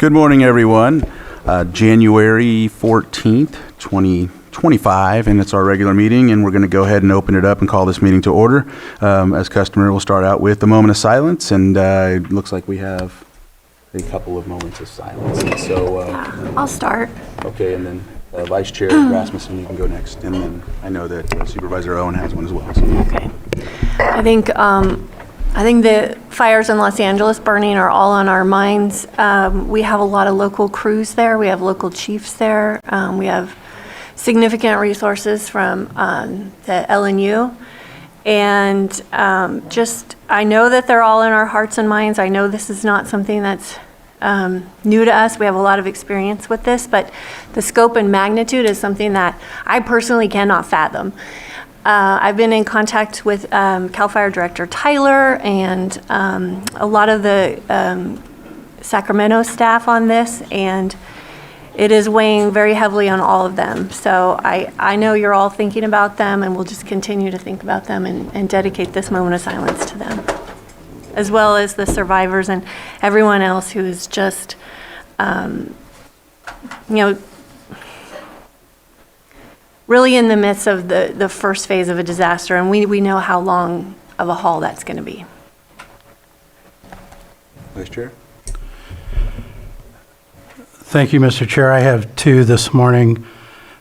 Good morning, everyone. January 14th, 2025, and it's our regular meeting, and we're going to go ahead and open it up and call this meeting to order. As customary, we'll start out with a moment of silence, and it looks like we have a couple of moments of silence. And so, I'll start. Okay, and then Vice Chair Rasmussen, you can go next, and then I know that Supervisor Owen has one as well. So. Okay. I think the fires in Los Angeles burning are all on our minds. We have a lot of local crews there. We have local chiefs there. We have significant resources from the LNU. And I know that they're all in our hearts and minds. I know this is not something that's new to us. We have a lot of experience with this, but the scope and magnitude is something that I personally cannot fathom. I've been in contact with CAL FIRE Director Tyler and a lot of the Sacramento staff on this, and it is weighing very heavily on all of them. So I know you're all thinking about them, and we'll just continue to think about them and dedicate this moment of silence to them, as well as the survivors and everyone else who is just, really in the midst of the first phase of a disaster, and we know how long of a haul that's going to be. Vice Chair. Thank you, Mr. Chair. I have two this morning.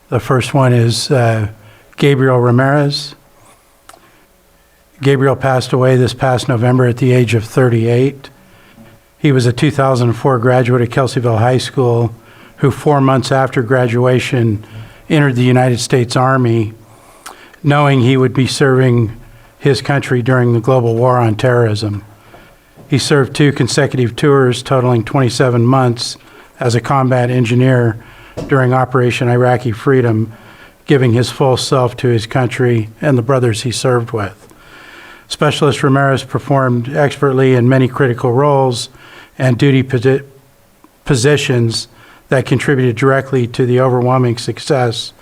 The first one is Gabriel Ramirez. Gabriel passed away this past November at the age of 38. He was a 2004 graduate of Kelseyville High School who 4 months after graduation entered the United States Army, knowing he would be serving his country during the global war on terrorism. He served 2 consecutive tours totaling 27 months as a combat engineer during Operation Iraqi Freedom, giving his full self to his country and the brothers he served with. Specialist Ramirez performed expertly in many critical roles and duty positions that contributed directly to the overwhelming success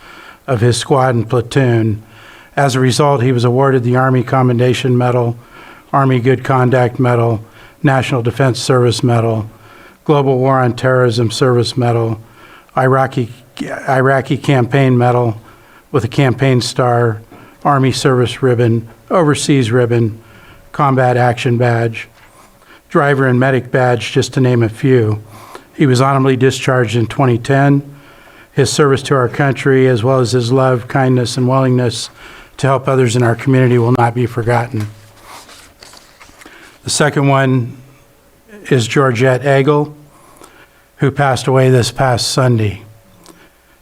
of his squad and platoon. As a result, he was awarded the Army Commendation Medal, Army Good Conduct Medal, National Defense Service Medal, Global War on Terrorism Service Medal, Iraqi Campaign Medal with a Campaign Star, Army Service Ribbon, Overseas Ribbon, Combat Action Badge, Driver and Medic Badge, just to name a few. He was honorably discharged in 2010. His service to our country, as well as his love, kindness, and willingness to help others in our community will not be forgotten. The second one is Georgette Agel, who passed away this past Sunday.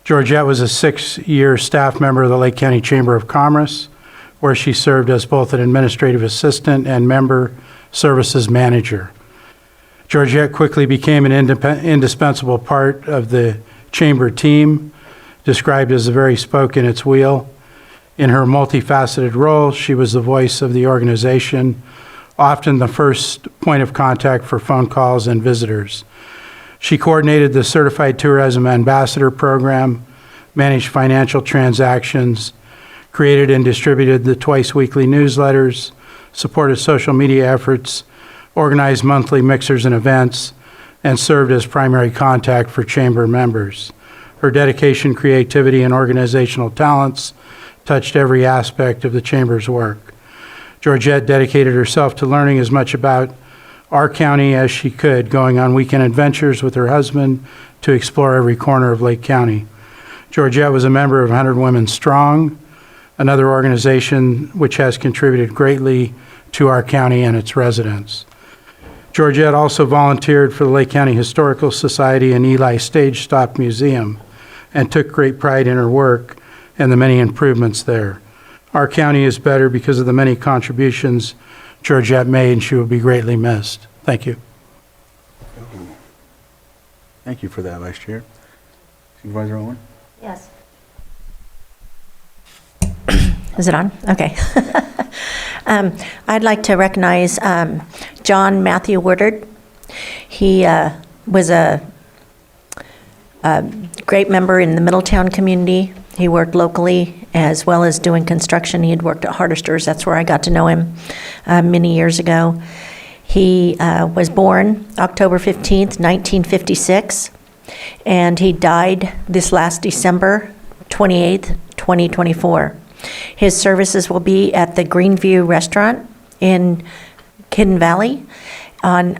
Georgette was a 6-year staff member of the Lake County Chamber of Commerce, where she served as both an administrative assistant and member services manager. Georgette quickly became an indispensable part of the chamber team, described as a very spoke in its wheel. In her multifaceted role, she was the voice of the organization, often the first point of contact for phone calls and visitors. She coordinated the Certified Tourism Ambassador program, managed financial transactions, created and distributed the twice-weekly newsletters, supported social media efforts, organized monthly mixers and events, and served as primary contact for chamber members. Her dedication, creativity, and organizational talents touched every aspect of the chamber's work. Georgette dedicated herself to learning as much about our county as she could, going on weekend adventures with her husband to explore every corner of Lake County. Georgette was a member of 100 Women Strong, another organization which has contributed greatly to our county and its residents. Georgette also volunteered for the Lake County Historical Society and Eli Stage Stop Museum and took great pride in her work and the many improvements there. Our county is better because of the many contributions Georgette made, and she will be greatly missed. Thank you. Thank you for that, Vice Chair. Supervisor Owen? Yes. Is it on? Okay. I'd like to recognize John Matthew Woodard. He was a great member in the Middletown community. He worked locally as well as doing construction. He had worked at Hardester's. That's where I got to know him many years ago. He was born October 15th, 1956, and he died this last December 28th, 2024. His services will be at the Greenview Restaurant in Hidden Valley on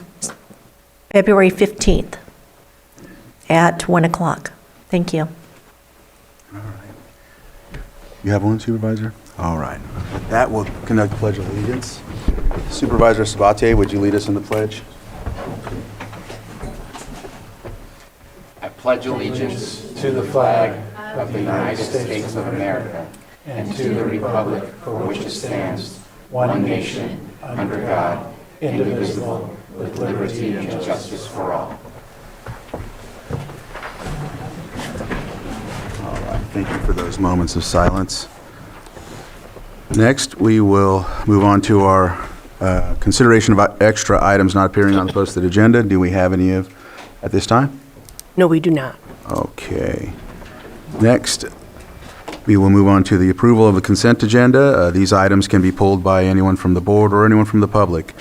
February 15th at 1 o'clock. Thank you. You have one, Supervisor? All right. With that, we'll conduct the Pledge of Allegiance. Supervisor Sabatier, would you lead us in the pledge? I pledge allegiance to the flag of the United States of America and to the republic for which it stands, one nation, under God, indivisible, with liberty and justice for all. All right. Thank you for those moments of silence. Next, we will move on to our consideration of extra items not appearing on the posted agenda. Do we have any of at this time? No, we do not. Okay. Next, we will move on to the approval of the consent agenda. These items can be pulled by anyone from the board or anyone from the public.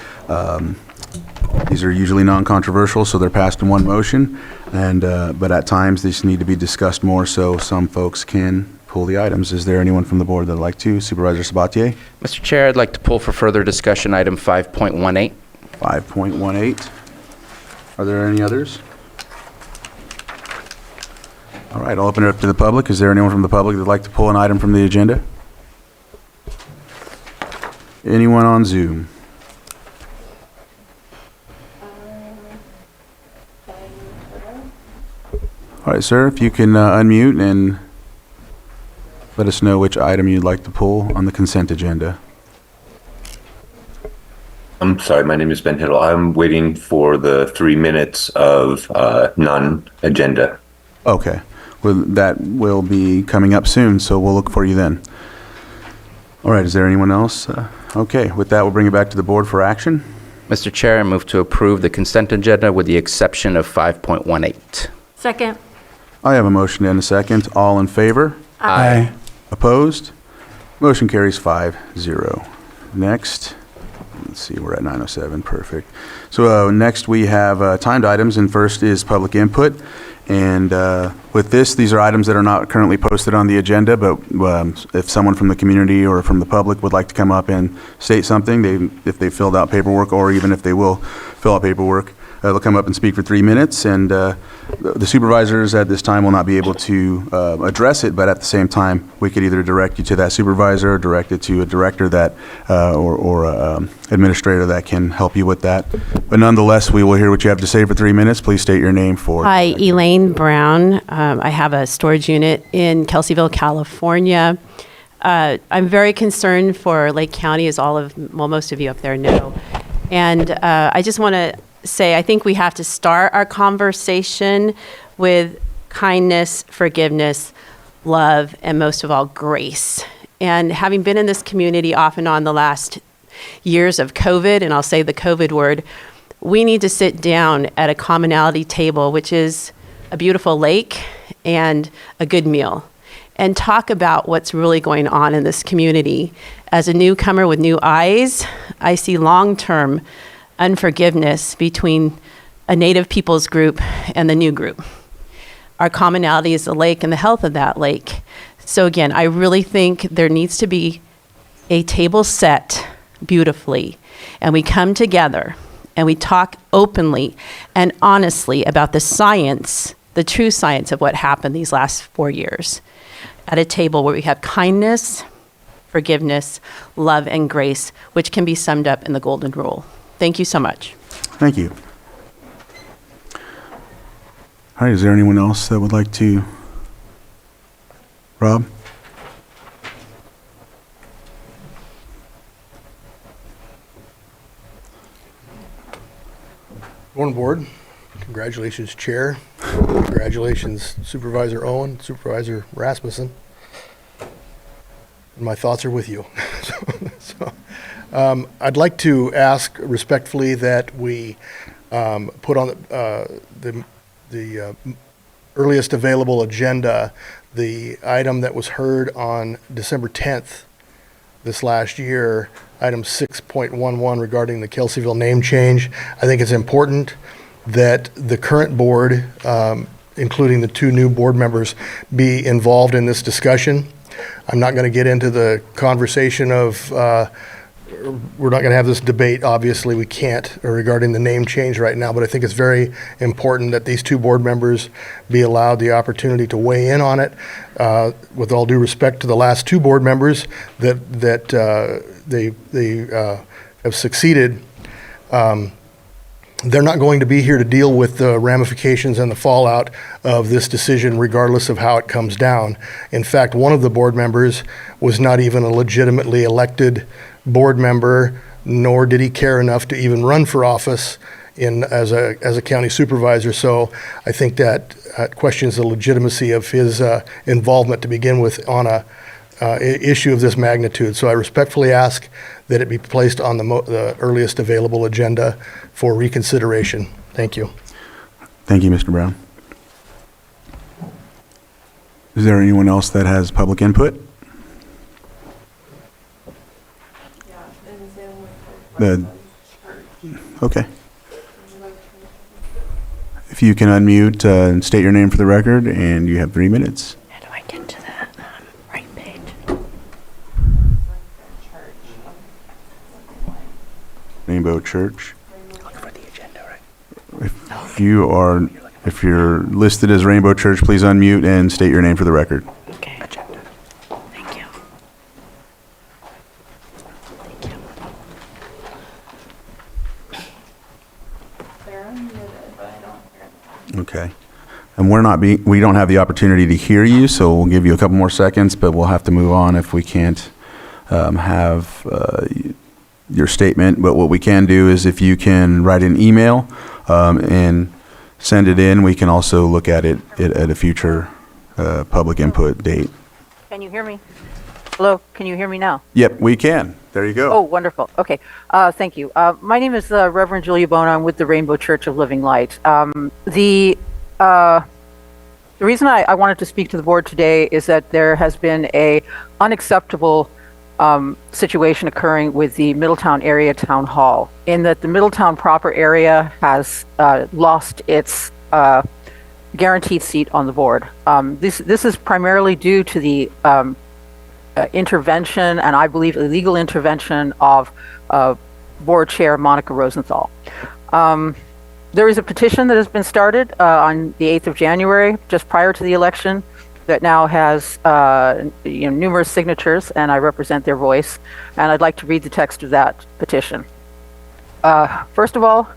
These are usually non-controversial, so they're passed in one motion, but at times these need to be discussed more, so some folks can pull the items. Is there anyone from the board that would like to? Supervisor Sabatier? Mr. Chair, I'd like to pull for further discussion item 5.18. 5.18. Are there any others? All right, I'll open it up to the public. Is there anyone from the public that would like to pull an item from the agenda? Anyone on Zoom? All right, sir, if you can unmute and let us know which item you'd like to pull on the consent agenda. I'm sorry, my name is Ben Hiddle. I'm waiting for the 3 minutes of non-agenda. Okay, well, that will be coming up soon, so we'll look for you then. All right, is there anyone else? Okay, with that, we'll bring it back to the board for action. Mr. Chair, I move to approve the consent agenda with the exception of 5.18. Second. I have a motion and a second. All in favor? Aye. Opposed? Motion carries 5-0. Next, let's see, we're at 9:07, perfect. So next we have timed items, and first is public input. And with this, these are items that are not currently posted on the agenda, but if someone from the community or from the public would like to come up and state something, if they filled out paperwork, or even if they will fill out paperwork, they'll come up and speak for 3 minutes, and the supervisors at this time will not be able to address it, but at the same time, we could either direct you to that supervisor or direct it to a director that, or administrator that can help you with that. But nonetheless, we will hear what you have to say for 3 minutes. Please state your name for. Hi, Elaine Brown. I have a storage unit in Kelseyville, California. I'm very concerned for Lake County, as most of you up there know. And I just want to say, I think we have to start our conversation with kindness, forgiveness, love, and most of all, grace. And having been in this community off and on the last years of COVID, and I'll say the COVID word, we need to sit down at a commonality table, which is a beautiful lake and a good meal, and talk about what's really going on in this community. As a newcomer with new eyes, I see long-term unforgiveness between a Native peoples group and the new group. Our commonality is the lake and the health of that lake. So again, I really think there needs to be a table set beautifully, and we come together and we talk openly and honestly about the science, the true science of what happened these last 4 years, at a table where we have kindness, forgiveness, love, and grace, which can be summed up in the golden rule. Thank you so much. Thank you. All right, is there anyone else that would like to? Rob? Morning, Board. Congratulations, Chair. Congratulations, Supervisor Owen, Supervisor Rasmussen. And my thoughts are with you. I'd like to ask respectfully that we put on the earliest available agenda the item that was heard on December 10th this last year, item 6.11 regarding the Kelseyville name change. I think it's important that the current board, including the two new board members, be involved in this discussion. I'm not going to get into the conversation of, we're not going to have this debate, obviously, we can't, regarding the name change right now, but I think it's very important that these two board members be allowed the opportunity to weigh in on it. With all due respect to the last two board members, that they have succeeded, they're not going to be here to deal with the ramifications and the fallout of this decision, regardless of how it comes down. In fact, one of the board members was not even a legitimately elected board member, nor did he care enough to even run for office as a county supervisor. So I think that questions the legitimacy of his involvement to begin with on a issue of this magnitude. So I respectfully ask that it be placed on the earliest available agenda for reconsideration. Thank you. Thank you, Mr. Brown. Is there anyone else that has public input? Okay. If you can unmute and state your name for the record, and you have 3 minutes. How do I get to that right page? Rainbow Church. Look for the agenda, right? If you're listed as Rainbow Church, please unmute and state your name for the record. Okay. Agenda. Thank you. Thank you. Okay. And we don't have the opportunity to hear you, so we'll give you a couple more seconds, but we'll have to move on if we can't have your statement. But what we can do is if you can write an email and send it in, we can also look at it at a future public input date. Can you hear me? Hello, can you hear me now? Yep, we can. There you go. Oh, wonderful. Okay, thank you. My name is Reverend Julia Bona. I'm with the Rainbow Church of Living Light. The reason I wanted to speak to the board today is that there has been a unacceptable situation occurring with the Middletown Area Town Hall, in that the Middletown proper area has lost its guaranteed seat on the board. This is primarily due to the intervention, and I believe illegal intervention, of board chair Monica Rosenthal. There is a petition that has been started on the 8th of January, just prior to the election, that now has numerous signatures, and I represent their voice, and I'd like to read the text of that petition. First of all,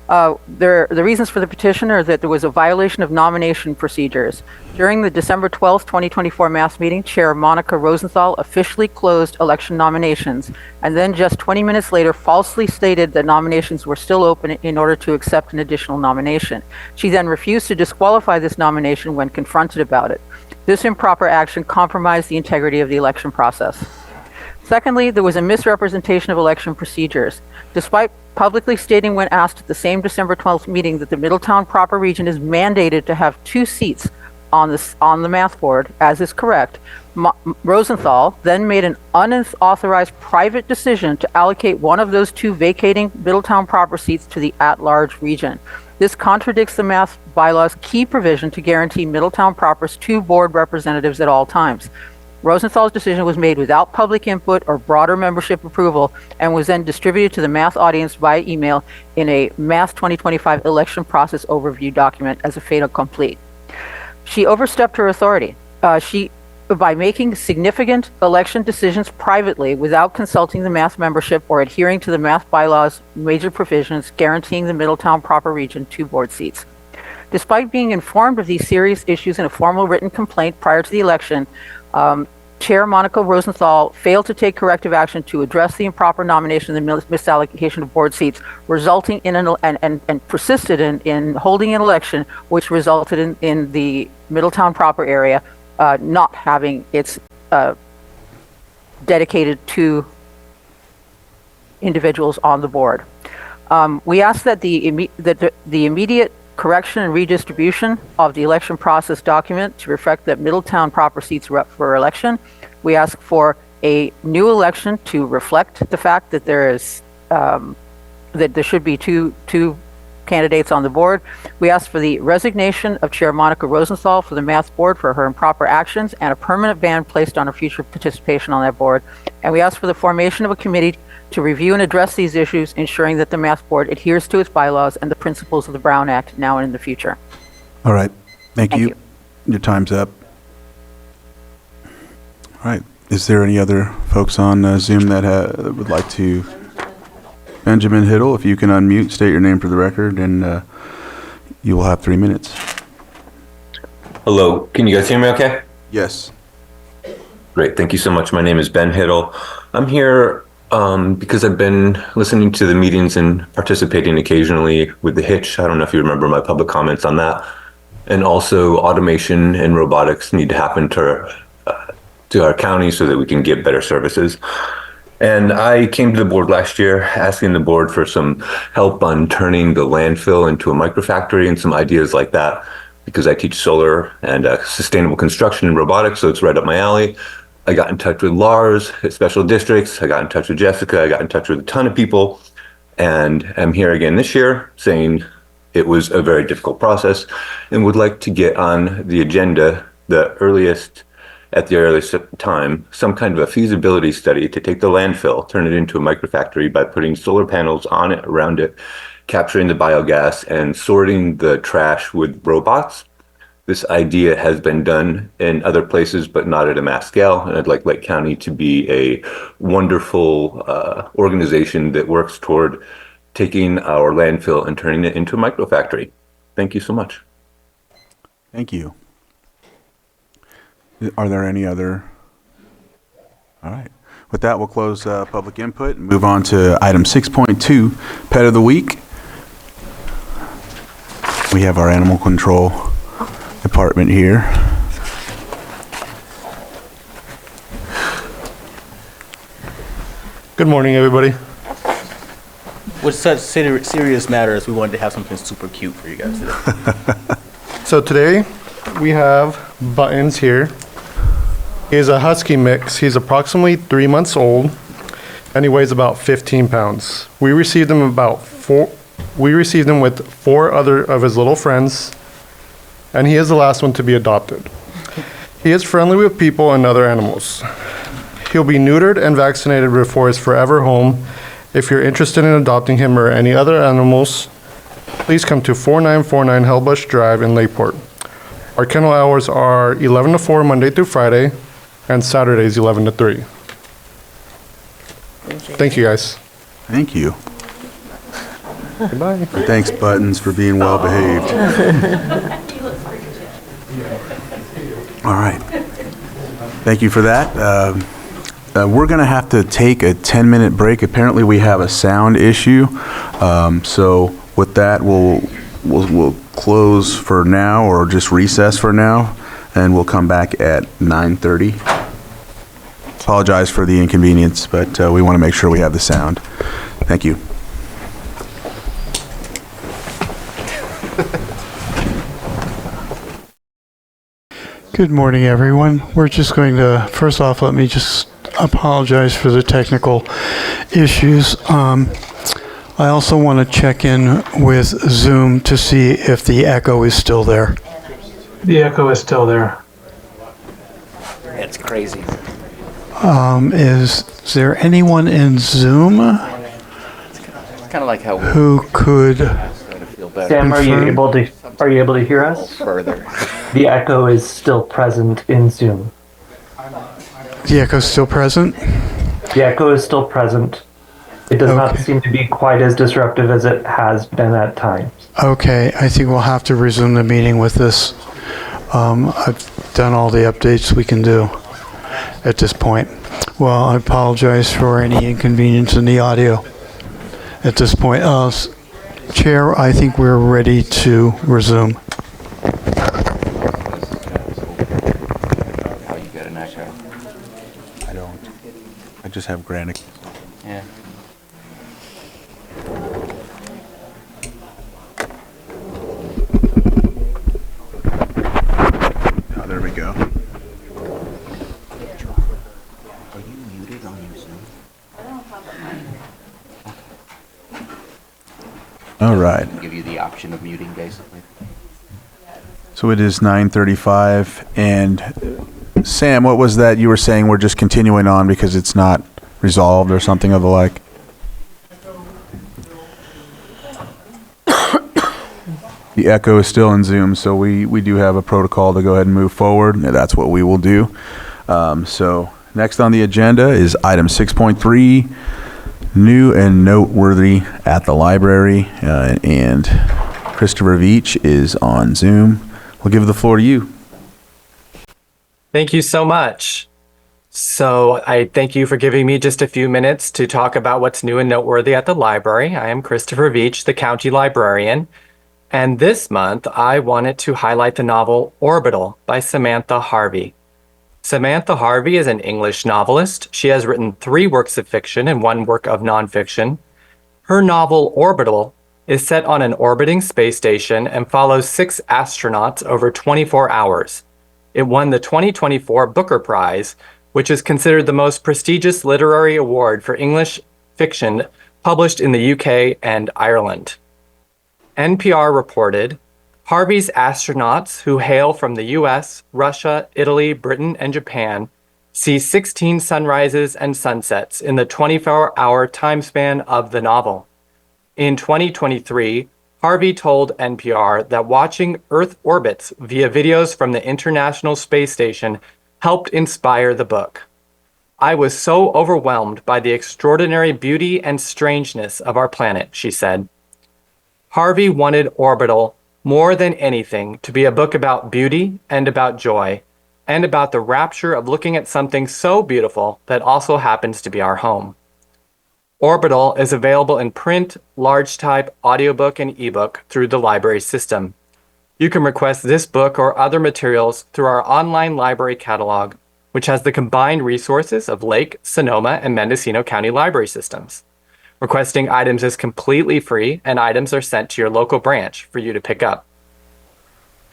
the reasons for the petition are that there was a violation of nomination procedures. During the December 12th, 2024 mass meeting, Chair Monica Rosenthal officially closed election nominations, and then just 20 minutes later falsely stated that nominations were still open in order to accept an additional nomination. She then refused to disqualify this nomination when confronted about it. This improper action compromised the integrity of the election process. Secondly, there was a misrepresentation of election procedures. Despite publicly stating when asked at the same December 12th meeting that the Middletown proper region is mandated to have 2 seats on the math board, as is correct, Rosenthal then made an unauthorized private decision to allocate one of those 2 vacating Middletown proper seats to the at-large region. This contradicts the math bylaw's key provision to guarantee Middletown proper's 2 board representatives at all times. Rosenthal's decision was made without public input or broader membership approval, and was then distributed to the math audience via email in a Math 2025 election process overview document as a fait accompli. She overstepped her authority by making significant election decisions privately without consulting the math membership or adhering to the math bylaw's major provisions guaranteeing the Middletown proper region 2 board seats. Despite being informed of these serious issues in a formal written complaint prior to the election, Chair Monica Rosenthal failed to take corrective action to address the improper nomination and misallocation of board seats, resulting in and persisted in holding an election, which resulted in the Middletown proper area not having its dedicated 2 individuals on the board. We ask that the immediate correction and redistribution of the election process document to reflect that Middletown proper seats are up for election. We ask for a new election to reflect the fact that there is that there should be two candidates on the board. We ask for the resignation of Chair Monica Rosenthal for the Math Board for her improper actions and a permanent ban placed on her future participation on that board. And we ask for the formation of a committee to review and address these issues, ensuring that the Math Board adheres to its bylaws and the principles of the Brown Act now and in the future. All right. Thank Thank you. you. Your time's up. All right. Is there any other folks on Zoom that would like to? Benjamin Hiddle, if you can unmute, state your name for the record, and you will have 3 minutes. Hello, can you guys hear me okay? Yes. Great, thank you so much. My name is Ben Hiddle. I'm here because I've been listening to the meetings and participating occasionally with the Hitch. I don't know if you remember my public comments on that. And also automation and robotics need to happen to our county so that we can give better services. And I came to the board last year asking the board for some help on turning the landfill into a microfactory and some ideas like that, because I teach solar and sustainable construction and robotics, so it's right up my alley. I got in touch with Lars at Special Districts. I got in touch with Jessica. I got in touch with a ton of people. And I'm here again this year saying it was a very difficult process and would like to get on the agenda at the earliest time, some kind of a feasibility study to take the landfill, turn it into a microfactory by putting solar panels on it, around it, capturing the biogas, and sorting the trash with robots. This idea has been done in other places, but not at a mass scale. And I'd like Lake County to be a wonderful organization that works toward taking our landfill and turning it into a microfactory. Thank you so much. Thank you. Are there any other? All right. With that, we'll close public input and move on to item 6.2, Pet of the Week. We have our animal control department here. Good morning, everybody. With such serious matters, we wanted to have something super cute for you guys today. So today we have Buttons here. He is a husky mix. He's approximately 3 months old, and he weighs about 15 pounds. We received him with 4 other of his little friends, and he is the last one to be adopted. He is friendly with people and other animals. He'll be neutered and vaccinated before his forever home. If you're interested in adopting him or any other animals, please come to 4949 Hellbush Drive in Lakeport. Our kennel hours are 11 to 4 Monday through Friday, and Saturdays 11 to 3. Thank you, guys. Thank you. Goodbye. And thanks, Buttons, for being well behaved. All right. Thank you for that. We're going to have to take a 10-minute break. Apparently, we have a sound issue. So with that, we'll close for now, or just recess for now, and we'll come back at 9:30. Apologize for the inconvenience, but we want to make sure we have the sound. Thank you. Good morning, everyone. We're just going to, first off, let me just apologize for the technical issues. I also want to check in with Zoom to see if the echo is still there. The echo is still there. It's crazy. Is there anyone in Zoom It's kind of like how who could feel better. Sam, are you able to hear us? Further. The echo is still present in Zoom. the echo still present? The echo is still present. It does not seem to be quite as disruptive as it has been at times. Okay, I think we'll have to resume the meeting with this. I've done all the updates we can do at this point. Well, I apologize for any inconvenience in the audio at this point. Chair, I think we're ready to resume. How you get an echo? I don't. I just have Granick. Yeah. Oh, there we go. Are you All right. Give you the option of muting, basically. So it is 9:35, and Sam, what was that you were saying? We're just continuing on because it's not resolved or something of the like? The echo is still in Zoom, so we do have a protocol to go ahead and move forward, and that's what we will do. So next on the agenda is item 6.3, new and noteworthy at the library, and Christopher Veach is on Zoom. We'll give the floor to you. Thank you so much. So I thank you for giving me just a few minutes to talk about what's new and noteworthy at the library. I am Christopher Veach, the county librarian. And this month, I wanted to highlight the novel Orbital by Samantha Harvey. Samantha Harvey is an English novelist. She has written 3 works of fiction and 1 work of nonfiction. Her novel Orbital is set on an orbiting space station and follows 6 astronauts over 24 hours. It won the 2024 Booker Prize, which is considered the most prestigious literary award for English fiction published in the UK and Ireland. NPR reported, Harvey's astronauts, who hail from the US, Russia, Italy, Britain, and Japan, see 16 sunrises and sunsets in the 24-hour time span of the novel. In 2023, Harvey told NPR that watching Earth orbits via videos from the International Space Station helped inspire the book. I was so overwhelmed by the extraordinary beauty and strangeness of our planet, she said. Harvey wanted Orbital more than anything to be a book about beauty and about joy, and about the rapture of looking at something so beautiful that also happens to be our home. Orbital is available in print, large type, audiobook, and ebook through the library system. You can request this book or other materials through our online library catalog, which has the combined resources of Lake, Sonoma, and Mendocino County library systems. Requesting items is completely free, and items are sent to your local branch for you to pick up.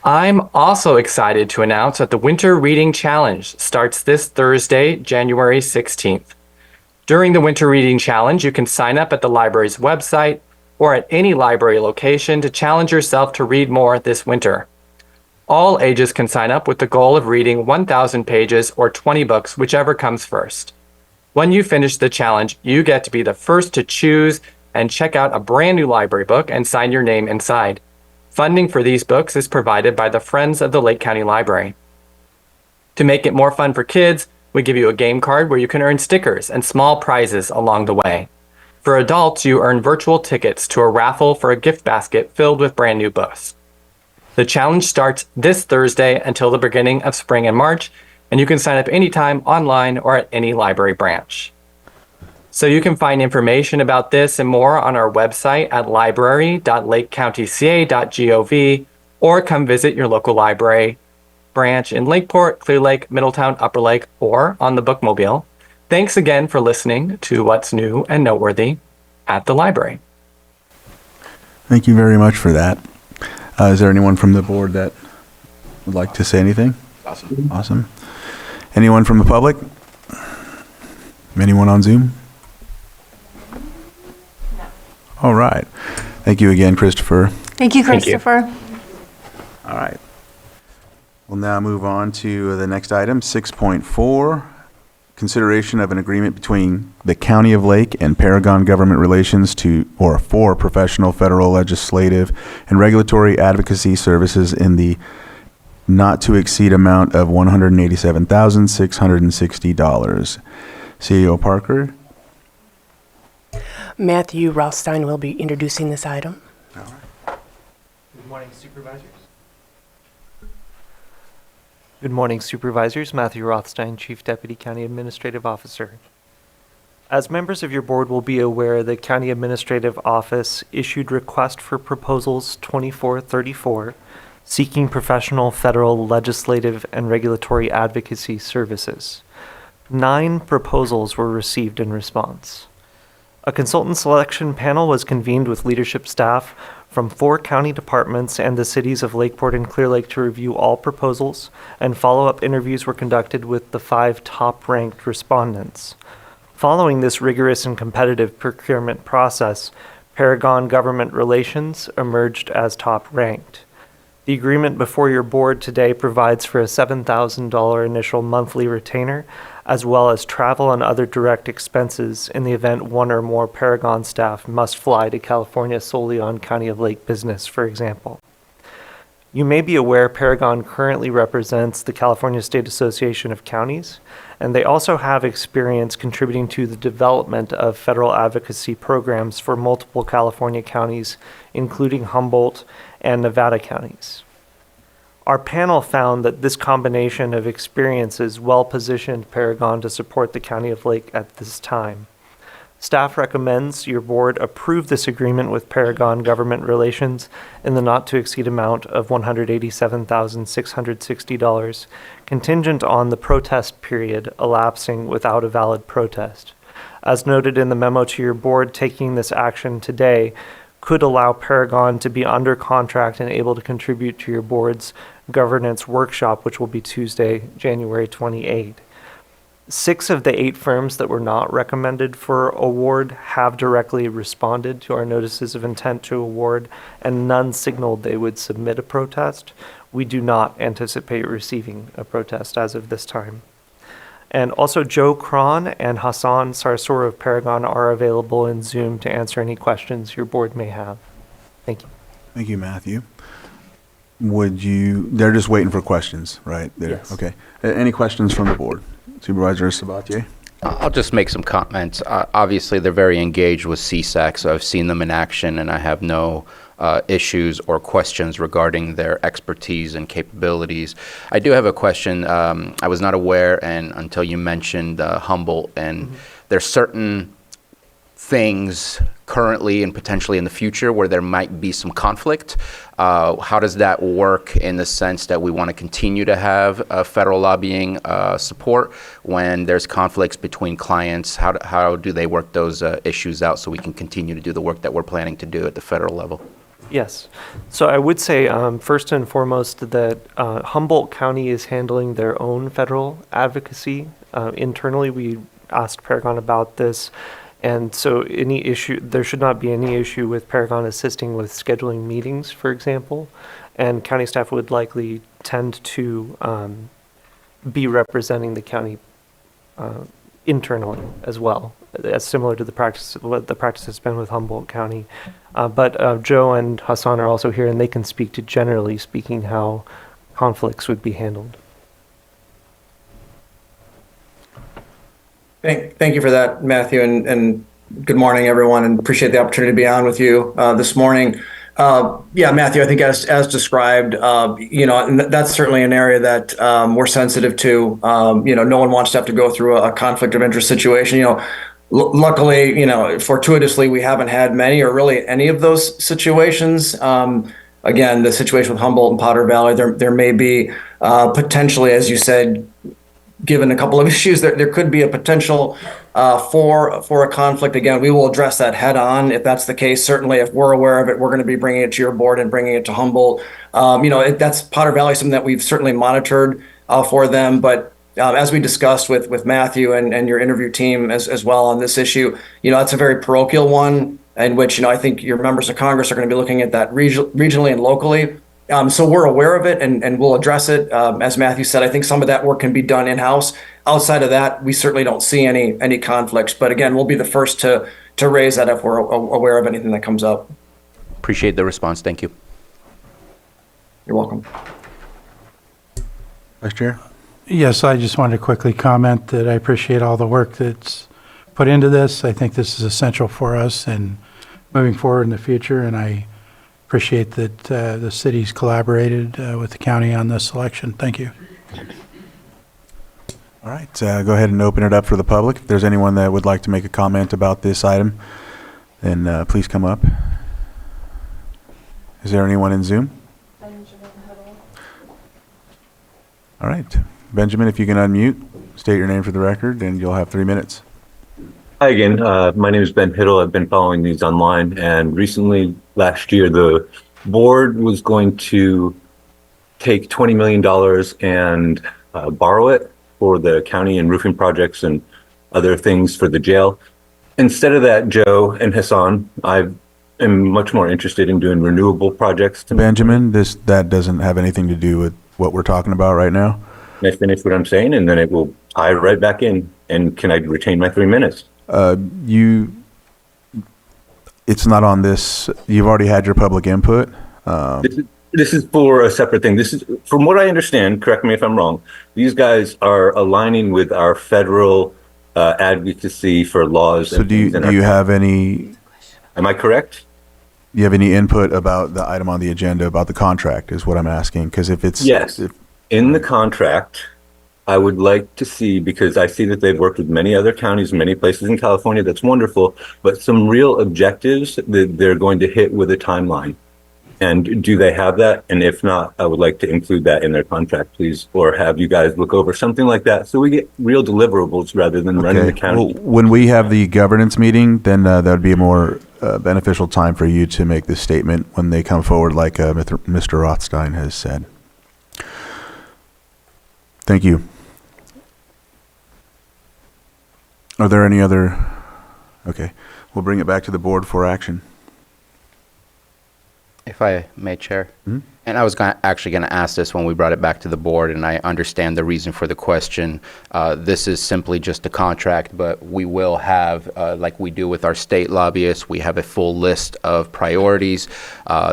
I'm also excited to announce that the Winter Reading Challenge starts this Thursday, January 16th. During the Winter Reading Challenge, you can sign up at the library's website or at any library location to challenge yourself to read more this winter. All ages can sign up with the goal of reading 1,000 pages or 20 books, whichever comes first. When you finish the challenge, you get to be the first to choose and check out a brand new library book and sign your name inside. Funding for these books is provided by the Friends of the Lake County Library. To make it more fun for kids, we give you a game card where you can earn stickers and small prizes along the way. For adults, you earn virtual tickets to a raffle for a gift basket filled with brand new books. The challenge starts this Thursday until the beginning of spring and March, and you can sign up anytime online or at any library branch. So you can find information about this and more on our website at library.lakecountyca.gov, or come visit your local library branch in Lakeport, Clear Lake, Middletown, Upper Lake, or on the Bookmobile. Thanks again for listening to What's New and Noteworthy at the library. Thank you very much for that. Is there anyone from the board that would like to say anything? Awesome. Anyone from the public? Anyone on Zoom? All right. Thank you again, Christopher. Thank you, Christopher. All right. We'll now move on to the next item, 6.4, consideration of an agreement between the County of Lake and Paragon Government Relations for professional federal legislative and regulatory advocacy services in the not to exceed amount of $187,660. CEO Parker. Matthew Rothstein will be introducing this item. All right. Good morning, Supervisors. Good morning, Supervisors. Matthew Rothstein, Chief Deputy County Administrative Officer. As members of your board will be aware, the County Administrative Office issued Request for Proposals 2434, seeking professional federal legislative and regulatory advocacy services. 9 proposals were received in response. A consultant selection panel was convened with leadership staff from 4 county departments and the cities of Lakeport and Clear Lake to review all proposals, and follow-up interviews were conducted with the 5 top-ranked respondents. Following this rigorous and competitive procurement process, Paragon Government Relations emerged as top ranked. The agreement before your board today provides for a $7,000 initial monthly retainer, as well as travel and other direct expenses in the event one or more Paragon staff must fly to California solely on County of Lake business, for example. You may be aware Paragon currently represents the California State Association of Counties, and they also have experience contributing to the development of federal advocacy programs for multiple California counties, including Humboldt and Nevada counties. Our panel found that this combination of experiences well-positioned Paragon to support the County of Lake at this time. Staff recommends your board approve this agreement with Paragon Government Relations in the not-to-exceed amount of $187,660, contingent on the protest period elapsing without a valid protest. As noted in the memo to your board, taking this action today could allow Paragon to be under contract and able to contribute to your board's governance workshop, which will be Tuesday, January 28th. 6 of the 8 firms that were not recommended for award have directly responded to our notices of intent to award, and none signaled they would submit a protest. We do not anticipate receiving a protest as of this time. And also Joe Cron and Hassan Sarsour of Paragon are available in Zoom to answer any questions your board may have. Thank you. Thank you, Matthew. They're just waiting for questions, right? Yes. Okay. Any questions from the board? Supervisor Sabatier? I'll just make some comments. Obviously, they're very engaged with CSAC, so I've seen them in action, and I have no issues or questions regarding their expertise and capabilities. I do have a question. I was not aware, and until you mentioned Humboldt, and there's certain things currently and potentially in the future where there might be some conflict. How does that work in the sense that we want to continue to have federal lobbying support when there's conflicts between clients? How do they work those issues out so we can continue to do the work that we're planning to do at the federal level? Yes. So I would say, first and foremost, that Humboldt County is handling their own federal advocacy. Internally, we asked Paragon about this. And so there should not be any issue with Paragon assisting with scheduling meetings, for example. And county staff would likely tend to be representing the county internally as well, as similar to what the practice has been with Humboldt County. But Joe and Hassan are also here, and they can speak to, generally speaking, how conflicts would be handled. Thank you for that, Matthew, and good morning, everyone, and appreciate the opportunity to be on with you this morning. Yeah, Matthew, I think as described, and that's certainly an area that we're sensitive to. No one wants to have to go through a conflict of interest situation. Luckily, fortuitously, we haven't had many or really any of those situations. Again, the situation with Humboldt and Potter Valley, there may be potentially, as you said, given a couple of issues, there could be a potential for a conflict. Again, we will address that head on if that's the case. Certainly, if we're aware of it, we're going to be bringing it to your board and bringing it to Humboldt. That's Potter Valley, something that we've certainly monitored for them. But as we discussed with Matthew and your interview team as well on this issue, it's a very parochial one in which, I think your members of Congress are going to be looking at that regionally and locally. So we're aware of it and we'll address it. As Matthew said, I think some of that work can be done in-house. Outside of that, we certainly don't see any conflicts. But again, we'll be the first to raise that if we're aware of anything that comes up. Appreciate the response. Thank you. You're welcome. Vice Chair? Yes, I just wanted to quickly comment that I appreciate all the work that's put into this. I think this is essential for us and moving forward in the future, and I appreciate that the city's collaborated with the county on this selection. Thank you. All right, go ahead and open it up for the public. If there's anyone that would like to make a comment about this item, then please come up. Is there anyone in Zoom? All right, Benjamin, if you can unmute, state your name for the record, and you'll have 3 minutes. Hi again. My name is Ben Hiddle. I've been following these online, and recently, last year, the board was going to take $20 million and borrow it for the county and roofing projects and other things for the jail. Instead of that, Joe and Hassan, I've am much more interested in doing renewable projects. Benjamin, that doesn't have anything to do with what we're talking about right now. Can I finish what I'm saying, and then it will tie right back in? And can I retain my 3 minutes? It's not on this. You've already had your public input. This is for a separate thing. This is, from what I understand, correct me if I'm wrong, these guys are aligning with our federal advocacy for laws. So do you have any? Am I correct? Do you have any input about the item on the agenda about the contract is what I'm asking? Because if it's... Yes. In the contract, I would like to see, because I see that they've worked with many other counties, many places in California, that's wonderful, but some real objectives that they're going to hit with a timeline. And do they have that? And if not, I would like to include that in their contract, please, or have you guys look over something like that so we get real deliverables rather than running the county. Well, when we have the governance meeting, then that would be a more beneficial time for you to make this statement when they come forward, like Mr. Rothstein has said. Thank you. Are there any other? Okay, we'll bring it back to the board for action. If I may, Chair. And I was actually going to ask this when we brought it back to the board, and I understand the reason for the question. This is simply just a contract, but we will have, like we do with our state lobbyists, we have a full list of priorities.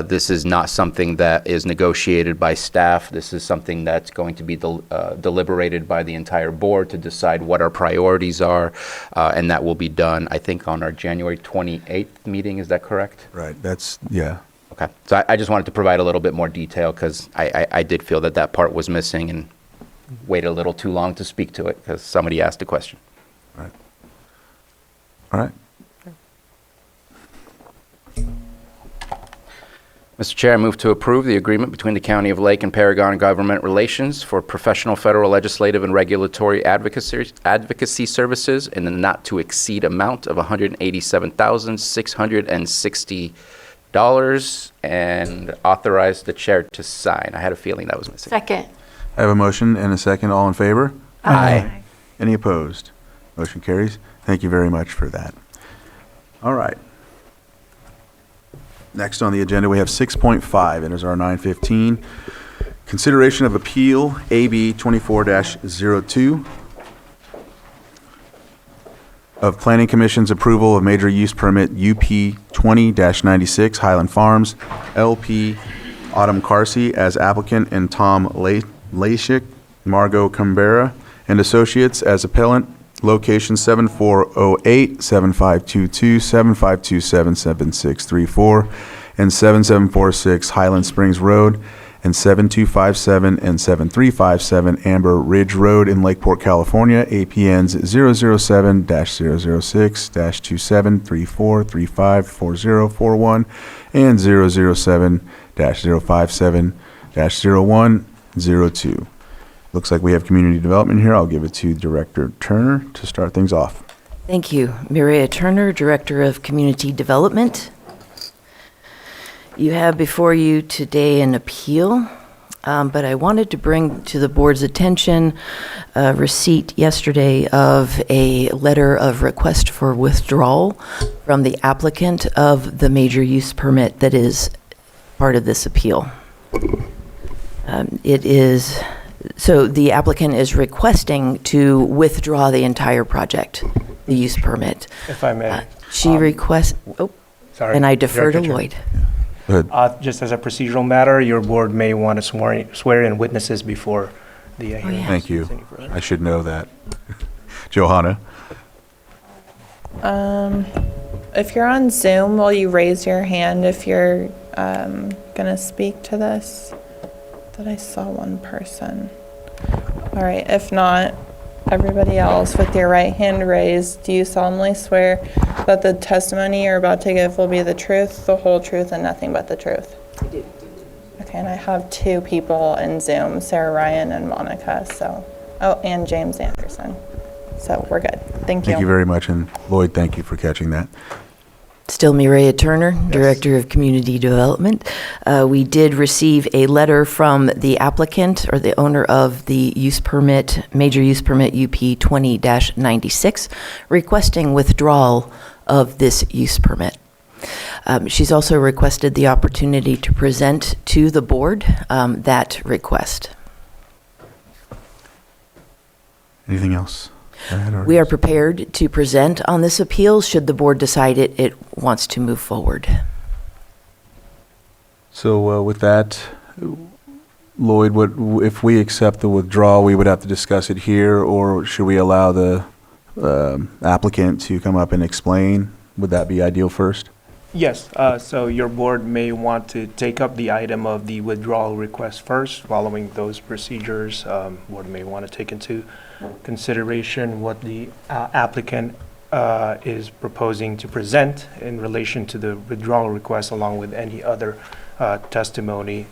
This is not something that is negotiated by staff. This is something that's going to be deliberated by the entire board to decide what our priorities are, and that will be done, I think, on our January 28th meeting. Is that correct? Right. That's, yeah. Okay, so I just wanted to provide a little bit more detail because I did feel that part was missing and waited a little too long to speak to it because somebody asked a question. All right. Mr. Chair, I move to approve the agreement between the County of Lake and Paragon Government Relations for professional federal legislative and regulatory advocacy services in the not-to-exceed amount of $187,660 and authorize the chair to sign. I had a feeling that was missing. Second. I have a motion and a second. All in favor? Aye. Any opposed? Motion carries. Thank you very much for that. All right. Next on the agenda, we have 6.5, and is our 9:15. Consideration of appeal AB 24-02 of Planning Commission's approval of major use permit UP 20-96 Highland Farms, LP Autumn Carsey as applicant, and Tom Lasik, Margot Canberra, and Associates as appellant, location 7408, 7522, 7527, 7634, and 7746 Highland Springs Road, and 7257 and 7357 Amber Ridge Road in Lakeport, California, APNs 007-006-2734354041 and 007-057-0102. Looks like we have community development here. I'll give it to Director Turner to start things off. Thank you. Mireya Turner, Director of Community Development. You have before you today an appeal, but I wanted to bring to the board's attention a receipt yesterday of a letter of request for withdrawal from the applicant of the major use permit that is part of this appeal. So the applicant is requesting to withdraw the entire project, the use permit. If I may. She requests, Sorry. and I defer to Director Lloyd. Just as a procedural matter, your board may want to swear in witnesses before the hearing. Thank you. I should know that. Johanna? If you're on Zoom, will you raise your hand if you're going to speak to this? That I saw one person. All right, if not, everybody else with your right hand raised, do you solemnly swear that the testimony you're about to give will be the truth, the whole truth, and nothing but the truth? I do. Okay, and I have two people in Zoom, Sarah Ryan and Monica, and James Anderson. So we're good. Thank you. Thank you very much, and Lloyd, thank you for catching that. Still Mireya Turner, Director of Community Development. We did receive a letter from the applicant or the owner of the use permit, major use permit UP 20-96, requesting withdrawal of this use permit. She's also requested the opportunity to present to the board that request. Anything else? We are prepared to present on this appeal should the board decide it wants to move forward. So with that, Lloyd, if we accept the withdrawal, we would have to discuss it here, or should we allow the applicant to come up and explain? Would that be ideal first? Yes, so your board may want to take up the item of the withdrawal request first. Following those procedures, board may want to take into consideration what the applicant is proposing to present in relation to the withdrawal request, along with any other testimony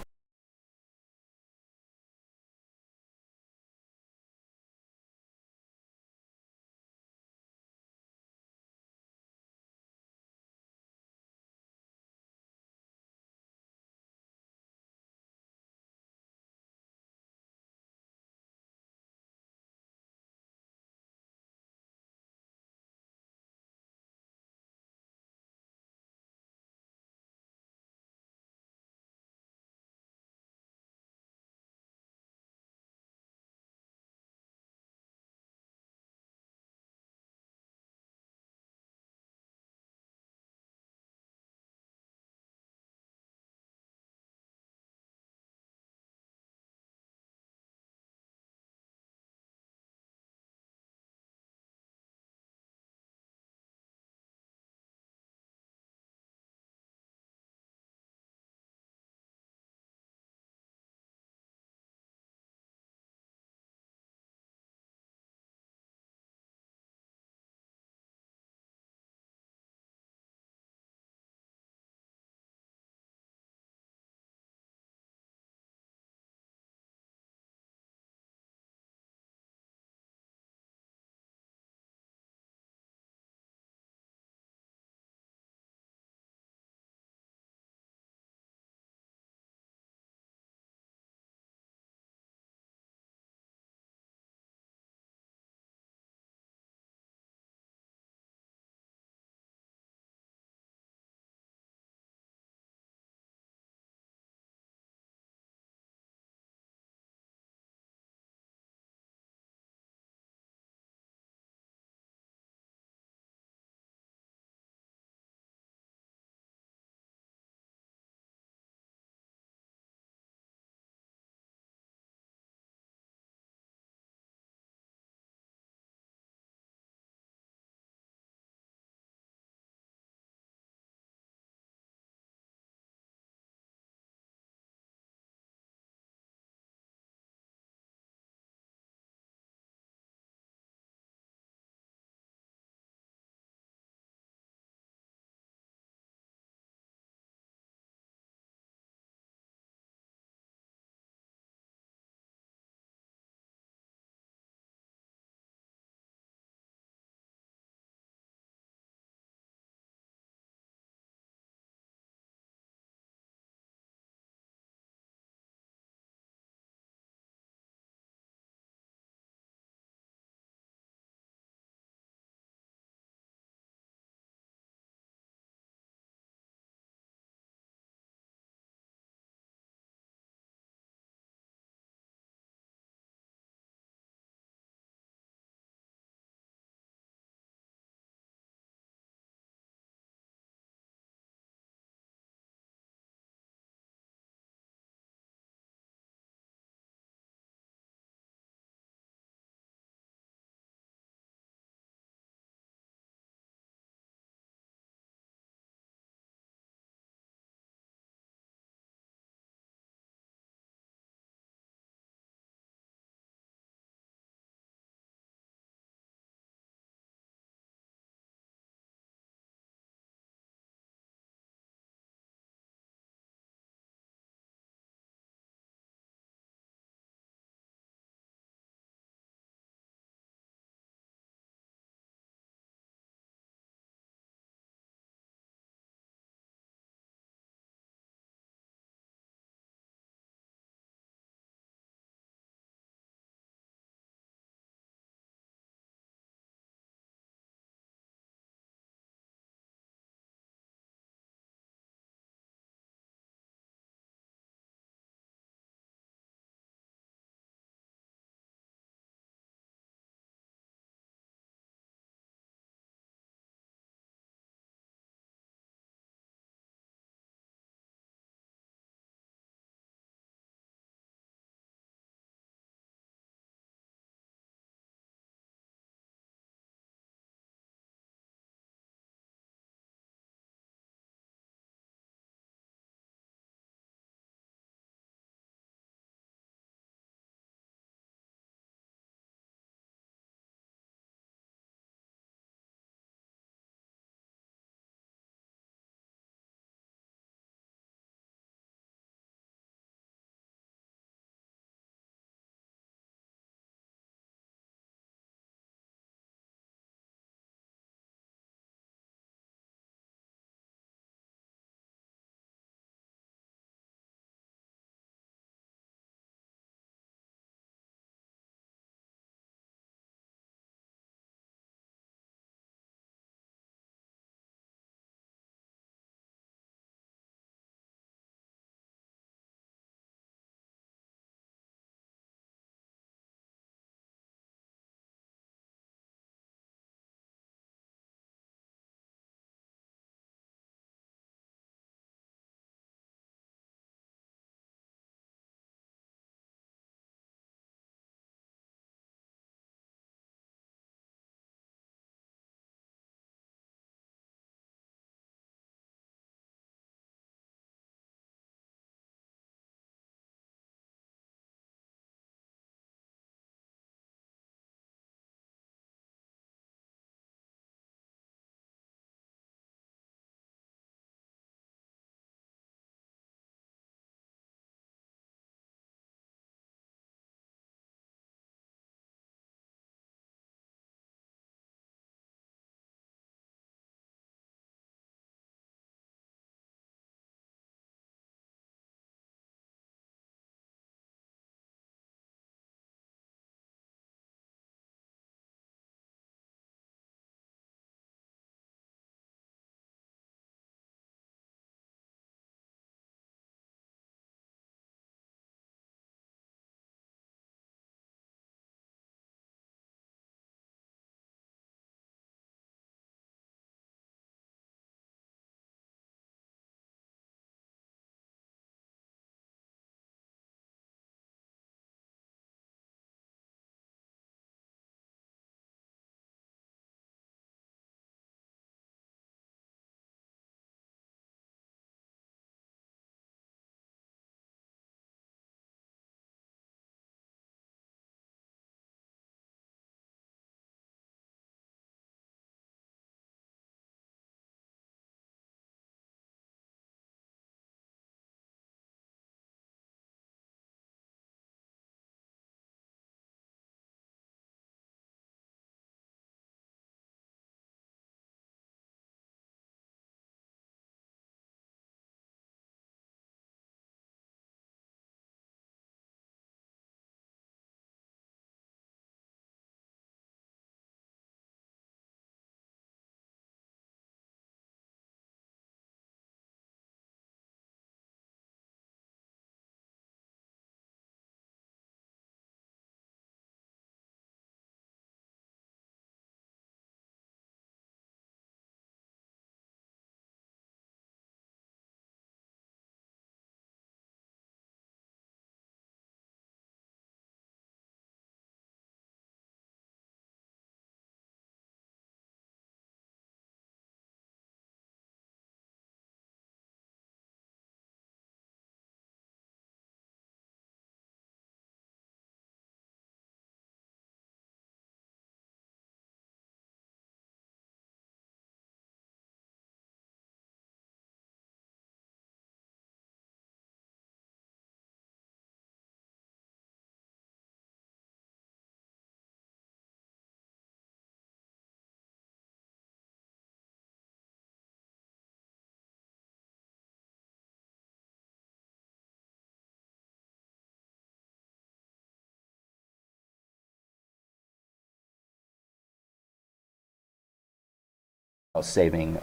saving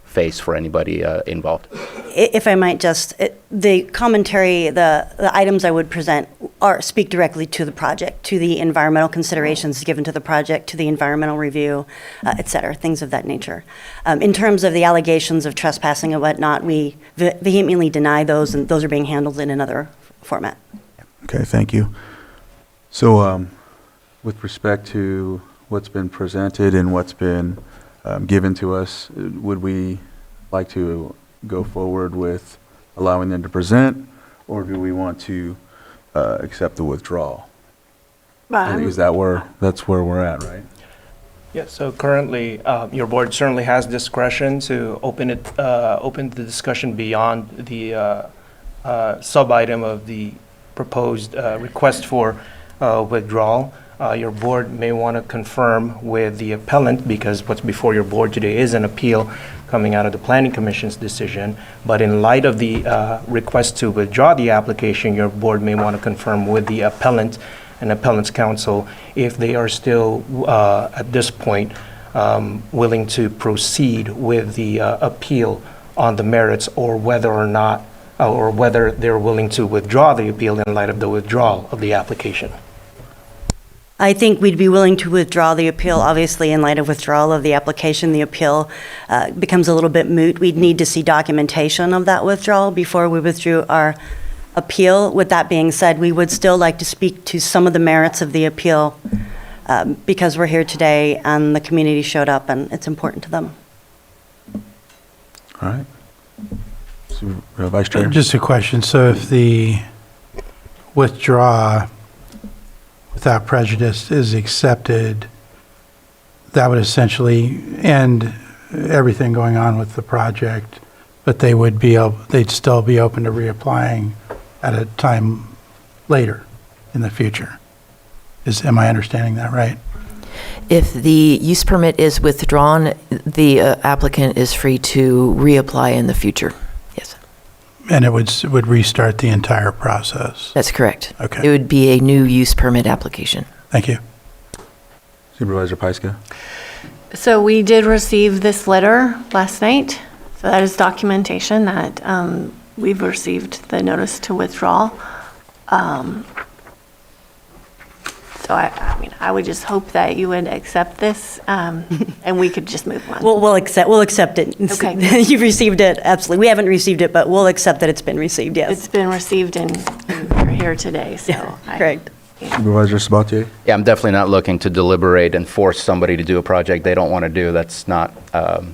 face for anybody involved. If I might just, the commentary, the items I would present speak directly to the project, to the environmental considerations given to the project, to the environmental review, et cetera, things of that nature. In terms of the allegations of trespassing and whatnot, we vehemently deny those, and those are being handled in another format. Okay, thank you. So with respect to what's been presented and what's been given to us, would we like to go forward with allowing them to present, or do we want to accept the withdrawal? Is that's where we're at, right? Yeah, so currently, your board certainly has discretion to open the discussion beyond the sub-item of the proposed request for withdrawal. Your board may want to confirm with the appellant, because what's before your board today is an appeal coming out of the Planning Commission's decision. But in light of the request to withdraw the application, your board may want to confirm with the appellant and appellant's counsel if they are still, at this point, willing to proceed with the appeal on the merits, or whether or not, or whether they're willing to withdraw the appeal in light of the withdrawal of the application. I think we'd be willing to withdraw the appeal. Obviously, in light of withdrawal of the application, the appeal becomes a little bit moot. We'd need to see documentation of that withdrawal before we withdrew our appeal. With that being said, we would still like to speak to some of the merits of the appeal because we're here today and the community showed up and it's important to them. All right. So, Vice Chair? Just a question. So if the withdraw without prejudice is accepted, that would essentially end everything going on with the project, but they'd still be open to reapplying at a time later in the future. Am I understanding that right? If the use permit is withdrawn, the applicant is free to reapply in the future. Yes. And it would restart the entire process? That's correct. Okay. It would be a new use permit application. Thank you. Supervisor Pyska? So we did receive this letter last night. So that is documentation that we've received the notice to withdraw. So I mean, I would just hope that you would accept this, and we could just move on. We'll accept it. Okay. You've received it, absolutely. We haven't received it, but we'll accept that it's been received, yes. It's been received and you're here today, so. Correct. Supervisor Sabatier? Yeah, I'm definitely not looking to deliberate and force somebody to do a project they don't want to do. That's not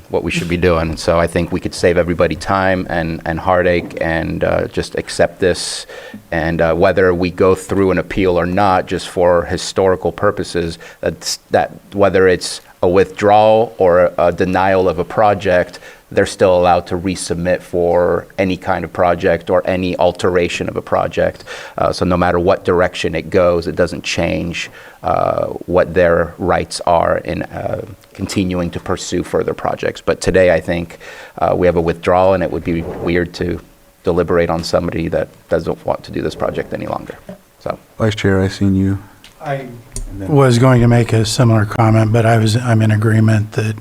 what we should be doing. So I think we could save everybody time and heartache and just accept this. And whether we go through an appeal or not, just for historical purposes, that whether it's a withdrawal or a denial of a project, they're still allowed to resubmit for any kind of project or any alteration of a project. So no matter what direction it goes, it doesn't change what their rights are in continuing to pursue further projects. But today, I think we have a withdrawal, and it would be weird to deliberate on somebody that doesn't want to do this project any longer. So, Vice Chair, I seen you. I was going to make a similar comment, but I'm in agreement that,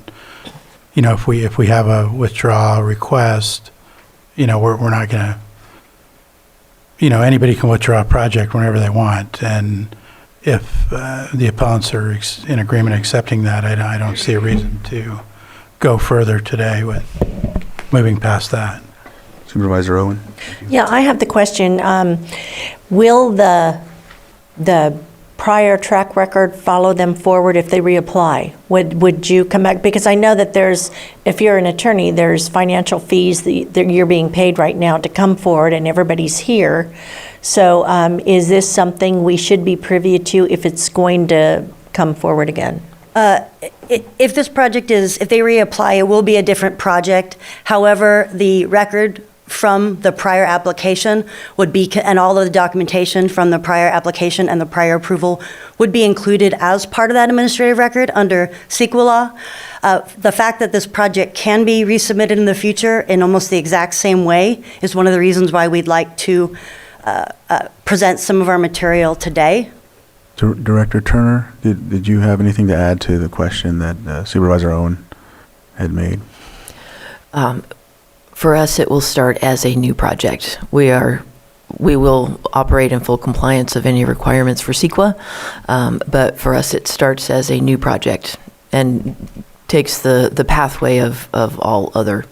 you know, if we have a withdrawal request, you know, we're not going to, you know, anybody can withdraw a project whenever they want. And if the appellants are in agreement accepting that, I don't see a reason to go further today with moving past that. Supervisor Owen? Yeah, I have the question. Will the prior track record follow them forward if they reapply? Would you come back? Because I know that if you're an attorney, there's financial fees that you're being paid right now to come forward, and everybody's here. So is this something we should be privy to if it's going to come forward again? If this project if they reapply, it will be a different project. However, the record from the prior application would be, and all of the documentation from the prior application and the prior approval would be included as part of that administrative record under CEQA law. The fact that this project can be resubmitted in the future in almost the exact same way is one of the reasons why we'd like to present some of our material today. Director Turner, did you have anything to add to the question that Supervisor Owen had made? For us, it will start as a new project. We will operate in full compliance of any requirements for CEQA, but for us, it starts as a new project and takes the pathway of all other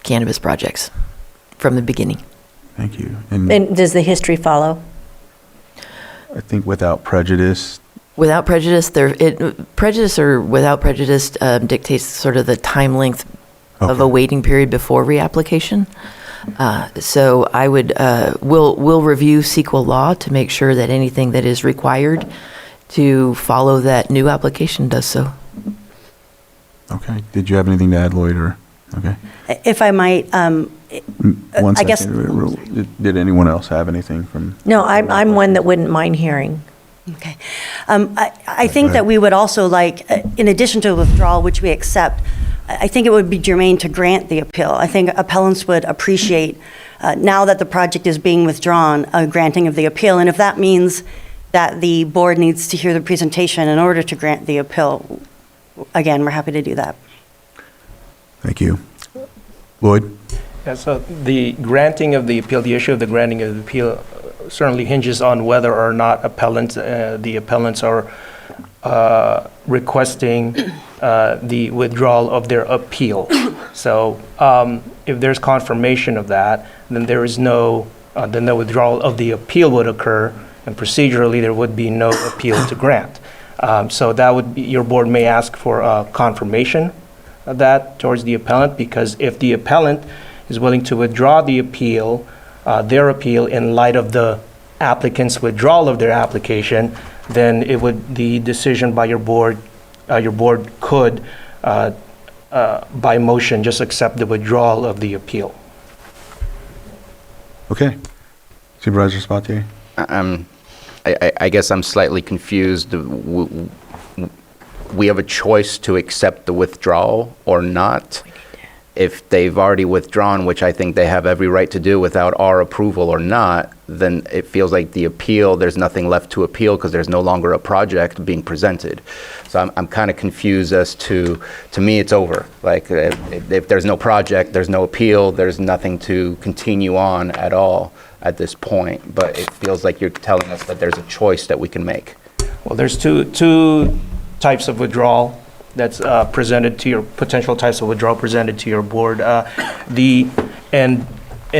cannabis projects from the begining. Thank you. And does the history follow? I think without prejudice. Without prejudice, prejudice or without prejudice dictates sort of the time length of a waiting period before reapplication. So I would, we'll review CEQA law to make sure that anything that is required to follow that new application does so. Okay. Did you have anything to add, Lloyd? Or okay. If I might, One I guess. second. Did anyone else have anything from? No, I'm one that wouldn't mind hearing. Okay. I think that we would also like, in addition to withdrawal, which we accept, I think it would be germane to grant the appeal. I think appellants would appreciate, now that the project is being withdrawn, a granting of the appeal. And if that means that the board needs to hear the presentation in order to grant the appeal, again, we're happy to do that. Thank you. Lloyd? Yeah, so the granting of the appeal, the issue of the granting of the appeal certainly hinges on whether or not the appellants are requesting the withdrawal of their appeal. So if there's confirmation of that, then there is no, then the withdrawal of the appeal would occur, and procedurally there would be no appeal to grant. So that would be, your board may ask for confirmation of that towards the appellant, because if the appellant is willing to withdraw the appeal, their appeal in light of the applicant's withdrawal of their application, then it would, the decision by your board could, by motion, just accept the withdrawal of the appeal. Okay. Supervisor Sabatier? I guess I'm slightly confused. We have a choice to accept the withdrawal or not. If they've already withdrawn, which I think they have every right to do without our approval or not, then it feels like the appeal, there's nothing left to appeal because there's no longer a project being presented. So I'm kind of confused as to me, it's over. Like if there's no project, there's no appeal, there's nothing to continue on at all at this point. But it feels like you're telling us that there's a choice that we can make. Well, there's two types of withdrawal that's presented to your, potential types of withdrawal presented to your board. And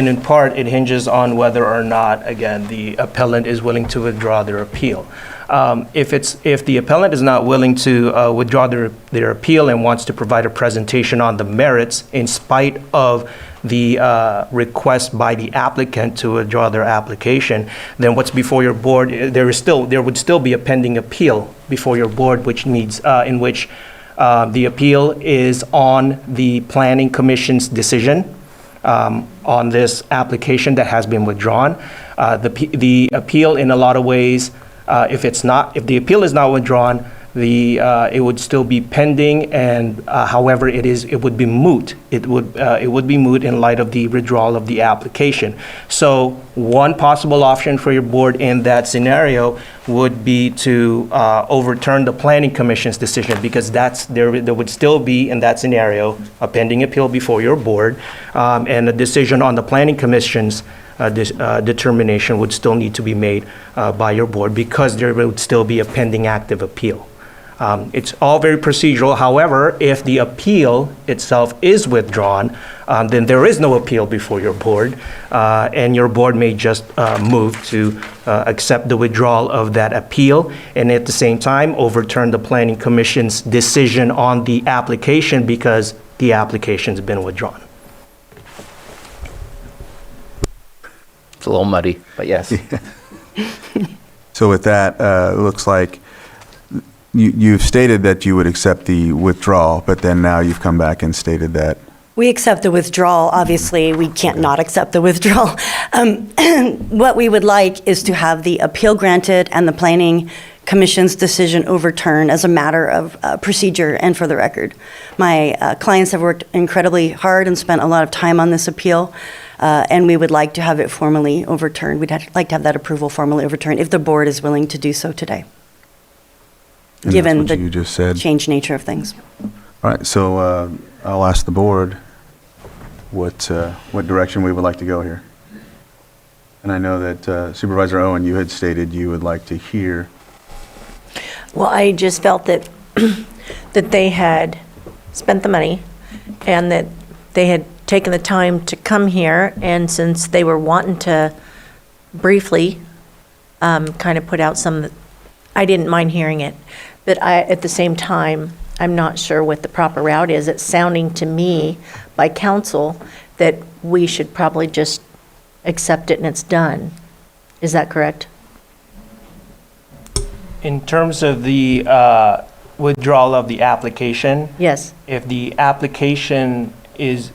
in part, it hinges on whether or not, again, the appellant is willing to withdraw their appeal. If the appellant is not willing to withdraw their appeal and wants to provide a presentation on the merits in spite of the request by the applicant to withdraw their application, then what's before your board, there would still be a pending appeal before your board, which needs, in which the appeal is on the Planning Commission's decision on this application that has been withdrawn. The appeal, in a lot of ways, if the appeal is not withdrawn, it would still be pending, and however it would be moot. It would be moot in light of the withdrawal of the application. So one possible option for your board in that scenario would be to overturn the Planning Commission's decision, because there would still be, in that scenario, a pending appeal before your board, and a decision on the Planning Commission's determination would still need to be made by your board, because there would still be a pending active appeal. It's all very procedural. However, if the appeal itself is withdrawn, then there is no appeal before your board, and your board may just move to accept the withdrawal of that appeal, and at the same time overturn the Planning Commission's decision on the application, because the application's been withdrawn. It's a little muddy, but yes. So with that, it looks like you've stated that you would accept the withdrawal, but then now you've come back and stated that. We accept the withdrawal. Obviously, we can't not accept the withdrawal. What we would like is to have the appeal granted and the Planning Commission's decision overturned as a matter of procedure and for the record. My clients have worked incredibly hard and spent a lot of time on this appeal, and we would like to have it formally overturned. We'd like to have that approval formally overturned if the board is willing to do so today, given the you just said. changed nature of things. All right, so I'll ask the board what direction we would like to go here. And I know that Supervisor Owen, you had stated you would like to hear. Well, I just felt that, that they had spent the money and that they had taken the time to come here, and since they were wanting to briefly kind of put out some, I didn't mind hearing it, but at the same time, I'm not sure what the proper route is. It's sounding to me by council that we should probably just accept it and it's done. Is that correct? In terms of the withdrawal of the application, Yes. if the application is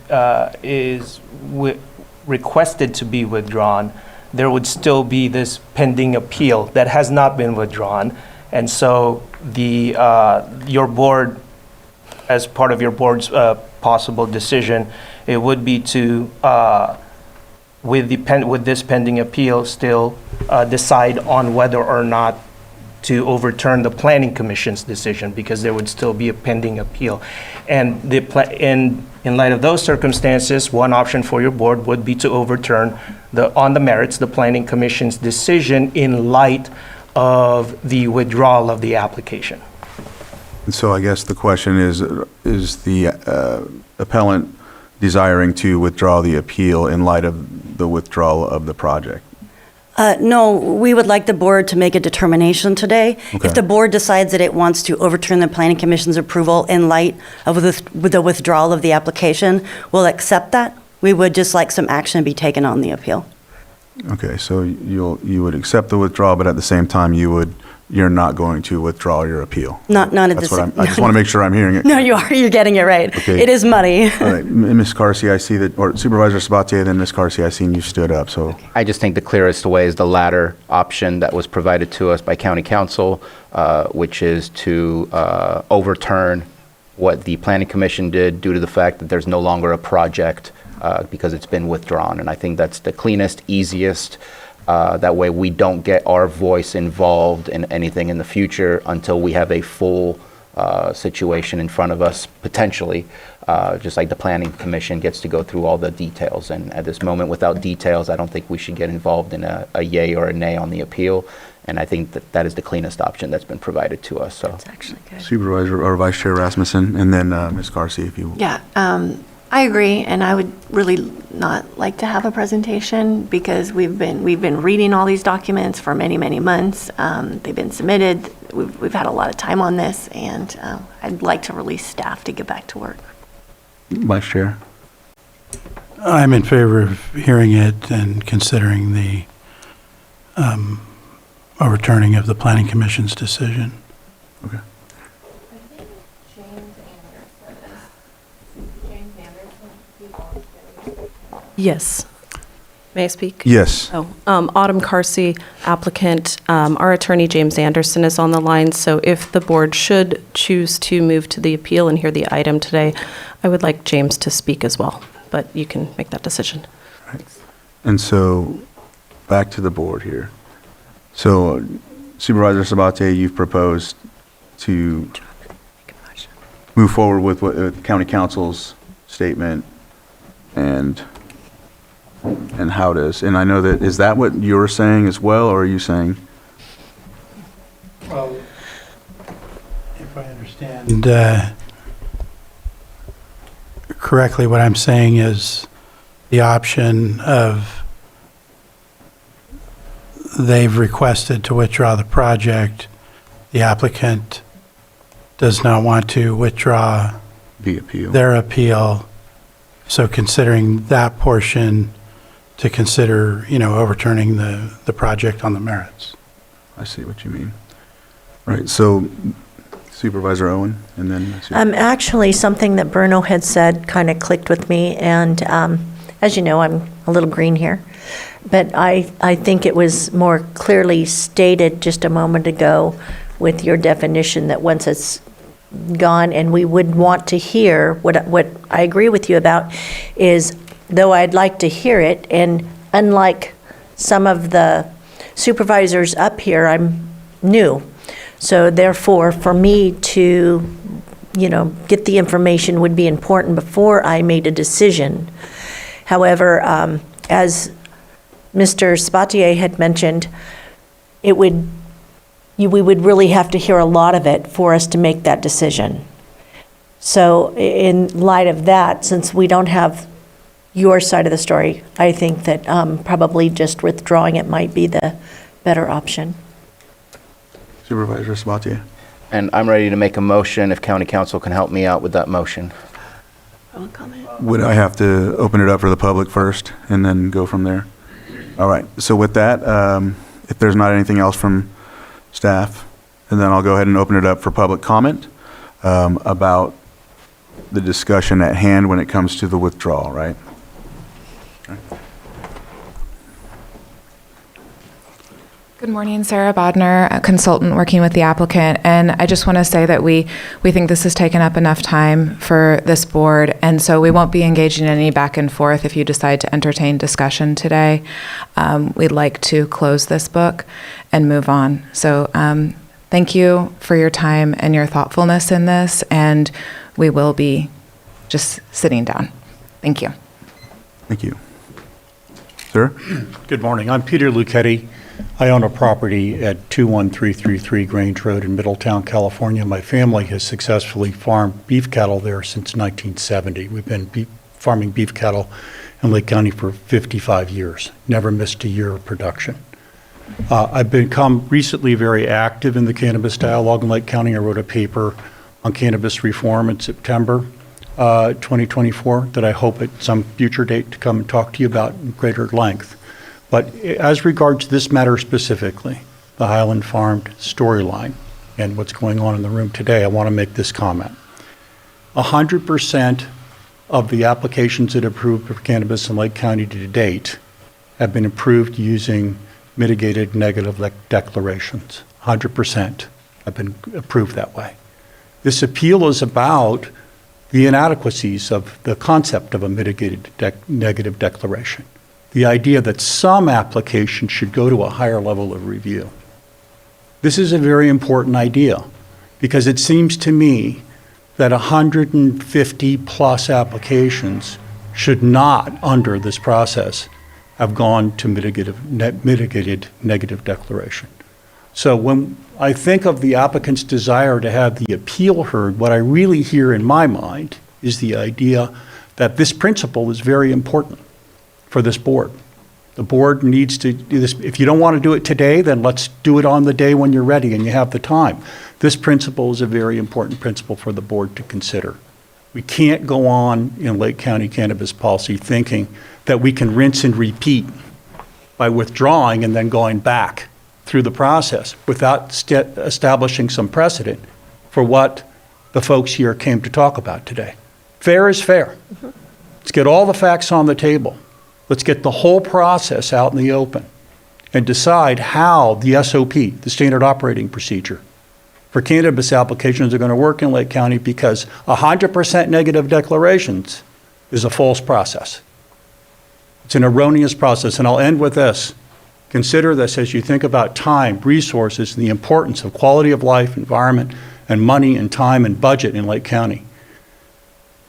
requested to be withdrawn, there would still be this pending appeal that has not been withdrawn. And so your board, as part of your board's possible decision, it would be to, with this pending appeal, still decide on whether or not to overturn the Planning Commission's decision, because there would still be a pending appeal. And in light of those circumstances, one option for your board would be to overturn on the merits, the Planning Commission's decision in light of the withdrawal of the application. And so I guess the question is the appellant desiring to withdraw the appeal in light of the withdrawal of the project? No, we would like the board to make a determination today. Okay. If the board decides that it wants to overturn the Planning Commission's approval in light of the withdrawal of the application, we'll accept that. We would just like some action to be taken on the appeal. Okay, so you would accept the withdrawal, but at the same time, you're not going to withdraw your appeal? Not at That's this. what I just want to make sure I'm hearing it. No, you are. You're getting it right. Okay. It is money. All right, Ms. Carsey, I see that, or Supervisor Sabatier, then Ms. Carsey, I seen you stood up, so. I just think the clearest way is the latter option that was provided to us by County Council, which is to overturn what the Planning Commission did due to the fact that there's no longer a project because it's been withdrawn. And I think that's the cleanest, easiest. That way we don't get our voice involved in anything in the future until we have a full situation in front of us, potentially, just like the Planning Commission gets to go through all the details. And at this moment, without details, I don't think we should get involved in a yay or a nay on the appeal. And I think that is the cleanest option that's been provided to us. So That's actually good. Supervisor or Vice Chair Rasmussen, and then Ms. Carsey, if you. Yeah, I agree, and I would really not like to have a presentation because we've been reading all these documents for many, many months. They've been submitted. We've had a lot of time on this, and I'd like to release staff to get back to work. Vice Chair. I'm in favor of hearing it and considering the overturning of the Planning Commission's decision. Okay. Yes. May I speak? Yes. Autumn Carsey, applicant. Our attorney, James Anderson, is on the line, so if the board should choose to move to the appeal and hear the item today, I would like James to speak as well, but you can make that decision. Right. And so, back to the board here. So, Supervisor Sabatier, you've proposed to move forward with what County Council's statement and how does, and I know that, is that what you're saying as well, or are you saying? Well, if I understand correctly, what I'm saying is the option of they've requested to withdraw the project. The applicant does not want to withdraw The appeal. their appeal. So considering that portion, to consider, overturning the project on the merits. I see what you mean. Right, so Supervisor Owen, and then. Actually, something that Bruno had said kind of clicked with me, and as you know, I'm a little green here, but I think it was more clearly stated just a moment ago with your definition that once it's gone, and we would want to hear, what I agree with you about is, though I'd like to hear it, and unlike some of the supervisors up here, I'm new. So therefore, for me to get the information would be important before I made a decision. However, as Mr. Spatier had mentioned, we would really have to hear a lot of it for us to make that decision. So in light of that, since we don't have your side of the story, I think that probably just withdrawing it might be the better option. Supervisor Sabatier. And I'm ready to make a motion if county council can help me out with that motion. Would I have to open it up for the public first and then go from there? All right, so with that, if there's not anything else from staff, and then I'll go ahead and open it up for public comment about the discussion at hand when it comes to the withdrawal, right? Good morning, Sarah Bodner, a consultant working with the applicant. And I just want to say that we think this has taken up enough time for this board, and so we won't be engaging in any back and forth if you decide to entertain discussion today. We'd like to close this book and move on. So thank you for your time and your thoughtfulness in this, and we will be just sitting down. Thank you. Thank you. Sir? Good morning. I'm Peter Lucchetti. I own a property at 21333 Grange Road in Middletown, California. My family has successfully farmed beef cattle there since 1970. We've been farming beef cattle in Lake County for 55 years, never missed a year of production. I've become recently very active in the cannabis dialogue in Lake County. I wrote a paper on cannabis reform in September 2024 that I hope at some future date to come and talk to you about in greater length. But as regards this matter specifically, the Highland Farmed storyline and what's going on in the room today, I want to make this comment. 100% of the applications that approved for cannabis in Lake County to date have been approved using mitigated negative declarations. 100% have been approved that way. This appeal is about the inadequacies of the concept of a mitigated negative declaration. The idea that some applications should go to a higher level of review. This is a very important idea because it seems to me that 150 plus applications should not, under this process, have gone to mitigated negative declaration. So when I think of the applicant's desire to have the appeal heard, what I really hear in my mind is the idea that this principle is very important for this board. The board needs to do this. If you don't want to do it today, then let's do it on the day when you're ready and you have the time. This principle is a very important principle for the board to consider. We can't go on in Lake County cannabis policy thinking that we can rinse and repeat by withdrawing and then going back through the process without establishing some precedent for what the folks here came to talk about today. Fair is fair. Let's get all the facts on the table. Let's get the whole process out in the open and decide how the SOP, the standard operating procedure, for cannabis applications are going to work in Lake County, because 100% negative declarations is a false process. It's an erroneous process. And I'll end with this. Consider this as you think about time, resources, and the importance of quality of life, environment, and money and time and budget in Lake County.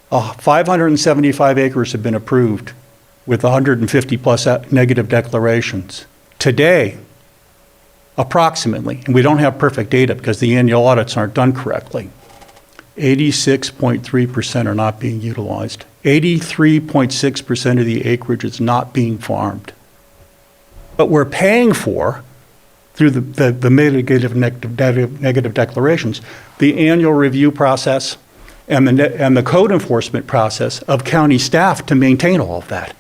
575 acres have been approved with 150 plus negative declarations. Today, approximately, and we don't have perfect data because the annual audits aren't done correctly, 86.3% are not being utilized. 83.6% of the acreage is not being farmed. But we're paying for, through the mitigative negative declarations, the annual review process and the code enforcement process of county staff to maintain all of that.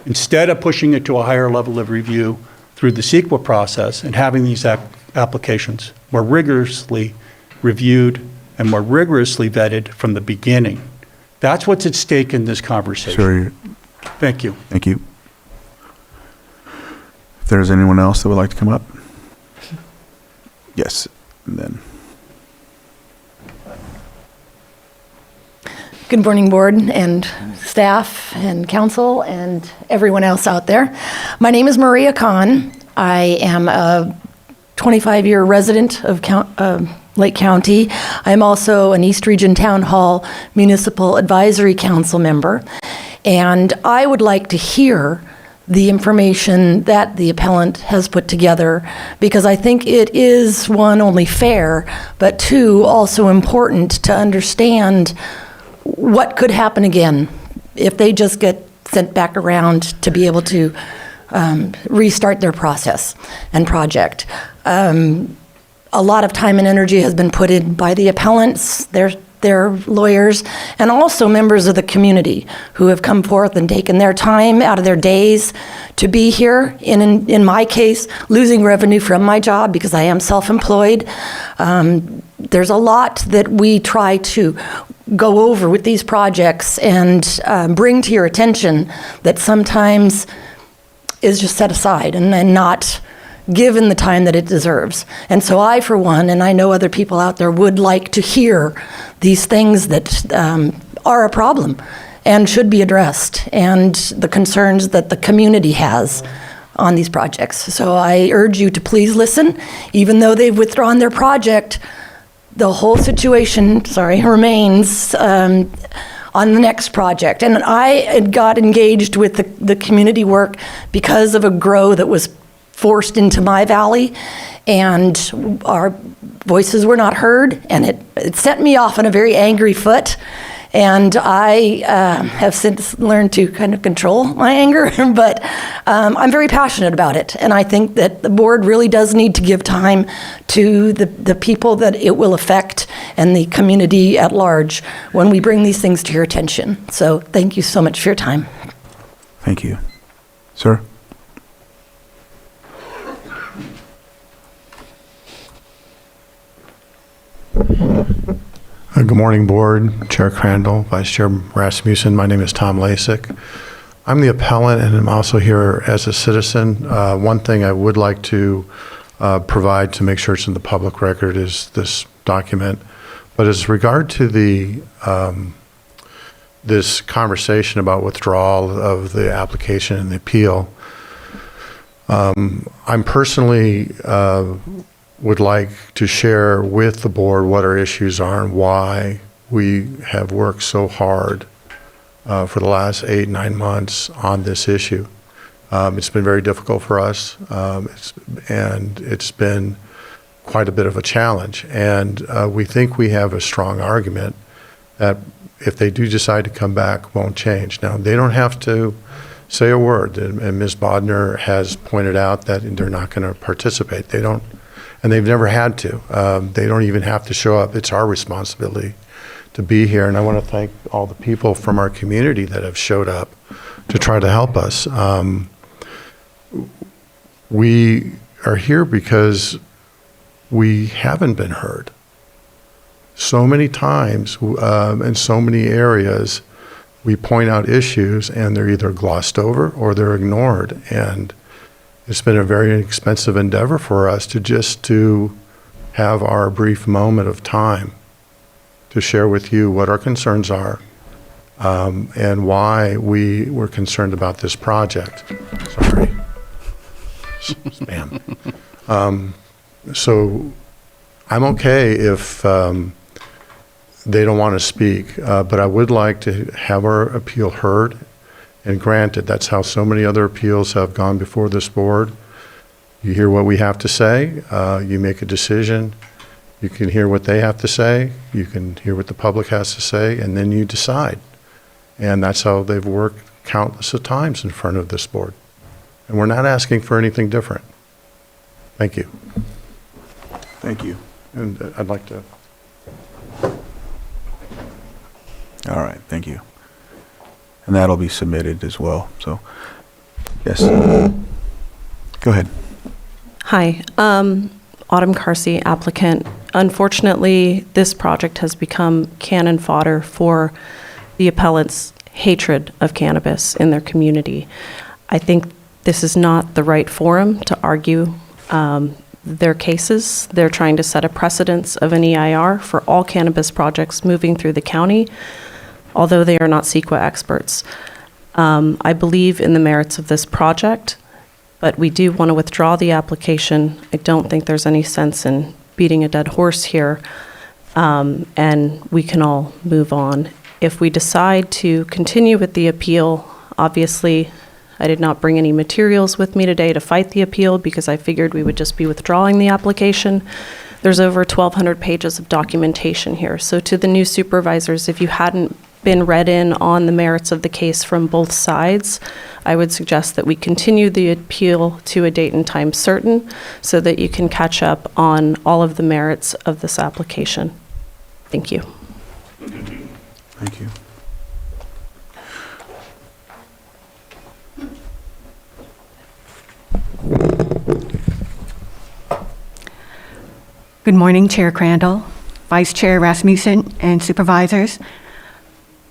Instead of pushing it to a higher level of review through the CEQA process and having these applications more rigorously reviewed and more rigorously vetted from the beginning. That's what's at stake in this conversation. Sure. Thank you. Thank you. If there's anyone else that would like to come up? Yes, and then. Good morning, board and staff and council and everyone else out there. My name is Maria Kahn. I am a 25-year resident of Lake County. I'm also an East Region Town Hall Municipal Advisory Council member, and I would like to hear the information that the appellant has put together, because I think it is, one, only fair, but two, also important to understand what could happen again if they just get sent back around to be able to restart their process and project. A lot of time and energy has been put in by the appellants, their lawyers, and also members of the community who have come forth and taken their time out of their days to be here. In my case, losing revenue from my job because I am self-employed. There's a lot that we try to go over with these projects and bring to your attention that sometimes is just set aside and not given the time that it deserves. And so I, for one, and I know other people out there, would like to hear these things that are a problem and should be addressed, and the concerns that the community has on these projects. So I urge you to please listen. Even though they've withdrawn their project, the whole situation, remains on the next project. And I got engaged with the community work because of a grow that was forced into my valley, and our voices were not heard, and it set me off on a very angry foot. And I have since learned to kind of control my anger, but I'm very passionate about it. And I think that the board really does need to give time to the people that it will affect and the community at large when we bring these things to your attention. So thank you so much for your time. Thank you. Sir? Good morning, Board, Chair Crandall, Vice Chair Rasmussen. My name is Tom Lasik. I'm the appellant, and I'm also here as a citizen. One thing I would like to provide to make sure it's in the public record is this document. But as regard to the this conversation about withdrawal of the application and the appeal, I'm personally would like to share with the board what our issues are and why we have worked so hard for the last 8-9 months on this issue. It's been very difficult for us, and it's been quite a bit of a challenge. And we think we have a strong argument that if they do decide to come back, won't change. Now, they don't have to say a word, and Ms. Bodner has pointed out that they're not going to participate. They don't. And they've never had to. They don't even have to show up. It's our responsibility to be here. And I want to thank all the people from our community that have showed up to try to help us. We are here because we haven't been heard. So many times in so many areas, we point out issues and they're either glossed over or they're ignored. And it's been a very expensive endeavor for us to have our brief moment of time to share with you what our concerns are and why we were concerned about this project. Sorry. Spam. So I'm okay if they don't want to speak, but I would like to have our appeal heard and granted. That's how so many other appeals have gone before this board. You hear what we have to say, you make a decision, you can hear what they have to say, you can hear what the public has to say, and then you decide. And that's how they've worked countless of times in front of this board. And we're not asking for anything different. Thank you. Thank you. And I'd like to. All right, thank you. And that'll be submitted as well, so, yes. Go ahead. Hi, Autumn Carsey, applicant. Unfortunately, this project has become cannon fodder for the appellant's hatred of cannabis in their community. I think this is not the right forum to argue their cases. They're trying to set a precedence of an EIR for all cannabis projects moving through the county, although they are not CEQA experts. I believe in the merits of this project, but we do want to withdraw the application. I don't think there's any sense in beating a dead horse here, and we can all move on. If we decide to continue with the appeal, obviously, I did not bring any materials with me today to fight the appeal because I figured we would just be withdrawing the application. There's over 1,200 pages of documentation here. So to the new supervisors, if you hadn't been read in on the merits of the case from both sides, I would suggest that we continue the appeal to a date and time certain so that you can catch up on all of the merits of this application. Thank you. Thank you. Good morning, Chair Crandall, Vice Chair Rasmussen, and supervisors.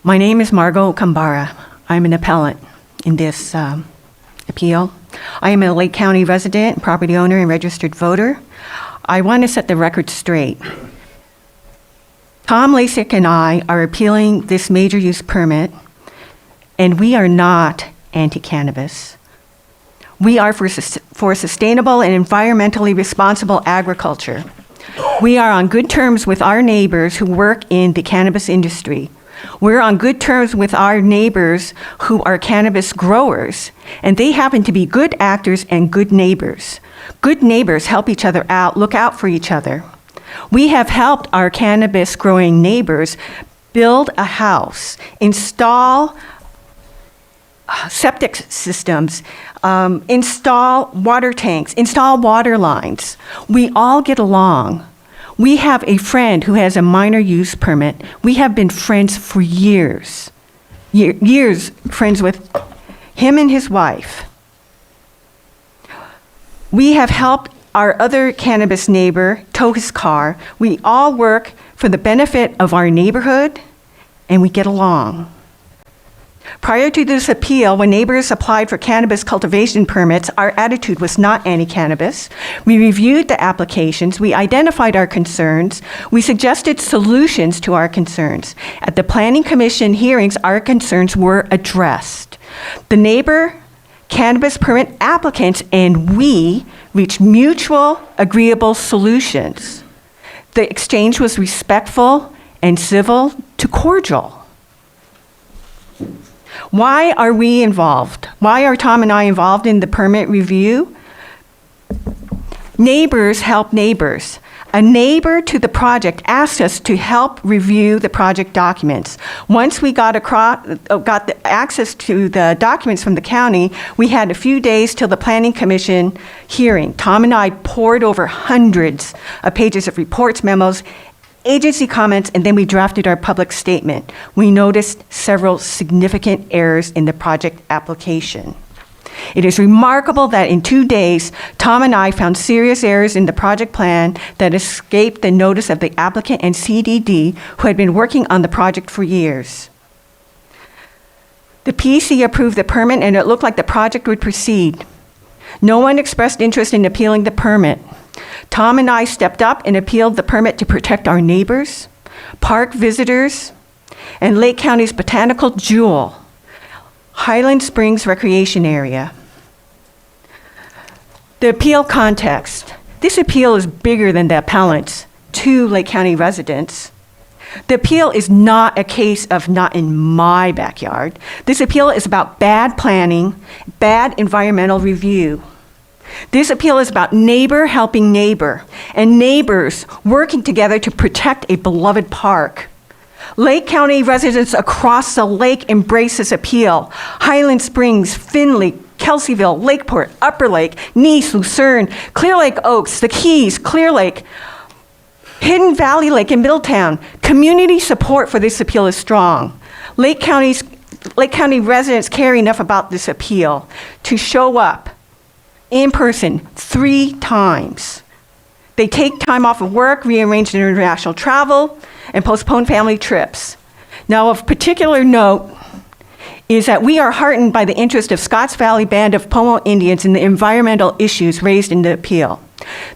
My name is Margot Kambara. I'm an appellant in this appeal. I am a Lake County resident, property owner, and registered voter. I want to set the record straight. Tom Lasik and I are appealing this major use permit, and we are not anti-cannabis. We are for sustainable and environmentally responsible agriculture. We are on good terms with our neighbors who work in the cannabis industry. We're on good terms with our neighbors who are cannabis growers, and they happen to be good actors and good neighbors. Good neighbors help each other out, look out for each other. We have helped our cannabis growing neighbors build a house, install septic systems, install water tanks, install water lines. We all get along. We have a friend who has a minor use permit. We have been friends for years. Years friends with him and his wife. We have helped our other cannabis neighbor tow his car. We all work for the benefit of our neighborhood, and we get along. Prior to this appeal, when neighbors applied for cannabis cultivation permits, our attitude was not anti-cannabis. We reviewed the applications, we identified our concerns, we suggested solutions to our concerns. At the Planning Commission hearings, our concerns were addressed. The neighbor cannabis permit applicants and we reached mutual agreeable solutions. The exchange was respectful and civil to cordial. Why are we involved? Why are Tom and I involved in the permit review? Neighbors help neighbors. A neighbor to the project asked us to help review the project documents. Once we got the access to the documents from the county, we had a few days till the Planning Commission hearing. Tom and I pored over hundreds of pages of reports, memos, agency comments, and then we drafted our public statement. We noticed several significant errors in the project application. It is remarkable that in 2 days, Tom and I found serious errors in the project plan that escaped the notice of the applicant and CDD, who had been working on the project for years. The PC approved the permit, and it looked like the project would proceed. No one expressed interest in appealing the permit. Tom and I stepped up and appealed the permit to protect our neighbors, park visitors, and Lake County's botanical jewel, Highland Springs Recreation Area. The appeal context. This appeal is bigger than the appellants, 2 Lake County residents. The appeal is not a case of not in my backyard. This appeal is about bad planning, bad environmental review. This appeal is about neighbor helping neighbor and neighbors working together to protect a beloved park. Lake County residents across the lake embrace this appeal. Highland Springs, Findlay, Kelseyville, Lakeport, Upper Lake, Nice, Lucerne, Clear Lake Oaks, the Keys, Clear Lake, Hidden Valley Lake, and Middletown. Community support for this appeal is strong. Lake County residents care enough about this appeal to show up in person 3 times. They take time off of work, rearrange their international travel, and postpone family trips. Now, of particular note is that we are heartened by the interest of Scotts Valley Band of Pomo Indians in the environmental issues raised in the appeal.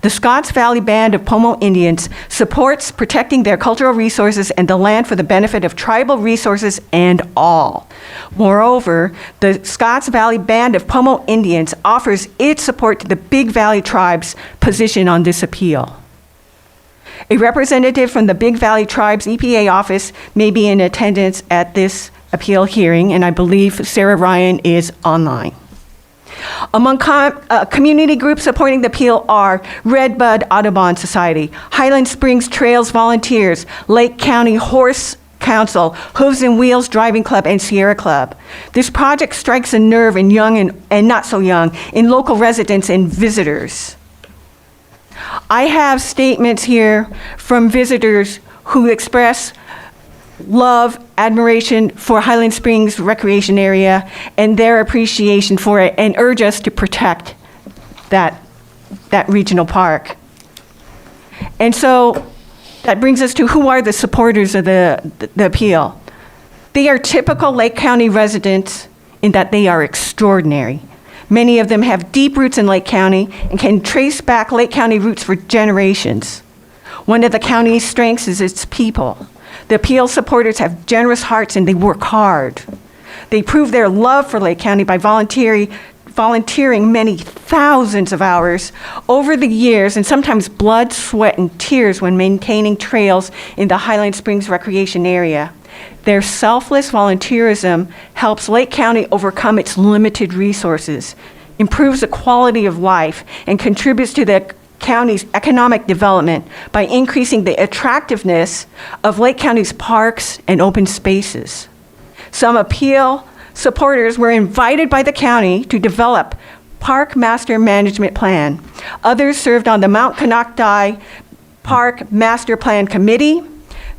The Scotts Valley Band of Pomo Indians supports protecting their cultural resources and the land for the benefit of tribal resources and all. Moreover, the Scotts Valley Band of Pomo Indians offers its support to the Big Valley Tribe's position on this appeal. A representative from the Big Valley Tribes EPA office may be in attendance at this appeal hearing, and I believe Sarah Ryan is online. Among community groups supporting the appeal are Redbud Audubon Society, Highland Springs Trails Volunteers, Lake County Horse Council, Hooves and Wheels Driving Club, and Sierra Club. This project strikes a nerve in young and not so young, in local residents and visitors. I have statements here from visitors who express love, admiration for Highland Springs Recreation Area and their appreciation for it, and urge us to protect that regional park. And so that brings us to who are the supporters of the appeal. They are typical Lake County residents in that they are extraordinary. Many of them have deep roots in Lake County and can trace back Lake County roots for generations. One of the county's strengths is its people. The appeal supporters have generous hearts and they work hard. They prove their love for Lake County by volunteering many thousands of hours over the years, and sometimes blood, sweat, and tears when maintaining trails in the Highland Springs Recreation Area. Their selfless volunteerism helps Lake County overcome its limited resources, improves the quality of life, and contributes to the county's economic development by increasing the attractiveness of Lake County's parks and open spaces. Some appeal supporters were invited by the county to develop Park Master Management Plan. Others served on the Mount Konocti Park Master Plan Committee,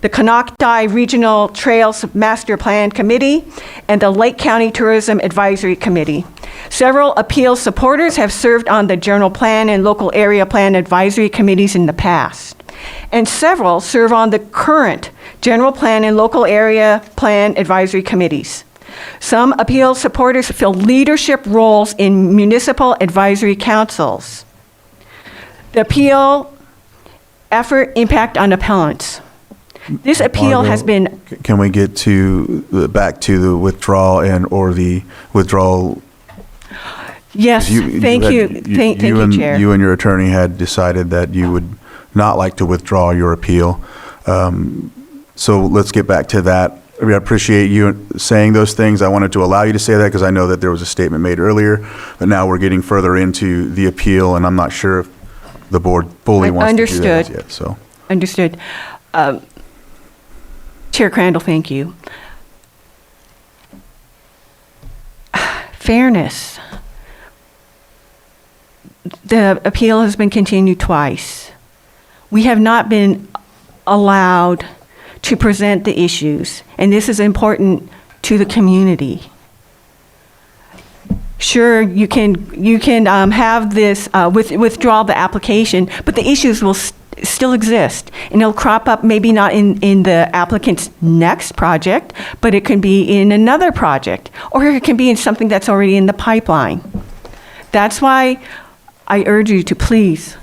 the Konocti Regional Trails Master Plan Committee, and the Lake County Tourism Advisory Committee. Several appeal supporters have served on the General Plan and Local Area Plan Advisory Committees in the past, and several serve on the current General Plan and Local Area Plan Advisory Committees. Some appeal supporters fill leadership roles in municipal advisory councils. The appeal effort impact on appellants. This appeal has been. Can we get to back to the withdrawal or the withdrawal? Yes, thank you, Chair. You and your attorney had decided that you would not like to withdraw your appeal. So let's get back to that. I appreciate you saying those things. I wanted to allow you to say that because I know that there was a statement made earlier, but now we're getting further into the appeal, and I'm not sure if the board fully wants to do that yet. So understood. Chair Crandall, thank you. Fairness. The appeal has been continued twice. We have not been allowed to present the issues, and this is important to the community. Sure, you can have this withdraw the application, but the issues will still exist, and it'll crop up maybe not in the applicant's next project, but it can be in another project, or it can be in something that's already in the pipeline. That's why I urge you to please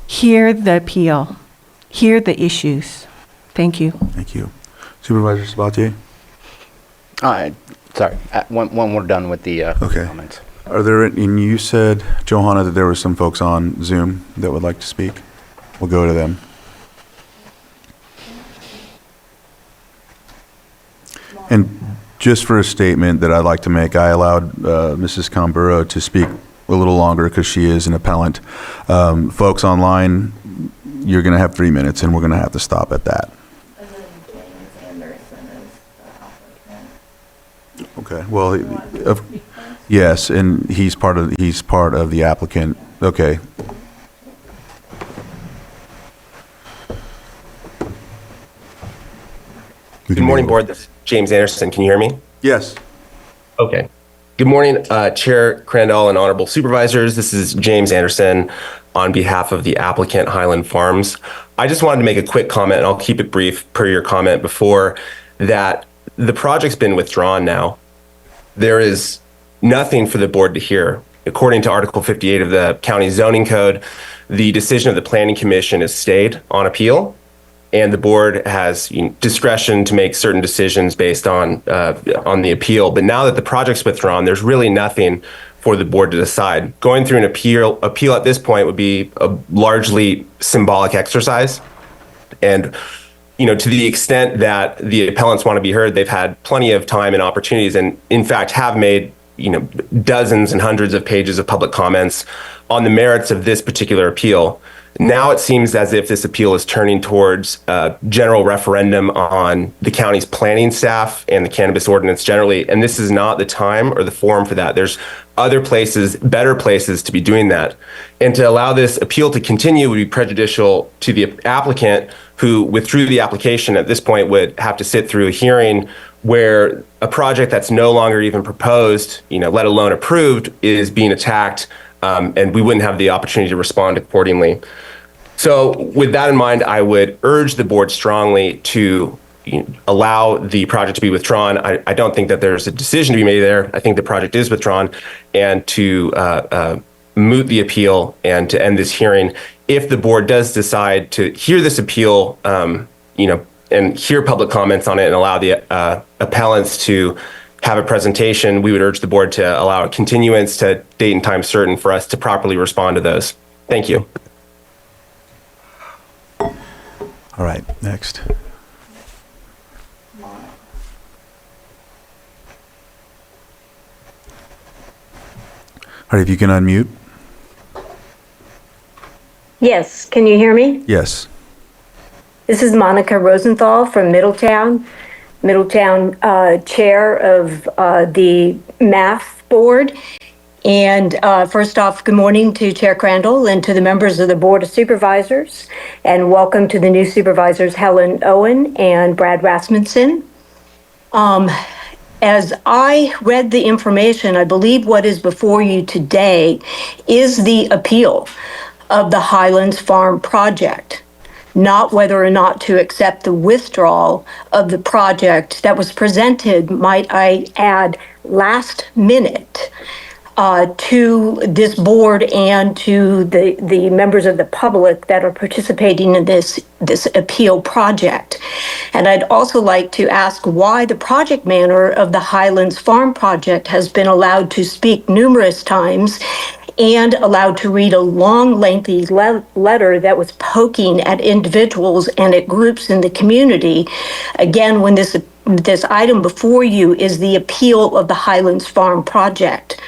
hear the appeal, hear the issues. Thank you. Thank you. Supervisor Sabatier? Sorry, when we're done with the comments. Are there, and you said, Johanna, that there were some folks on Zoom that would like to speak. We'll go to them. And just for a statement that I'd like to make, I allowed Mrs. Camburo to speak a little longer because she is an appellant. Folks online, you're going to have 3 minutes, and we're going to have to stop at that. Okay. Well, yes, and he's part of the applicant. Okay. Good morning, board. This is James Anderson. Can you hear me? Yes. Okay. Good morning, Chair Crandall and honorable supervisors. This is James Anderson on behalf of the applicant Highland Farms. I just wanted to make a quick comment, and I'll keep it brief per your comment before, that the project's been withdrawn now. There is nothing for the board to hear. According to Article 58 of the County Zoning Code, the decision of the Planning Commission is stayed on appeal, and the board has discretion to make certain decisions based on the appeal. But now that the project's withdrawn, there's really nothing for the board to decide. Going through an appeal at this point would be a largely symbolic exercise. And to the extent that the appellants want to be heard, they've had plenty of time and opportunities, and in fact have made dozens and hundreds of pages of public comments on the merits of this particular appeal. Now it seems as if this appeal is turning towards a general referendum on the county's planning staff and the cannabis ordinance generally, and this is not the time or the forum for that. There's other places, better places to be doing that. And to allow this appeal to continue would be prejudicial to the applicant, who withdrew the application at this point would have to sit through a hearing where a project that's no longer even proposed, let alone approved, is being attacked, and we wouldn't have the opportunity to respond accordingly. So with that in mind, I would urge the board strongly to allow the project to be withdrawn. I don't think that there's a decision to be made there. I think the project is withdrawn, and to moot the appeal and to end this hearing. If the board does decide to hear this appeal, and hear public comments on it and allow the appellants to have a presentation, we would urge the board to allow a continuance to date and time certain for us to properly respond to those. Thank you. All right, next. All right, if you can unmute. Yes, can you hear me? Yes. This is Monica Rosenthal from Middletown chair of the math board. And first off, good morning to Chair Crandall and to the members of the Board of Supervisors, and welcome to the new supervisors, Helen Owen and Brad Rasmussen. As I read the information, I believe what is before you today is the appeal of the Highlands Farm project, not whether or not to accept the withdrawal of the project that was presented, might I add, last minute to this board and to the members of the public that are participating in this appeal project. And I'd also like to ask why the project manager of the Highlands Farm project has been allowed to speak numerous times and allowed to read a long, lengthy letter that was poking at individuals and at groups in the community. Again, when this item before you is the appeal of the Highlands Farm project.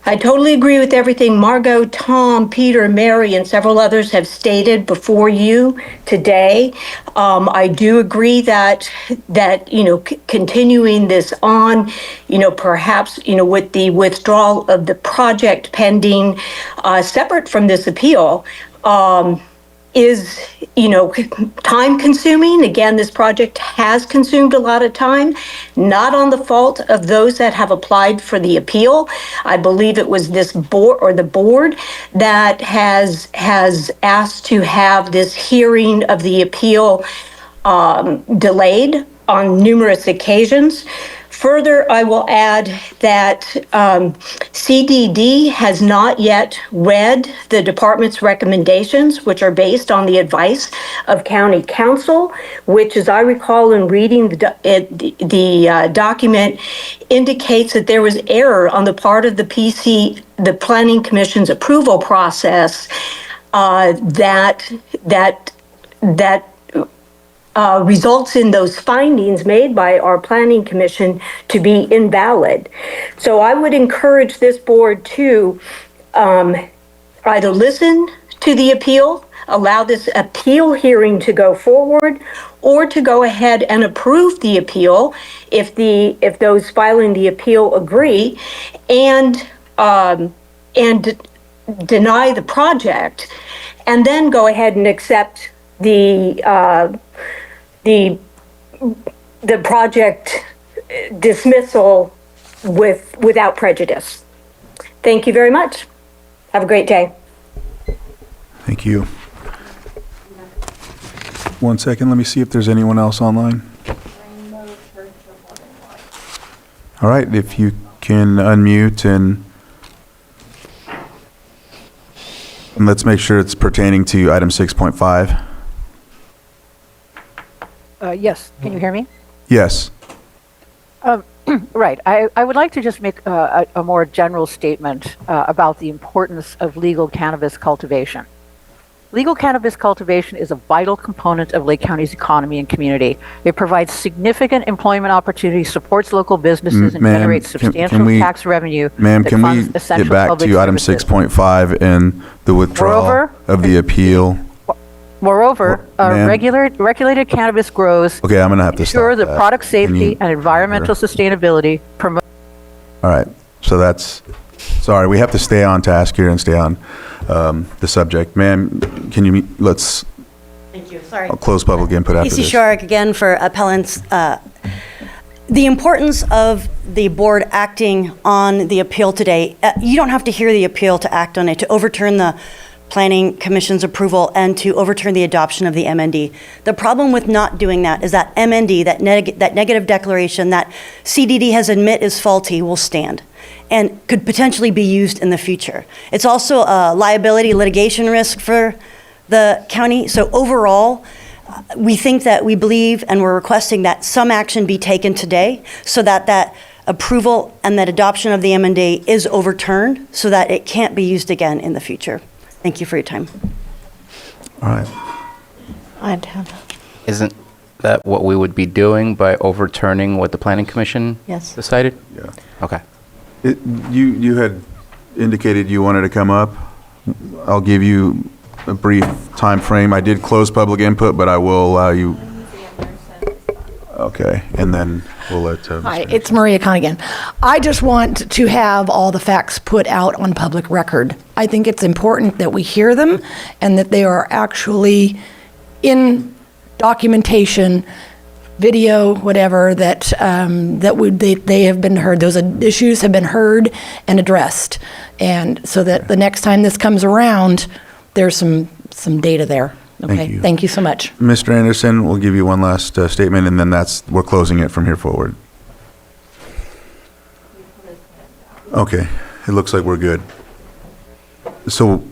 I totally agree with everything Margot, Tom, Peter, Mary, and several others have stated before you today. I do agree that continuing this on, perhaps, with the withdrawal of the project pending, separate from this appeal, is, time consuming. Again, this project has consumed a lot of time, not on the fault of those that have applied for the appeal. I believe it was this board or the board that has asked to have this hearing of the appeal delayed on numerous occasions. Further, I will add that CDD has not yet read the department's recommendations, which are based on the advice of county council, which, as I recall in reading the document, indicates that there was error on the part of the Planning Commission's approval process that results in those findings made by our Planning Commission to be invalid. So I would encourage this board to either listen to the appeal, allow this appeal hearing to go forward, or to go ahead and approve the appeal if those filing the appeal agree, and deny the project, and then go ahead and accept the project dismissal without prejudice. Thank you very much. Have a great day. Thank you. One second, let me see if there's anyone else online. All right, if you can unmute and let's make sure it's pertaining to item 6.5. Yes, can you hear me? Yes. Right. I would like to just make a more general statement about the importance of legal cannabis cultivation. Legal cannabis cultivation is a vital component of Lake County's economy and community. It provides significant employment opportunities, supports local businesses, and Ma'am, generates can substantial we- tax revenue Ma'am, that can we funds essential get back public to item services. 6.5 and the withdrawal Moreover- of the appeal? Moreover, Ma'am. regulated cannabis grows Okay, I'm going to have to ensure stop that that. product Can safety you- and environmental sustainability promote. All right, so sorry, we have to stay on task here and stay on the subject. Ma'am, can you, let's Thank you, sorry. I'll close public input after Casey this. Shark again for appellants. The importance of the board acting on the appeal today, you don't have to hear the appeal to act on it, to overturn the Planning Commission's approval and to overturn the adoption of the MND. The problem with not doing that is that MND, that negative declaration that CDD has admit is faulty, will stand and could potentially be used in the future. It's also a liability litigation risk for the county. So overall, we believe and we're requesting that some action be taken today so that that approval and that adoption of the MND is overturned so that it can't be used again in the future. Thank you for your time. All right. Isn't that what we would be doing by overturning what the Planning Commission Yes. decided? Yeah. Okay. You had indicated you wanted to come up. I'll give you a brief time frame. I did close public input, but I will allow you. Okay, and then we'll let. Hi, it's Maria Conigan. I just want to have all the facts put out on public record. I think it's important that we hear them and that they are actually in documentation, video, whatever, that they have been heard. Those issues have been heard and addressed, and so that the next time this comes around, there's some data there. Okay, thank you so much. Mr. Anderson, we'll give you one last statement, and then we're closing it from here forward. Okay, it looks like we're good. So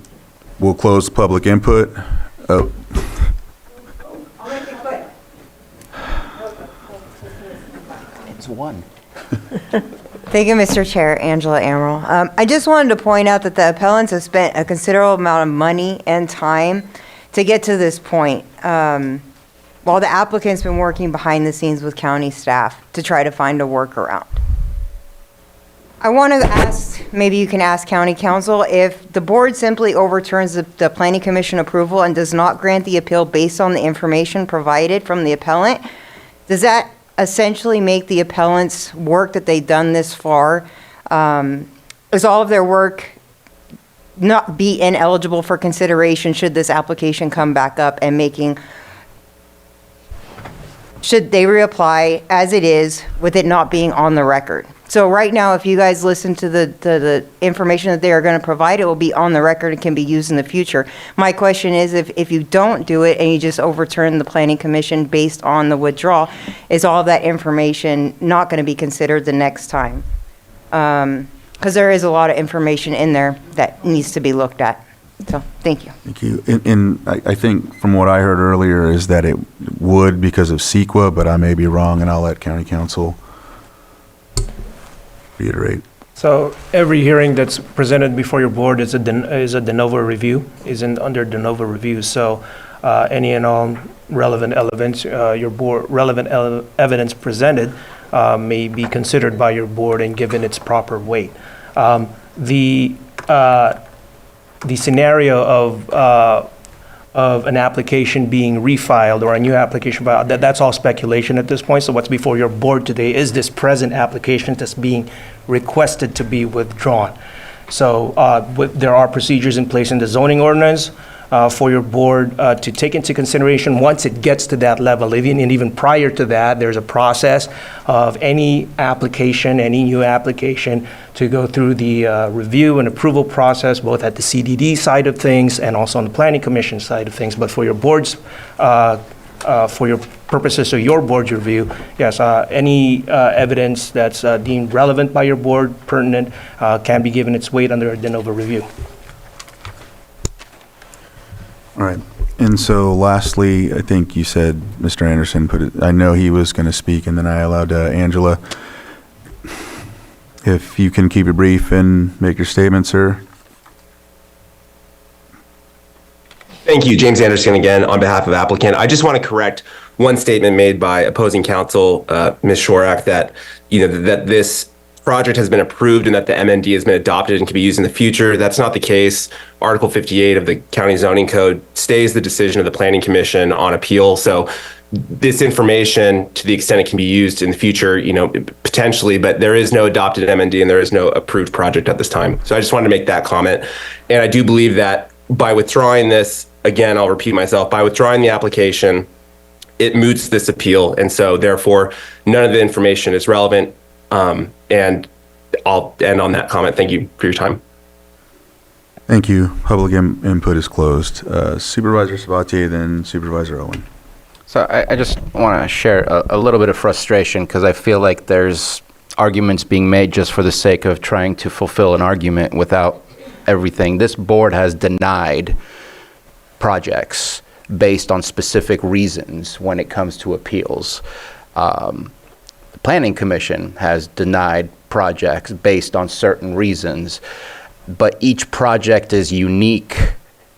we'll close public input. It's one. Thank you, Mr. Chair. Angela Amaral. I just wanted to point out that the appellants have spent a considerable amount of money and time to get to this point, while the applicant's been working behind the scenes with county staff to try to find a workaround. I want to ask, maybe you can ask county council, if the board simply overturns the planning commission approval and does not grant the appeal based on the information provided from the appellant, does that essentially make the appellant's work that they've done this far, is all of their work not be ineligible for consideration should this application come back up and should they reapply as it is with it not being on the record? So right now, if you guys listen to the information that they are going to provide, it will be on the record and can be used in the future. My question is, if you don't do it and you just overturn the planning commission based on the withdrawal, is all of that information not going to be considered the next time? Because there is a lot of information in there that needs to be looked at. So, thank you. Thank you. And I think from what I heard earlier is that it would because of CEQA, but I may be wrong, and I'll let county council reiterate. So every hearing that's presented before your board is a de novo review, under de novo review. So any and all relevant elements, evidence presented may be considered by your board and given its proper weight. The scenario of an application being refiled or a new application filed, that's all speculation at this point. So what's before your board today is this present application that's being requested to be withdrawn. So there are procedures in place in the zoning ordinance for your board to take into consideration once it gets to that level. Even prior to that, there's a process of any application, any new application, to go through the review and approval process, both at the CDD side of things and also on the Planning Commission side of things. But for your board's, for your purposes of your board's review, yes, any evidence that's deemed relevant by your board, pertinent, can be given its weight under a de novo review. All right. And so lastly, I think you said Mr. Anderson I know he was going to speak, and then I allowed Angela. If you can keep it brief and make your statement, sir. Thank you, James Anderson again on behalf of applicant. I just want to correct one statement made by opposing counsel, Ms. Shorak, that that this project has been approved and that the MND has been adopted and can be used in the future. That's not the case. Article 58 of the County Zoning Code stays the decision of the Planning Commission on appeal. So this information, to the extent it can be used in the future, potentially, but there is no adopted MND and there is no approved project at this time. So I just wanted to make that comment. And I do believe that by withdrawing this, again, I'll repeat myself, by withdrawing the application, it moots this appeal. And so therefore, none of the information is relevant. And I'll end on that comment. Thank you for your time. Thank you. Public input is closed. Supervisor Sabatier, then Supervisor Owen. So I just want to share a little bit of frustration because I feel like there's arguments being made just for the sake of trying to fulfill an argument without everything. This board has denied projects based on specific reasons when it comes to appeals. The Planning Commission has denied projects based on certain reasons, but each project is unique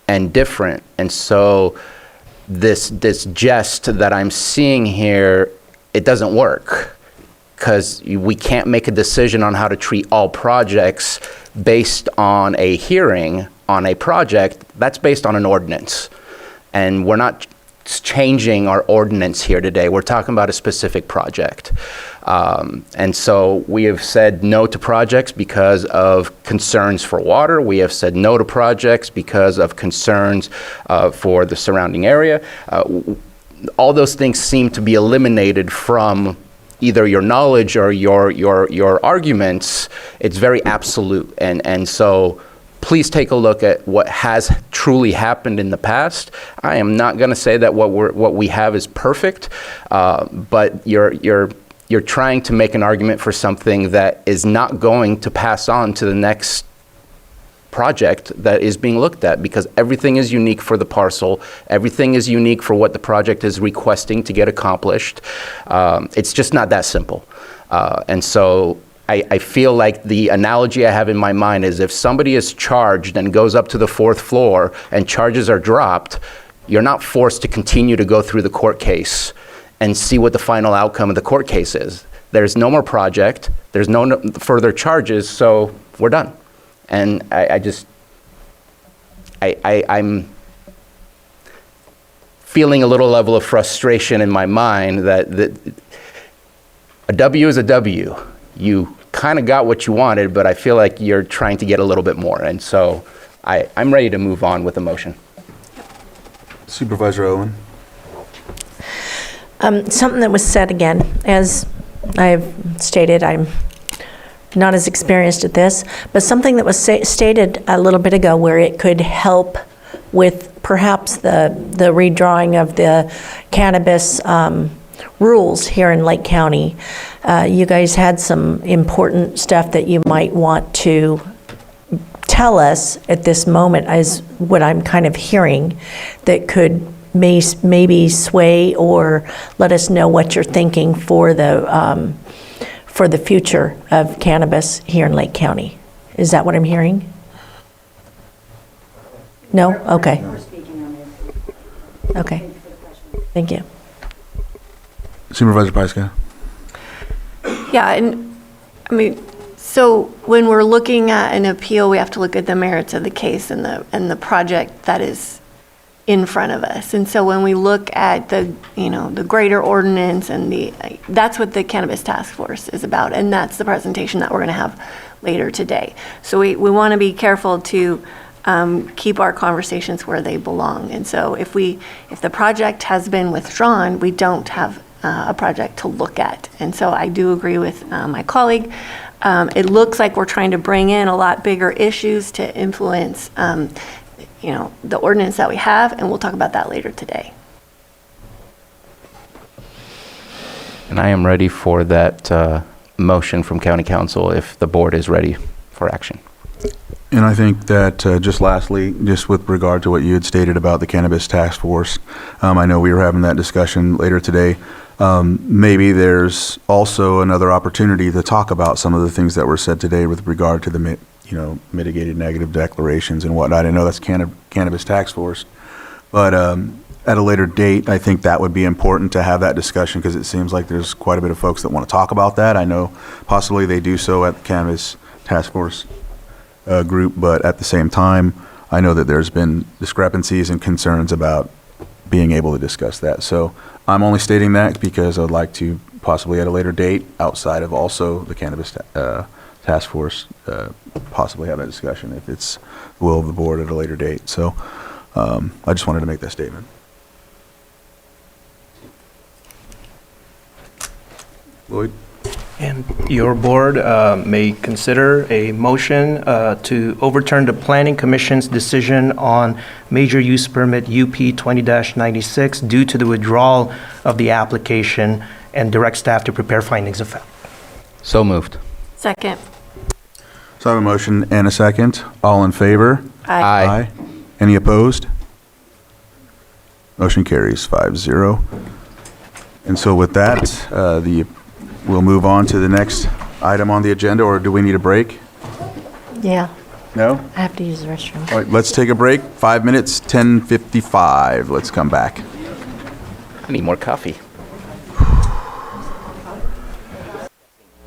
and different. And so this jest that I'm seeing here, it doesn't work because we can't make a decision on how to treat all projects based on a hearing on a project that's based on an ordinance. And we're not changing our ordinance here today. We're talking about a specific project. And so we have said no to projects because of concerns for water. We have said no to projects because of concerns for the surrounding area. All those things seem to be eliminated from either your knowledge or your arguments. It's very absolute. And so please take a look at what has truly happened in the past. I am not going to say that what we have is perfect, but you're trying to make an argument for something that is not going to pass on to the next project that is being looked at, because everything is unique for the parcel. Everything is unique for what the project is requesting to get accomplished. It's just not that simple. And so I feel like the analogy I have in my mind is if somebody is charged and goes up to the 4th floor and charges are dropped, you're not forced to continue to go through the court case and see what the final outcome of the court case is. There's no more project, there's no further charges, so we're done. And I'm feeling a little level of frustration in my mind that a W is a W. You kind of got what you wanted, but I feel like you're trying to get a little bit more. And so I'm ready to move on with the motion. Supervisor Owen. Something that was said again, as I've stated, I'm not as experienced at this, but something that was stated a little bit ago where it could help with perhaps the redrawing of the cannabis rules here in Lake County. You guys had some important stuff that you might want to tell us at this moment, is what I'm kind of hearing, that could maybe sway or let us know what you're thinking for the future of cannabis here in Lake County. Is that what I'm hearing? No? Okay. Okay. Thank you. Supervisor Pyska. Yeah, and I mean, so when we're looking at an appeal, we have to look at the merits of the case and the project that is in front of us. And so when we look at the greater ordinance and that's what the Cannabis Task Force is about. And that's the presentation that we're going to have later today. So we want to be careful to keep our conversations where they belong. And so if the project has been withdrawn, we don't have a project to look at. And so I do agree with my colleague. It looks like we're trying to bring in a lot bigger issues to influence the ordinance that we have, and we'll talk about that later today. And I am ready for that motion from County Council if the board is ready for action. And I think that just lastly, just with regard to what you had stated about the Cannabis Task Force, I know we were having that discussion later today. Maybe there's also another opportunity to talk about some of the things that were said today with regard to the mitigated negative declarations and whatnot. I know that's Cannabis Task Force, But at a later date, I think that would be important to have that discussion because it seems like there's quite a bit of folks that want to talk about that. I know possibly they do so at the Cannabis Task Force group, but at the same time, I know that there's been discrepancies and concerns about being able to discuss that. So I'm only stating that because I would like to possibly at a later date, outside of also the Cannabis Task Force, possibly have that discussion if it's the will of the board at a later date. So I just wanted to make that statement. Lloyd? And your board may consider a motion to overturn the Planning Commission's decision on major use permit UP 20-96 due to the withdrawal of the application and direct staff to prepare findings of fact. So moved. Second. So I have a motion and a second. All in favor? Aye. Any opposed? Motion carries 5-0. And so with that, we'll move on to the next item on the agenda, or do we need a break? Yeah, No? I have to use the restroom. All right, let's take a break. 5 minutes, 10:55. Let's come back. I need more coffee.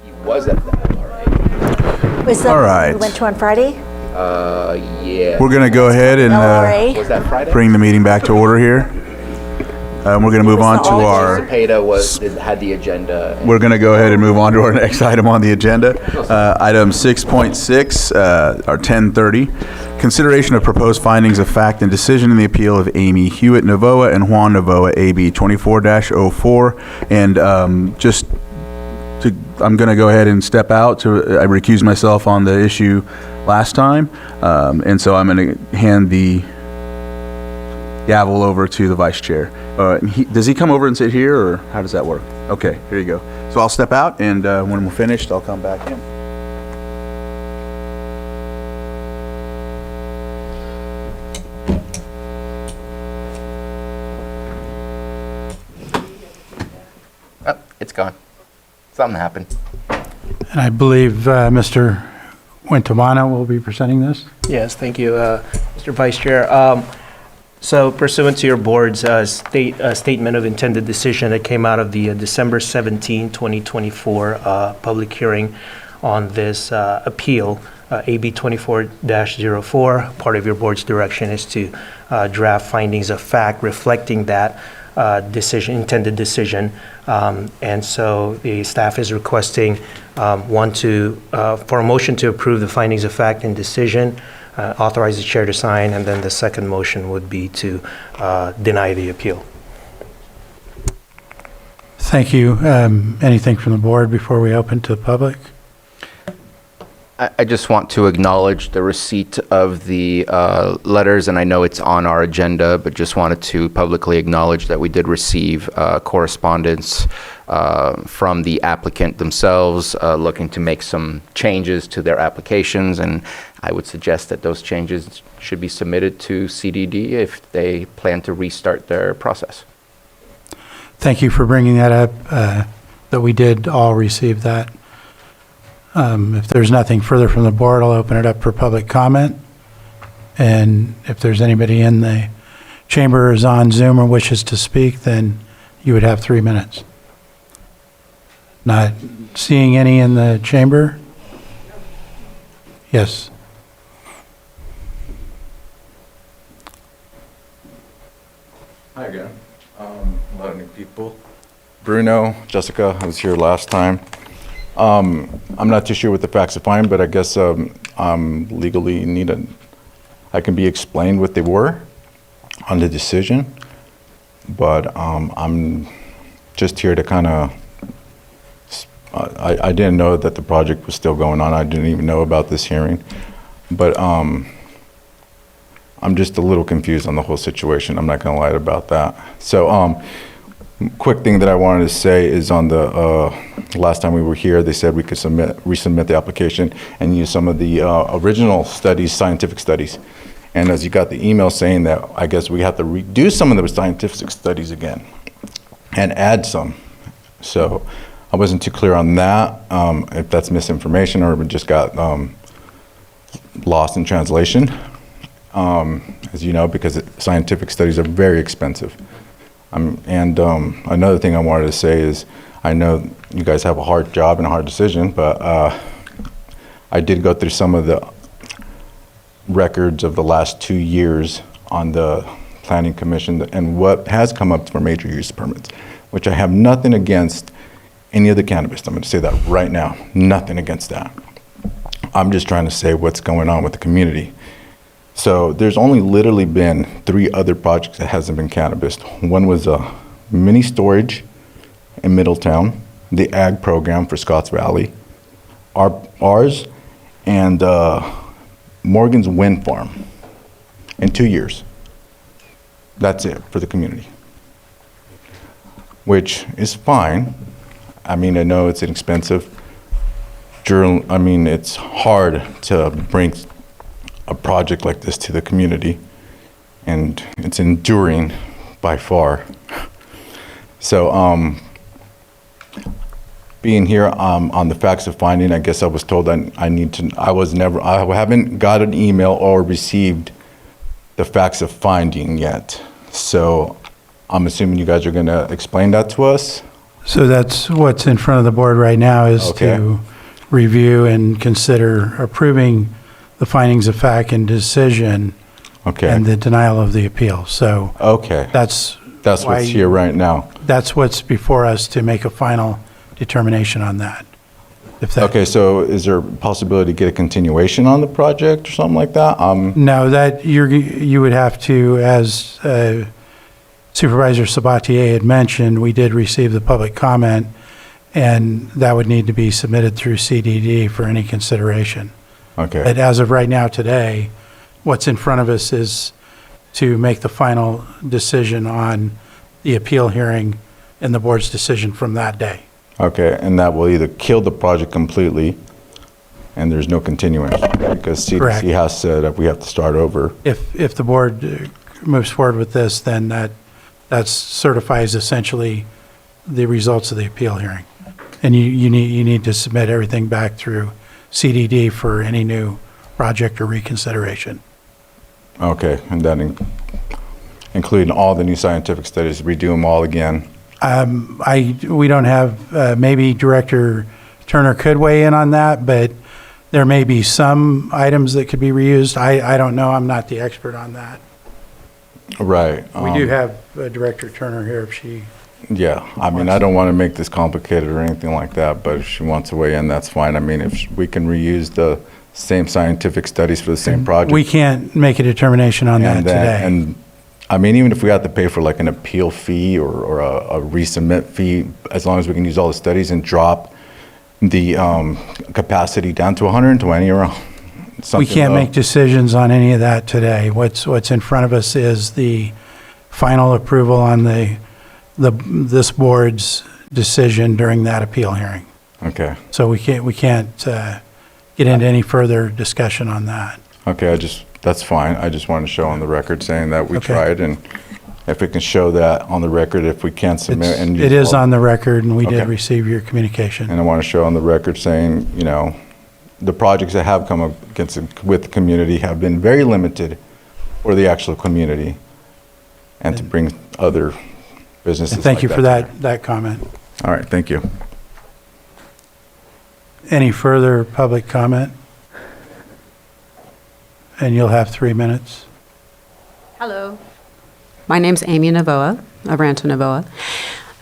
He was at that, all right. Was that All the one right. we went to on Friday? Yeah. We're going to go ahead and LRA? Was that Friday? bring the meeting back to order here. We're going to move on to our... Cepeda had the agenda. We're going to go ahead and move on to our next item on the agenda. Item 6.6, or 1030, consideration of proposed findings of fact and decision in the appeal of Amy Hewitt Novoa and Juan Novoa, AB 24-04. And I'm going to go ahead and step out. I recused myself on the issue last time. And so I'm going to hand the gavel over to the vice chair. Does he come over and sit here, or how does that work? Okay, here you go. So I'll step out, and when we're finished, I'll come back in. Oh, it's gone. Something happened. And I believe Mr. Wintemana will be presenting this. Yes, thank you, Mr. Vice Chair. So pursuant to your board's statement of intended decision that came out of the December 17, 2024 public hearing on this appeal, AB 24-04, part of your board's direction is to draft findings of fact reflecting that intended decision. And so the staff is requesting for a motion to approve the findings of fact and decision, authorize the chair to sign, and then the second motion would be to deny the appeal. Thank you. Anything from the board before we open to the public? I just want to acknowledge the receipt of the letters, and I know it's on our agenda, but just wanted to publicly acknowledge that we did receive correspondence from the applicant themselves looking to make some changes to their applications, and I would suggest that those changes should be submitted to CDD if they plan to restart their process. Thank you for bringing that up, that we did all receive that. If there's nothing further from the board, I'll open it up for public comment. And if there's anybody in the chamber or is on Zoom or wishes to speak, then you would have 3 minutes. Not seeing any in the chamber? Yes. Hi again. A lot of new people. Bruno, Jessica, I was here last time. I'm not too sure what the facts are finding, but I guess legally I can be explained what they were on the decision. But I'm just here to kind of, I didn't know that the project was still going on. I didn't even know about this hearing. But I'm just a little confused on the whole situation. I'm not going to lie about that. So quick thing that I wanted to say is on the last time we were here, they said we could resubmit the application and use some of the original studies, scientific studies. And as you got the email saying that, I guess we have to redo some of those scientific studies again and add some. So I wasn't too clear on that, if that's misinformation or we just got lost in translation. as you know, because scientific studies are very expensive. And another thing I wanted to say is, I know you guys have a hard job and a hard decision, but I did go through some of the records of the last 2 years on the Planning Commission and what has come up for major use permits, which I have nothing against any of the cannabis. I'm going to say that right now, nothing against that. I'm just trying to say what's going on with the community. So there's only literally been 3 other projects that hasn't been cannabis. One was a mini storage in Middletown, the ag program for Scotts Valley, ours, and Morgan's Wind Farm in 2 years. That's it for the community, which is fine. I mean, I know it's inexpensive. It's hard to bring a project like this to the community, and it's enduring by far. So being here on the facts of finding, I guess I was told I haven't got an email or received the facts of finding yet. So I'm assuming you guys are going to explain that to us. So that's what's in front of the board right now, is to review and consider approving the findings of fact and decision and the denial of the appeal. So that's what's here right now. That's what's before us to make a final determination on that. Okay, so is there a possibility to get a continuation on the project or something like that? No, that you would have to, as Supervisor Sabatier had mentioned, we did receive the public comment, and that would need to be submitted through CDD for any consideration. Okay. But as of right now, today, what's in front of us is to make the final decision on the appeal hearing and the board's decision from that day. Okay, and that will either kill the project completely, and there's no continuance, because Correct. CDC has said that we have to start over. If the board moves forward with this, then that certifies essentially the results of the appeal hearing. And you need to submit everything back through CDD for any new project or reconsideration. Okay, and that including all the new scientific studies, redo them all again. We don't have, maybe Director Turner could weigh in on that, but there may be some items that could be reused. I don't know. I'm not the expert on that. Right. We do have Director Turner here if she... Yeah, I mean, I don't want to make this complicated or anything like that, but if she wants to weigh in, that's fine. I mean, if we can reuse the same scientific studies for the same project. We can't make a determination on that today. And I mean, even if we have to pay for like an appeal fee or a resubmit fee, as long as we can use all the studies and drop the capacity down to 120 or something. We can't make decisions on any of that today. What's in front of us is the final approval on this board's decision during that appeal hearing. Okay. So we can't get into any further discussion on that. Okay, that's fine. I just wanted to show on the record saying that we tried, and if we can show that on the record, if we can't submit. It is on the record, and we did receive your communication. And I want to show on the record saying, you know, the projects that have come up with the community have been very limited for the actual community, and to bring other businesses. And thank like you for that comment. All right, thank you. Any further public comment? And you'll have 3 minutes. Hello. My name's Amy Navoa of Rancho Navoa.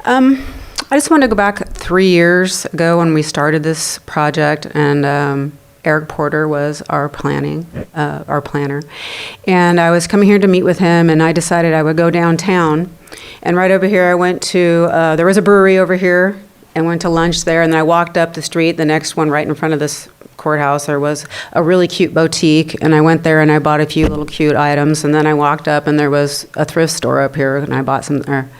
I just want to go back 3 years ago when we started this project, and Eric Porter was our planner. And I was coming here to meet with him, and I decided I would go downtown. And right over here, I went to, there was a brewery over here, and went to lunch there, and then I walked up the street, the next one right in front of this courthouse, there was a really cute boutique, and I went there and I bought a few little cute items, and then I walked up and there was a thrift store up here, and I bought some there.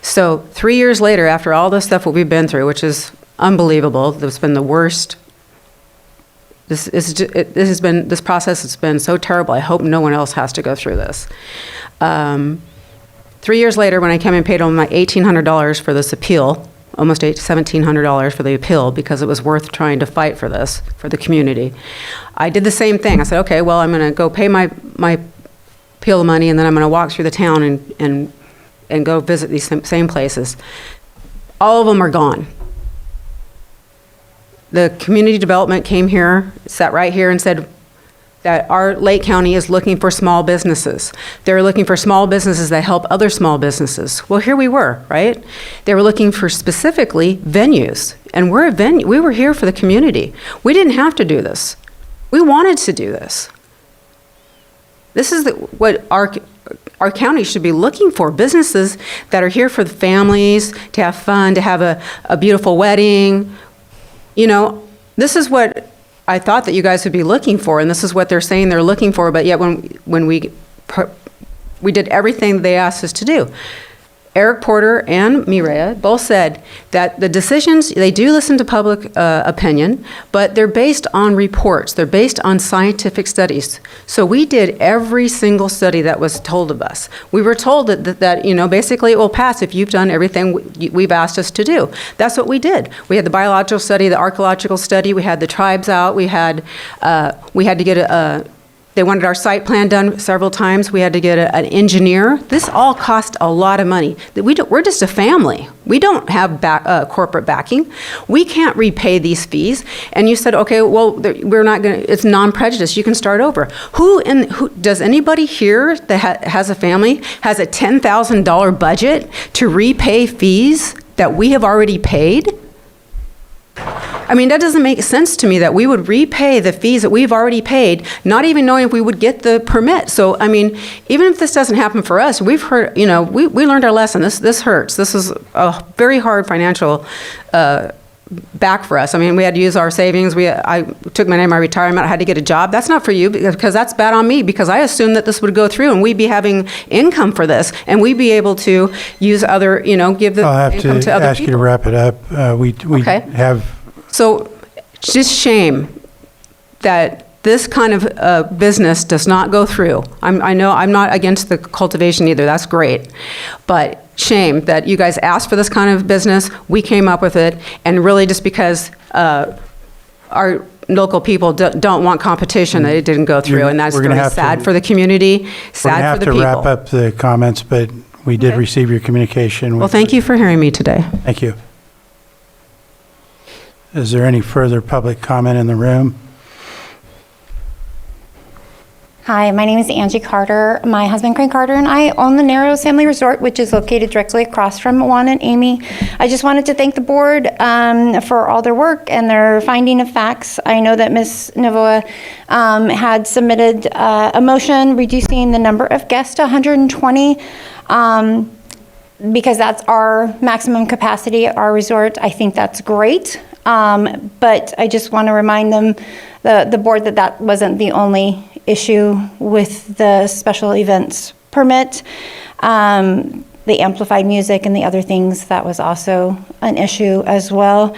So 3 years later, after all the stuff that we've been through, which is unbelievable, it's been the worst. This process has been so terrible. I hope no one else has to go through this. 3 years later, when I came and paid my $1,800 for this appeal, almost $1,700 for the appeal, because it was worth trying to fight for this, for the community. I did the same thing. I said, okay, well, I'm going to go pay my appeal the money, and then I'm going to walk through the town and go visit these same places. All of them are gone. The community development came here, sat right here and said that our Lake County is looking for small businesses. They're looking for small businesses that help other small businesses. Well, here we were, right? They were looking for specifically venues, and we're a venue. We were here for the community. We didn't have to do this. We wanted to do this. This is what our county should be looking for, businesses that are here for the families, to have fun, to have a beautiful wedding. You know, this is what I thought that you guys would be looking for, and this is what they're saying they're looking for, but yet when we did everything they asked us to do. Eric Porter and Mireya both said that the decisions, they do listen to public opinion, but they're based on reports. They're based on scientific studies. So we did every single study that was told of us. We were told that you know, basically it will pass if you've done everything we've asked us to do. That's what we did. We had the biological study, the archaeological study, we had the tribes out, we had to get they wanted our site plan done several times. We had to get an engineer. This all cost a lot of money. We're just a family. We don't have corporate backing. We can't repay these fees. And you said, okay, well, we're not going to, it's non-prejudice. You can start over. Who does anybody here that has a family has a $10,000 budget to repay fees that we have already paid? I mean, that doesn't make sense to me that we would repay the fees that we've already paid, not even knowing if we would get the permit. So, I mean, even if this doesn't happen for us, we've heard, you know, we learned our lesson. This hurts. This is a very hard financial back for us. I mean, we had to use our savings. I took my name, my retirement. I had to get a job. That's not for you, because that's bad on me, because I assumed that this would go through and we'd be having income for this, and we'd be able to use other, you know, give the income to other people. I'll have to ask you to wrap it up. We Okay. have... So, just shame that this kind of business does not go through. I know I'm not against the cultivation either. That's great. But shame that you guys asked for this kind of business. We came up with it, and really just because our local people don't want competition, that it didn't go through, and that's very sad for the community, sad for the people. We're going to have to wrap up the comments, but we did receive your communication. Well, thank you for hearing me today. Thank you. Is there any further public comment in the room? Hi, my name is Angie Carter. My husband, Craig Carter, and I own the Narrows Family Resort, which is located directly across from Juan and Amy. I just wanted to thank the board for all their work and their finding of facts. I know that Ms. Novoa had submitted a motion reducing the number of guests to 120 because that's our maximum capacity at our resort. I think that's great. But I just want to remind them, the board, that wasn't the only issue with the special events permit. The amplified music and the other things, that was also an issue as well.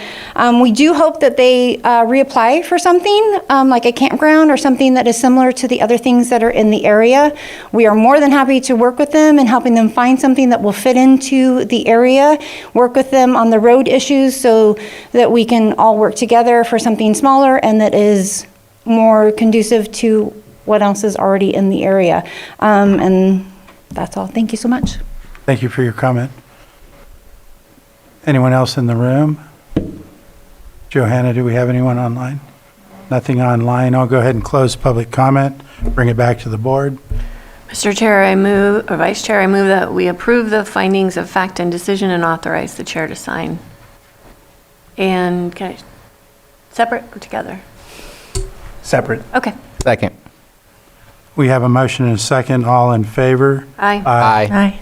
We do hope that they reapply for something like a campground or something that is similar to the other things that are in the area. We are more than happy to work with them and helping them find something that will fit into the area, work with them on the road issues so that we can all work together for something smaller and that is more conducive to what else is already in the area. And that's all. Thank you so much. Thank you for your comment. Anyone else in the room? Johanna, do we have anyone online? Nothing online. I'll go ahead and close public comment, bring it back to the board. Mr. Chair, or Vice Chair, I move that we approve the findings of fact and decision and authorize the chair to sign. And can I, separate or together? Separate. Okay. Second. We have a motion and a second. All in favor? Aye. Aye.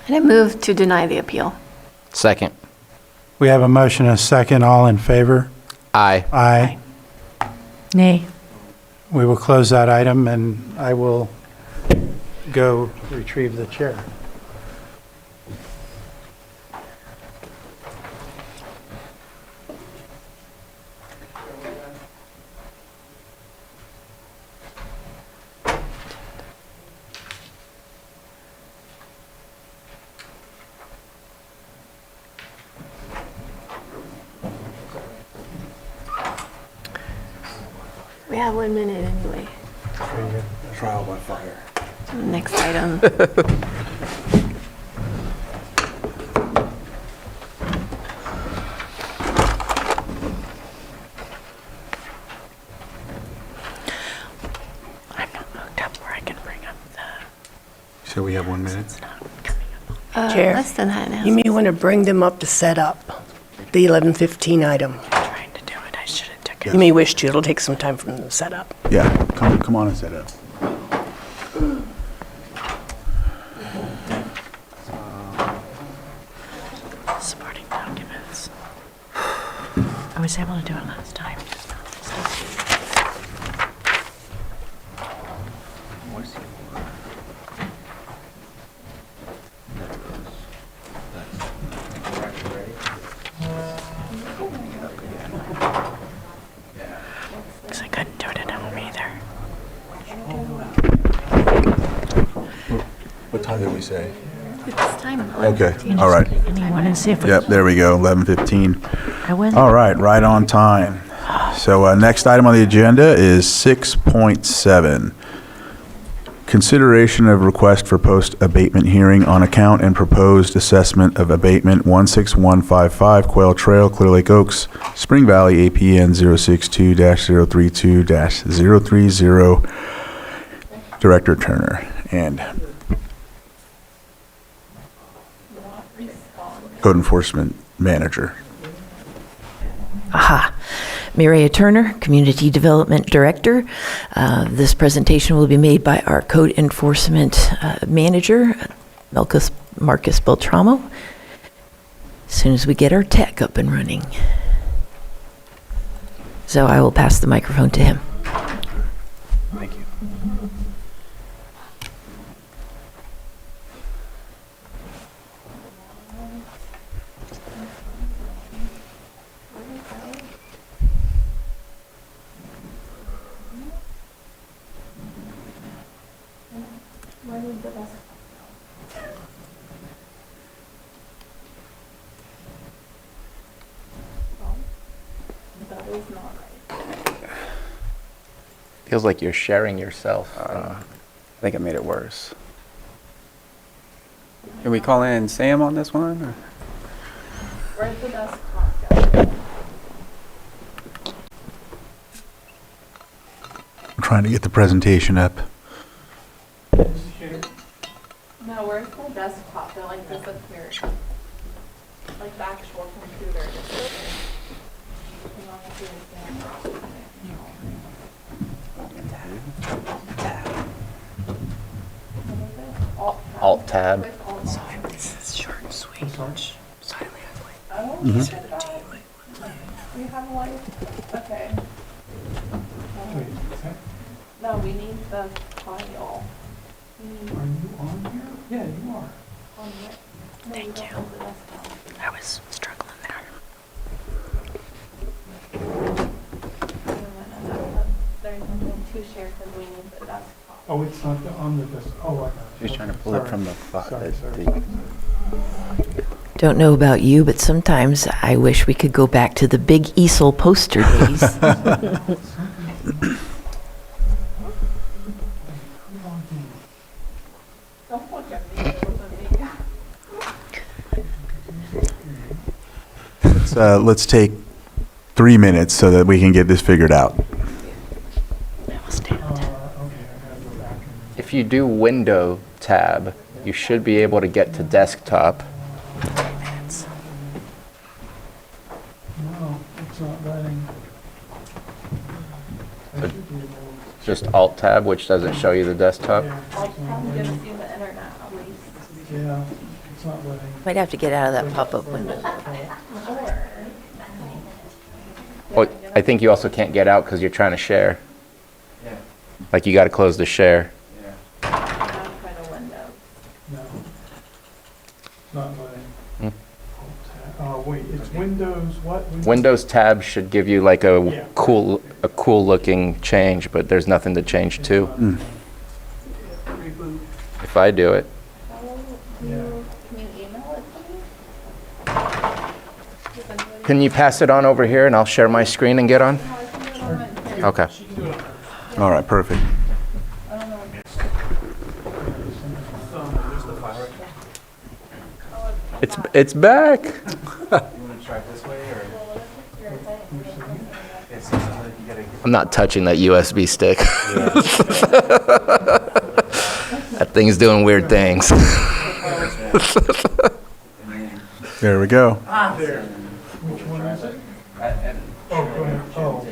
And I move to deny the appeal. Second. We have a motion and a second. All in favor? Aye. Aye. Nay. We will close that item, and I will go retrieve the chair. We have 1 minute anyway. Trial by fire. Next item. So we have 1 minute? Chair, Less than that now. you may want to bring them up to set up the 11:15 item. You may wish to. It'll take some time for them to set up. Yeah, come on and set up. Supporting documents. I was able to do it last time. Because I couldn't do it at home either. What time did we say? It's time. Okay, all right. Anyone and see if Yep, there we go, 11:15. I win. All right on time. So next item on the agenda is 6.7. Consideration of request for post-abatement hearing on account and proposed assessment of abatement 16155 Quail Trail, Clear Lake Oaks, Spring Valley, APN 062-032-030. Director Turner and Code Enforcement Manager. Aha. Mireya Turner, Community Development Director. This presentation will be made by our Code Enforcement Manager, Marcus Beltramo, as soon as we get our tech up and running. So I will pass the microphone to him. Thank you. Feels like you're sharing yourself. I think I made it worse. Can we call in Sam on this one? Or? Where's the desktop go? I'm trying to get the presentation up. No, where's the desktop? They're like disappeared. Like the actual computer. Alt tab. Sorry, this is short and sweet. Silently. Oh, we have one. Okay. No, we need the file. Are you on here? Yeah, you are. Thank you. I was struggling there. There's only two shares and we need the desktop. Oh, it's not on the desk. Oh, I got it. She's trying to pull it from the file. Don't know about you, but sometimes I wish we could go back to the big easel poster days. Let's take 3 minutes so that we can get this figured out. If you do Window tab, you should be able to get to desktop. No, it's not letting. So just Alt tab, which doesn't show you the desktop. I'm gonna see the internet at least. Yeah, it's not letting. Might have to get out of that pop-up window. Well, I think you also can't get out because you're trying to share. Like you got to close the share. No, not letting. Wait, it's Windows what? Windows tab should give you like a Yeah. cool looking change, but there's nothing to change to. If I do it. Can you email it to me? Can you pass it on over here and I'll share my screen and get on? Okay. All right, perfect. It's back. You want to try this way, or? I'm not touching that USB stick. That thing's doing weird things. There we go. Which one is it? Oh, go ahead. Oh.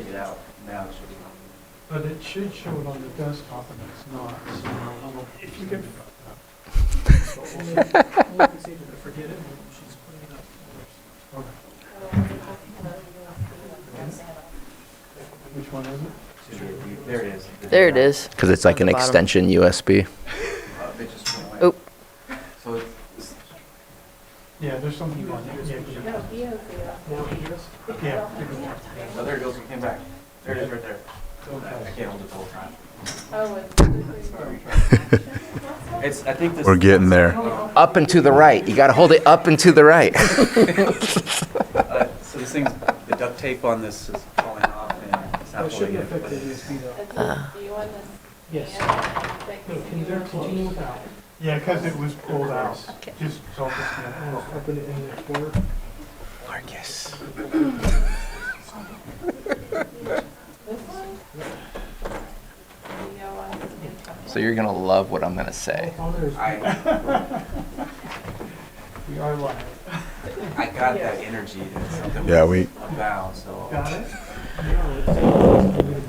But it should show it on the desktop and it's not, so if you can. Forget it. She's putting it up. Which one is it? There it is. There it is. Because it's like an extension USB. Oh. Yeah, there's something on there. Yeah. Oh, there it goes. It came back. There it is right there. I can't hold it the whole time. It's, I think this. We're getting there. Up and to the right. You got to hold it up and to the right. So this thing's, the duct tape on this is falling off and it's not pulling it. affect the USB though. Yes. Can you continue without? Yeah, because it was pulled out. Just so open it in the Explorer. Marcus. So you're going to love what I'm going to say. We are live. I got that energy that's something Yeah, we. about, so. Got it?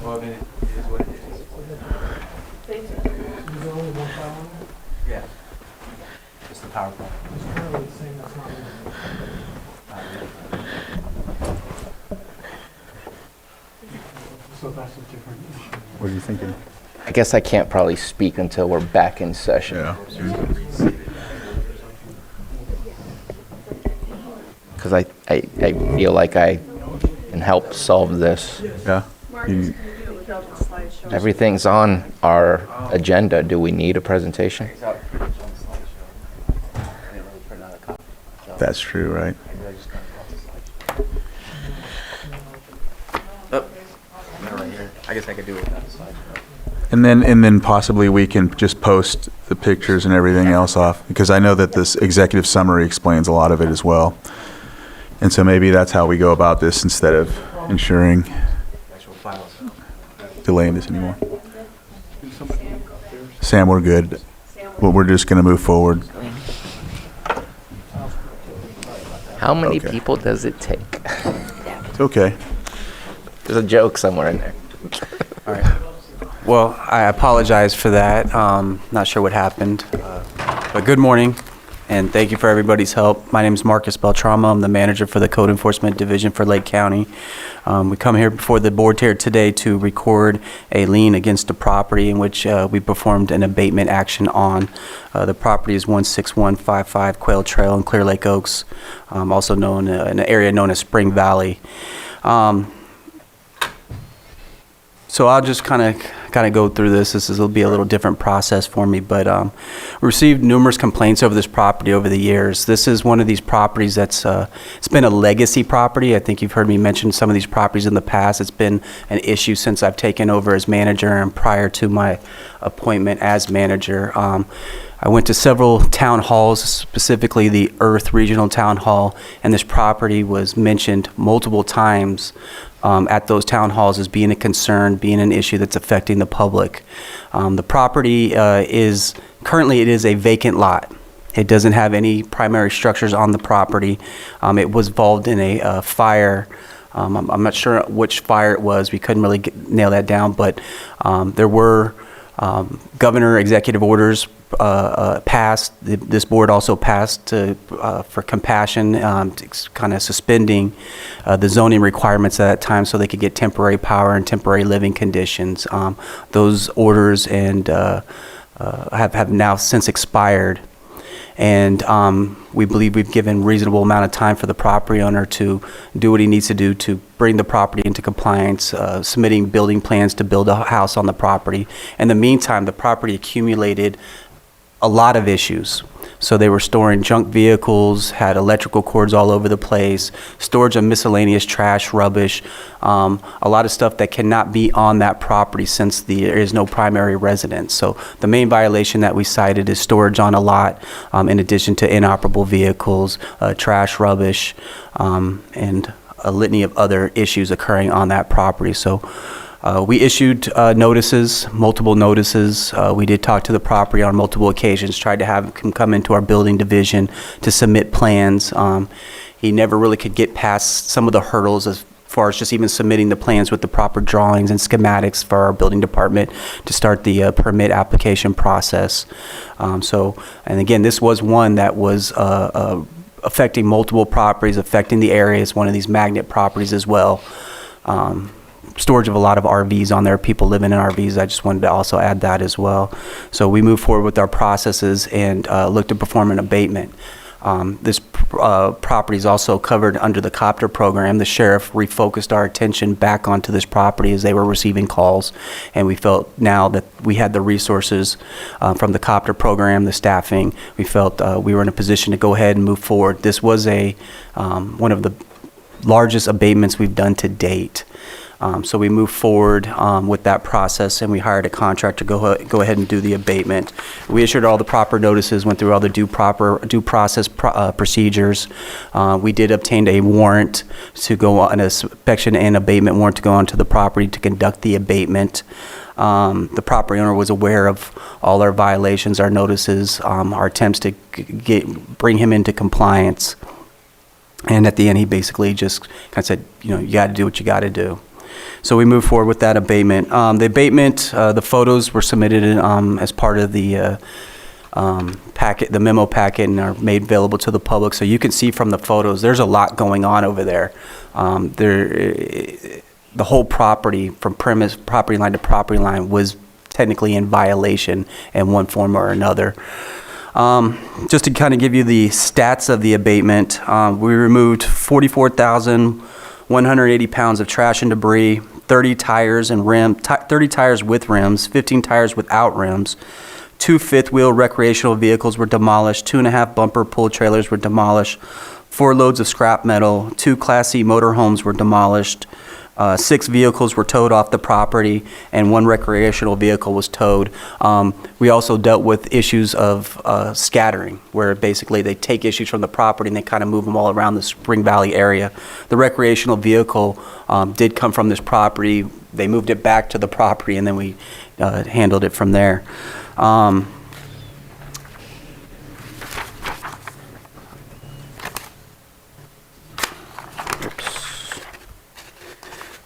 Well, I mean, it is what it is. Yeah. Just the power plant. So that's a different issue. What are you thinking? I guess I can't probably speak until we're back in session. Yeah. Because I feel like I can help solve this. Yeah. You, Everything's on our agenda. Do we need a presentation? that's true, right? I guess I could do it. And then possibly we can just post the pictures and everything else off, because I know that this executive summary explains a lot of it as well. And so maybe that's how we go about this instead of ensuring delaying this anymore. Sam, we're good. Well, we're just going to move forward. How many Okay. people does it take? It's okay. There's a joke somewhere in there. All right. Well, I apologize for that. Not sure what happened. But good morning, and thank you for everybody's help. My name is Marcus Beltramo. I'm the manager for the Code Enforcement Division for Lake County. We come here before the board here today to record a lien against a property in which we performed an abatement action on. The property is 16155 Quail Trail in Clear Lake Oaks, also known in an area known as Spring Valley. So I'll just kind of go through this. This will be a little different process for me, but we received numerous complaints over this property over the years. This is one of these properties that's it's been a legacy property. I think you've heard me mention some of these properties in the past. It's been an issue since I've taken over as manager and prior to my appointment as manager. I went to several town halls, specifically the Earth Regional Town Hall, and this property was mentioned multiple times at those town halls as being a concern, being an issue that's affecting the public. The property is, currently it is a vacant lot. It doesn't have any primary structures on the property. It was involved in a fire. I'm not sure which fire it was. We couldn't really nail that down, but there were governor executive orders passed. This board also passed for compassion, kind of suspending the zoning requirements at that time so they could get temporary power and temporary living conditions. Those orders and have now since expired. And we believe we've given reasonable amount of time for the property owner to do what he needs to do to bring the property into compliance, submitting building plans to build a house on the property. In the meantime, the property accumulated a lot of issues. So they were storing junk vehicles, had electrical cords all over the place, storage of miscellaneous trash, rubbish, a lot of stuff that cannot be on that property since there is no primary residence. So the main violation that we cited is storage on a lot, in addition to inoperable vehicles, trash, rubbish, and a litany of other issues occurring on that property. So we issued notices, multiple notices. We did talk to the property on multiple occasions, tried to have him come into our building division to submit plans. He never really could get past some of the hurdles as far as just even submitting the plans with the proper drawings and schematics for our building department to start the permit application process. And again, this was one that was affecting multiple properties, affecting the area. It's one of these magnet properties as well. Storage of a lot of RVs on there, people living in RVs. I just wanted to also add that as well. So we moved forward with our processes and looked to perform an abatement. This property is also covered under the copter program. The sheriff refocused our attention back onto this property as they were receiving calls, and we felt now that we had the resources from the copter program, the staffing, we felt we were in a position to go ahead and move forward. This was one of the largest abatements we've done to date. So we moved forward with that process, and we hired a contractor to go ahead and do the abatement. We issued all the proper notices, went through all the due process procedures. We did obtain a warrant to go on, an inspection and abatement warrant to go onto the property to conduct the abatement. The property owner was aware of all our violations, our notices, our attempts to bring him into compliance. And at the end, he basically just kind of said, you got to do what you got to do. So we moved forward with that abatement. The abatement, the photos were submitted as part of the packet, the memo packet, and are made available to the public. So you can see from the photos, there's a lot going on over there. The whole property, from premise property line to property line, was technically in violation in one form or another. Just to kind of give you the stats of the abatement, we removed 44,180 pounds of trash and debris, 30 tires and 30 tires with rims, 15 tires without rims. 2 fifth-wheel recreational vehicles were demolished, 2.5 bumper pull trailers were demolished, 4 loads of scrap metal, 2 Class C motorhomes were demolished, 6 vehicles were towed off the property, and 1 recreational vehicle was towed. We also dealt with issues of scattering, where basically they take issues from the property and they kind of move them all around the Spring Valley area. The recreational vehicle did come from this property. They moved it back to the property, and then we handled it from there.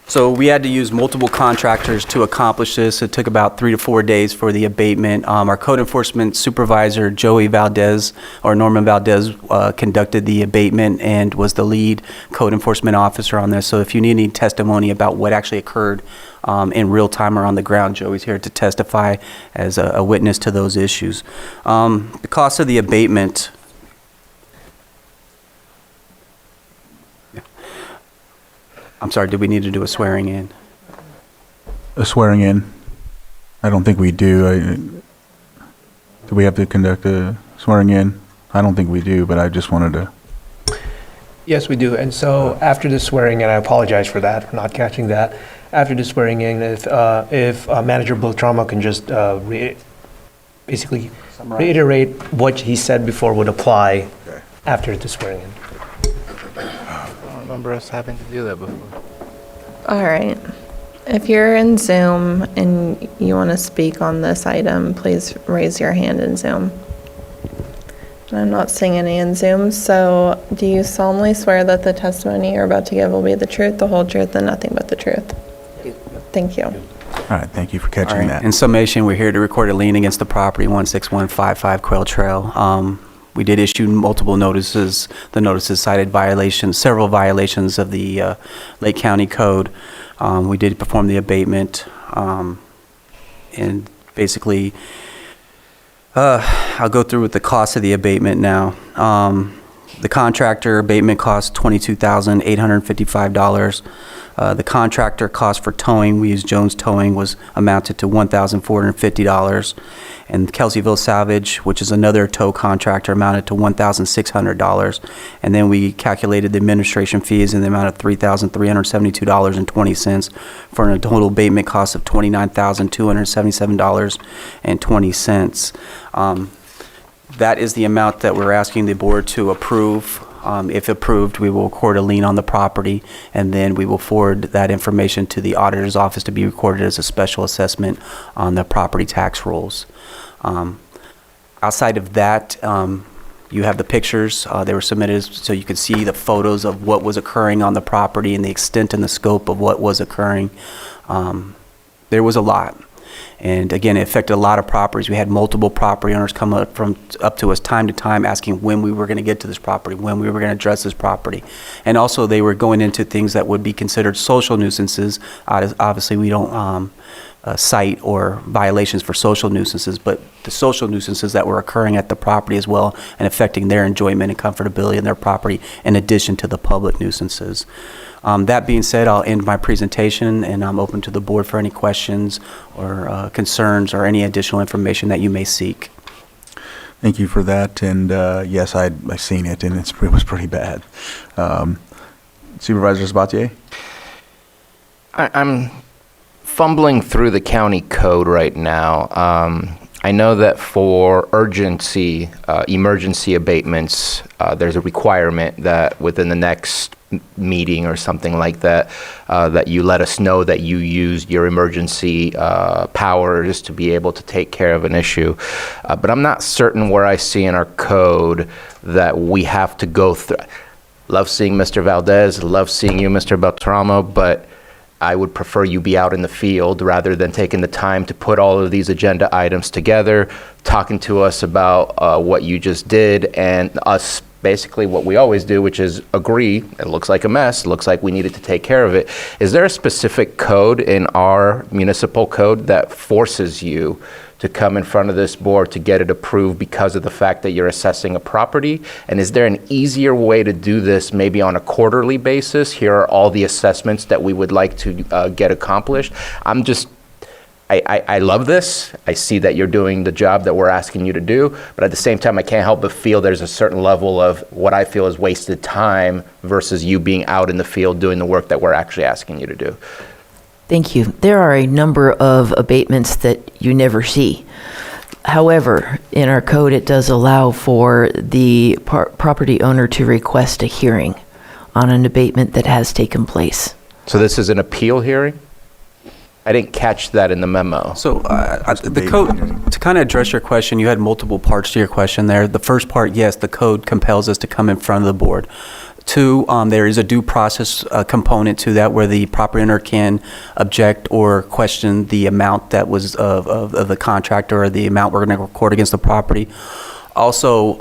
So we had to use multiple contractors to accomplish this. It took about 3 to 4 days for the abatement. Our code enforcement supervisor, Norman Valdez, conducted the abatement and was the lead code enforcement officer on this. So if you need any testimony about what actually occurred in real time or on the ground, Joey's here to testify as a witness to those issues. The cost of the abatement. I'm sorry, did we need to do a swearing in? A swearing in? I don't think we do. Do we have to conduct a swearing in? I don't think we do, but I just wanted to. Yes, we do. And so after the swearing in, I apologize for that, for not catching that. After the swearing in, if Manager Beltramo can just basically reiterate what he said before would apply after the swearing in. I don't remember us having to do that before. All right. If you're in Zoom and you want to speak on this item, please raise your hand in Zoom. And I'm not seeing any in Zoom, so do you solemnly swear that the testimony you're about to give will be the truth, the whole truth, and nothing but the truth? Thank you. All right, thank you for catching that. In summation, we're here to record a lien against the property 16155 Quail Trail. We did issue multiple notices. The notices cited several violations of the Lake County Code. We did perform the abatement, and basically, I'll go through with the cost of the abatement now. The contractor abatement cost $22,855. The contractor cost for towing, we use Jones Towing, was amounted to $1,450. And Kelseyville Salvage, which is another tow contractor, amounted to $1,600. And then we calculated the administration fees in the amount of $3,372.20 for a total abatement cost of $29,277.20. That is the amount that we're asking the board to approve. If approved, we will record a lien on the property, and then we will forward that information to the auditor's office to be recorded as a special assessment on the property tax rolls. Outside of that, you have the pictures. They were submitted so you could see the photos of what was occurring on the property and the extent and the scope of what was occurring. There was a lot. And again, it affected a lot of properties. We had multiple property owners come up to us time to time asking when we were going to get to this property, when we were going to address this property. And also they were going into things that would be considered social nuisances. Obviously, we don't cite or violations for social nuisances, but the social nuisances that were occurring at the property as well and affecting their enjoyment and comfortability in their property in addition to the public nuisances. That being said, I'll end my presentation, and I'm open to the board for any questions or concerns or any additional information that you may seek. Thank you for that. And yes, I seen it, and it was pretty bad. Supervisor Sabatier? I'm fumbling through the county code right now. I know that for emergency abatements, there's a requirement that within the next meeting or something like that, that you let us know that you used your emergency powers to be able to take care of an issue. But I'm not certain where I see in our code that we have to go through. Love seeing Mr. Valdez, love seeing you, Mr. Beltramo, but I would prefer you be out in the field rather than taking the time to put all of these agenda items together, talking to us about what you just did, and us basically what we always do, which is agree, it looks like a mess, looks like we needed to take care of it. Is there a specific code in our municipal code that forces you to come in front of this board to get it approved because of the fact that you're assessing a property? And is there an easier way to do this, maybe on a quarterly basis? Here are all the assessments that we would like to get accomplished. I love this. I see that you're doing the job that we're asking you to do, but at the same time, I can't help but feel there's a certain level of what I feel is wasted time versus you being out in the field doing the work that we're actually asking you to do. Thank you. There are a number of abatements that you never see. However, in our code, it does allow for the property owner to request a hearing on an abatement that has taken place. So this is an appeal hearing? I didn't catch that in the memo. So the code, to kind of address your question, you had multiple parts to your question there. The first part, yes, the code compels us to come in front of the board. Two, there is a due process component to that where the property owner can object or question the amount that was of the contractor or the amount we're going to record against the property. Also,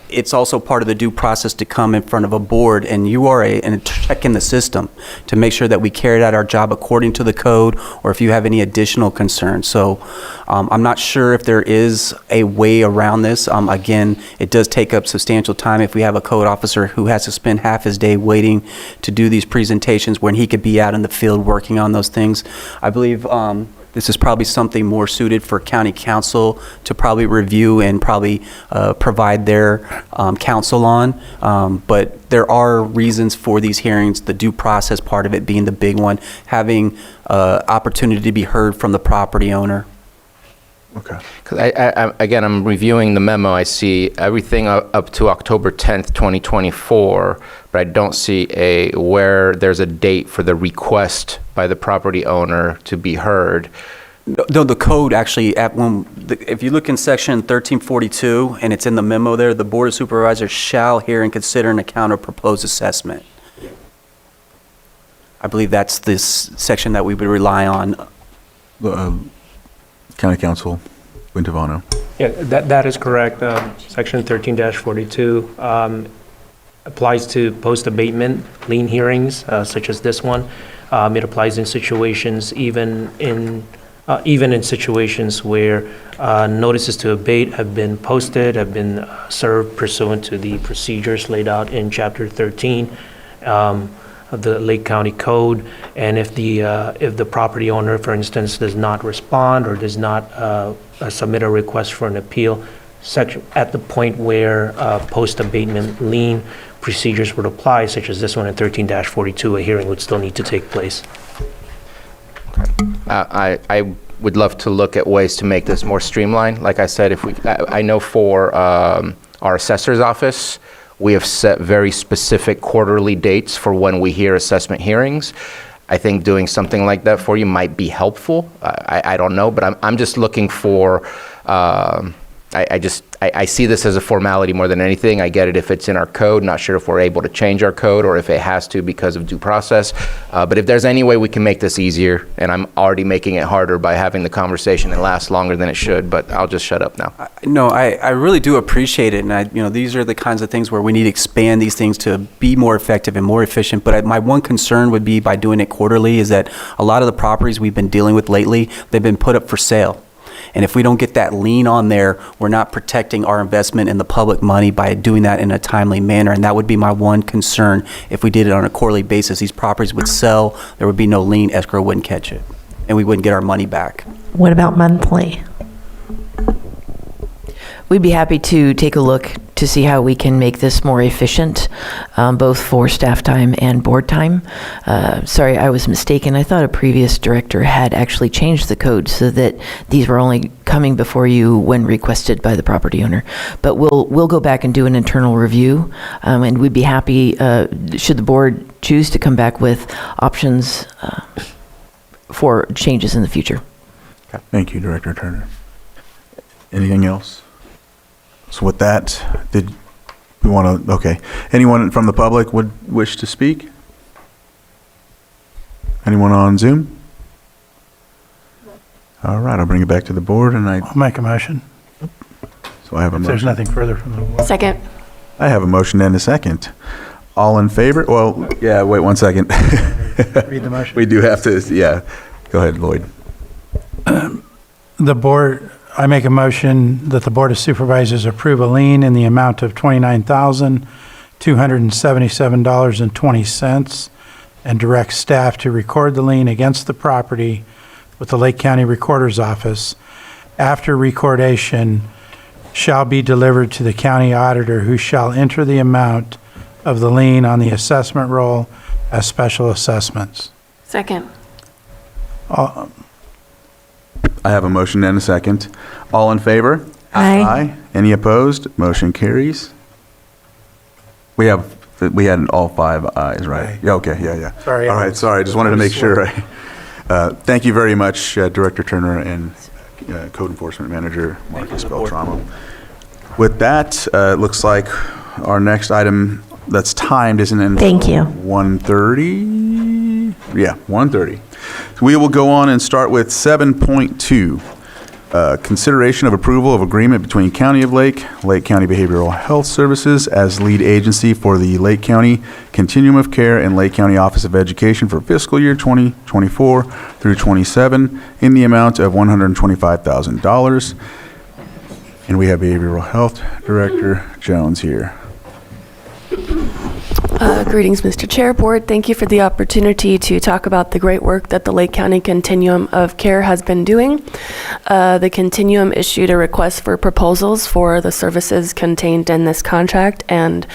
it's also part of the due process to come in front of a board, and you are a check in the system to make sure that we carried out our job according to the code, or if you have any additional concerns. So I'm not sure if there is a way around this. Again, it does take up substantial time if we have a code officer who has to spend half his day waiting to do these presentations when he could be out in the field working on those things. I believe this is probably something more suited for county council to probably review and probably provide their counsel on. But there are reasons for these hearings, the due process part of it being the big one, having opportunity to be heard from the property owner. Okay. Again, I'm reviewing the memo. I see everything up to October 10th, 2024, but I don't see where there's a date for the request by the property owner to be heard. No, the code actually, if you look in section 1342, and it's in the memo there, the Board of Supervisors shall hear and consider an account of proposed assessment. I believe that's this section that we would rely on. County Council, Quintavano. Yeah, that is correct. Section 13-42 applies to post-abatement lien hearings, such as this one. It applies in situations even in even in situations where notices to abate have been posted, have been served pursuant to the procedures laid out in Chapter 13 of the Lake County Code, and if the property owner, for instance, does not respond or does not submit a request for an appeal, at the point where post-abatement lien procedures would apply, such as this one in 13-42, a hearing would still need to take place. I would love to look at ways to make this more streamlined. Like I said, I know for our assessor's office, we have set very specific quarterly dates for when we hear assessment hearings. I think doing something like that for you might be helpful. I don't know, but I'm just looking for, I see this as a formality more than anything. I get it if it's in our code. Not sure if we're able to change our code or if it has to because of due process. But if there's any way we can make this easier, and I'm already making it harder by having the conversation that lasts longer than it should, but I'll just shut up now. No, I really do appreciate it, and these are the kinds of things where we need to expand these things to be more effective and more efficient. But my one concern would be by doing it quarterly is that a lot of the properties we've been dealing with lately, they've been put up for sale. And if we don't get that lien on there, we're not protecting our investment in the public money by doing that in a timely manner. And that would be my one concern. If we did it on a quarterly basis, these properties would sell, there would be no lien, escrow wouldn't catch it, and we wouldn't get our money back. What about monthly? We'd be happy to take a look to see how we can make this more efficient, both for staff time and board time. Sorry, I was mistaken. I thought a previous director had actually changed the code so that these were only coming before you when requested by the property owner. But we'll go back and do an internal review, and we'd be happy, should the board choose to come back with options for changes in the future. Thank you, Director Turner. Anything else? So with that, did we want to, okay. Anyone from the public would wish to speak? Anyone on Zoom? All right, I'll bring it back to the board and I'll make a motion. So I have a motion. There's nothing further from the board. Second. I have a motion and a second. All in favor? Well, yeah, wait 1 second. Read the motion. We do have to, yeah. Go ahead, Lloyd. The board, I make a motion that the Board of Supervisors approve a lien in the amount of $29,277.20 and direct staff to record the lien against the property with the Lake County Recorder's Office. After recordation, shall be delivered to the county auditor, who shall enter the amount of the lien on the assessment roll as special assessments. Second. I have a motion and a second. All in favor? Aye. Any opposed? Motion carries. We had all 5 ayes, right? Aye. Yeah, okay, yeah. Sorry. All right, sorry, just wanted to make sure. Thank you very much, Director Turner and Code Enforcement Manager Marcus Beltramo. With that, it looks like our next item that's timed isn't in. Thank you. 1:30? Yeah, 1:30. So we will go on and start with 7.2. Consideration of approval of agreement between County of Lake County Behavioral Health Services as lead agency for the Lake County Continuum of Care and Lake County Office of Education for fiscal year 2024 through 27 in the amount of $125,000. And we have Behavioral Health Director Jones here. Greetings, Mr. Chair, Board. Thank you for the opportunity to talk about the great work that the Lake County Continuum of Care has been doing. The Continuum issued a request for proposals for the services contained in this contract, and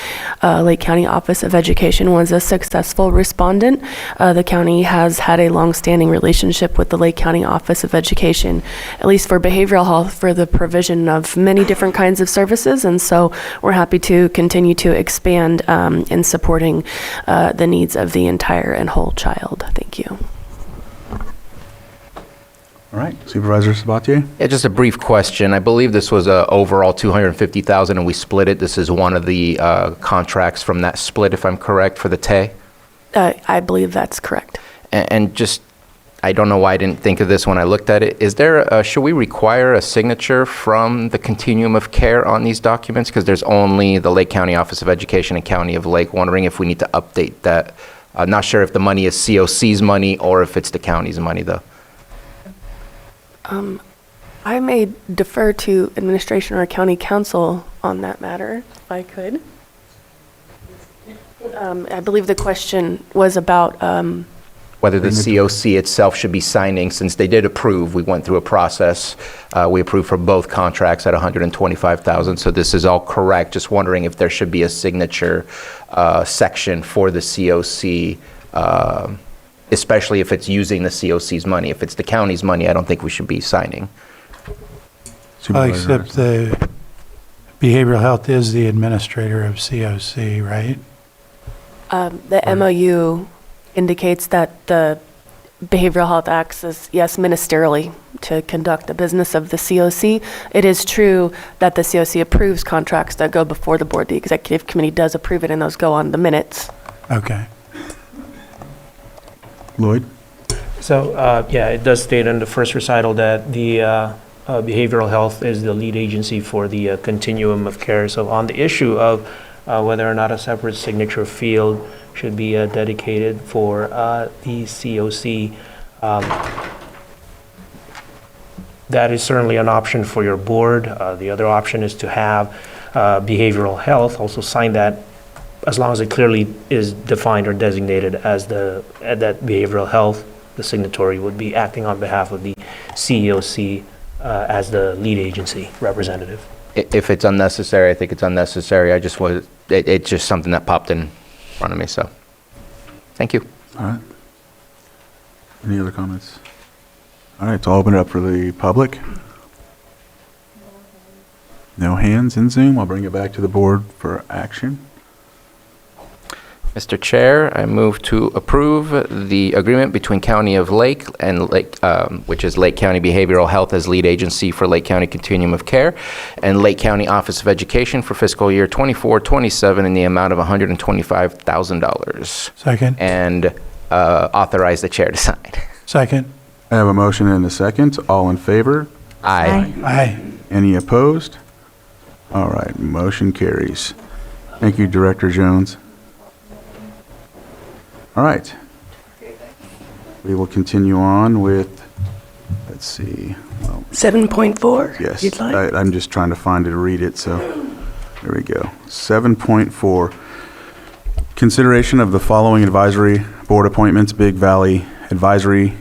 Lake County Office of Education was a successful respondent. The county has had a long-standing relationship with the Lake County Office of Education, at least for behavioral health, for the provision of many different kinds of services, and so we're happy to continue to expand in supporting the needs of the entire and whole child. Thank you. All right, Supervisor Sabatier? Yeah, just a brief question. I believe this was overall $250,000 and we split it. This is one of the contracts from that split, if I'm correct, for the TAE? I believe that's correct. And just, I don't know why I didn't think of this when I looked at it. Is there, should we require a signature from the Continuum of Care on these documents? Because there's only the Lake County Office of Education and County of Lake. Wondering if we need to update that. Not sure if the money is COC's money or if it's the county's money, though. I may defer to administration or county council on that matter, if I could. I believe the question was about, Whether the COC itself should be signing, since they did approve, we went through a process. We approved for both contracts at $125,000, so this is all correct. Just wondering if there should be a signature section for the COC, especially if it's using the COC's money. If it's the county's money, I don't think we should be signing. Well, except the behavioral health is the administrator of COC, right? the MOU indicates that the behavioral health acts as, yes, ministerially to conduct the business of the COC. It is true that the COC approves contracts that go before the board. The executive committee does approve it, and those go on the minutes. Okay. Lloyd? So, yeah, it does state in the first recital that the behavioral health is the lead agency for the continuum of care. So on the issue of whether or not a separate signature field should be dedicated for the COC, that is certainly an option for your board. The other option is to have behavioral health also sign that, as long as it clearly is defined or designated as that behavioral health. The signatory would be acting on behalf of the COC as the lead agency representative. If it's unnecessary, I think it's unnecessary. It's just something that popped in front of me, so thank you. All right. Any other comments? All right, so I'll open it up for the public. No hands in Zoom. I'll bring it back to the board for action. Mr. Chair, I move to approve the agreement between County of Lake and which is Lake County Behavioral Health as lead agency for Lake County Continuum of Care, and Lake County Office of Education for fiscal year 24-27 in the amount of $125,000. Second. And authorize the chair to sign. Second. I have a motion and a second. All in favor? Aye. Aye. Any opposed? All right, motion carries. Thank you, Director Jones. All right. We will continue on with, let's see. Well, 7.4? yes, You'd like? I'm just trying to find it to read it, so there we go. 7.4, consideration of the following advisory board appointments: Big Valley Advisory,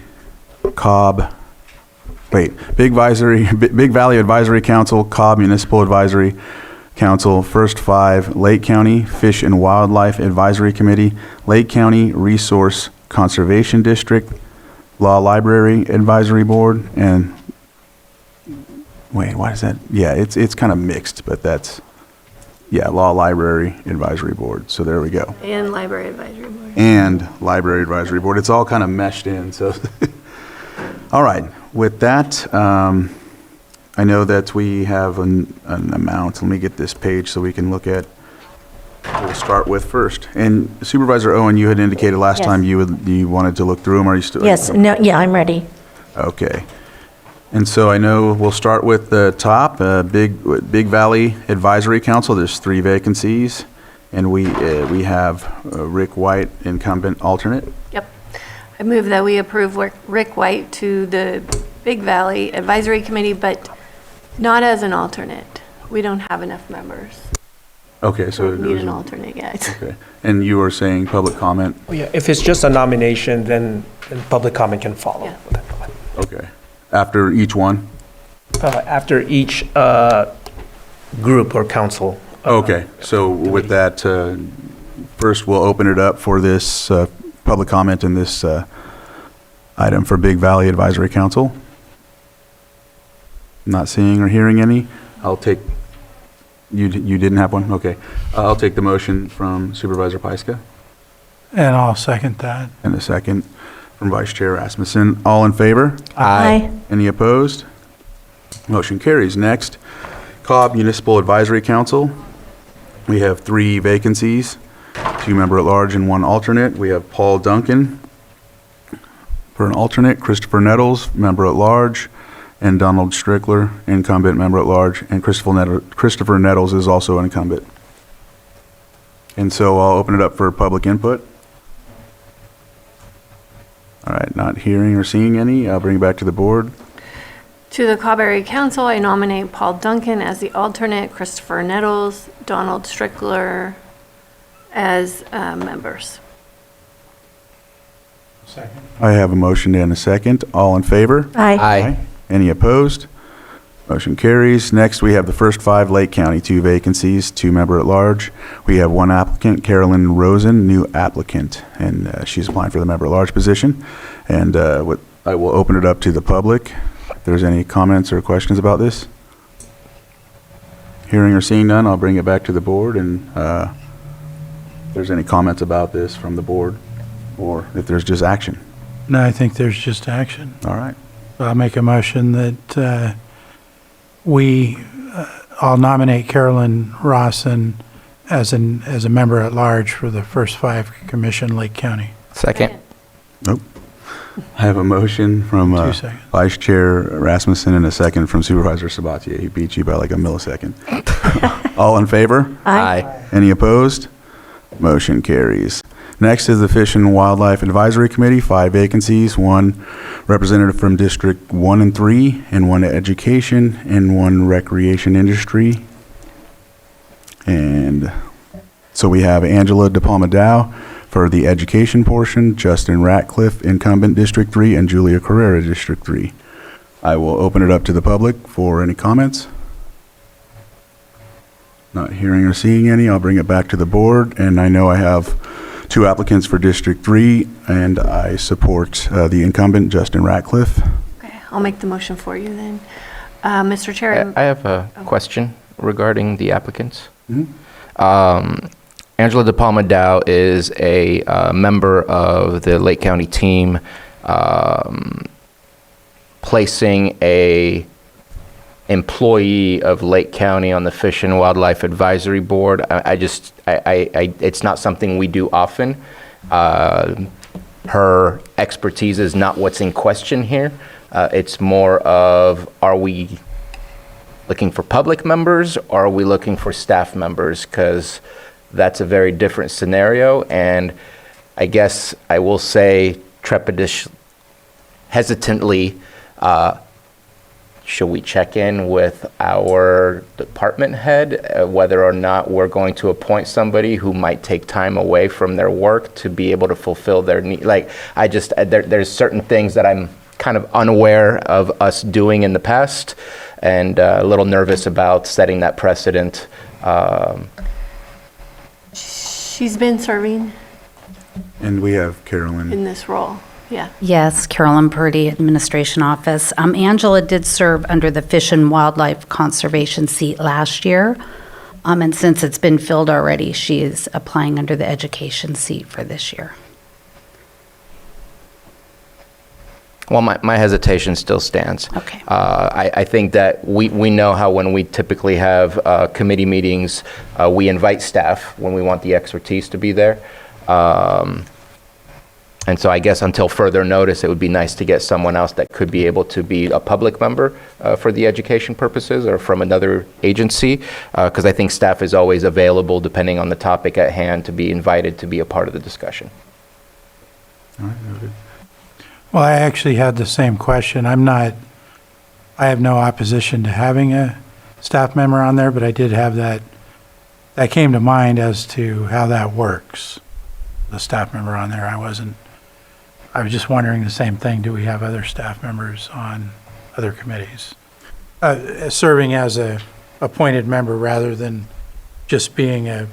Big Valley Advisory Council, Cobb Municipal Advisory Council, First Five, Lake County Fish and Wildlife Advisory Committee, Lake County Resource Conservation District, Law Library Advisory Board, and wait, what is that? Yeah, it's kind of mixed, but that's, yeah, Law Library Advisory Board. So there we go. And Library Advisory Board. And Library Advisory Board. It's all kind of meshed in, so. All right, with that, I know that we have an amount. Let me get this page so we can look at, we'll start with first. And Supervisor Owen, you had indicated last Yes. time you wanted to look through them. Are you still? Yes, no, yeah, I'm ready. Okay. And so I know we'll start with the top, Big Valley Advisory Council. There's 3 vacancies, and we have Rick White, incumbent alternate. Yep. I move that we approve Rick White to the Big Valley Advisory Committee, but not as an alternate. We don't have enough members. Okay, so. We need an alternate yet. Okay. And you were saying public comment? Oh, yeah, if it's just a nomination, then public comment can follow. Yeah. Okay. After each one? After each group or council. Okay, so with that, first we'll open it up for this public comment in this item for Big Valley Advisory Council. Not seeing or hearing any. I'll take, you didn't have one? Okay. I'll take the motion from Supervisor Pyska And I'll second that. and a second from Vice Chair Rasmussen. All in favor? Aye. Any opposed? Motion carries. Next, Cobb Municipal Advisory Council. We have 3 vacancies, 2 member-at-large and 1 alternate. We have Paul Duncan for an alternate, Christopher Nettles, member-at-large, and Donald Strickler, incumbent member-at-large, and Christopher Nettles is also an incumbent. And so I'll open it up for public input. All right, not hearing or seeing any. I'll bring it back to the board. To the Cauberry Council, I nominate Paul Duncan as the alternate, Christopher Nettles, Donald Strickler as members. Second. I have a motion and a second. All in favor? Aye. Any opposed? Motion carries. Next, we have the first 5 Lake County, 2 vacancies, 2 member at large. We have 1 applicant, Carolyn Rosen, new applicant, and she's applying for the member at large position. And I will open it up to the public. If there's any comments or questions about this. Hearing or seeing none, I'll bring it back to the board, and if there's any comments about this from the board, or if there's just action. No, I think there's just action. All right. I'll make a motion that I'll nominate Carolyn Rawson as a member at large for the first 5 Commission, Lake County. Second. Nope. I have a motion from 2 seconds. Vice Chair Rasmussen and a second from Supervisor Sabatier. He beat you by like a millisecond. All in favor? Aye. Any opposed? Motion carries. Next is the Fish and Wildlife Advisory Committee, 5 vacancies, 1 representative from District 1 and 3, and 1 education, and 1 recreation industry. And so we have Angela DePalma Dow for the education portion, Justin Ratcliffe, incumbent District 3, and Julia Carrera, District 3. I will open it up to the public for any comments. Not hearing or seeing any, I'll bring it back to the board, and I know I have 2 applicants for District 3, and I support the incumbent, Justin Ratcliffe. Okay, I'll make the motion for you then. Mr. Chair. I have a question regarding the applicants. Mm-hmm. Angela DePalma Dow is a member of the Lake County team, placing a employee of Lake County on the Fish and Wildlife Advisory Board. It's not something we do often. Her expertise is not what's in question here. It's more of, are we looking for public members or are we looking for staff members? Because that's a very different scenario. And I guess I will say hesitantly, should we check in with our department head, whether or not we're going to appoint somebody who might take time away from their work to be able to fulfill their need? Like, there's certain things that I'm kind of unaware of us doing in the past, and a little nervous about setting that precedent. She's been serving And we have Carolyn. in this role. Yeah. Yes, Carolyn Purdy, Administration Office. Angela did serve under the Fish and Wildlife Conservation seat last year. And since it's been filled already, she is applying under the education seat for this year. Well, my hesitation still stands. Okay. I think that we know how when we typically have committee meetings, we invite staff when we want the expertise to be there. And so I guess until further notice, it would be nice to get someone else that could be able to be a public member for the education purposes or from another agency, because I think staff is always available, depending on the topic at hand, to be invited to be a part of the discussion. All right, noted. Well, I actually had the same question. I have no opposition to having a staff member on there, but I did have that came to mind as to how that works, the staff member on there. I was just wondering the same thing. Do we have other staff members on other committees? Serving as a appointed member rather than just being a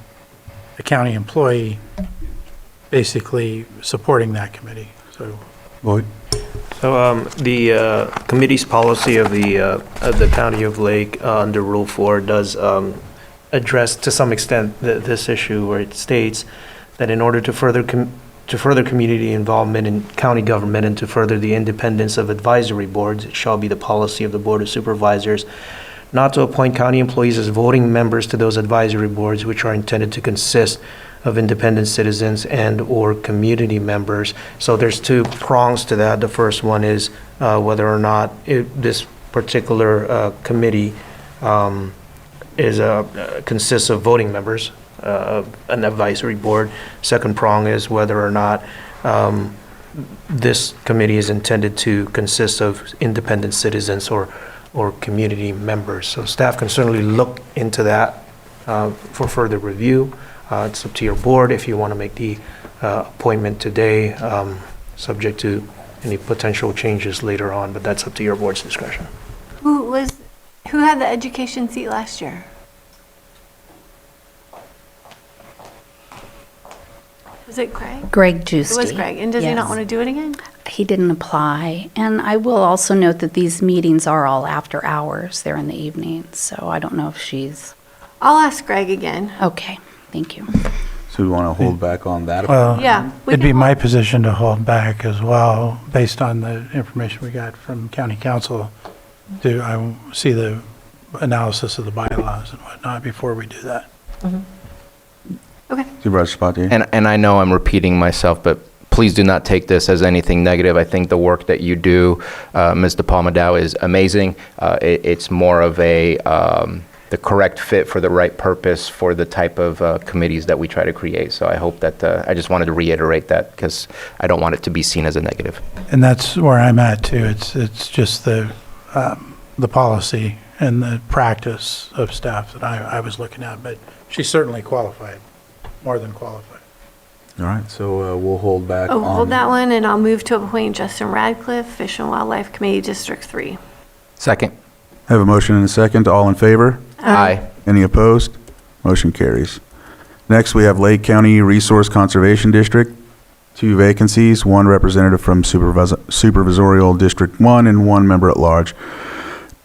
county employee, basically supporting that committee. So. Lloyd? So the committee's policy of the County of Lake under Rule 4 does address to some extent this issue, where it states that in order to further community involvement in county government and to further the independence of advisory boards, it shall be the policy of the Board of Supervisors not to appoint county employees as voting members to those advisory boards which are intended to consist of independent citizens and or community members. So there's 2 prongs to that. The first one is whether or not this particular committee consists of voting members of an advisory board. Second prong is whether or not this committee is intended to consist of independent citizens or community members. So staff can certainly look into that for further review. It's up to your board if you want to make the appointment today, subject to any potential changes later on, but that's up to your board's discretion. Who had the education seat last year? Was it Greg? Greg Giusti. It was Greg. And does he not Yes. want to do it again? He didn't apply. And I will also note that these meetings are all after hours. They're in the evenings, so I don't know if she's... I'll ask Greg again. Okay, thank you. So we want to hold back on that? Well, Yeah, we it'd can be my position to hold back as well, based on the information we got from county council. I see the analysis of the bylaws and whatnot before we do that. Okay. Supervisor Sabatier? And I know I'm repeating myself, but please do not take this as anything negative. I think the work that you do, Ms. DePalma-Dow, is amazing. It's more of the correct fit for the right purpose for the type of committees that we try to create. So I hope that, I just wanted to reiterate that because I don't want it to be seen as a negative. And that's where I'm at too. It's just the policy and the practice of staff that I was looking at, but she's certainly qualified, more than qualified. All right, so we'll hold back on... Hold that one, and I'll move to appoint Justin Radcliffe, Fish and Wildlife Committee, District 3. Second. I have a motion and a second. All in favor? Aye. Any opposed? Motion carries. Next, we have Lake County Resource Conservation District. 2 vacancies, 1 representative from Supervisorial District 1 and 1 member at large.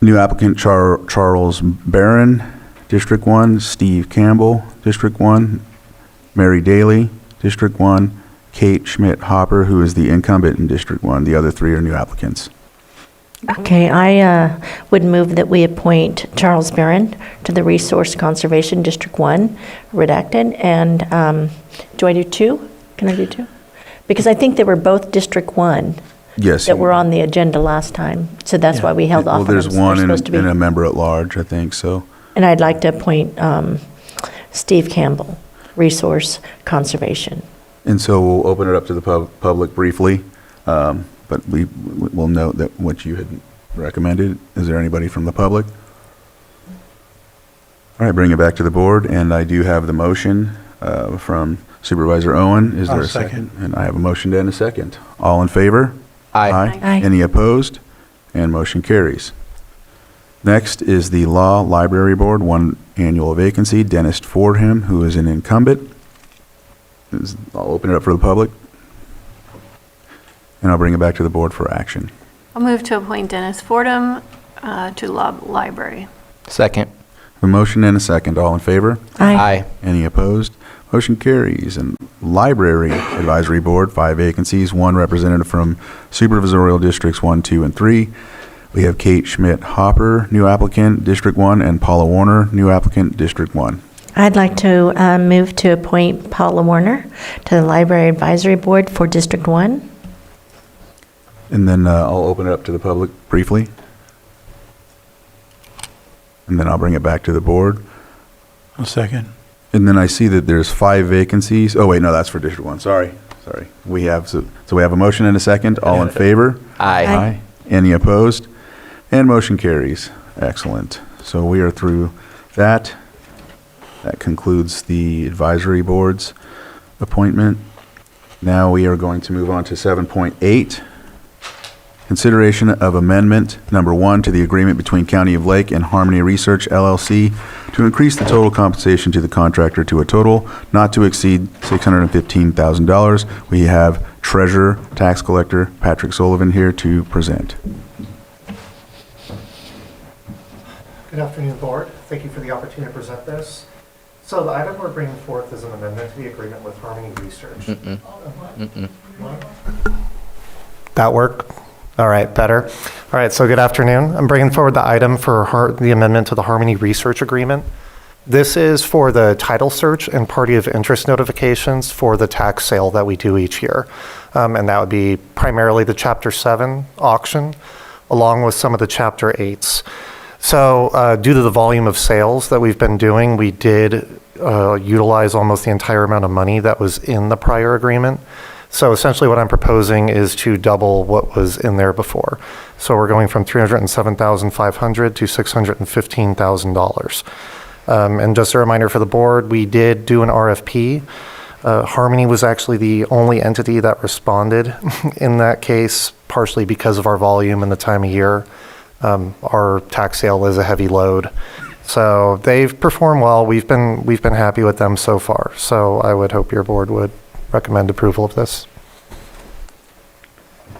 New applicant Charles Barron, District 1, Steve Campbell, District 1, Mary Daly, District 1, Kate Schmidt-Hopper, who is the incumbent in District 1. The other 3 are new applicants. Okay, I would move that we appoint Charles Barron to the Resource Conservation District 1, redacted, and do I do 2? Can I do 2? Because I think they were both District 1 Yes. that were on the agenda last time, so that's why we held off Well, on them. there's So they're one supposed to be- and a member at large, I think, so. And I'd like to appoint Steve Campbell, Resource Conservation. And so we'll open it up to the public briefly, but we'll note that what you had recommended. Is there anybody from the public? All right, bring it back to the board, and I do have the motion from Supervisor Owen. Is there I'll a second? And I have a motion and a second. All in favor? Aye. Aye. Any opposed? And motion carries. Next is the Law Library Board, 1 annual vacancy, Dennis Fordham, who is an incumbent. I'll open it up for the public. And I'll bring it back to the board for action. I'll move to appoint Dennis Fordham to Law Library. Second. A motion and a second. All in favor? Aye. Any opposed? Motion carries. And Library Advisory Board, 5 vacancies, 1 representative from Supervisorial Districts 1, 2, and 3. We have Kate Schmidt-Hopper, new applicant, District 1, and Paula Warner, new applicant, District 1. I'd like to move to appoint Paula Warner to the Library Advisory Board for District 1. And then I'll open it up to the public briefly. And then I'll bring it back to the board. A second. And then I see that there's 5 vacancies. Oh, wait, no, that's for District 1. Sorry. We have, so we have a motion and a second. All in favor? Aye. Any opposed? And motion carries. Excellent. So we are through that. That concludes the advisory board's appointment. Now we are going to move on to 7.8. Consideration of amendment number 1 to the agreement between County of Lake and Harmony Research LLC to increase the total compensation to the contractor to a total not to exceed $615,000. We have Treasurer, Tax Collector Patrick Sullivan here to present. Good afternoon, Board. Thank you for the opportunity to present this. So the item we're bringing forth is an amendment to the agreement with Harmony Research. That work? All right, better. All right, so good afternoon. I'm bringing forward the item for the amendment to the Harmony Research Agreement. This is for the title search and party of interest notifications for the tax sale that we do each year. And that would be primarily the Chapter 7 auction, along with some of the Chapter 8s. So due to the volume of sales that we've been doing, we did utilize almost the entire amount of money that was in the prior agreement. So essentially what I'm proposing is to double what was in there before. So we're going from $307,500 to $615,000. And just a reminder for the board, we did do an RFP. Harmony was actually the only entity that responded in that case, partially because of our volume and the time of year. Our tax sale is a heavy load. So they've performed well. We've been happy with them so far. So I would hope your board would recommend approval of this.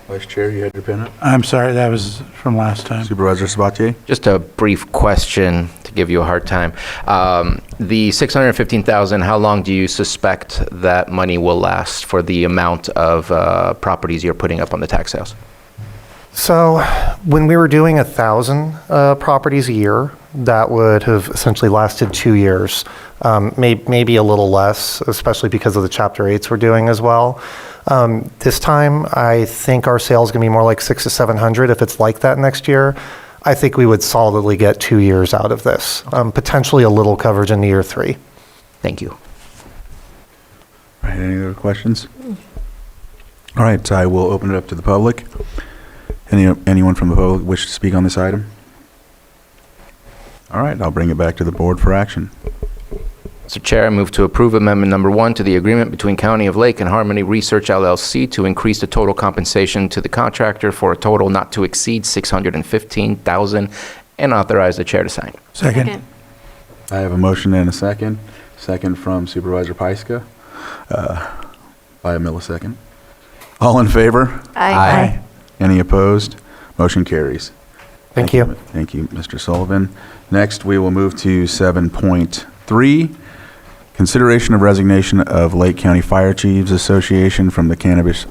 Vice Chair, you had your pen up? I'm sorry, that was from last time. Supervisor Sabatier? Just a brief question to give you a hard time. The $615,000, how long do you suspect that money will last for the amount of properties you're putting up on the tax sales? So when we were doing 1,000 properties a year, that would have essentially lasted 2 years, maybe a little less, especially because of the Chapter 8s we're doing as well. This time, I think our sales is going to be more like 600 to 700. If it's like that next year, I think we would solidly get 2 years out of this, potentially a little coverage in year 3. Thank you. All right, any other questions? All right, so I will open it up to the public. Anyone from the public wish to speak on this item? All right, I'll bring it back to the board for action. Mr. Chair, I move to approve amendment number 1 to the agreement between County of Lake and Harmony Research LLC to increase the total compensation to the contractor for a total not to exceed $615,000 and authorize the chair to sign. Second. I have a motion and a second. Second from Supervisor Pyska by a millisecond. All in favor? Aye. Any opposed? Motion carries. Thank you. Thank you, Mr. Sullivan. Next, we will move to 7.3, consideration of resignation of Lake County Fire Chiefs Association from the Cannabis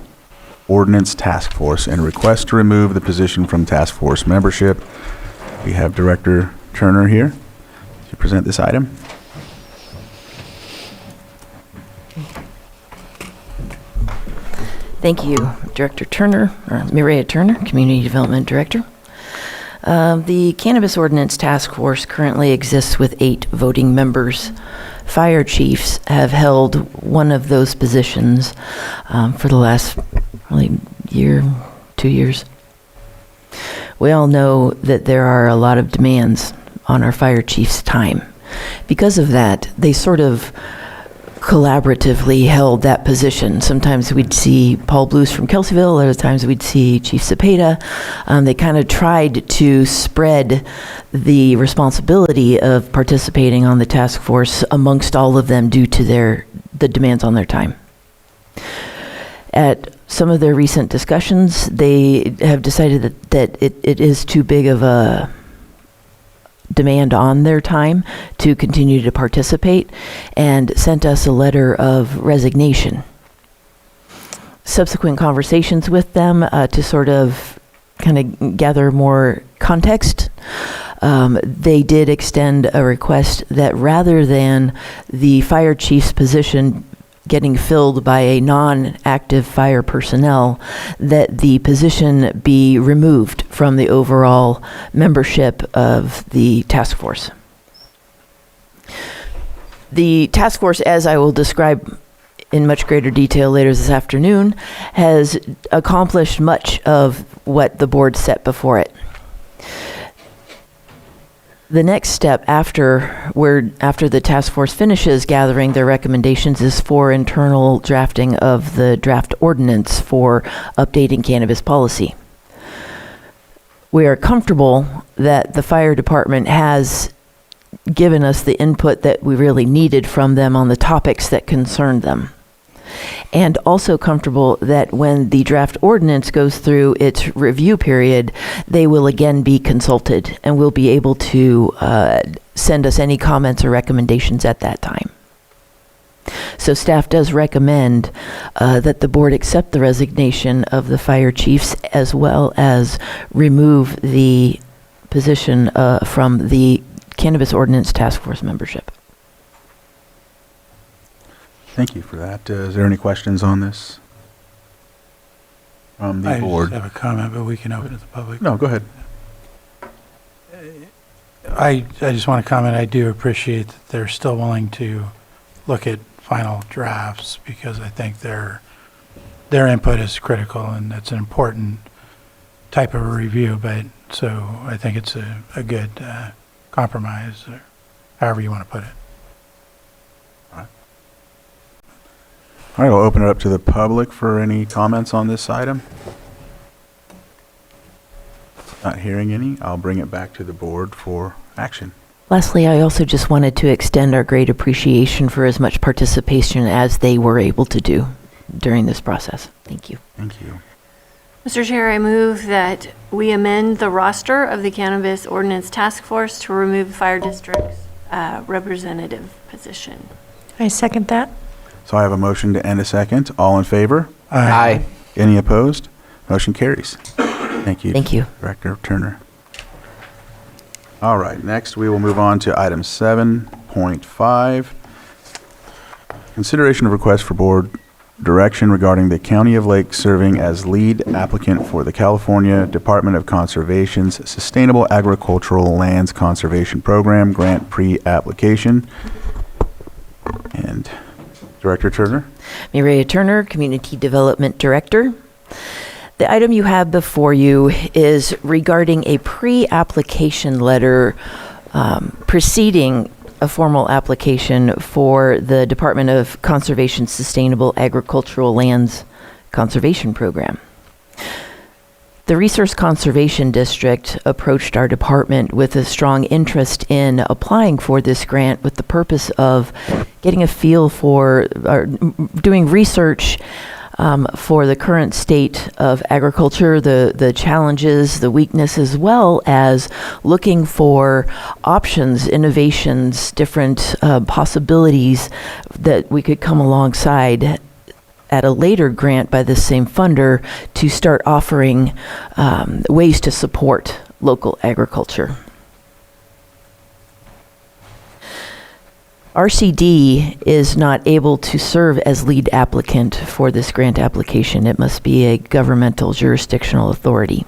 Ordinance Task Force and request to remove the position from task force membership. We have Director Turner here to present this item. Thank you, Director Turner, or Mireya Turner, Community Development Director. The Cannabis Ordinance Task Force currently exists with 8 voting members. Fire chiefs have held one of those positions for the last year, 2 years. We all know that there are a lot of demands on our fire chiefs' time. Because of that, they sort of collaboratively held that position. Sometimes we'd see Paul Blues from Kelseyville, other times we'd see Chief Cepeda. They kind of tried to spread the responsibility of participating on the task force amongst all of them due to the demands on their time. At some of their recent discussions, they have decided that it is too big of a demand on their time to continue to participate and sent us a letter of resignation. Subsequent conversations with them to sort of kind of gather more context, they did extend a request that rather than the fire chief's position getting filled by a non-active fire personnel, that the position be removed from the overall membership of the task force. The task force, as I will describe in much greater detail later this afternoon, has accomplished much of what the board set before it. The next step after the task force finishes gathering their recommendations is for internal drafting of the draft ordinance for updating cannabis policy. We are comfortable that the fire department has given us the input that we really needed from them on the topics that concerned them. And also comfortable that when the draft ordinance goes through its review period, they will again be consulted and will be able to send us any comments or recommendations at that time. So staff does recommend that the board accept the resignation of the fire chiefs as well as remove the position from the Cannabis Ordinance Task Force membership. Thank you for that. Is there any questions on this from the board? I just have a comment, but we can open it to the public. No, go ahead. I just want to comment, I do appreciate that they're still willing to look at final drafts because I think they're their input is critical, and that's an important type of a review, but, so I think it's a good compromise, or however you want to put it. All right, I'll open it up to the public for any comments on this item. Not hearing any, I'll bring it back to the board for action. Lastly, I also just wanted to extend our great appreciation for as much participation as they were able to do during this process. Thank you. Thank you. Mr. Chair, I move that we amend the roster of the Cannabis Ordinance Task Force to remove the Fire District's representative position. I second that. So I have a motion to end a second. All in favor? Aye. Any opposed? Motion carries. Thank you. Thank you. Director Turner. All right, next we will move on to item 7.5. Consideration of request for board direction regarding the County of Lake serving as lead applicant for the California Department of Conservation's Sustainable Agricultural Lands Conservation Program grant pre-application. And Director Turner. Mireya Turner, Community Development Director. The item you have before you is regarding a pre-application letter preceding a formal application for the Department of Conservation Sustainable Agricultural Lands Conservation Program. The Resource Conservation District approached our department with a strong interest in applying for this grant with the purpose of getting a feel for, or doing research for the current state of agriculture, the challenges, the weaknesses, as well as looking for options, innovations, different possibilities that we could come alongside at a later grant by the same funder to start offering ways to support local agriculture. RCD is not able to serve as lead applicant for this grant application. It must be a governmental jurisdictional authority.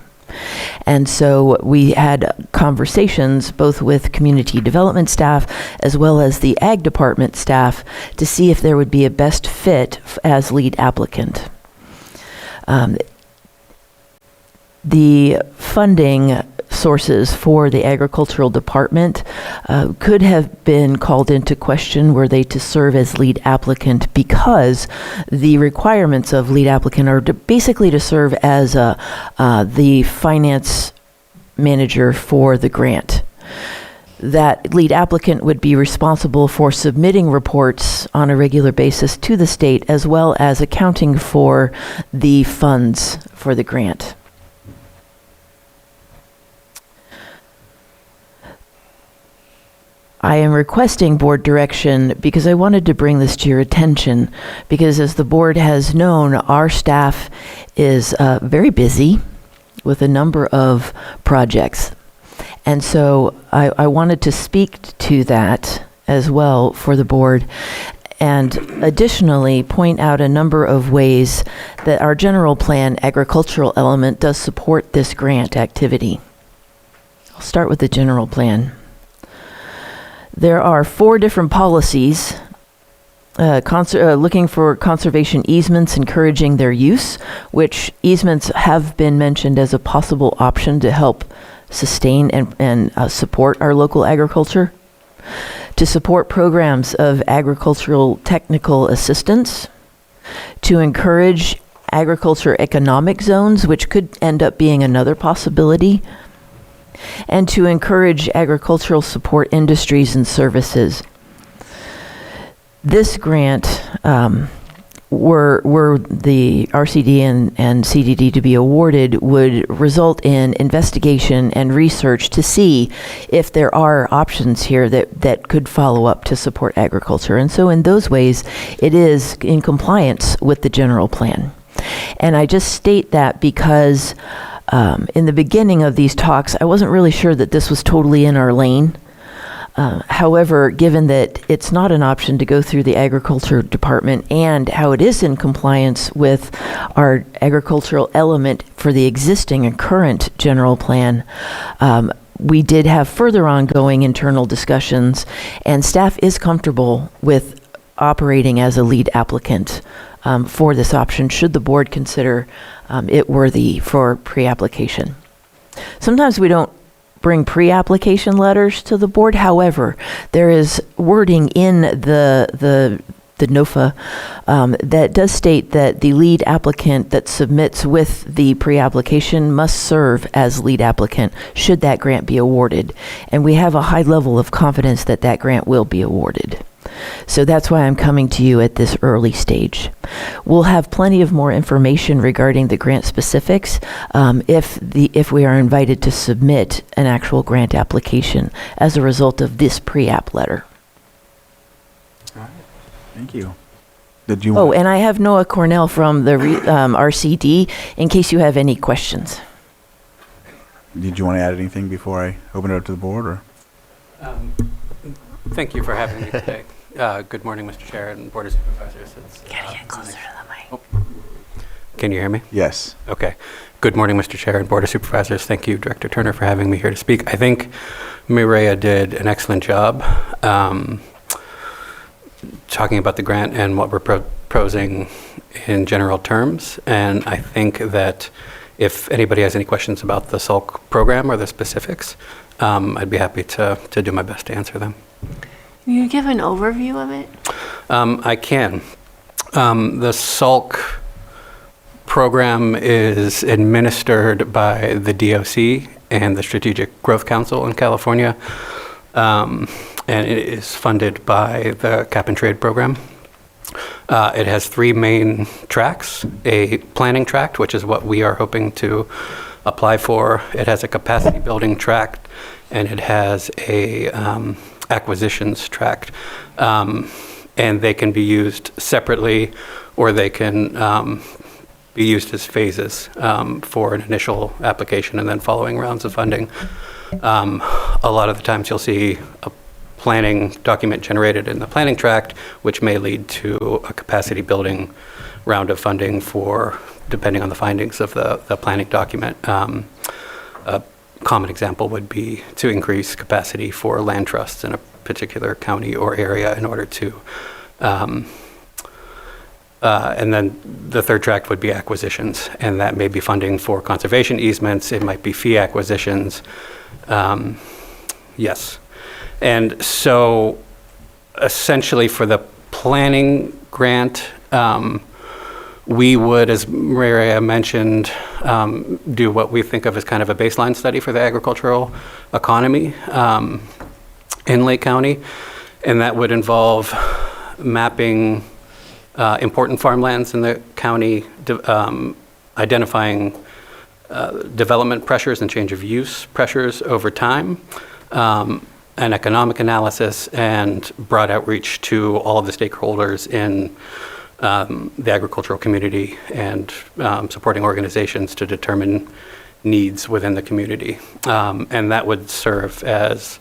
And so we had conversations both with community development staff as well as the ag department staff to see if there would be a best fit as lead applicant. The funding sources for the agricultural department could have been called into question were they to serve as lead applicant, because the requirements of lead applicant are basically to serve as the finance manager for the grant. That lead applicant would be responsible for submitting reports on a regular basis to the state, as well as accounting for the funds for the grant. I am requesting board direction because I wanted to bring this to your attention, because as the board has known, our staff is very busy with a number of projects. And so I wanted to speak to that as well for the board, and additionally point out a number of ways that our general plan agricultural element does support this grant activity. I'll start with the general plan. There are 4 different policies looking for conservation easements, encouraging their use, which easements have been mentioned as a possible option to help sustain and support our local agriculture. To support programs of agricultural technical assistance. To encourage agriculture economic zones, which could end up being another possibility. And to encourage agricultural support industries and services. This grant, were the RCD and CDD to be awarded, would result in investigation and research to see if there are options here that could follow up to support agriculture. And so in those ways, it is in compliance with the general plan. And I just state that because in the beginning of these talks, I wasn't really sure that this was totally in our lane. However, given that it's not an option to go through the agriculture department and how it is in compliance with our agricultural element for the existing and current general plan, we did have further ongoing internal discussions, and staff is comfortable with operating as a lead applicant for this option should the board consider it worthy for pre-application. Sometimes we don't bring pre-application letters to the board. However, there is wording in the NOFA that does state that the lead applicant that submits with the pre-application must serve as lead applicant should that grant be awarded. And we have a high level of confidence that that grant will be awarded. So that's why I'm coming to you at this early stage. We'll have plenty of more information regarding the grant specifics if we are invited to submit an actual grant application as a result of this pre-app letter. Thank you. Did you? Oh, and I have Noah Cornell from the RCD in case you have any questions. Did you want to add anything before I open it up to the board, or? Thank you for having me today. Good morning, Mr. Chair and Board of Supervisors. Gotta get closer to the mic. Oh. Can you hear me? Yes. Okay. Good morning, Mr. Chair and Board of Supervisors. Thank you, Director Turner, for having me here to speak. I think Mireya did an excellent job talking about the grant and what we're proposing in general terms. And I think that if anybody has any questions about the SULC program or the specifics, I'd be happy to do my best to answer them. Can you give an overview of it? I can. The SULC program is administered by the DOC and the Strategic Growth Council in California, and it is funded by the Cap and Trade program. It has three main tracks: a planning tract, which is what we are hoping to apply for. It has a capacity building tract, and it has a acquisitions tract. And they can be used separately, or they can be used as phases for an initial application and then following rounds of funding. A lot of the times you'll see a planning document generated in the planning tract, which may lead to a capacity building round of funding for, depending on the findings of the planning document. A common example would be to increase capacity for land trusts in a particular county or area in order to, and then the third tract would be acquisitions, and that may be funding for conservation easements, it might be fee acquisitions, yes. And so essentially for the planning grant, we would, as Maria mentioned, do what we think of as kind of a baseline study for the agricultural economy in Lake County, and that would involve mapping important farmlands in the county, identifying development pressures and change of use pressures over time, an economic analysis, and broad outreach to all of the stakeholders in the agricultural community and supporting organizations to determine needs within the community. And that would serve as,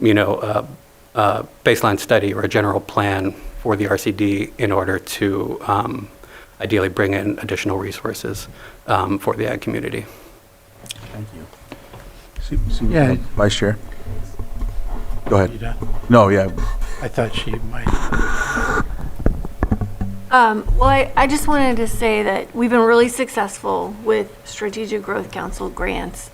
a baseline study or a general plan for the RCD in order to ideally bring in additional resources for the ag community. Thank you. Yeah. Vice Chair. Go ahead. You done? No, yeah. I thought she might. Well, I just wanted to say that we've been really successful with Strategic Growth Council grants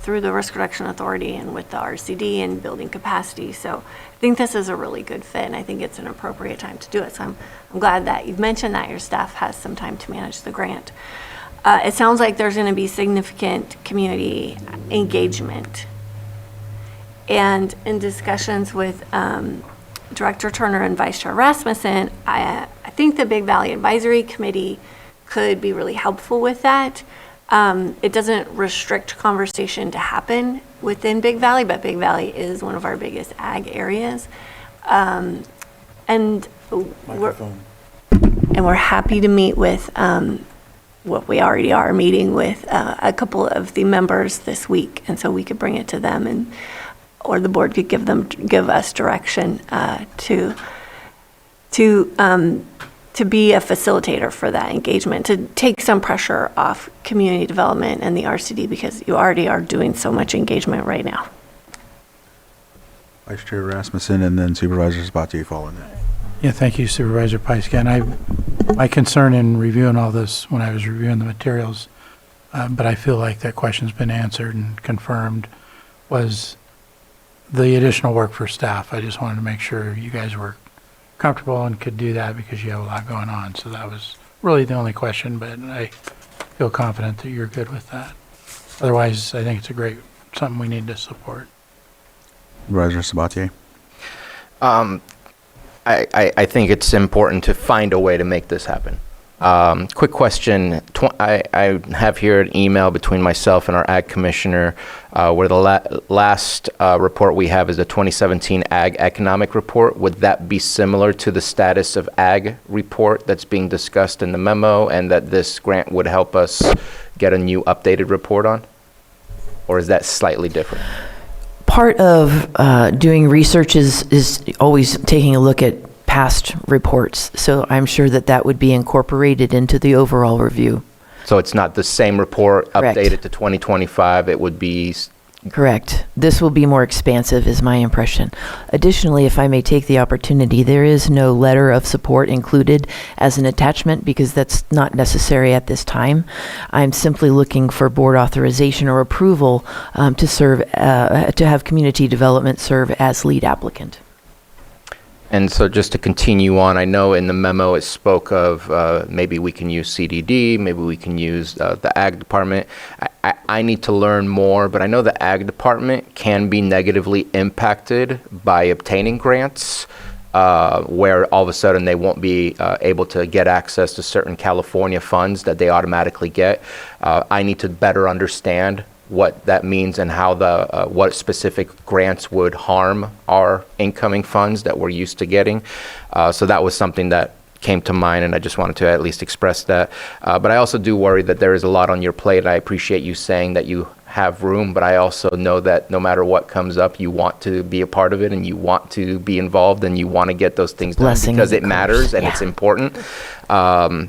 through the Risk Reduction Authority and with the RCD and building capacity. So I think this is a really good fit, and I think it's an appropriate time to do it. So I'm glad that you've mentioned that your staff has some time to manage the grant. It sounds like there's going to be significant community engagement. And in discussions with Director Turner and Vice Chair Rasmussen, I think the Big Valley Advisory Committee could be really helpful with that. It doesn't restrict conversation to happen within Big Valley, but Big Valley is one of our biggest ag areas. And we're happy to meet with what we already are meeting with a couple of the members this week, and so we could bring it to them, or the board could give us direction to be a facilitator for that engagement, to take some pressure off community development and the RCD, because you already are doing so much engagement right now. Vice Chair Rasmussen, and then Supervisor Sabatier following that. Yeah, thank you Supervisor Pyska. And my concern in reviewing all this, when I was reviewing the materials, but I feel like that question's been answered and confirmed, was the additional work for staff. I just wanted to make sure you guys were comfortable and could do that because you have a lot going on. So that was really the only question, but I feel confident that you're good with that. Otherwise, I think it's something we need to support. Supervisor Sabatier? I think it's important to find a way to make this happen. Quick question. I have here an email between myself and our Ag Commissioner where the last report we have is the 2017 Ag Economic Report. Would that be similar to the status of Ag report that's being discussed in the memo and that this grant would help us get a new updated report on? Or is that slightly different? Part of doing research is always taking a look at past reports. So I'm sure that would be incorporated into the overall review. So it's not the same report Correct. updated to 2025, it would be... Correct. This will be more expansive is my impression. Additionally, if I may take the opportunity, there is no letter of support included as an attachment because that's not necessary at this time. I'm simply looking for board authorization or approval to serve, to have community development serve as lead applicant. And so just to continue on, I know in the memo it spoke of maybe we can use CDD, maybe we can use the Ag Department. I need to learn more, but I know the Ag Department can be negatively impacted by obtaining grants where all of a sudden they won't be able to get access to certain California funds that they automatically get. I need to better understand what that means and how what specific grants would harm our incoming funds that we're used to getting. So that was something that came to mind, and I just wanted to at least express that. But I also do worry that there is a lot on your plate. I appreciate you saying that you have room, but I also know that no matter what comes up, you want to be a part of it and you want to be involved and you want to get those things done because it matters and it's important.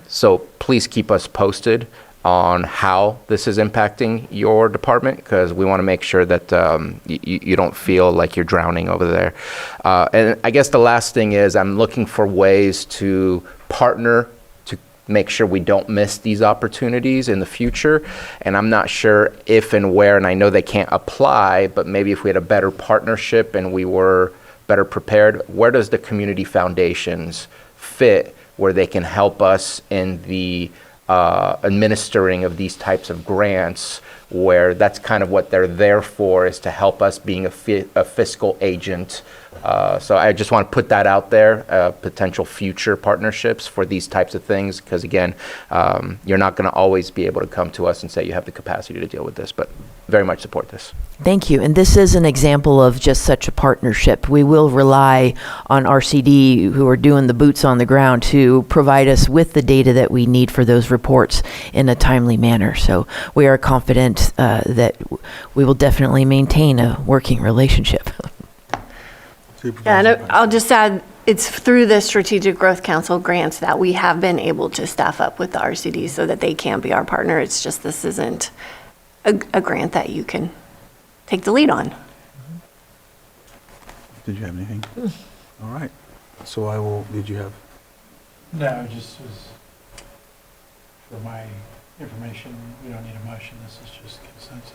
So please keep us posted on how this is impacting your department, because we want to make sure that you don't feel like you're drowning over there. And I guess the last thing is I'm looking for ways to partner to make sure we don't miss these opportunities in the future. And I'm not sure if and where, and I know they can't apply, but maybe if we had a better partnership and we were better prepared, where does the community foundations fit where they can help us in the administering of these types of grants, where that's kind of what they're there for, is to help us being a fiscal agent. So I just want to put that out there, potential future partnerships for these types of things, because again, you're not going to always be able to come to us and say you have the capacity to deal with this, but very much support this. Thank you. And this is an example of just such a partnership. We will rely on RCD, who are doing the boots on the ground, to provide us with the data that we need for those reports in a timely manner. So we are confident that we will definitely maintain a working relationship. Yeah, and I'll just add, it's through the Strategic Growth Council grants that we have been able to staff up with the RCD so that they can be our partner. It's just this isn't a grant that you can take the lead on. Did you have anything? All right. So did you have? No, it just was, for my information, we don't need a motion, this is just consensus.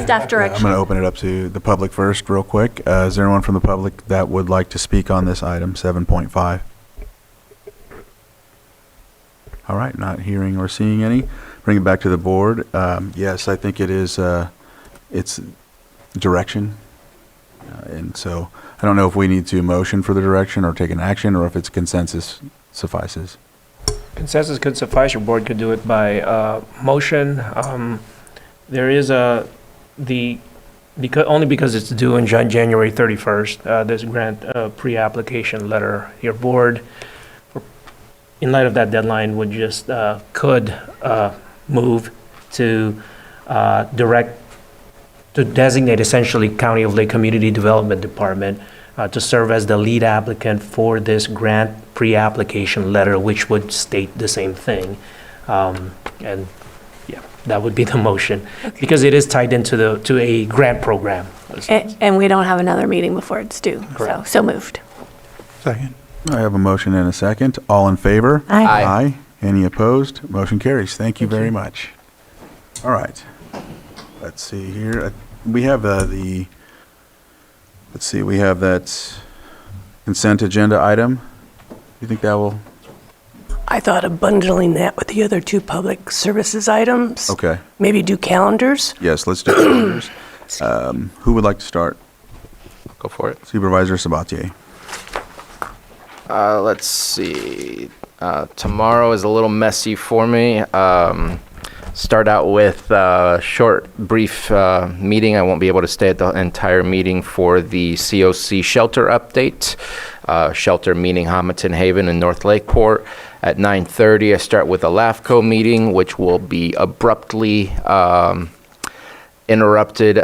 Staff direction. I'm going to open it up to the public first real quick. Is there anyone from the public that would like to speak on this item, 7.5? All right, not hearing or seeing any. Bring it back to the board. Yes, I think it is, it's direction. And so I don't know if we need to motion for the direction or take an action, or if it's consensus suffices. Consensus could suffice. Your board could do it by motion. There is only because it's due on January 31st, this grant pre-application letter. Your board, in light of that deadline, would just could move to designate essentially County of Lake Community Development Department to serve as the lead applicant for this grant pre-application letter, which would state the same thing. And yeah, that would be the motion, because it is tied into to a grant program. And we don't have another meeting before it's due, so moved. Second. I have a motion and a second. All in favor? Aye. Aye. Any opposed? Motion carries. Thank you very much. All right. Let's see here. We have we have that consent agenda item. You think that will? I thought of bundling that with the other two public services items. Okay. Maybe do calendars. Yes, let's do calendars. Who would like to start? Go for it. Supervisor Sabatier. Let's see. Tomorrow is a little messy for me. Start out with a short, brief meeting. I won't be able to stay at the entire meeting for the COC shelter update. Shelter meaning Hamilton Haven and North Lakeport. At 9:30, I start with a LAFCO meeting, which will be abruptly interrupted.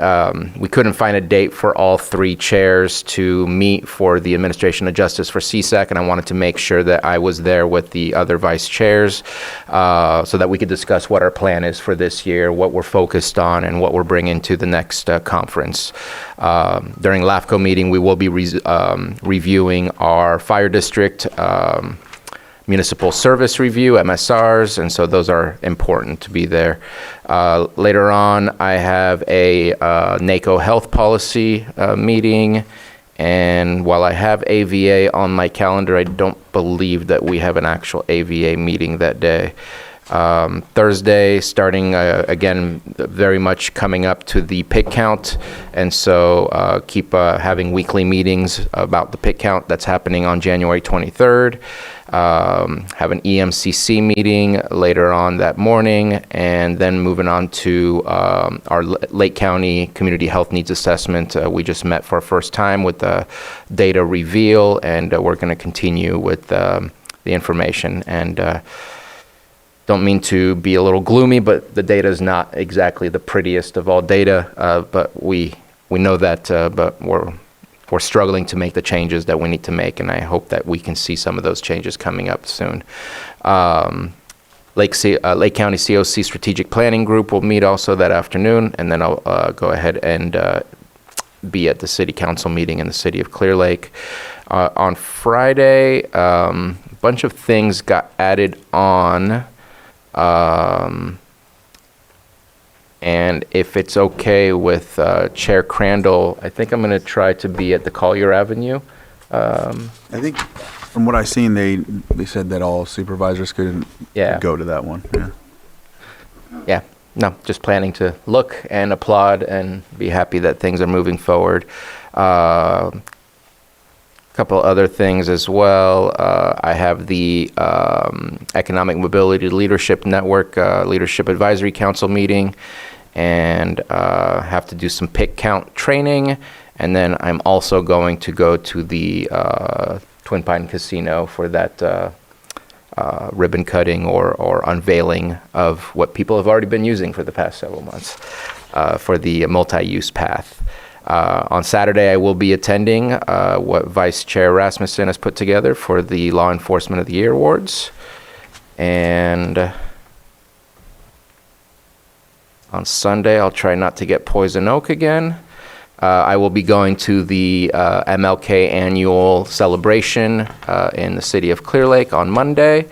We couldn't find a date for all three chairs to meet for the Administration of Justice for CSAC, and I wanted to make sure that I was there with the other vice chairs so that we could discuss what our plan is for this year, what we're focused on, and what we're bringing to the next conference. During LAFCO meeting, we will be reviewing our fire district municipal service review, MSRs, and so those are important to be there. Later on, I have a NACO health policy meeting, and while I have AVA on my calendar, I don't believe that we have an actual AVA meeting that day. Thursday, starting again, very much coming up to the pig count, and so keep having weekly meetings about the pig count that's happening on January 23rd. Have an EMCC meeting later on that morning, and then moving on to our Lake County Community Health Needs Assessment. We just met for our first time with the data reveal, and we're going to continue with the information. And don't mean to be a little gloomy, but the data is not exactly the prettiest of all data, but we know that, but we're struggling to make the changes that we need to make, and I hope that we can see some of those changes coming up soon. Lake County COC Strategic Planning Group will meet also that afternoon, and then I'll go ahead and be at the City Council meeting in the city of Clear Lake. On Friday, a bunch of things got added on. And if it's okay with Chair Crandall, I think I'm going to try to be at the Collier Avenue. I think from what I've seen, they said that all supervisors could go to that one. Yeah. Yeah. No, just planning to look and applaud and be happy that things are moving forward. Couple other things as well. I have the Economic Mobility Leadership Network Leadership Advisory Council meeting, and have to do some pick count training. And then I'm also going to go to the Twin Pine Casino for that ribbon cutting or unveiling of what people have already been using for the past several months for the multi-use path. On Saturday, I will be attending what Vice Chair Rasmussen has put together for the Law Enforcement of the Year Awards. And on Sunday, I'll try not to get poison oak again. I will be going to the MLK annual celebration in the city of Clear Lake on Monday.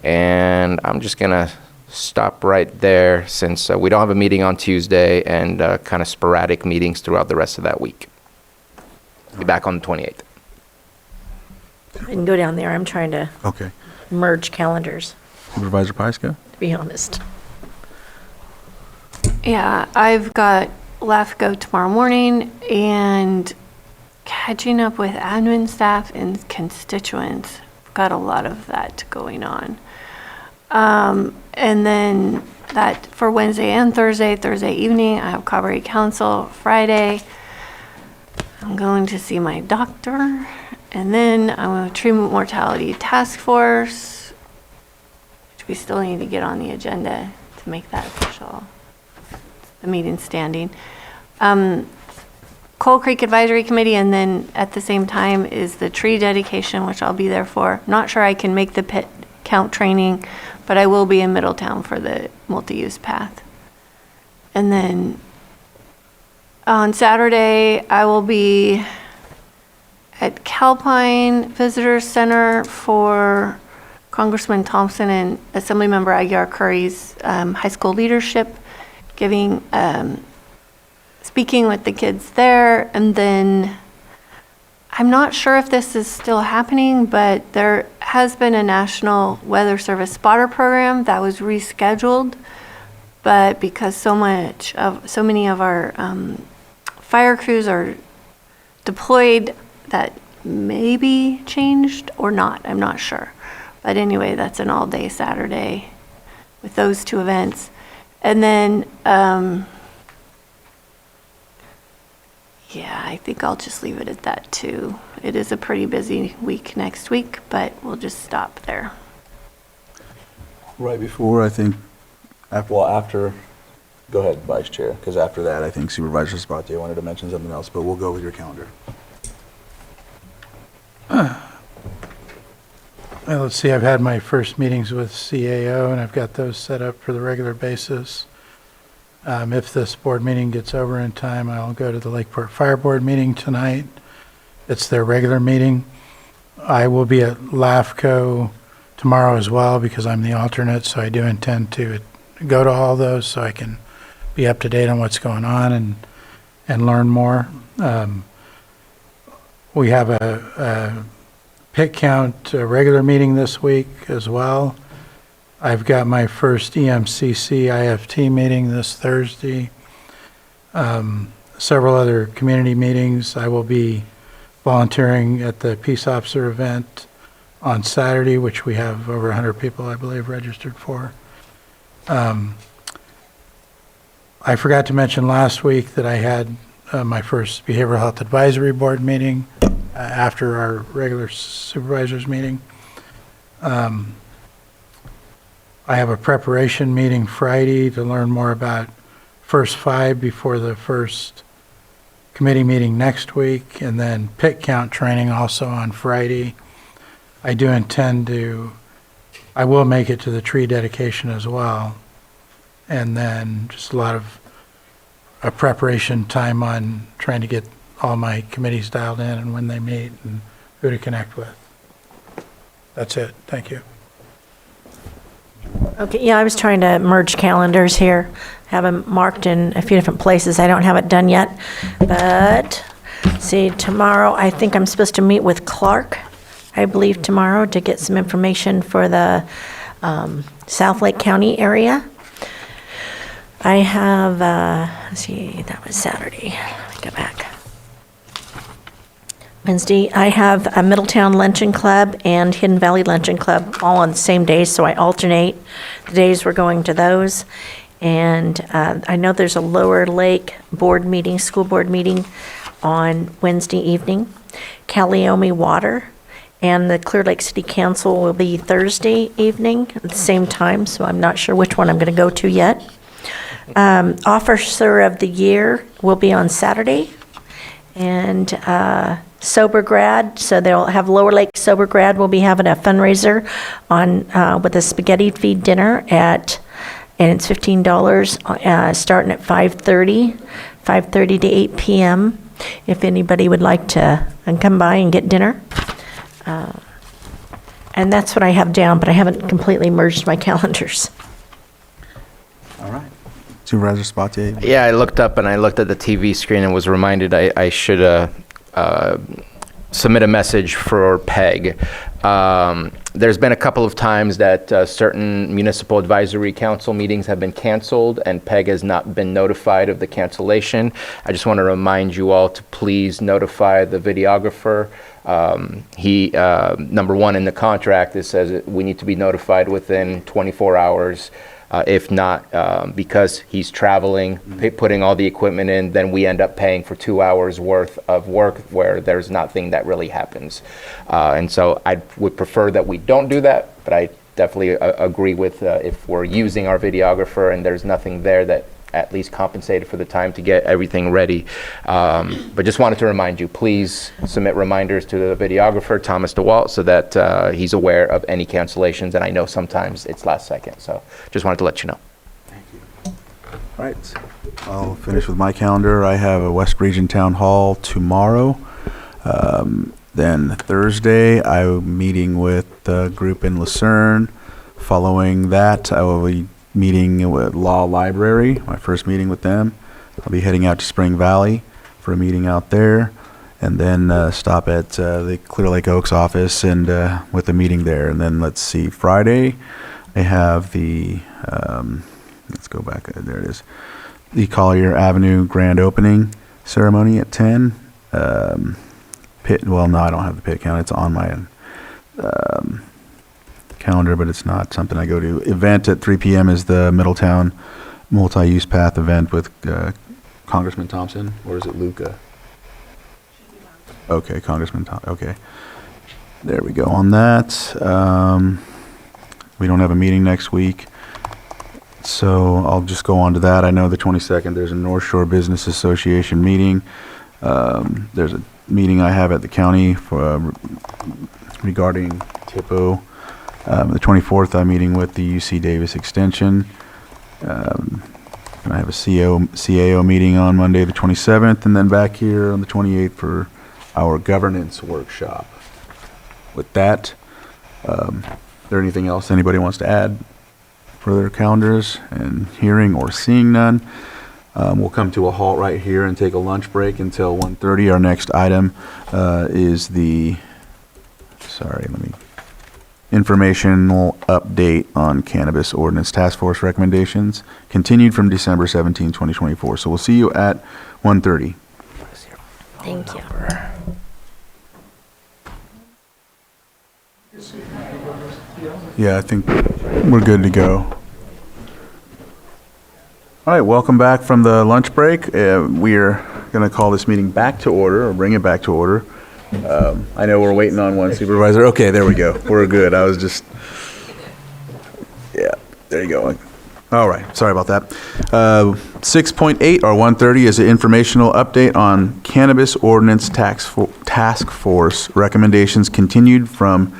And I'm just going to stop right there since we don't have a meeting on Tuesday and kind of sporadic meetings throughout the rest of that week. Be back on the 28th. I can go down there. I'm trying to merge calendars, Supervisor Pyska? to be honest. Yeah, I've got LAFCO tomorrow morning and catching up with admin staff and constituents. Got a lot of that going on. And then that for Wednesday and Thursday evening, I have Cabaret Council. Friday, I'm going to see my doctor. And then I'm on a treatment mortality task force, which we still need to get on the agenda to make that official. The meeting standing. Coal Creek Advisory Committee, and then at the same time is the tree dedication, which I'll be there for. Not sure I can make the pit count training, but I will be in Middletown for the multi-use path. And then on Saturday, I will be at Calpine Visitor Center for Congressman Thompson and Assemblymember Aguiar Curry's high school leadership, giving, speaking with the kids there. And then I'm not sure if this is still happening, but there has been a National Weather Service spotter program that was rescheduled. But because so many of our fire crews are deployed, that may be changed or not. I'm not sure. But anyway, that's an all-day Saturday with those two events. And then, yeah, I think I'll just leave it at that too. It is a pretty busy week next week, but we'll just stop there. Right before, I think, after, go ahead, Vice Chair, because after that, I think Supervisor Sabatier wanted to mention something else, but we'll go with your calendar. Well, let's see, I've had my first meetings with CAO, and I've got those set up for the regular basis. If this board meeting gets over in time, I'll go to the Lakeport Fire Board meeting tonight. It's their regular meeting. I will be at LAFCO tomorrow as well because I'm the alternate, so I do intend to go to all those so I can be up to date on what's going on and learn more. We have a pit count regular meeting this week as well. I've got my first EMCC IFT meeting this Thursday. Several other community meetings. I will be volunteering at the Peace Officer event on Saturday, which we have over 100 people, I believe, registered for. I forgot to mention last week that I had my first Behavioral Health Advisory Board meeting after our regular supervisors meeting. I have a preparation meeting Friday to learn more about First Five before the first committee meeting next week, and then pit count training also on Friday. I do intend I will make it to the tree dedication as well. And then just a lot of preparation time on trying to get all my committees dialed in and when they meet and who to connect with. That's it. Thank you. Okay, yeah, I was trying to merge calendars here, have them marked in a few different places. I don't have it done yet, but see, tomorrow I think I'm supposed to meet with Clark, I believe tomorrow, to get some information for the South Lake County area. I have, let's see, that was Saturday. Let me go back. Wednesday, I have a Middletown Luncheon Club and Hidden Valley Luncheon Club all on the same day, so I alternate the days we're going to those. And I know there's a Lower Lake board meeting, school board meeting on Wednesday evening. Calliope Water and the Clear Lake City Council will be Thursday evening at the same time, so I'm not sure which one I'm going to go to yet. Officer of the Year will be on Saturday. And Sober Grad, so they'll have Lower Lake Sober Grad will be having a fundraiser on with a spaghetti feed dinner and it's $15 starting at 5:30 to 8 p.m. if anybody would like to come by and get dinner. And that's what I have down, but I haven't completely merged my calendars. All right. Supervisor Sabatier? Yeah, I looked up and I looked at the TV screen and was reminded I should submit a message for PEG. There's been a couple of times that certain municipal advisory council meetings have been canceled and PEG has not been notified of the cancellation. I just want to remind you all to please notify the videographer. Number one in the contract, it says we need to be notified within 24 hours. If not, because he's traveling, putting all the equipment in, then we end up paying for 2 hours worth of work where there's nothing that really happens. And so I would prefer that we don't do that, but I definitely agree with if we're using our videographer and there's nothing there, that at least compensated for the time to get everything ready. But just wanted to remind you, please submit reminders to the videographer, Thomas DeWalt, so that he's aware of any cancellations. And I know sometimes it's last second, so just wanted to let you know. Thank you. All right, I'll finish with my calendar. I have a West Region Town Hall tomorrow. Then Thursday, I'm meeting with a group in Lucerne. Following that, I will be meeting with Law Library, my first meeting with them. I'll be heading out to Spring Valley for a meeting out there, and then stop at the Clear Lake Oaks office and with a meeting there. And then let's see, Friday, I have the, let's go back, there it is, the Collier Avenue grand opening ceremony at 10. Well, no, I don't have the pit count. It's on my calendar, but it's not something I go to. Event at 3 p.m. is the Middletown Multi-Use Path event with Congressman Thompson, or is it Luca? Okay, Congressman Thompson. Okay. There we go on that. We don't have a meeting next week, so I'll just go on to that. I know the 22nd, there's a North Shore Business Association meeting. There's a meeting I have at the county for regarding TIPO. The 24th, I'm meeting with the UC Davis Extension. And I have a CAO meeting on Monday, the 27th, and then back here on the 28th for our governance workshop. With that, is there anything else anybody wants to add for their calendars? And hearing or seeing none, we'll come to a halt right here and take a lunch break until 1:30. Our next item is the, informational update on Cannabis Ordinance Task Force recommendations, continued from December 17, 2024. So we'll see you at 1:30. Thank you. Yeah, I think we're good to go. All right, welcome back from the lunch break. We're going to call this meeting back to order, or bring it back to order. I know we're waiting on one supervisor. Okay, there we go. We're good. I was just, yeah, there you go. All right, sorry about that. 6.8 or 1:30 is an informational update on Cannabis Ordinance Task Force recommendations, continued from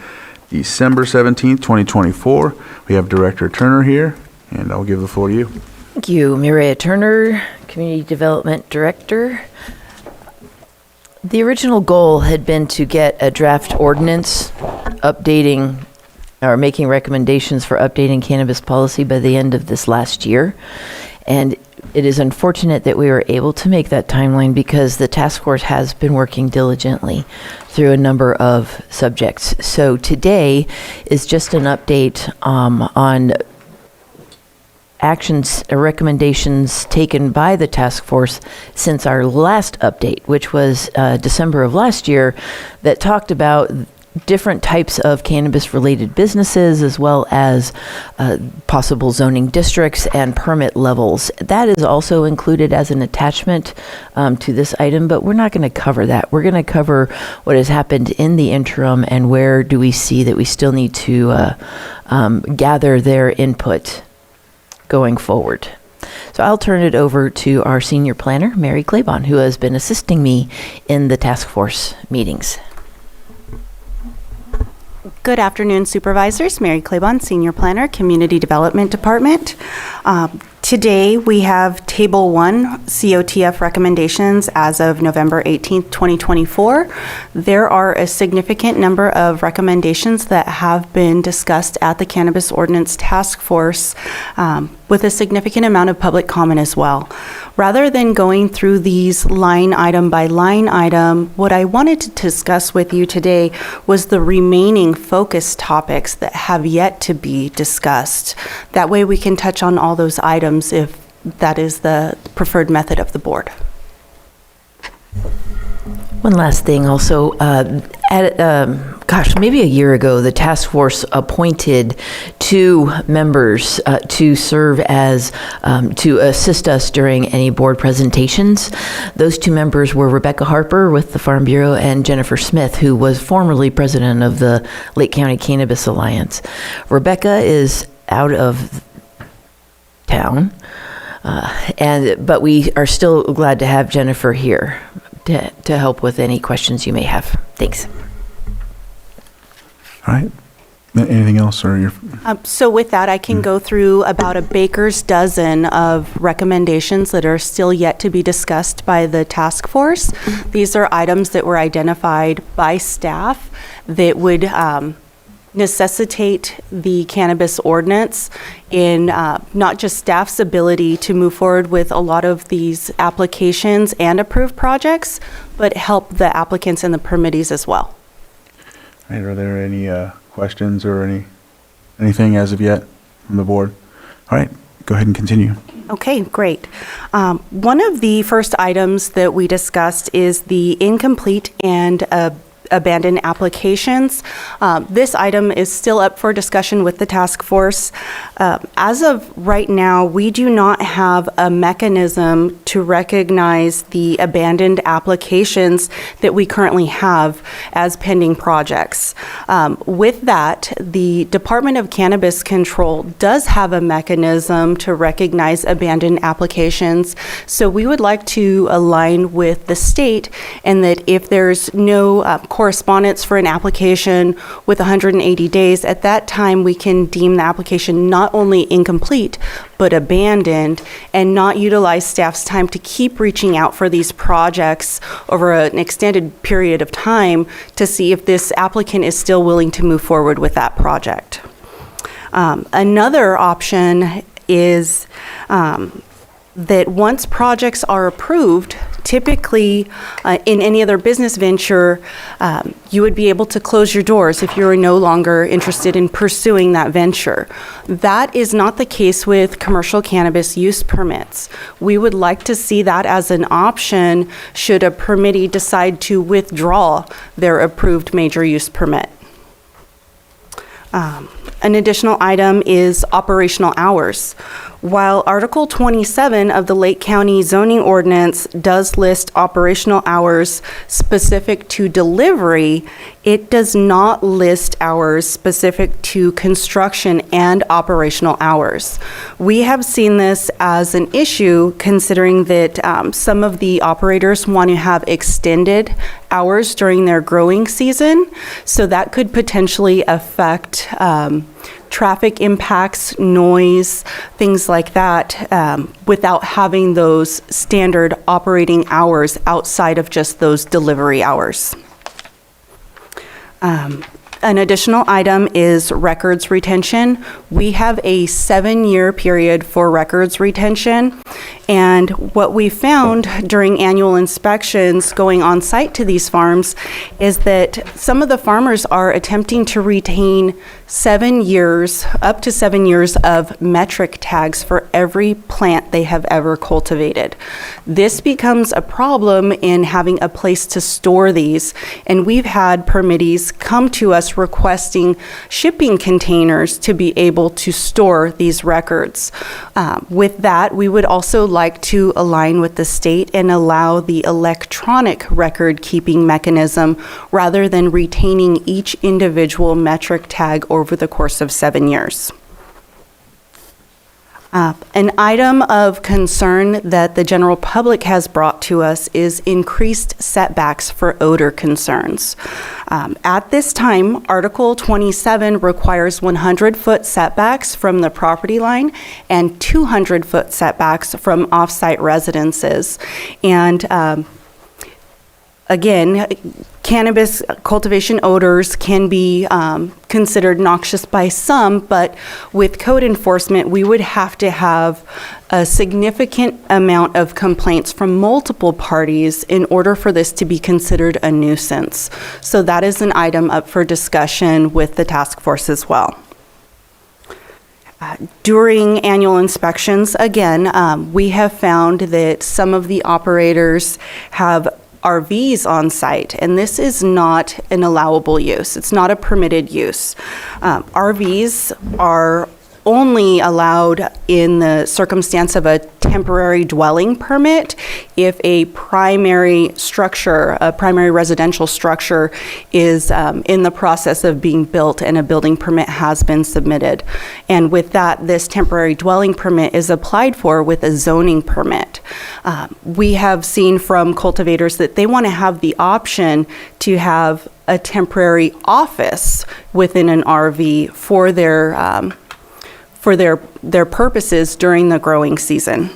December 17th, 2024. We have Director Turner here, and I'll give the floor to you. Thank you, Mireya Turner, Community Development Director. The original goal had been to get a draft ordinance updating or making recommendations for updating cannabis policy by the end of this last year. And it is unfortunate that we were able to make that timeline because the task force has been working diligently through a number of subjects. So today is just an update on actions or recommendations taken by the task force since our last update, which was December of last year, that talked about different types of cannabis-related businesses as well as possible zoning districts and permit levels. That is also included as an attachment to this item, but we're not going to cover that. We're going to cover what has happened in the interim and where do we see that we still need to gather their input going forward. So I'll turn it over to our senior planner, Mary Claiborne, who has been assisting me in the task force meetings. Good afternoon, Supervisors. Mary Claiborne, Senior Planner, Community Development Department. Today, we have Table 1 COTF recommendations as of November 18th, 2024. There are a significant number of recommendations that have been discussed at the Cannabis Ordinance Task Force with a significant amount of public comment as well. Rather than going through these line item by line item, what I wanted to discuss with you today was the remaining focus topics that have yet to be discussed. That way we can touch on all those items if that is the preferred method of the board. One last thing also, maybe a year ago, the task force appointed 2 members to serve as, to assist us during any board presentations. Those 2 members were Rebecca Harper with the Farm Bureau and Jennifer Smith, who was formerly president of the Lake County Cannabis Alliance. Rebecca is out of town, but we are still glad to have Jennifer here to help with any questions you may have. Thanks. All right. Anything else, or your? So with that, I can go through about a baker's dozen of recommendations that are still yet to be discussed by the task force. These are items that were identified by staff that would necessitate the cannabis ordinance in not just staff's ability to move forward with a lot of these applications and approved projects, but help the applicants and the permittees as well. All right, are there any questions or anything as of yet from the board? All right, go ahead and continue. Okay, great. One of the first items that we discussed is the incomplete and abandoned applications. This item is still up for discussion with the task force. As of right now, we do not have a mechanism to recognize the abandoned applications that we currently have as pending projects. With that, the Department of Cannabis Control does have a mechanism to recognize abandoned applications. So we would like to align with the state, and that if there's no correspondence for an application with 180 days, at that time we can deem the application not only incomplete but abandoned, and not utilize staff's time to keep reaching out for these projects over an extended period of time to see if this applicant is still willing to move forward with that project. Another option is that once projects are approved, typically in any other business venture, you would be able to close your doors if you're no longer interested in pursuing that venture. That is not the case with commercial cannabis use permits. We would like to see that as an option should a permittee decide to withdraw their approved major use permit. An additional item is operational hours. While Article 27 of the Lake County zoning ordinance does list operational hours specific to delivery, it does not list hours specific to construction and operational hours. We have seen this as an issue considering that some of the operators want to have extended hours during their growing season, so that could potentially affect traffic impacts, noise, things like that, without having those standard operating hours outside of just those delivery hours. An additional item is records retention. We have a 7-year period for records retention. And what we found during annual inspections going on site to these farms is that some of the farmers are attempting to retain 7 years, up to 7 years of metric tags for every plant they have ever cultivated. This becomes a problem in having a place to store these, and we've had permittees come to us requesting shipping containers to be able to store these records. With that, we would also like to align with the state and allow the electronic record keeping mechanism rather than retaining each individual metric tag over the course of 7 years. An item of concern that the general public has brought to us is increased setbacks for odor concerns. At this time, Article 27 requires 100-foot setbacks from the property line and 200-foot setbacks from off-site residences. And again, cannabis cultivation odors can be considered noxious by some, but with code enforcement, we would have to have a significant amount of complaints from multiple parties in order for this to be considered a nuisance. So that is an item up for discussion with the task force as well. During annual inspections, again, we have found that some of the operators have RVs on site, and this is not an allowable use. It's not a permitted use. RVs are only allowed in the circumstance of a temporary dwelling permit if a primary structure, a primary residential structure is in the process of being built and a building permit has been submitted. And with that, this temporary dwelling permit is applied for with a zoning permit. We have seen from cultivators that they want to have the option to have a temporary office within an RV for their purposes during the growing season.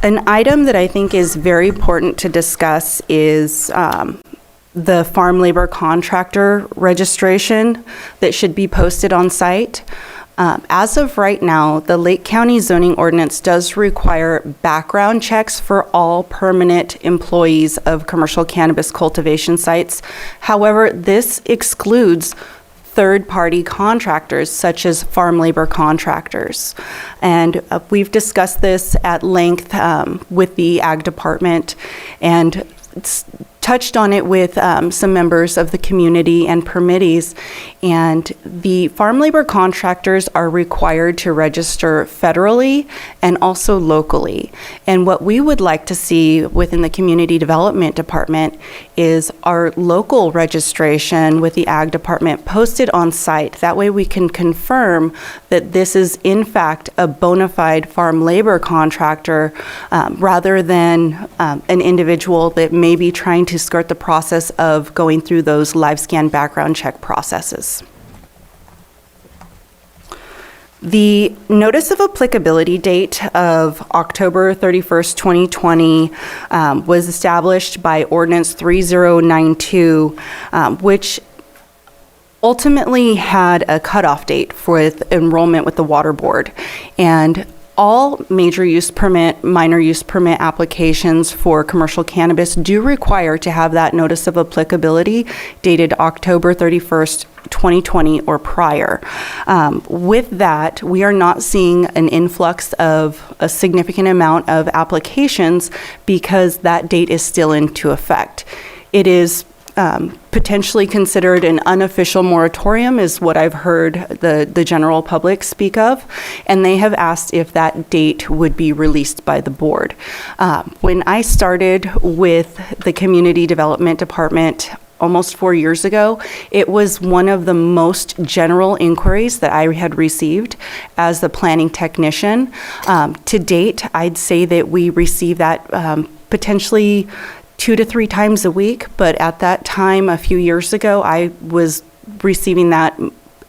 An item that I think is very important to discuss is the farm labor contractor registration that should be posted on site. As of right now, the Lake County zoning ordinance does require background checks for all permanent employees of commercial cannabis cultivation sites. However, this excludes third-party contractors such as farm labor contractors. And we've discussed this at length with the Ag Department and touched on it with some members of the community and permittees. And the farm labor contractors are required to register federally and also locally. And what we would like to see within the Community Development Department is our local registration with the Ag Department posted on site. That way we can confirm that this is in fact a bona fide farm labor contractor rather than an individual that may be trying to skirt the process of going through those live scan background check processes. The notice of applicability date of October 31st, 2020 was established by Ordinance 3092, which ultimately had a cutoff date for enrollment with the Water Board. And all major use permit, minor use permit applications for commercial cannabis do require to have that notice of applicability dated October 31st, 2020 or prior. With that, we are not seeing an influx of a significant amount of applications because that date is still into effect. It is potentially considered an unofficial moratorium is what I've heard the general public speak of, and they have asked if that date would be released by the board. When I started with the Community Development Department almost 4 years ago, it was one of the most general inquiries that I had received as the planning technician. To date, I'd say that we receive that potentially 2 to 3 times a week, but at that time, a few years ago, I was receiving that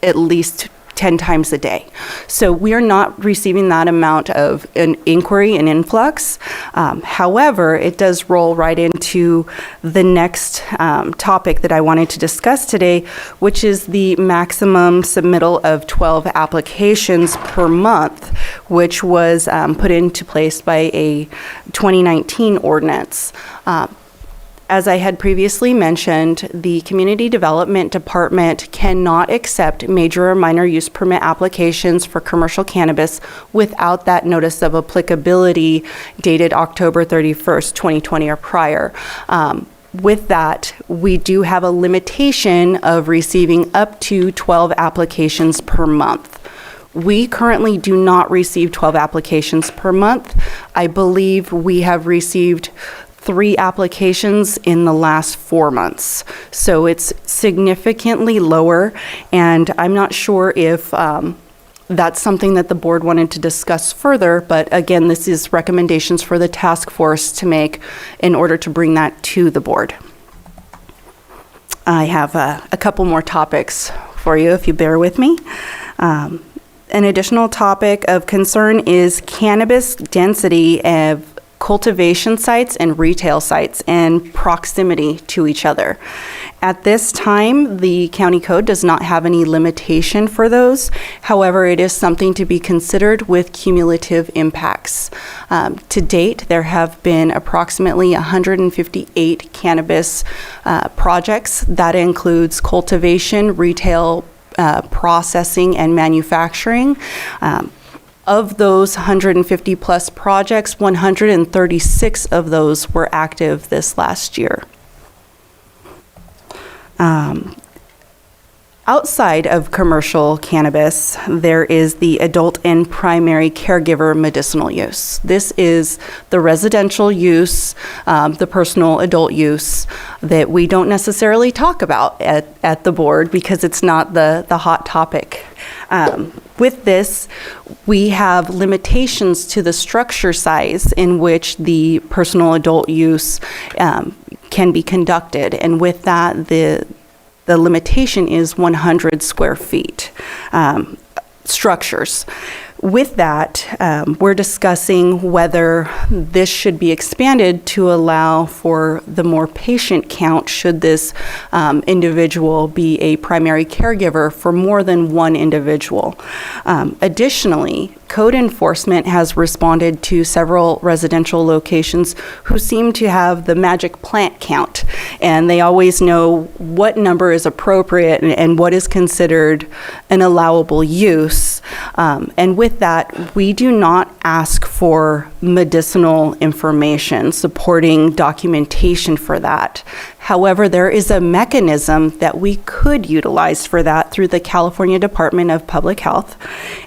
at least 10 times a day. So we are not receiving that amount of an inquiry and influx. However, it does roll right into the next topic that I wanted to discuss today, which is the maximum submittal of 12 applications per month, which was put into place by a 2019 ordinance. As I had previously mentioned, the Community Development Department cannot accept major or minor use permit applications for commercial cannabis without that notice of applicability dated October 31st, 2020 or prior. With that, we do have a limitation of receiving up to 12 applications per month. We currently do not receive 12 applications per month. I believe we have received 3 applications in the last 4 months. So it's significantly lower, and I'm not sure if that's something that the board wanted to discuss further, but again, this is recommendations for the task force to make in order to bring that to the board. I have a couple more topics for you, if you bear with me. An additional topic of concern is cannabis density of cultivation sites and retail sites and proximity to each other. At this time, the county code does not have any limitation for those. However, it is something to be considered with cumulative impacts. To date, there have been approximately 158 cannabis projects. That includes cultivation, retail, processing, and manufacturing. Of those 150 plus projects, 136 of those were active this last year. Outside of commercial cannabis, there is the adult and primary caregiver medicinal use. This is the residential use, the personal adult use that we don't necessarily talk about at the board because it's not the hot topic. With this, we have limitations to the structure size in which the personal adult use can be conducted. And with that, the limitation is 100 square feet structures. With that, we're discussing whether this should be expanded to allow for the more patient count should this individual be a primary caregiver for more than one individual. Additionally, code enforcement has responded to several residential locations who seem to have the magic plant count, and they always know what number is appropriate and what is considered an allowable use. And with that, we do not ask for medicinal information supporting documentation for that. However, there is a mechanism that we could utilize for that through the California Department of Public Health,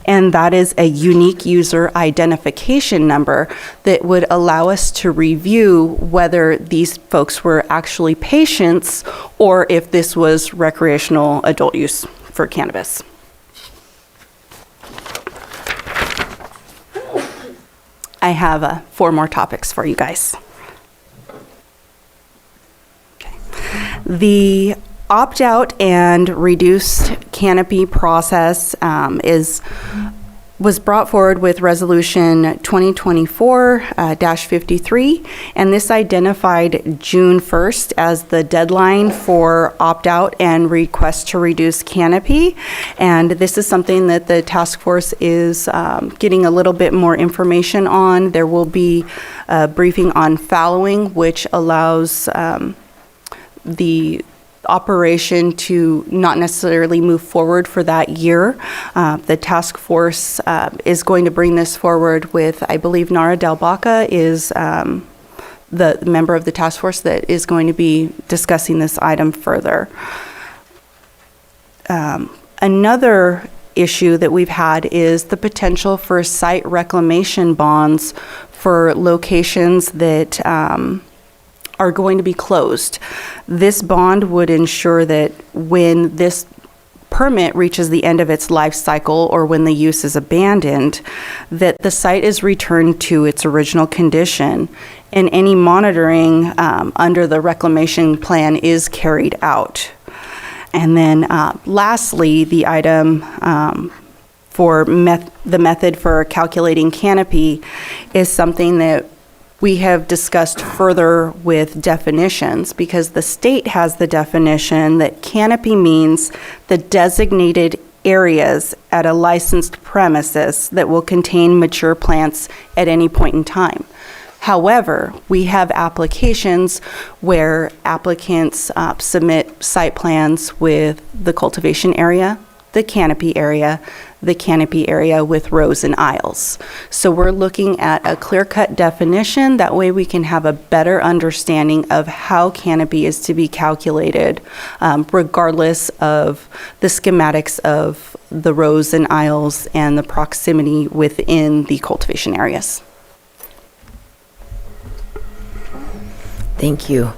and that is a unique user identification number that would allow us to review whether these folks were actually patients or if this was recreational adult use for cannabis. I have 4 more topics for you guys. The opt-out and reduced canopy process was brought forward with Resolution 2024-53, and this identified June 1st as the deadline for opt-out and request to reduce canopy. And this is something that the task force is getting a little bit more information on. There will be a briefing on fallowing, which allows the operation to not necessarily move forward for that year. The task force is going to bring this forward with, I believe Nara Del Baca is the member of the task force that is going to be discussing this item further. Another issue that we've had is the potential for site reclamation bonds for locations that are going to be closed. This bond would ensure that when this permit reaches the end of its life cycle or when the use is abandoned, that the site is returned to its original condition and any monitoring under the reclamation plan is carried out. And then lastly, the item for the method for calculating canopy is something that we have discussed further with definitions because the state has the definition that canopy means the designated areas at a licensed premises that will contain mature plants at any point in time. However, we have applications where applicants submit site plans with the cultivation area, the canopy area with rows and aisles. So we're looking at a clear-cut definition. That way we can have a better understanding of how canopy is to be calculated, regardless of the schematics of the rows and aisles and the proximity within the cultivation areas. Thank you.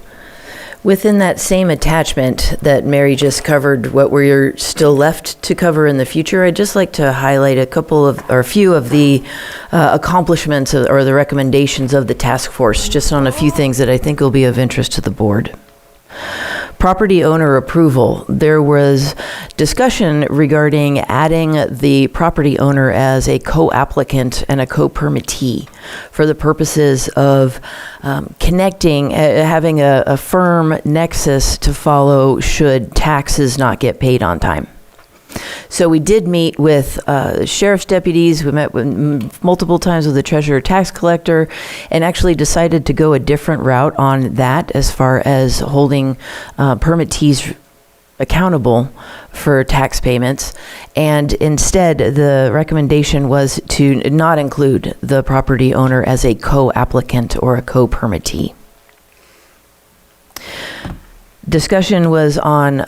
Within that same attachment that Mary just covered, what we're still left to cover in the future, I'd just like to highlight a few of the accomplishments or the recommendations of the task force, just on a few things that I think will be of interest to the board. Property owner approval. There was discussion regarding adding the property owner as a co-applicant and a co-permittee for the purposes of connecting, having a firm nexus to follow should taxes not get paid on time. So we did meet with sheriff's deputies, we met with multiple times with the treasurer tax collector, and actually decided to go a different route on that as far as holding permittees accountable for tax payments. And instead, the recommendation was to not include the property owner as a co-applicant or a co-permittee. Discussion was on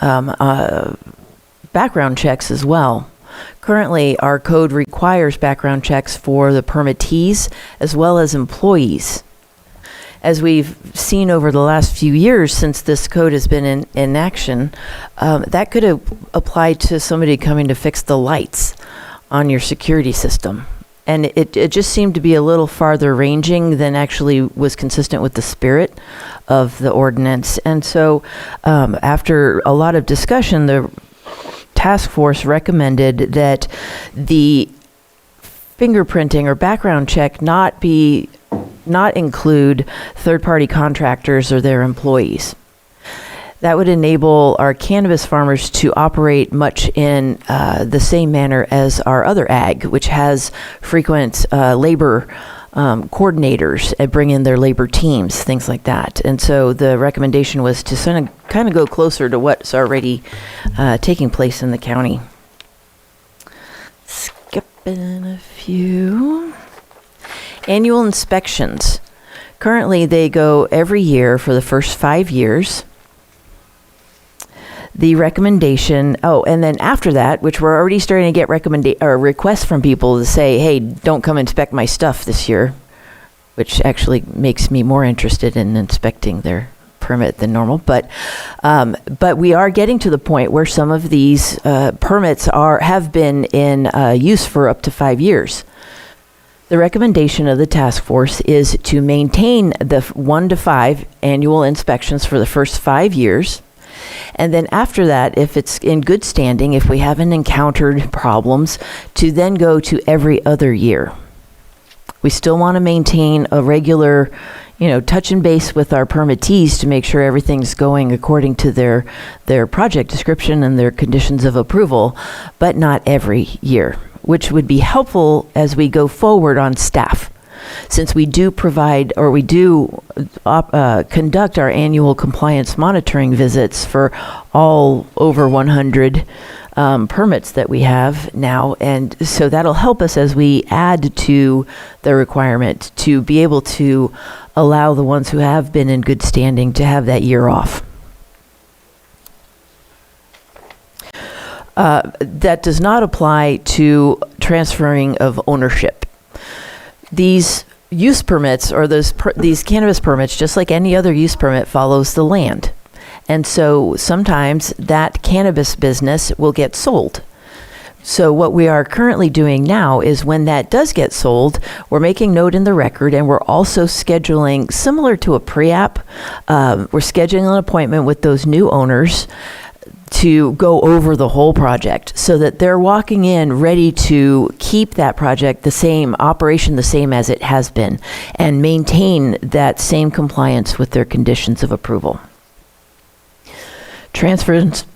background checks as well. Currently, our code requires background checks for the permittees as well as employees. As we've seen over the last few years since this code has been in action, that could apply to somebody coming to fix the lights on your security system. And it just seemed to be a little farther ranging than actually was consistent with the spirit of the ordinance. And so after a lot of discussion, the task force recommended that the fingerprinting or background check not include third-party contractors or their employees. That would enable our cannabis farmers to operate much in the same manner as our other ag, which has frequent labor coordinators and bring in their labor teams, things like that. And so the recommendation was to kind of go closer to what's already taking place in the county. Skipping a few. Annual inspections. Currently, they go every year for the first 5 years. The recommendation, and then after that, which we're already starting to get requests from people to say, hey, don't come inspect my stuff this year, which actually makes me more interested in inspecting their permit than normal. But we are getting to the point where some of these permits have been in use for up to 5 years. The recommendation of the task force is to maintain the 1 to 5 annual inspections for the first 5 years. And then after that, if it's in good standing, if we haven't encountered problems, to then go to every other year. We still want to maintain a regular, touch and base with our permittees to make sure everything's going according to their project description and their conditions of approval, but not every year, which would be helpful as we go forward on staff. Since we do provide, or we do conduct our annual compliance monitoring visits for all over 100 permits that we have now. And so that'll help us as we add to the requirement to be able to allow the ones who have been in good standing to have that year off. That does not apply to transferring of ownership. These use permits or these cannabis permits, just like any other use permit, follows the land. And so sometimes that cannabis business will get sold. So what we are currently doing now is when that does get sold, we're making note in the record, and we're also scheduling, similar to a pre-app, we're scheduling an appointment with those new owners to go over the whole project so that they're walking in ready to keep that project the same as it has been and maintain that same compliance with their conditions of approval. Transference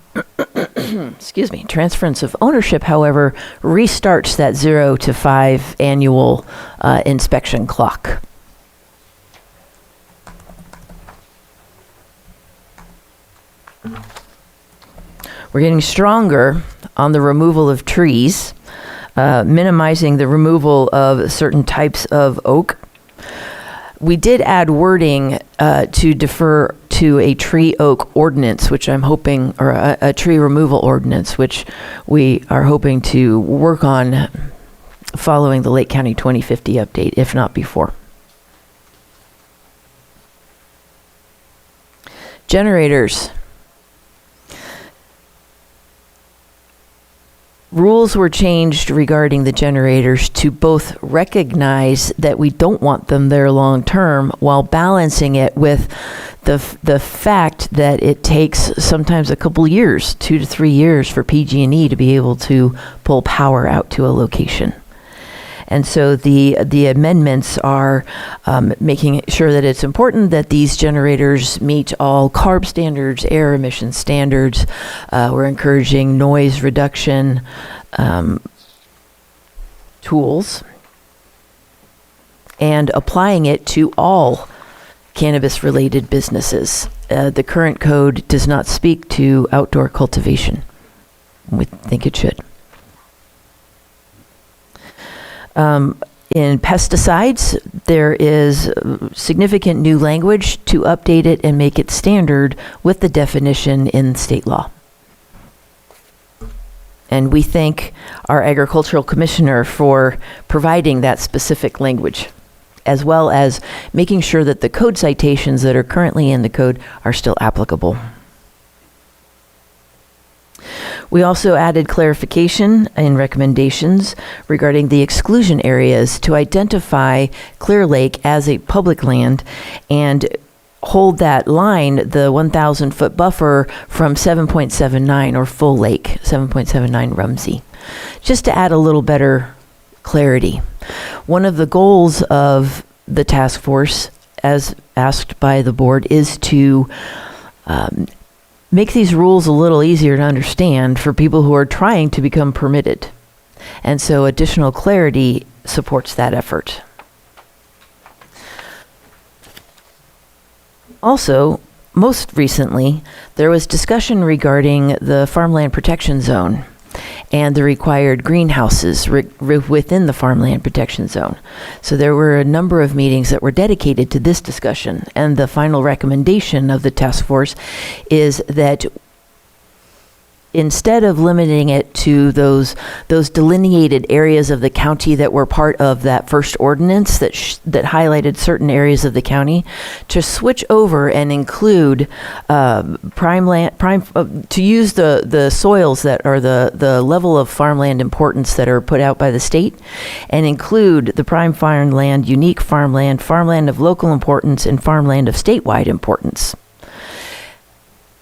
of ownership, however, restarts that 0 to 5 annual inspection clock. We're getting stronger on the removal of trees, minimizing the removal of certain types of oak. We did add wording to defer to a tree oak ordinance, which I'm hoping, or a tree removal ordinance, which we are hoping to work on following the Lake County 2050 update, if not before. Generators. Rules were changed regarding the generators to both recognize that we don't want them there long term while balancing it with the fact that it takes sometimes a couple years, 2 to 3 years, for PG&E to be able to pull power out to a location. And so the amendments are making sure that it's important that these generators meet all CARB standards, air emission standards. We're encouraging noise reduction tools and applying it to all cannabis-related businesses. The current code does not speak to outdoor cultivation. We think it should. In pesticides, there is significant new language to update it and make it standard with the definition in state law. And we thank our agricultural commissioner for providing that specific language, as well as making sure that the code citations that are currently in the code are still applicable. We also added clarification in recommendations regarding the exclusion areas to identify Clear Lake as a public land and hold that line, the 1,000-foot buffer, from 7.79 or full lake, 7.79 Rumsey, just to add a little better clarity. One of the goals of the task force, as asked by the board, is to make these rules a little easier to understand for people who are trying to become permitted. And so additional clarity supports that effort. Also, most recently, there was discussion regarding the farmland protection zone and the required greenhouses within the farmland protection zone. So there were a number of meetings that were dedicated to this discussion, and the final recommendation of the task force is that instead of limiting it to those delineated areas of the county that were part of that first ordinance that highlighted certain areas of the county, to switch over and include to use the soils that are the level of farmland importance that are put out by the state, and include the prime farmland, unique farmland, farmland of local importance, and farmland of statewide importance.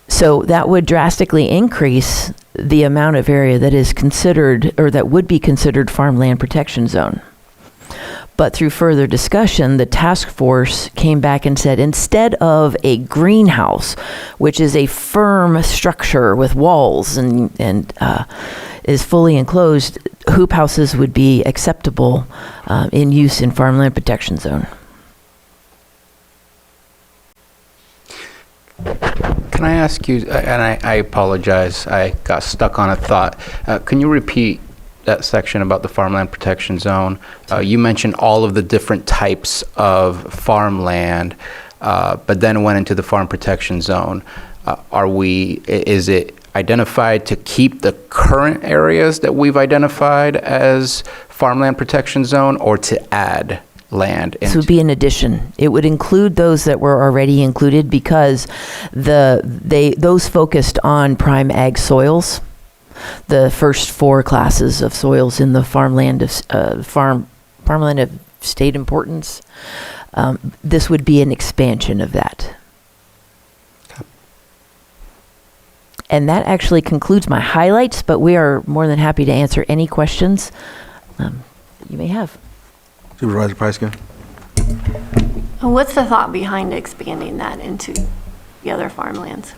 So that would drastically increase the amount of area that is considered, or that would be considered, farmland protection zone. But through further discussion, the task force came back and said, instead of a greenhouse, which is a firm structure with walls and is fully enclosed, hoop houses would be acceptable in use in farmland protection zone. Can I ask you, and I apologize, I got stuck on a thought. Can you repeat that section about the farmland protection zone? You mentioned all of the different types of farmland, but then went into the farm protection zone. Is it identified to keep the current areas that we've identified as farmland protection zone, or to add land? This would be an addition. It would include those that were already included, because those focused on prime ag soils, the first 4 classes of soils in the farmland of state importance. This would be an expansion of that. And that actually concludes my highlights, but we are more than happy to answer any questions you may have. Supervisor Pyska. What's the thought behind expanding that into the other farmlands?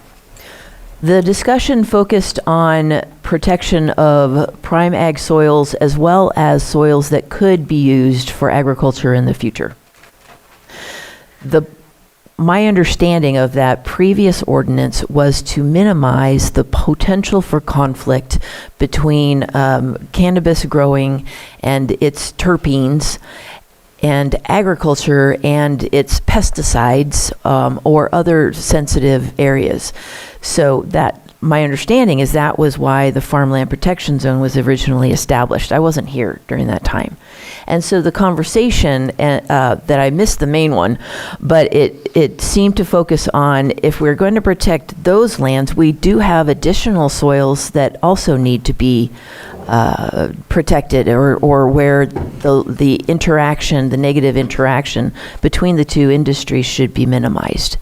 The discussion focused on protection of prime ag soils, as well as soils that could be used for agriculture in the future. My understanding of that previous ordinance was to minimize the potential for conflict between cannabis growing and its terpenes and agriculture and its pesticides or other sensitive areas. So that, my understanding is, that was why the farmland protection zone was originally established. I wasn't here during that time. And so the conversation, that I missed the main one, but it seemed to focus on, if we're going to protect those lands, we do have additional soils that also need to be protected, or where the interaction, the negative interaction between the two industries should be minimized.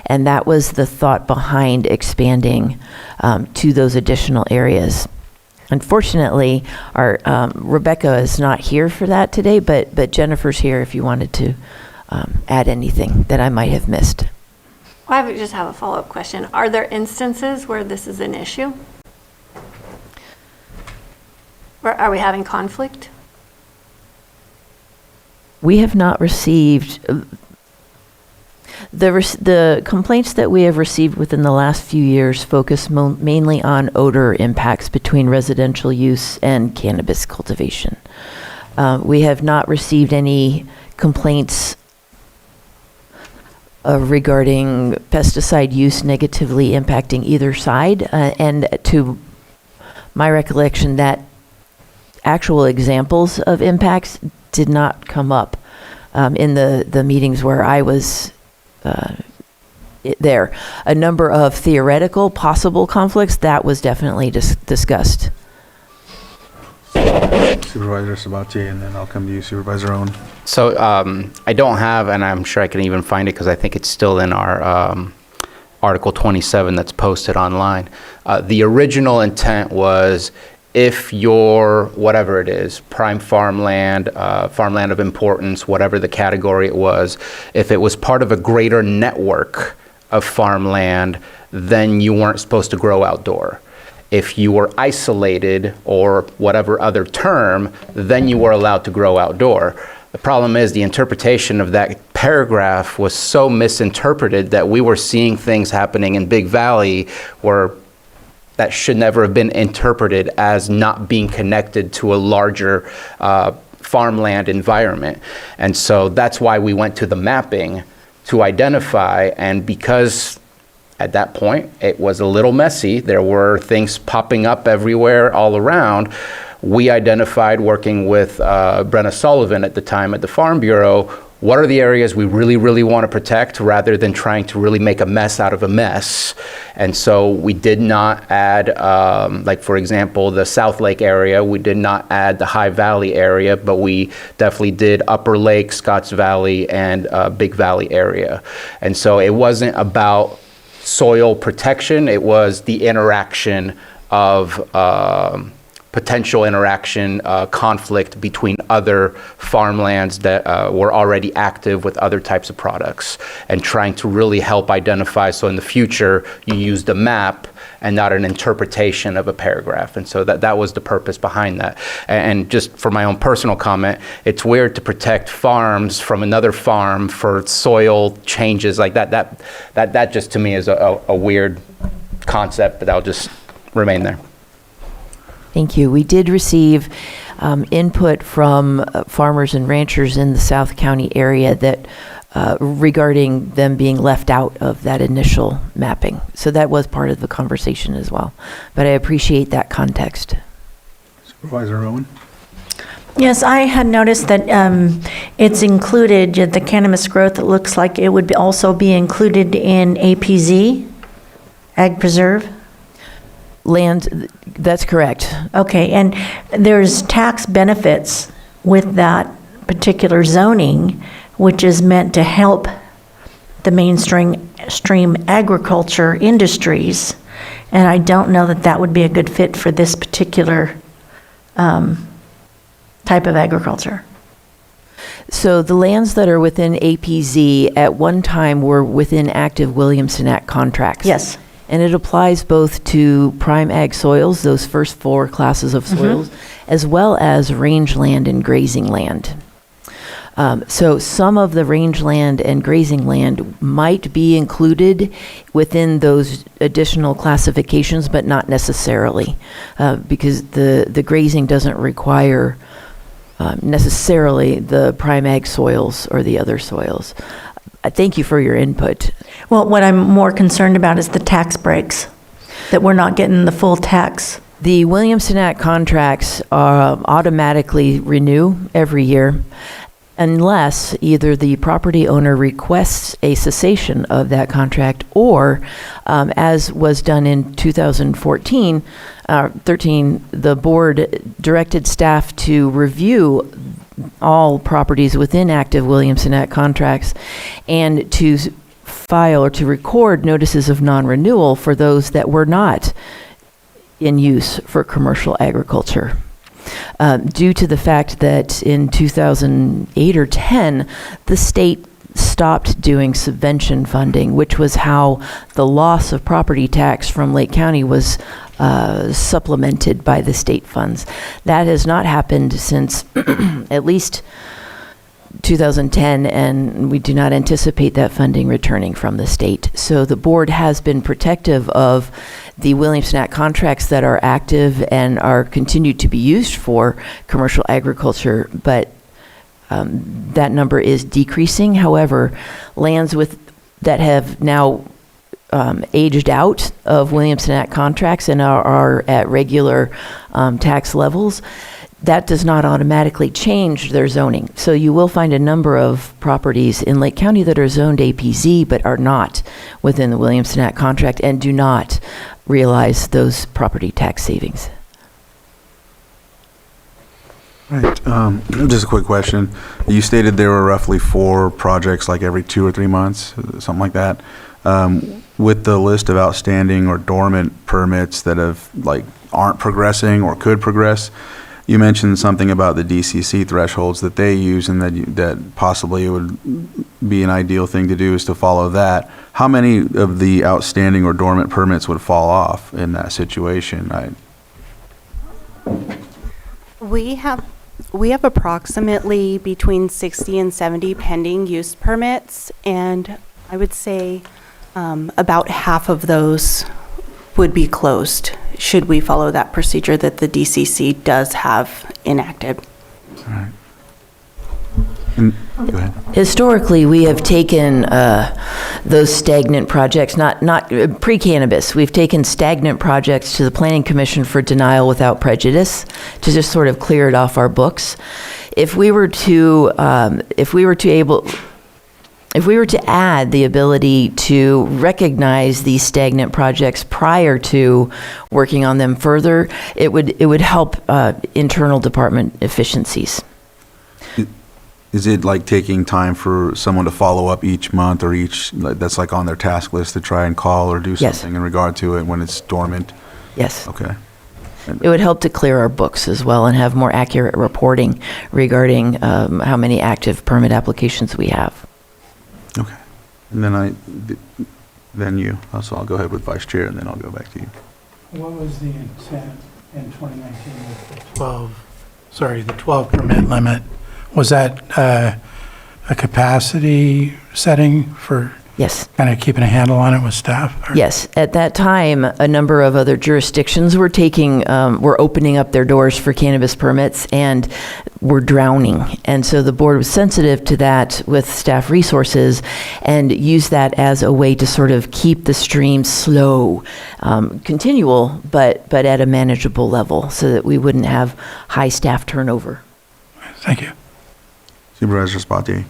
And that was the thought behind expanding to those additional areas. Unfortunately, our Rebecca is not here for that today, but Jennifer's here if you wanted to add anything that I might have missed. Well, I just have a follow-up question. Are there instances where this is an issue? Or are we having conflict? We have not received the complaints that we have received within the last few years focus mainly on odor impacts between residential use and cannabis cultivation. We have not received any complaints regarding pesticide use negatively impacting either side, and to my recollection that actual examples of impacts did not come up in the meetings where I was there. A number of theoretical possible conflicts, that was definitely discussed. Supervisor Sabatier, and then I'll come to you, Supervisor Owen. So I don't have, and I'm sure I can even find it because I think it's still in our Article 27 that's posted online. The original intent was if your, whatever it is, prime farmland, farmland of importance, whatever the category it was, if it was part of a greater network of farmland, then you weren't supposed to grow outdoor. If you were isolated or whatever other term, then you were allowed to grow outdoor. The problem is the interpretation of that paragraph was so misinterpreted that we were seeing things happening in Big Valley where that should never have been interpreted as not being connected to a larger farmland environment. And so that's why we went to the mapping to identify, and because at that point it was a little messy, there were things popping up everywhere all around, we identified, working with Brenna Sullivan at the time at the Farm Bureau, what are the areas we really, really want to protect rather than trying to really make a mess out of a mess. And so we did not add, like for example, the South Lake area, we did not add the High Valley area, but we definitely did Upper Lake, Scotts Valley, and Big Valley area. And so it wasn't about soil protection, it was the interaction of potential interaction, conflict between other farmlands that were already active with other types of products, and trying to really help identify so in the future you use the map and not an interpretation of a paragraph. And so that was the purpose behind that. And just for my own personal comment, it's weird to protect farms from another farm for soil changes like that. That just to me is a weird concept, but I'll just remain there. Thank you. We did receive input from farmers and ranchers in the South County area that regarding them being left out of that initial mapping. So that was part of the conversation as well. But I appreciate that context. Supervisor Owen? Yes, I had noticed that it's included, the cannabis growth, it looks like it would also be included in APZ, Ag Preserve. Land, that's correct. Okay, and there's tax benefits with that particular zoning, which is meant to help the mainstream agriculture industries, and I don't know that that would be a good fit for this particular type of agriculture. So the lands that are within APZ at one time were within active Williamson Act contracts. Yes. And it applies both to prime ag soils, those first four classes of soils, as well as rangeland and grazing land. So some of the rangeland and grazing land might be included within those additional classifications, but not necessarily, because the grazing doesn't require necessarily the prime ag soils or the other soils. Thank you for your input. Well, what I'm more concerned about is the tax breaks, that we're not getting the full tax. The Williamson Act contracts automatically renew every year unless either the property owner requests a cessation of that contract or, as was done in 2013, the board directed staff to review all properties within active Williamson Act contracts and to file or to record notices of non-renewal for those that were not in use for commercial agriculture. Due to the fact that in 2008 or 10, the state stopped doing subvention funding, which was how the loss of property tax from Lake County was supplemented by the state funds. That has not happened since at least 2010, and we do not anticipate that funding returning from the state. So the board has been protective of the Williamson Act contracts that are active and are continued to be used for commercial agriculture, but that number is decreasing. However, lands that have now aged out of Williamson Act contracts and are at regular tax levels, that does not automatically change their zoning. So you will find a number of properties in Lake County that are zoned APZ but are not within the Williamson Act contract and do not realize those property tax savings. Right. Just a quick question. You stated there were roughly 4 projects like every 2 or 3 months, something like that. With the list of outstanding or dormant permits that aren't progressing or could progress, you mentioned something about the DCC thresholds that they use and that possibly it would be an ideal thing to do is to follow that. How many of the outstanding or dormant permits would fall off in that situation? We have approximately between 60 and 70 pending use permits, and I would say about half of those would be closed should we follow that procedure that the DCC does have enacted. All right. Go ahead. Historically, we have taken those stagnant projects, not pre-cannabis, we've taken stagnant projects to the Planning Commission for denial without prejudice to just sort of clear it off our books. If we were to add the ability to recognize these stagnant projects prior to working on them further, it would help internal department efficiencies. Is it like taking time for someone to follow up each month or that's like on their task list to try and call or do something in regard to it when it's dormant? Yes. Okay. It would help to clear our books as well and have more accurate reporting regarding how many active permit applications we have. Okay. And then you. So I'll go ahead with Vice Chair and then I'll go back to you. What was the intent in 2019 with the 12 permit limit? Was that a capacity setting for Yes. kind of keeping a handle on it with staff? Or? Yes. At that time, a number of other jurisdictions were opening up their doors for cannabis permits and were drowning. And so the board was sensitive to that with staff resources and used that as a way to sort of keep the stream slow, continual, but at a manageable level so that we wouldn't have high staff turnover. Thank you. Supervisor Spatier.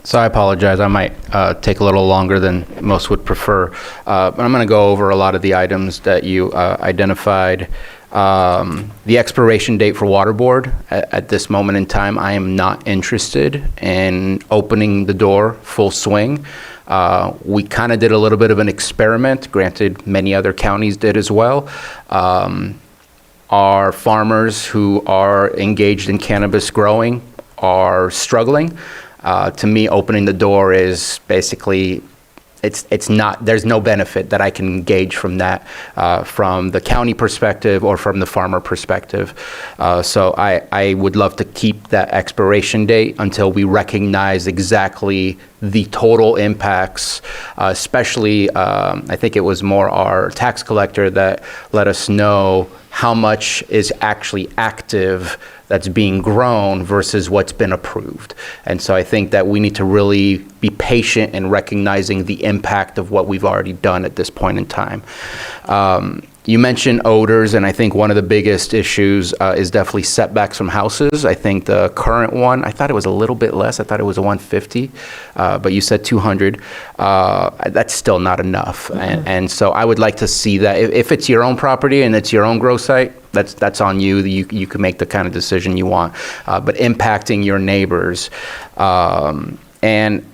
So I apologize. I might take a little longer than most would prefer, but I'm going to go over a lot of the items that you identified. The expiration date for water board, at this moment in time, I am not interested in opening the door full swing. We kind of did a little bit of an experiment. Granted, many other counties did as well. Our farmers who are engaged in cannabis growing are struggling. To me, opening the door is basically, it's not, there's no benefit that I can gauge from that, from the county perspective or from the farmer perspective. So I would love to keep that expiration date until we recognize exactly the total impacts, especially, I think it was more our tax collector that let us know how much is actually active that's being grown versus what's been approved. And so I think that we need to really be patient in recognizing the impact of what we've already done at this point in time. You mentioned odors, and I think one of the biggest issues is definitely setbacks from houses. I think the current one, I thought it was a little bit less. I thought it was a 150, but you said 200. That's still not enough. And so I would like to see that. If it's your own property and it's your own grow site, that's on you. You can make the kind of decision you want. But impacting your neighbors. And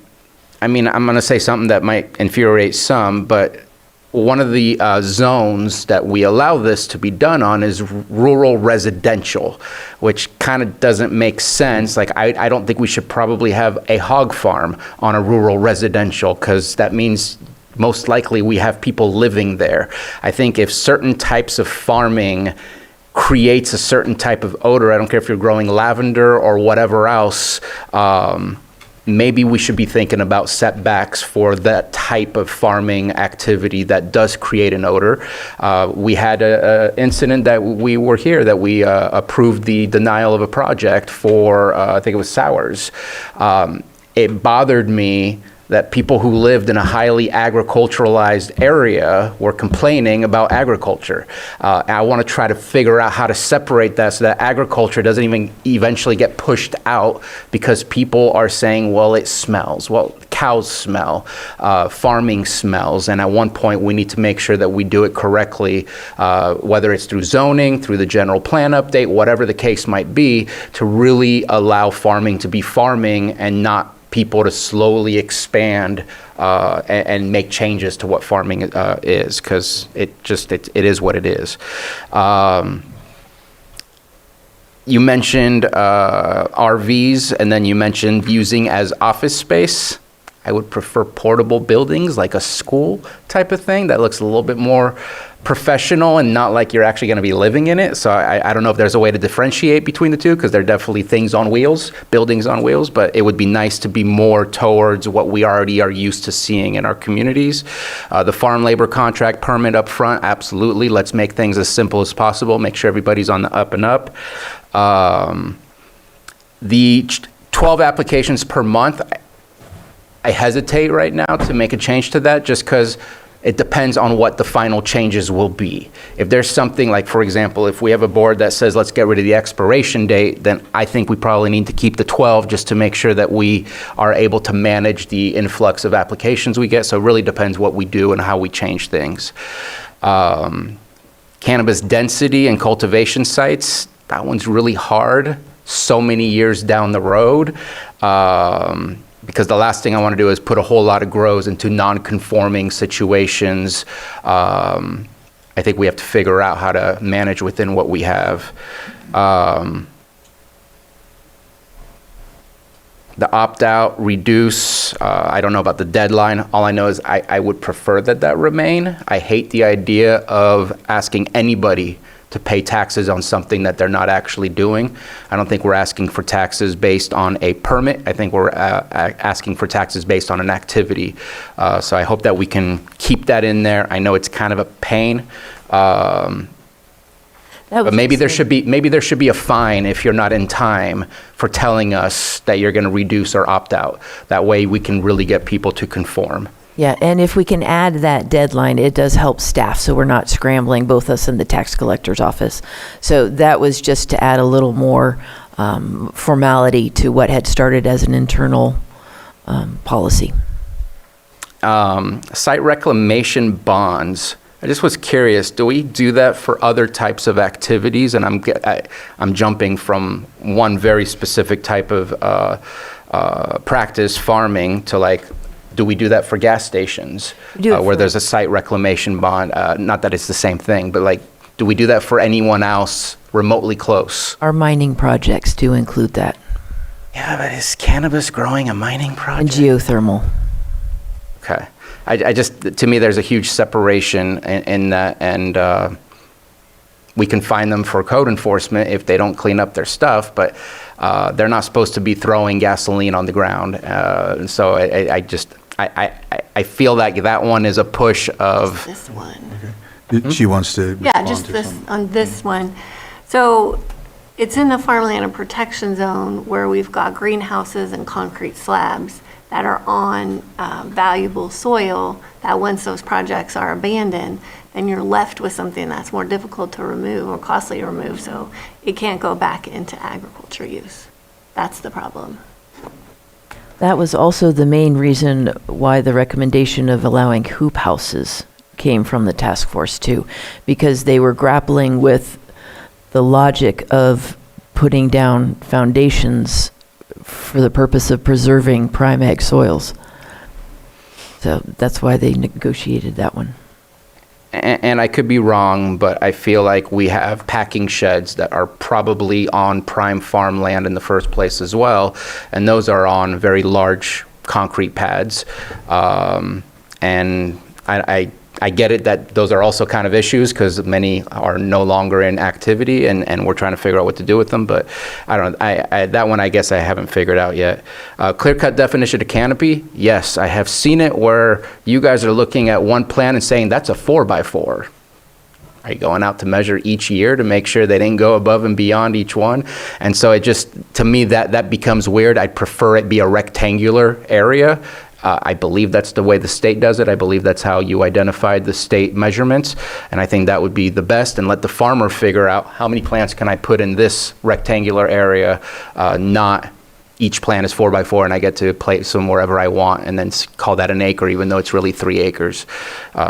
I mean, I'm going to say something that might infuriate some, but one of the zones that we allow this to be done on is rural residential, which kind of doesn't make sense. Like, I don't think we should probably have a hog farm on a rural residential, because that means most likely we have people living there. I think if certain types of farming creates a certain type of odor, I don't care if you're growing lavender or whatever else, maybe we should be thinking about setbacks for that type of farming activity that does create an odor. We had an incident that we were here that we approved the denial of a project for, I think it was sours. It bothered me that people who lived in a highly agriculturalized area were complaining about agriculture. I want to try to figure out how to separate that so that agriculture doesn't even eventually get pushed out because people are saying, well, it smells. Well, cows smell, farming smells, and at one point we need to make sure that we do it correctly, whether it's through zoning, through the general plan update, whatever the case might be, to really allow farming to be farming and not people to slowly expand and make changes to what farming is, because it is what it is. You mentioned RVs, and then you mentioned using as office space. I would prefer portable buildings, like a school type of thing that looks a little bit more professional and not like you're actually going to be living in it. So I don't know if there's a way to differentiate between the two, because they're definitely things on wheels, buildings on wheels, but it would be nice to be more towards what we already are used to seeing in our communities. The farm labor contract permit up front, absolutely. Let's make things as simple as possible, make sure everybody's on the up and up. The 12 applications per month, I hesitate right now to make a change to that, just because it depends on what the final changes will be. If there's something like, for example, if we have a board that says, let's get rid of the expiration date, then I think we probably need to keep the 12 just to make sure that we are able to manage the influx of applications we get. So it really depends what we do and how we change things. Cannabis density and cultivation sites, that one's really hard so many years down the road. Because the last thing I want to do is put a whole lot of grows into non-conforming situations. I think we have to figure out how to manage within what we have. The opt-out, reduce, I don't know about the deadline. All I know is I would prefer that remain. I hate the idea of asking anybody to pay taxes on something that they're not actually doing. I don't think we're asking for taxes based on a permit. I think we're asking for taxes based on an activity. So I hope that we can keep that in there. I know it's kind of a pain. But maybe there should be a fine if you're not in time for telling us that you're going to reduce or opt out. That way we can really get people to conform. Yeah, and if we can add that deadline, it does help staff, so we're not scrambling, both us and the tax collector's office. So that was just to add a little more formality to what had started as an internal policy. Site reclamation bonds. I just was curious, do we do that for other types of activities? And I'm jumping from one very specific type of practice, farming, to like, do we do that for gas stations where there's a site reclamation bond? Not that it's the same thing, but like, do we do that for anyone else remotely close? Our mining projects do include that. Yeah, but is cannabis growing a mining project? And geothermal. Okay. I just, to me, there's a huge separation in that, and we can fine them for code enforcement if they don't clean up their stuff, but they're not supposed to be throwing gasoline on the ground. So I feel like that one is a push of... This one. Okay. She wants to Yeah, respond just to this, something. on this one. So it's in the farmland and protection zone where we've got greenhouses and concrete slabs that are on valuable soil, that once those projects are abandoned, then you're left with something that's more difficult to remove or costly to remove, so it can't go back into agriculture use. That's the problem. That was also the main reason why the recommendation of allowing hoop houses came from the task force too, because they were grappling with the logic of putting down foundations for the purpose of preserving prime ag soils. So that's why they negotiated that one. And I could be wrong, but I feel like we have packing sheds that are probably on prime farmland in the first place as well, and those are on very large concrete pads. And I get it that those are also kind of issues because many are no longer in activity, and we're trying to figure out what to do with them, but I don't know, that one I guess I haven't figured out yet. Clear-cut definition of canopy, yes, I have seen it where you guys are looking at one plan and saying that's a 4x4. Are you going out to measure each year to make sure they didn't go above and beyond each one? And so it just, to me, that becomes weird. I'd prefer it be a rectangular area. I believe that's the way the state does it. I believe that's how you identified the state measurements, and I think that would be the best, and let the farmer figure out how many plants can I put in this rectangular area, not each plant is 4x4 and I get to place them wherever I want and then call that an acre, even though it's really 3 acres.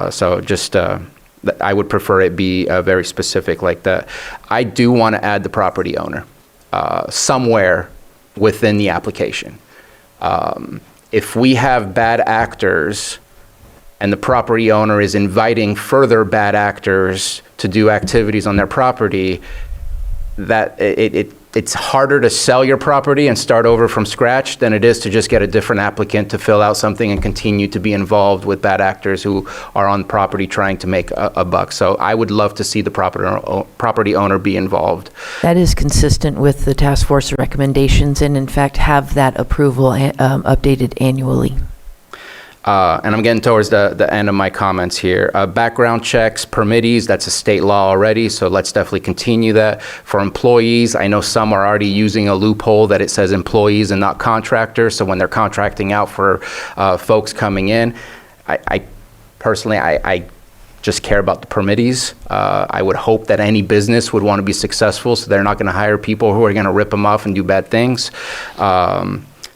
So just, I would prefer it be very specific like that. I do want to add the property owner somewhere within the application. If we have bad actors and the property owner is inviting further bad actors to do activities on their property, that it's harder to sell your property and start over from scratch than it is to just get a different applicant to fill out something and continue to be involved with bad actors who are on property trying to make a buck. So I would love to see the property owner be involved. That is consistent with the task force recommendations, and in fact have that approval updated annually. And I'm getting towards the end of my comments here. Background checks, permittees, that's a state law already, so let's definitely continue that. For employees, I know some are already using a loophole that it says employees and not contractors, so when they're contracting out for folks coming in, I personally just care about the permittees. I would hope that any business would want to be successful, so they're not going to hire people who are going to rip them off and do bad things.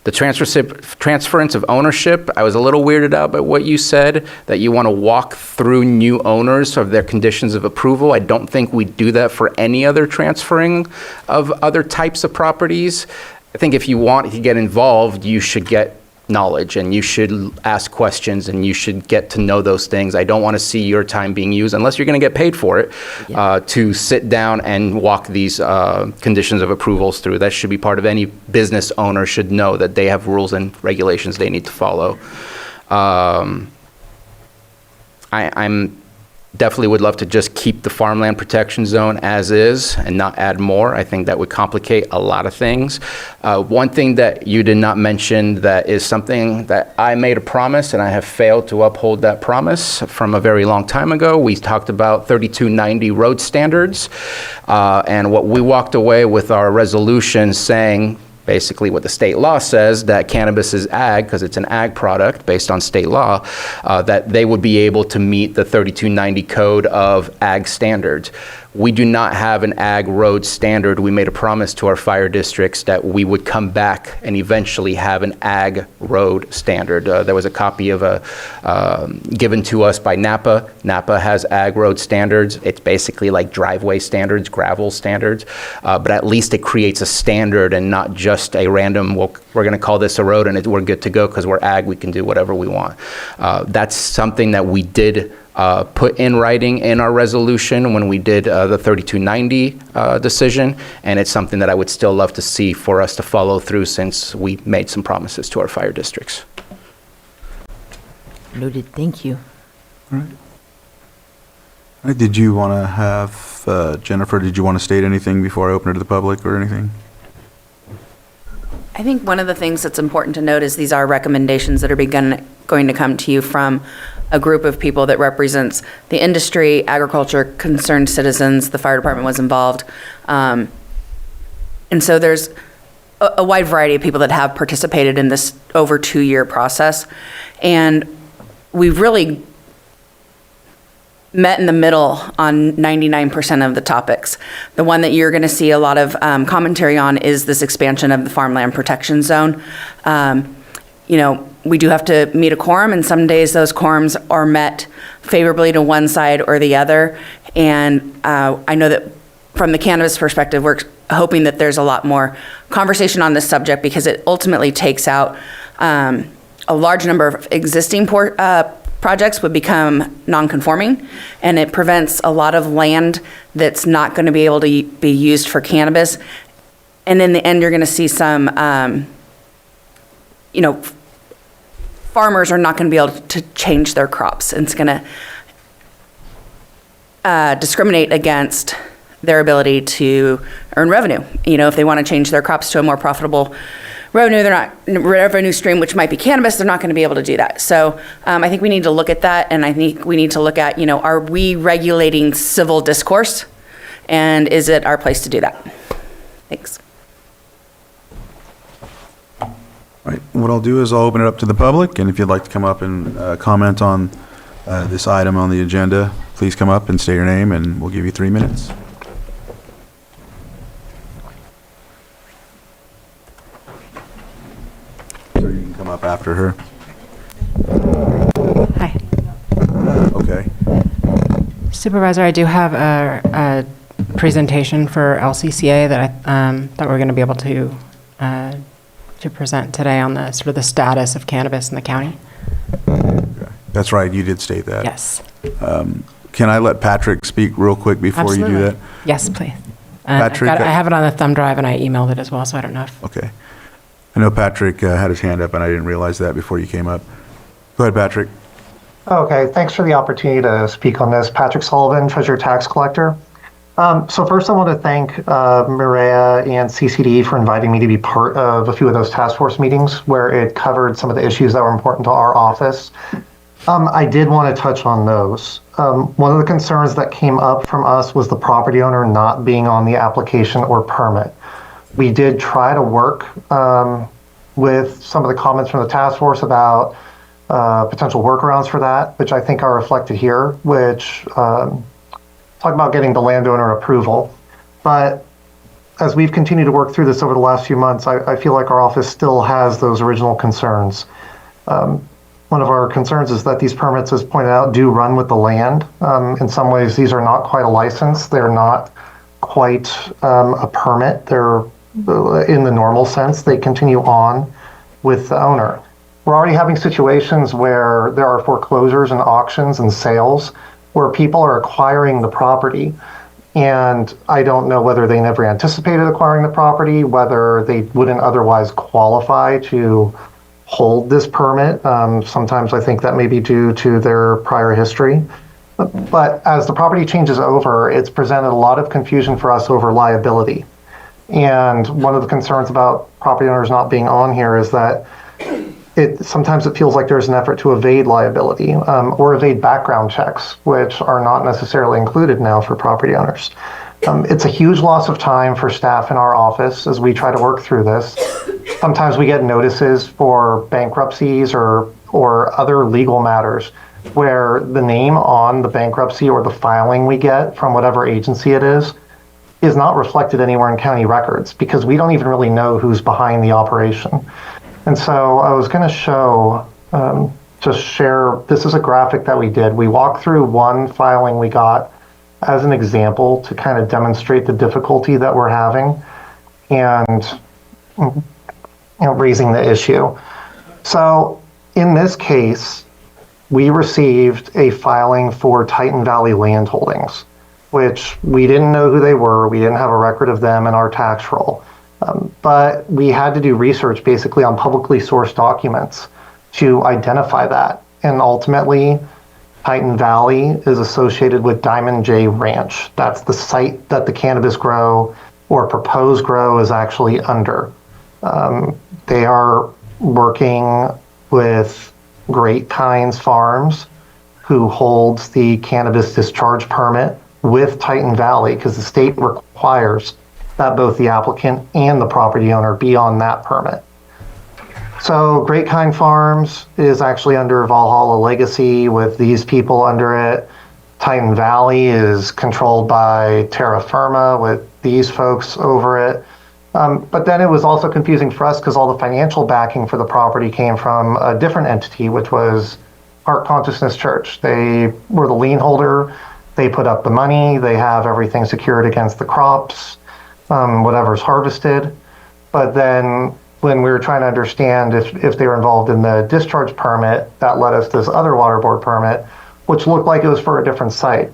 The transference of ownership, I was a little weirded out by what you said, that you want to walk through new owners of their conditions of approval. I don't think we do that for any other transferring of other types of properties. I think if you want to get involved, you should get knowledge and you should ask questions and you should get to know those things. I don't want to see your time being used, unless you're going to get paid for it, to sit down and walk these conditions of approvals through. That should be part of any business owner should know that they have rules and regulations they need to follow. I'm definitely would love to just keep the farmland protection zone as is and not add more. I think that would complicate a lot of things. One thing that you did not mention that is something that I made a promise and I have failed to uphold that promise from a very long time ago. We talked about 3290 road standards, and what we walked away with our resolution saying basically what the state law says, that cannabis is ag, because it's an ag product based on state law, that they would be able to meet the 3290 code of ag standards. We do not have an ag road standard. We made a promise to our fire districts that we would come back and eventually have an ag road standard. There was a copy of given to us by Napa. Napa has ag road standards. It's basically like driveway standards, gravel standards, but at least it creates a standard and not just a random, well, we're going to call this a road and we're good to go because we're ag, we can do whatever we want. That's something that we did put in writing in our resolution when we did the 3290 decision, and it's something that I would still love to see for us to follow through since we made some promises to our fire districts. Noted. Thank you. All right. All right, did you want to have, Jennifer, did you want to state anything before I open it to the public or anything? I think one of the things that's important to note is these are recommendations that are going to come to you from a group of people that represents the industry, agriculture, concerned citizens. The fire department was involved. And so there's a wide variety of people that have participated in this over 2-year process. And we've really met in the middle on 99% of the topics. The one that you're going to see a lot of commentary on is this expansion of the farmland protection zone. You know, we do have to meet a quorum, and some days those quorums are met favorably to one side or the other. And I know that from the cannabis perspective, we're hoping that there's a lot more conversation on this subject because it ultimately takes out a large number of existing projects would become non-conforming, and it prevents a lot of land that's not going to be able to be used for cannabis. And in the end, you're going to see some, you know, farmers are not going to be able to change their crops, and it's going to discriminate against their ability to earn revenue. You know, if they want to change their crops to a more profitable revenue stream, which might be cannabis, they're not going to be able to do that. So I think we need to look at that, and I think we need to look at, you know, are we regulating civil discourse, and is it our place to do that? Thanks. All Right. What I'll do is I'll open it up to the public, and if you'd like to come up and comment on this item on the agenda, please come up and state your name, and we'll give you 3 minutes. So you can come up after her. Hi. Okay. Supervisor, I do have a presentation for LCCA that we're going to be able to present today on the sort of the status of cannabis in the county. That's right, you did state that. Yes. Can I let Patrick speak real quick before you do Absolutely. that? Yes, please. Patrick, I have it on a thumb drive and I emailed it as well, so I don't know if. Okay. I know Patrick had his hand up, and I didn't realize that before you came up. Go ahead, Patrick. Okay, thanks for the opportunity to speak on this. Patrick Sullivan, Treasurer Tax Collector. So first I want to thank Maria and CCD for inviting me to be part of a few of those task force meetings where it covered some of the issues that were important to our office. I did want to touch on those. One of the concerns that came up from us was the property owner not being on the application or permit. We did try to work with some of the comments from the task force about potential workarounds for that, which I think are reflected here, which talk about getting the landowner approval. But as we've continued to work through this over the last few months, I feel like our office still has those original concerns. One of our concerns is that these permits, as pointed out, do run with the land. In some ways, these are not quite a license. They're not quite a permit. They're in the normal sense. They continue on with the owner. We're already having situations where there are foreclosures and auctions and sales where people are acquiring the property. And I don't know whether they never anticipated acquiring the property, whether they wouldn't otherwise qualify to hold this permit. Sometimes I think that may be due to their prior history. But as the property changes over, it's presented a lot of confusion for us over liability. And one of the concerns about property owners not being on here is that sometimes it feels like there's an effort to evade liability or evade background checks, which are not necessarily included now for property owners. It's a huge loss of time for staff in our office as we try to work through this. Sometimes we get notices for bankruptcies or other legal matters where the name on the bankruptcy or the filing we get from whatever agency it is not reflected anywhere in county records because we don't even really know who's behind the operation. And so I was going to show, just share, this is a graphic that we did. We walked through one filing we got as an example to kind of demonstrate the difficulty that we're having and raising the issue. So in this case, we received a filing for Titan Valley Land Holdings, which we didn't know who they were. We didn't have a record of them in our tax roll. But we had to do research basically on publicly sourced documents to identify that. And ultimately, Titan Valley is associated with Diamond J Ranch. That's the site that the cannabis grow or proposed grow is actually under. They are working with Great Kinds Farms, who holds the cannabis discharge permit with Titan Valley, because the state requires that both the applicant and the property owner be on that permit. So Great Kind Farms is actually under Valhalla Legacy with these people under it. Titan Valley is controlled by Terra Firma with these folks over it. But then it was also confusing for us because all the financial backing for the property came from a different entity, which was Heart Consciousness Church. They were the lien holder. They put up the money. They have everything secured against the crops, whatever's harvested. But then when we were trying to understand if they were involved in the discharge permit, that led us to this other water board permit, which looked like it was for a different site.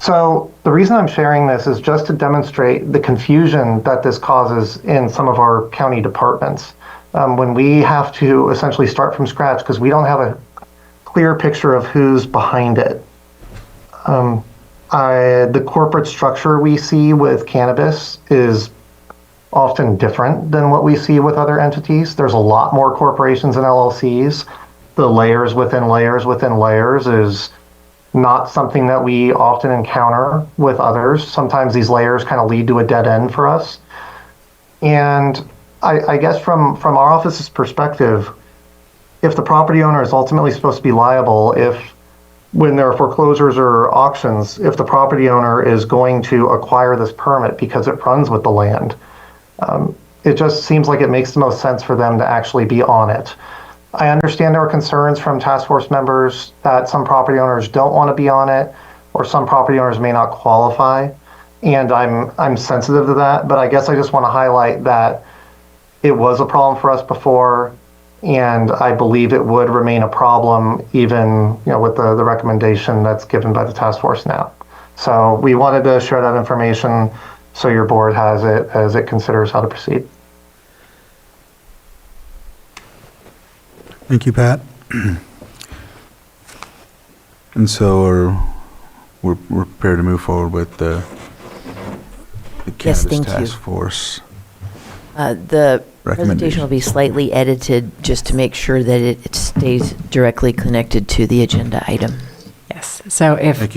So the reason I'm sharing this is just to demonstrate the confusion that this causes in some of our county departments when we have to essentially start from scratch because we don't have a clear picture of who's behind it. The corporate structure we see with cannabis is often different than what we see with other entities. There's a lot more corporations and LLCs. The layers within layers within layers is not something that we often encounter with others. Sometimes these layers kind of lead to a dead end for us. And I guess from our office's perspective, if the property owner is ultimately supposed to be liable, when there are foreclosures or auctions, if the property owner is going to acquire this permit because it runs with the land, it just seems like it makes the most sense for them to actually be on it. I understand there are concerns from task force members that some property owners don't want to be on it, or some property owners may not qualify, and I'm sensitive to that, but I guess I just want to highlight that it was a problem for us before, and I believe it would remain a problem even with the recommendation that's given by the task force now. So we wanted to share that information so your board has it as it considers how to proceed. Thank you, Pat. And so we're prepared to move forward with the Yes, Cannabis thank you. Task Force. The presentation will be slightly edited just to make sure that it stays directly connected to the agenda item. Yes. So if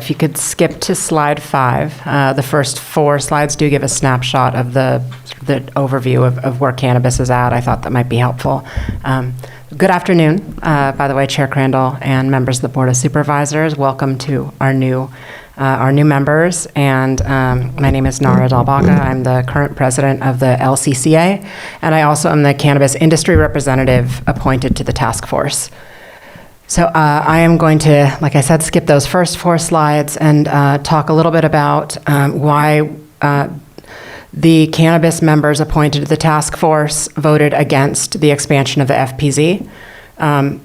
you could skip to slide 5, the first 4 slides do give a snapshot of the overview of where cannabis is at. I thought that might be helpful. Good afternoon, by the way, Chair Crandall and members of the Board of Supervisors. Welcome to our new members. And my name is Nara Dalbaga. I'm the current president of the LCCA, and I also am the cannabis industry representative appointed to the task force. So I am going to, like I said, skip those first 4 slides and talk a little bit about why the cannabis members appointed to the task force voted against the expansion of the FPZ.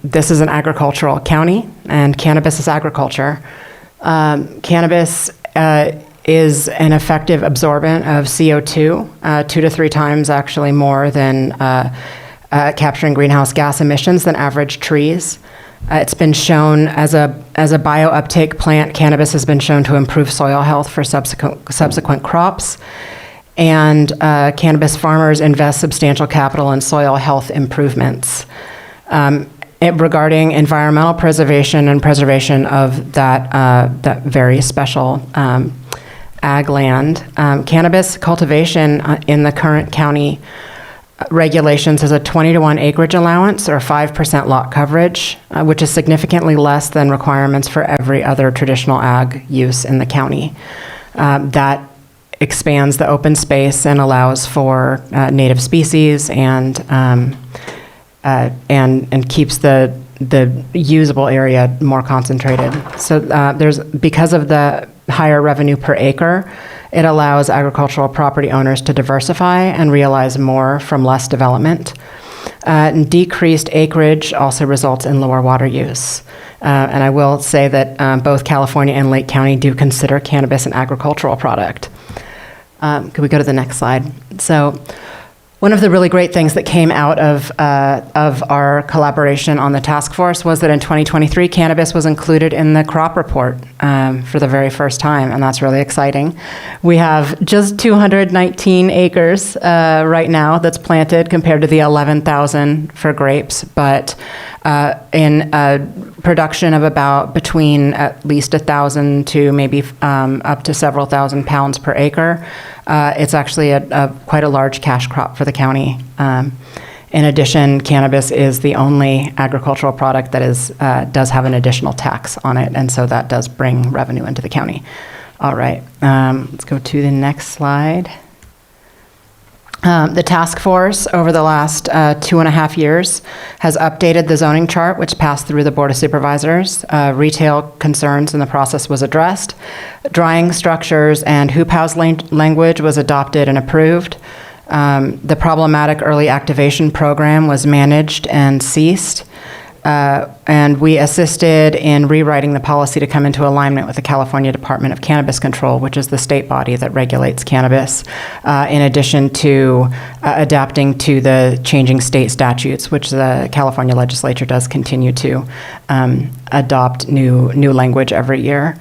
This is an agricultural county, and cannabis is agriculture. Cannabis is an effective absorbent of CO2, 2 to 3 times actually more than capturing greenhouse gas emissions than average trees. It's been shown as a biouptake plant, cannabis has been shown to improve soil health for subsequent crops. And cannabis farmers invest substantial capital in soil health improvements. Regarding environmental preservation and preservation of that very special ag land, cannabis cultivation in the current county regulations has a 20-to-1 acreage allowance or 5% lot coverage, which is significantly less than requirements for every other traditional ag use in the county. That expands the open space and allows for native species and keeps the usable area more concentrated. So because of the higher revenue per acre, it allows agricultural property owners to diversify and realize more from less development. Decreased acreage also results in lower water use. And I will say that both California and Lake County do consider cannabis an agricultural product. Could we go to the next slide? So one of the really great things that came out of our collaboration on the task force was that in 2023, cannabis was included in the crop report for the very first time, and that's really exciting. We have just 219 acres right now that's planted compared to the 11,000 for grapes, but in production of about between at least 1,000 to maybe up to several thousand pounds per acre. It's actually quite a large cash crop for the county. In addition, cannabis is the only agricultural product that does have an additional tax on it, and so that does bring revenue into the county. All right, let's go to the next slide. The task force over the last 2.5 years has updated the zoning chart, which passed through the Board of Supervisors. Retail concerns in the process was addressed. Drying structures and hoop house language was adopted and approved. The problematic early activation program was managed and ceased. And we assisted in rewriting the policy to come into alignment with the California Department of Cannabis Control, which is the state body that regulates cannabis, in addition to adapting to the changing state statutes, which the California legislature does continue to adopt new language every year.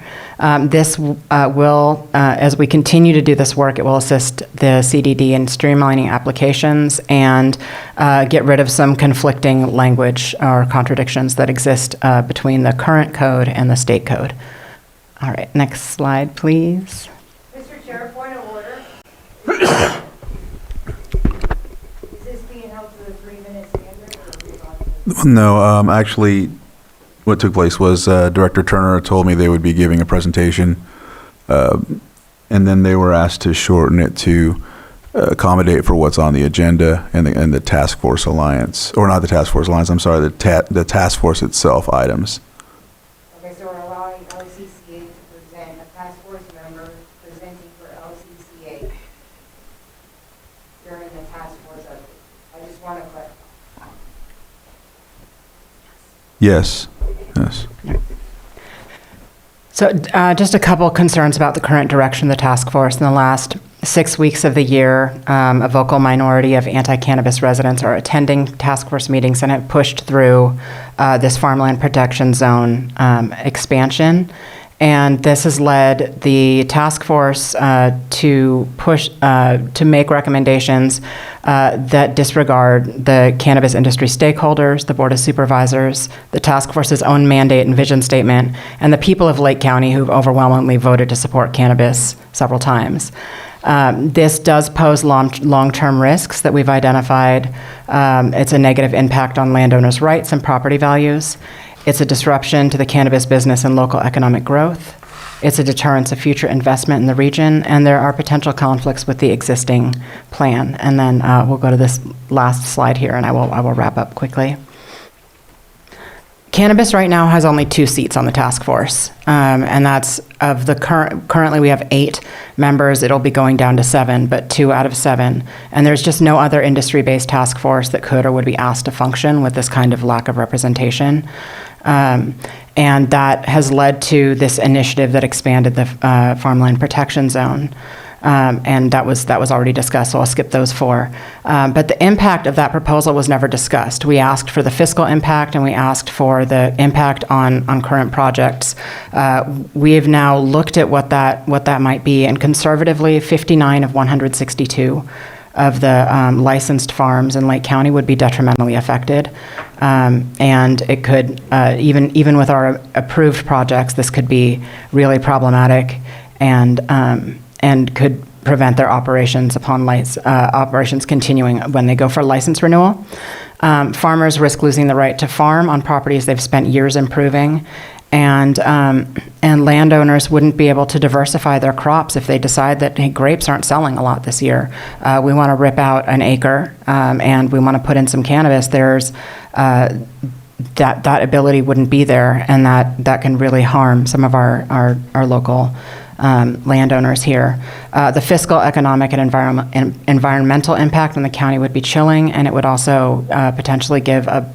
This will, as we continue to do this work, it will assist the CDD in streamlining applications and get rid of some conflicting language or contradictions that exist between the current code and the state code. All right, next slide, please. Mr. Chair, point of order. this being held to a 3-minute standard? Or are we on to- No, actually, what took place was Director Turner told me they would be giving a presentation, and then they were asked to shorten it to accommodate for what's on the agenda and the task force alliance, or not the task force alliance, I'm sorry, the task force itself items. Okay, so we're allowing LCCA to present, a task force member presenting for LCCA during the task force update. I just want to clarify. Yes, yes. So just a couple concerns about the current direction of the task force. In the last 6 weeks of the year, a vocal minority of anti-cannabis residents are attending task force meetings and have pushed through this farmland protection zone expansion. And this has led the task force to push, to make recommendations that disregard the cannabis industry stakeholders, the Board of Supervisors, the task force's own mandate and vision statement, and the people of Lake County who've overwhelmingly voted to support cannabis several times. This does pose long-term risks that we've identified. It's a negative impact on landowners' rights and property values. It's a disruption to the cannabis business and local economic growth. It's a deterrence of future investment in the region, and there are potential conflicts with the existing plan. And then we'll go to this last slide here, and I will wrap up quickly. Cannabis right now has only 2 seats on the task force, and that's of the currently we have 8 members. It'll be going down to 7, but 2 out of 7. And there's just no other industry-based task force that could or would be asked to function with this kind of lack of representation. And that has led to this initiative that expanded the farmland protection zone. And that was already discussed, so I'll skip those 4. But the impact of that proposal was never discussed. We asked for the fiscal impact and we asked for the impact on current projects. We have now looked at what that might be, and conservatively, 59 of 162 of the licensed farms in Lake County would be detrimentally affected. And it could, even with our approved projects, this could be really problematic and could prevent their operations upon operations continuing when they go for license renewal. Farmers risk losing the right to farm on properties they've spent years improving, and landowners wouldn't be able to diversify their crops if they decide that, hey, grapes aren't selling a lot this year. We want to rip out an acre and we want to put in some cannabis. There's that ability wouldn't be there, and that can really harm some of our local landowners here. The fiscal, economic, and environmental impact on the county would be chilling, and it would also potentially give a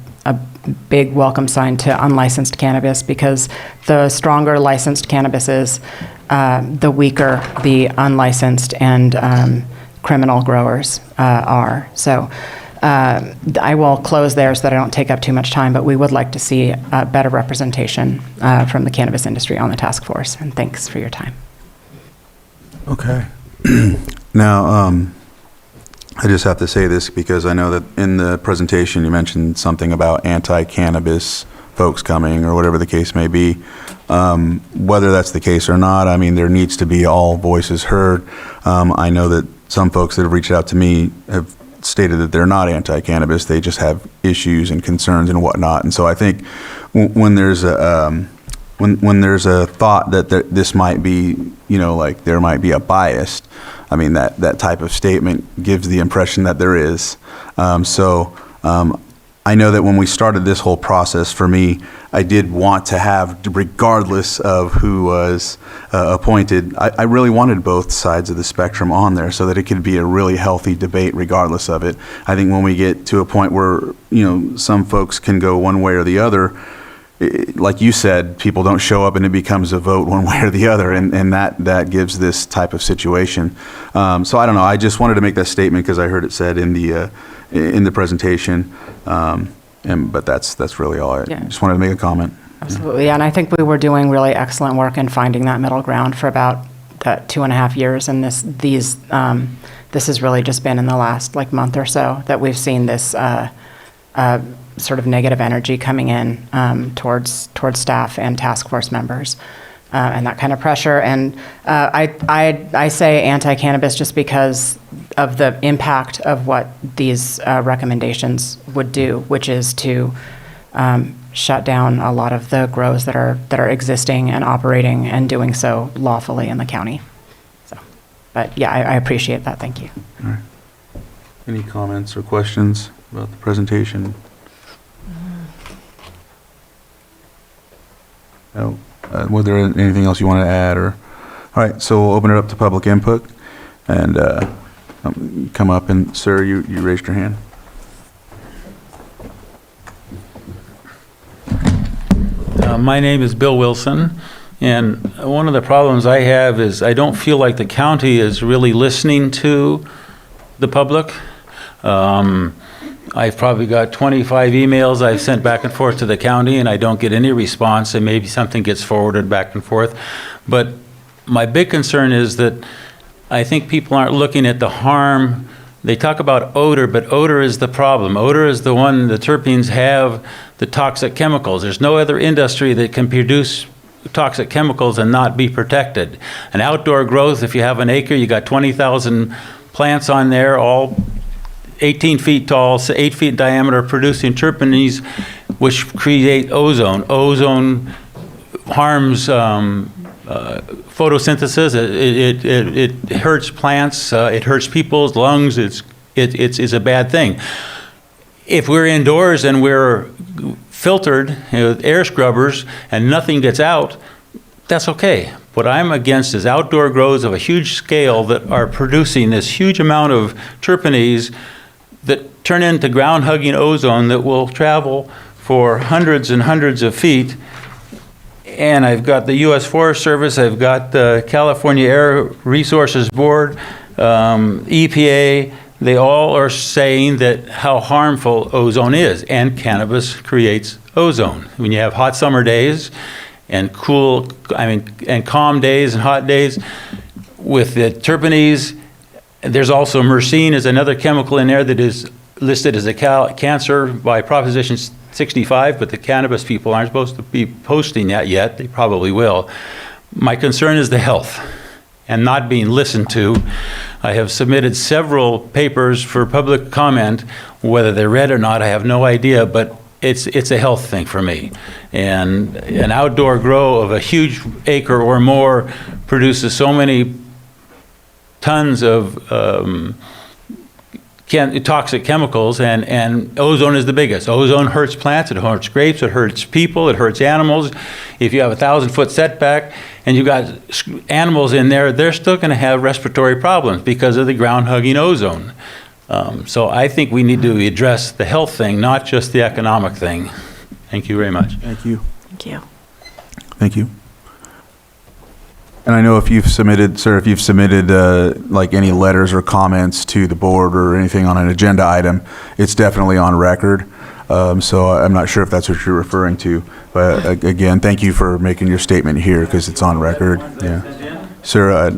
big welcome sign to unlicensed cannabis, because the stronger licensed cannabis is, the weaker the unlicensed and criminal growers are. So I will close there so that I don't take up too much time, but we would like to see better representation from the cannabis industry on the task force, and thanks for your time. Okay. Now, I just have to say this because I know that in the presentation you mentioned something about anti-cannabis folks coming, or whatever the case may be. Whether that's the case or not, I mean, there needs to be all voices heard. I know that some folks that have reached out to me have stated that they're not anti-cannabis, they just have issues and concerns and whatnot. And so I think when there's a when there's a thought that this might be, like there might be a bias, I mean, that type of statement gives the impression that there is. I know that when we started this whole process, for me, I did want to have, regardless of who was appointed, I really wanted both sides of the spectrum on there so that it could be a really healthy debate regardless of it. I think when we get to a point where, some folks can go one way or the other, like you said, people don't show up and it becomes a vote one way or the other, and that gives this type of situation. So I don't know, I just wanted to make that statement because I heard it said in the presentation, but that's really all. I just wanted to make a comment. Absolutely, yeah, and I think we were doing really excellent work in finding that middle ground for about 2.5 years, and this has really just been in the last month or so that we've seen this sort of negative energy coming in towards staff and task force members. and that kind of pressure. And I say anti-cannabis just because of the impact of what these recommendations would do, which is to shut down a lot of the grows that are existing and operating and doing so lawfully in the county. So, but yeah, I appreciate that. Thank you. All right. Any comments or questions about the presentation? No. Was there anything else you want to add? Or all right, so we'll open it up to public input, and come up, and sir, you raised your hand. My name is Bill Wilson, and one of the problems I have is I don't feel like the county is really listening to the public. I've probably got 25 emails I've sent back and forth to the county, and I don't get any response, and maybe something gets forwarded back and forth. But my big concern is that I think people aren't looking at the harm. They talk about odor, but odor is the problem. Odor is the one, the terpenes have the toxic chemicals. There's no other industry that can produce toxic chemicals and not be protected. An outdoor growth, if you have an acre, you got 20,000 plants on there, all 18 feet tall, 8 feet diameter, producing terpenes, which create ozone. Ozone harms photosynthesis. It hurts plants. It hurts people's lungs. It's a bad thing. If we're indoors and we're filtered with air scrubbers and nothing gets out, that's okay. What I'm against is outdoor grows of a huge scale that are producing this huge amount of terpenes that turn into ground-hugging ozone that will travel for hundreds and hundreds of feet. And I've got the U.S. Forest Service, I've got the California Air Resources Board, EPA, they all are saying that how harmful ozone is, and cannabis creates ozone. When you have hot summer days and and calm days and hot days with the terpenes, there's also myrcene is another chemical in there that is listed as a cancer by Proposition 65, but the cannabis people aren't supposed to be posting that yet. They probably will. My concern is the health and not being listened to. I have submitted several papers for public comment. Whether they're read or not, I have no idea, but it's a health thing for me. And an outdoor grow of a huge acre or more produces so many tons of toxic chemicals, and ozone is the biggest. Ozone hurts plants, it hurts grapes, it hurts people, it hurts animals. If you have a 1,000-foot setback and you've got animals in there, they're still going to have respiratory problems because of the ground-hugging ozone. So I think we need to address the health thing, not just the economic thing. Thank you very much. Thank you. Thank you. Thank you. And I know if you've submitted, sir, like any letters or comments to the board or anything on an agenda item, it's definitely on record. So I'm not sure if that's what you're referring to. But again, thank you for making your statement here because it's on record. Yeah. Sir,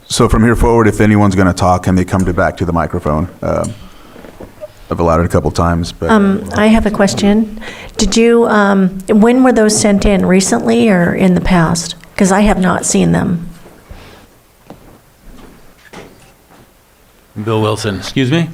so from here forward, if anyone's going to talk, can they come back to the microphone? I've allowed it a couple times. But I have a question. Did you, when were those sent in? Recently or in the past? Because I have not seen them. Bill Wilson, excuse me?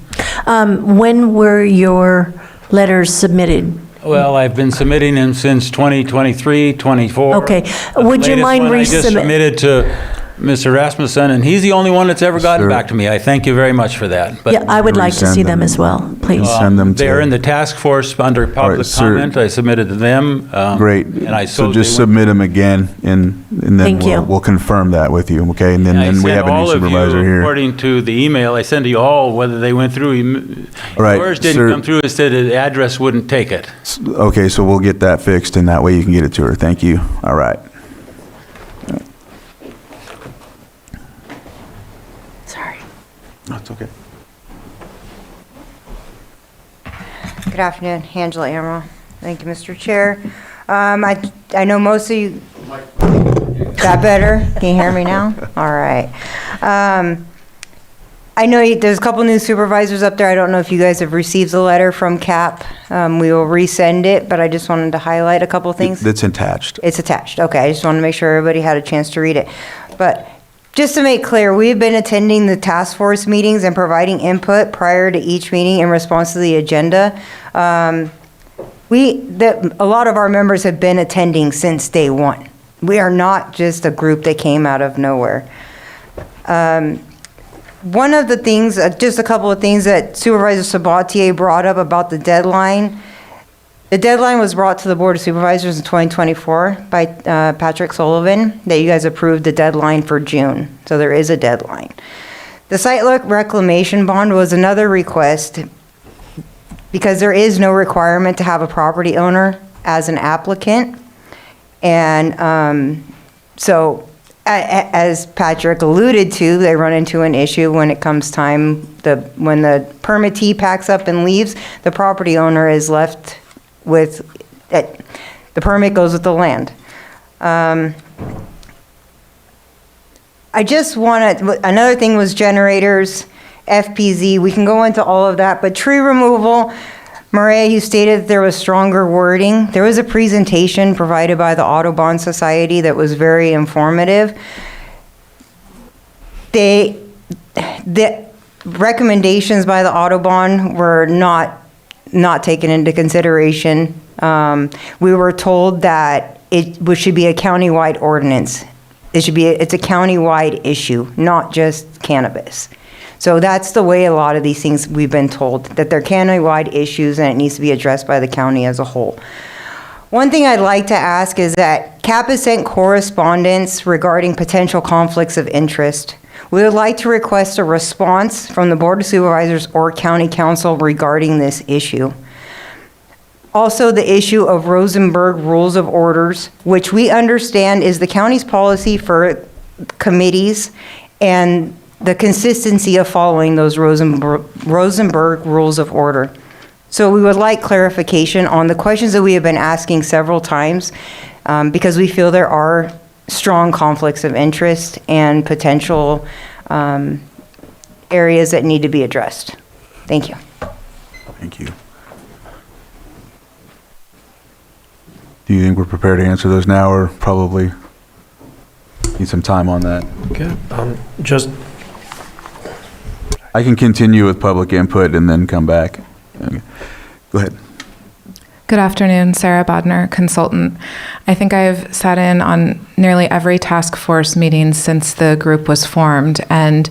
When were your letters submitted? Well, I've been submitting them since 2023, 24. Okay. Would you mind I just submitted to Mr. Rasmussen, and he's the only one that's ever gotten back to me. I thank you very much for that. But yeah, I would like to see them as well, please. Send them to. They're in the task force under public comment. I submitted to them. Great. And so just submit them again, and then we'll confirm that with you, okay? And then we have a new supervisor here. According to the email I sent to you all, whether they went through. All right, yours didn't come through. It said the address wouldn't take it. Okay, so we'll get that fixed, and that way you can get it to her. Thank you. All right. That's okay. Good afternoon, Angela Amaral. Thank you, Mr. Chair. I know most of you. That better? Can you hear me now? All right. I know there's a couple new supervisors up there. I don't know if you guys have received the letter from CAP. We will resend it, but I just wanted to highlight a couple things. That's attached. It's attached. Okay, I just wanted to make sure everybody had a chance to read it. But just to make clear, we've been attending the task force meetings and providing input prior to each meeting in response to the agenda. A lot of our members have been attending since day one. We are not just a group that came out of nowhere. One of the things, just a couple of things that Supervisor Sabatier brought up about the deadline. The deadline was brought to the Board of Supervisors in 2024 by Patrick Sullivan, that you guys approved the deadline for June. So there is a deadline. The site reclamation bond was another request because there is no requirement to have a property owner as an applicant. And so as Patrick alluded to, they run into an issue when it comes time, when the permittee packs up and leaves, the property owner is left with, the permit goes with the land. I just another thing was generators, FPZ, we can go into all of that, but tree removal, Maria, you stated that there was stronger wording. There was a presentation provided by the Audubon Society that was very informative. The recommendations by the Audubon were not taken into consideration. We were told that it should be a countywide ordinance. It's a countywide issue, not just cannabis. So that's the way a lot of these things we've been told, that they're countywide issues and it needs to be addressed by the county as a whole. One thing I'd like to ask is that CAP has sent correspondence regarding potential conflicts of interest. We would like to request a response from the Board of Supervisors or County Council regarding this issue. Also, the issue of Rosenberg Rules of Orders, which we understand is the county's policy for committees and the consistency of following those Rosenberg Rules of Order. So we would like clarification on the questions that we have been asking several times because we feel there are strong conflicts of interest and potential areas that need to be addressed. Thank you. Thank you. Do you think we're prepared to answer those now, or probably need some time on that? Okay. I can continue with public input and then come back. Okay. Go ahead. Good afternoon, Sarah Bodner, consultant. I think I've sat in on nearly every task force meeting since the group was formed. And,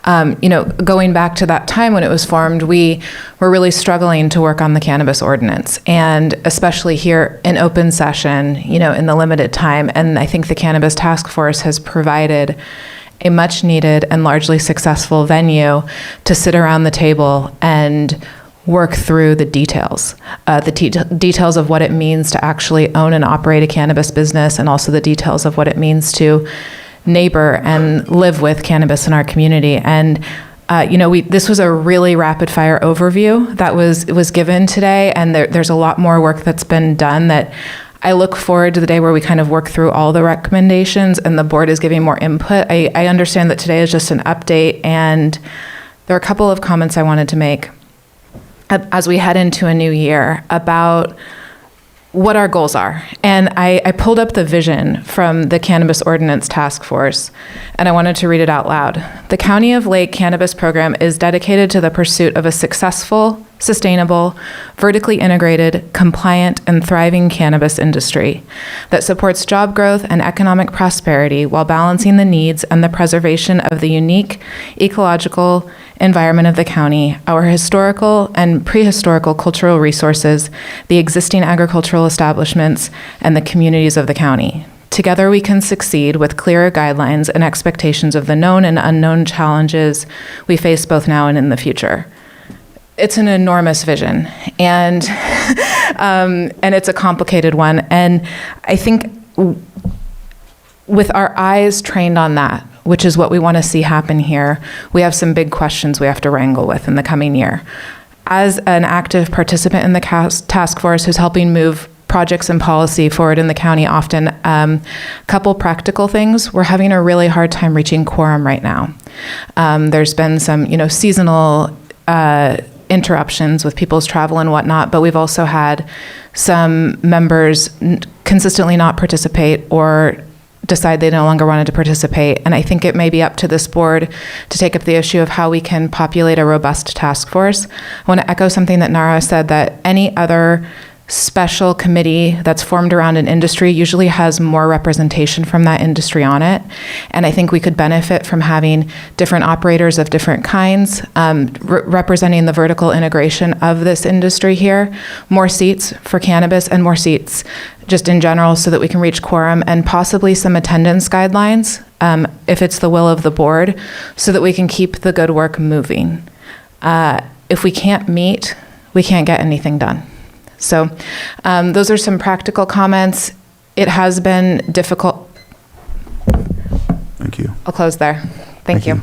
going back to that time when it was formed, we were really struggling to work on the cannabis ordinance, and especially here in open session, in the limited time. And I think the Cannabis Task Force has provided a much needed and largely successful venue to sit around the table and work through the details, details of what it means to actually own and operate a cannabis business, and also the details of what it means to neighbor and live with cannabis in our community. And this was a really rapid fire overview that was given today, and there's a lot more work that's been done that I look forward to the day where we kind of work through all the recommendations and the board is giving more input. I understand that today is just an update, and there are a couple of comments I wanted to make as we head into a new year about what our goals are. And I pulled up the vision from the Cannabis Ordinance Task Force, and I wanted to read it out loud. The County of Lake Cannabis Program is dedicated to the pursuit of a successful, sustainable, vertically integrated, compliant, and thriving cannabis industry that supports job growth and economic prosperity while balancing the needs and the preservation of the unique ecological environment of the county, our historical and prehistorical cultural resources, the existing agricultural establishments, and the communities of the county. Together we can succeed with clearer guidelines and expectations of the known and unknown challenges we face both now and in the future. It's an enormous vision, and it's a complicated one. And I think with our eyes trained on that, which is what we want to see happen here, we have some big questions we have to wrangle with in the coming year. As an active participant in the task force who's helping move projects and policy forward in the county often. Couple practical things. We're having a really hard time reaching quorum right now. There's been some, seasonal interruptions with people's travel and whatnot, but we've also had some members consistently not participate or decide they no longer wanted to participate. And I think it may be up to this board to take up the issue of how we can populate a robust task force. I want to echo something that Nara said, that any other special committee that's formed around an industry usually has more representation from that industry on it. And I think we could benefit from having different operators of different kinds representing the vertical integration of this industry here, more seats for cannabis and more seats just in general so that we can reach quorum, and possibly some attendance guidelines if it's the will of the board, so that we can keep the good work moving. If we can't meet, we can't get anything done. So those are some practical comments. It has been difficult. Thank you. I'll close there. Thank you.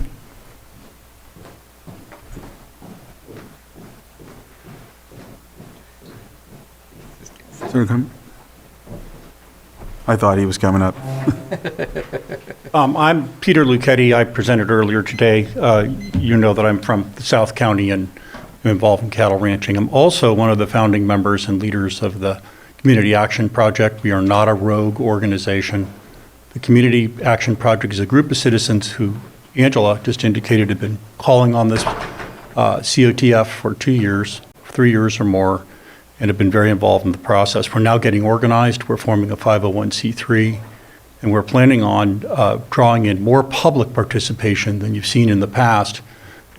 Is there a comment? I thought he was coming up. I'm Peter Lucchetti. I presented earlier today. You know that I'm from South County and I'm involved in cattle ranching. I'm also one of the founding members and leaders of the Community Action Project. We are not a rogue organization. The Community Action Project is a group of citizens who Angela just indicated have been calling on this COTF for 2 years, 3 years or more, and have been very involved in the process. We're now getting organized. We're forming a 501c3, and we're planning on drawing in more public participation than you've seen in the past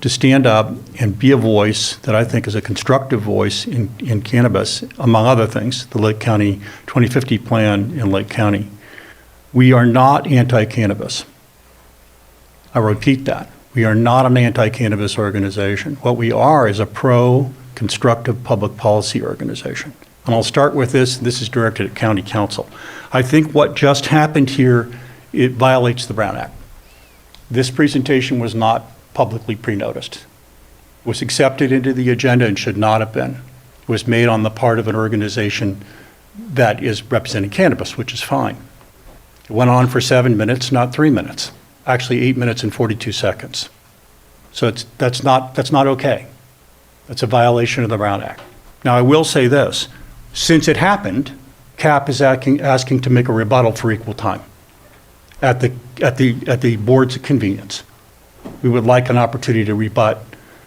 to stand up and be a voice that I think is a constructive voice in cannabis, among other things, the Lake County 2050 plan in Lake County. We are not anti-cannabis. I repeat that. We are not an anti-cannabis organization. What we are is a pro-constructive public policy organization. And I'll start with this. This is directed at County Council. I think what just happened here, it violates the Brown Act. This presentation was not publicly pre-noticed. It was accepted into the agenda and should not have been. It was made on the part of an organization that is representing cannabis, which is fine. It went on for 7 minutes, not 3 minutes. Actually 8 minutes and 42 seconds. So that's not okay. That's a violation of the Brown Act. Now I will say this, since it happened, CAP is asking to make a rebuttal for equal time at the board's convenience. We would like an opportunity to rebut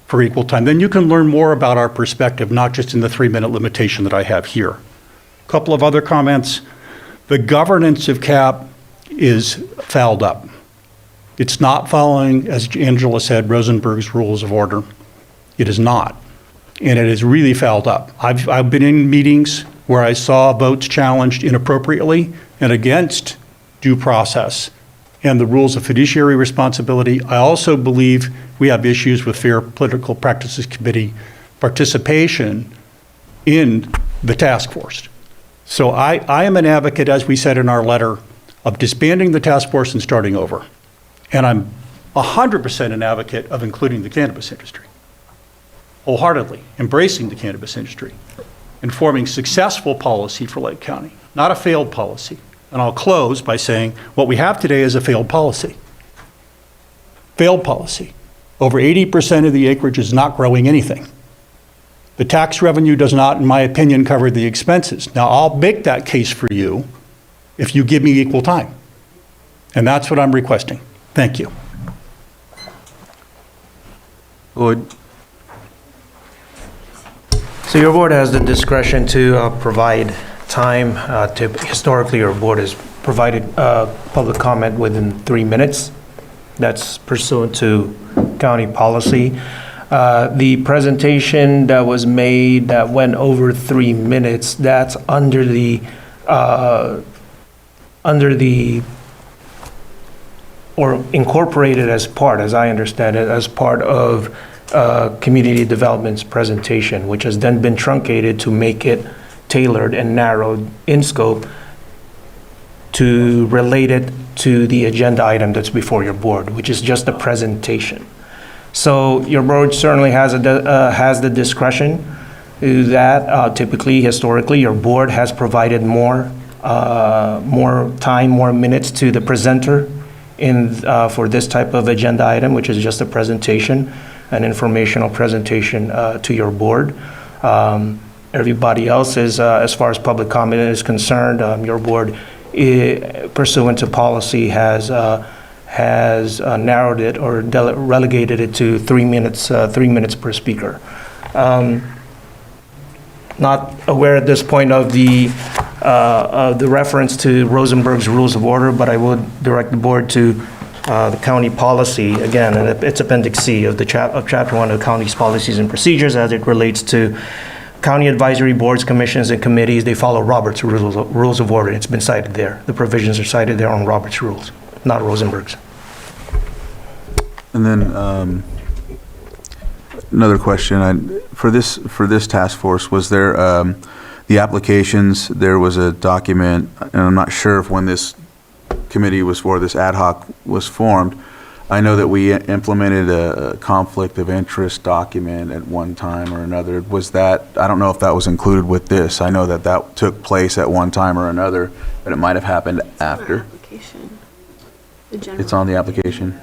for equal time. Then you can learn more about our perspective, not just in the 3-minute limitation that I have here. A couple of other comments. The governance of CAP is fouled up. It's not following, as Angela said, Rosenberg's rules of order. It is not. And it is really fouled up. I've been in meetings where I saw votes challenged inappropriately and against due process and the rules of fiduciary responsibility. I also believe we have issues with Fair Political Practices Committee participation in the task force. So I am an advocate, as we said in our letter, of disbanding the task force and starting over. And I'm 100% an advocate of including the cannabis industry, wholeheartedly embracing the cannabis industry and forming successful policy for Lake County, not a failed policy. And I'll close by saying what we have today is a failed policy. Failed policy. Over 80% of the acreage is not growing anything. The tax revenue does not, in my opinion, cover the expenses. Now, I'll make that case for you if you give me equal time. And that's what I'm requesting. Thank you. Lloyd. So your board has the discretion to provide time to, historically your board has provided public comment within 3 minutes. That's pursuant to county policy. The presentation that was made that went over 3 minutes, that's under the or incorporated as part, as I understand it, as part of community development's presentation, which has then been truncated to make it tailored and narrowed in scope to relate it to the agenda item that's before your board, which is just a presentation. So your board certainly has the discretion is that typically, historically, your board has provided more time, more minutes to the presenter for this type of agenda item, which is just a presentation, an informational presentation to your board. Everybody else is, as far as public comment is concerned, your board, pursuant to policy, has narrowed it or relegated it to 3 minutes, 3 minutes per speaker. Not aware at this point of the reference to Rosenberg's Rules of Order, but I would direct the board to the county policy, again, and it's Appendix C of Chapter 1 of County's Policies and Procedures as it relates to county advisory boards, commissions, and committees. They follow Robert's Rules of Order. It's been cited there. The provisions are cited there on Robert's rules, not Rosenberg's. And then another question, for this task force, was there the applications, there was a document, and I'm not sure if when this committee was for this ad hoc was formed, I know that we implemented a conflict of interest document at one time or another. Was that, I don't know if that was included with this. I know that that took place at one time or another, but it might have happened after. It's on the application.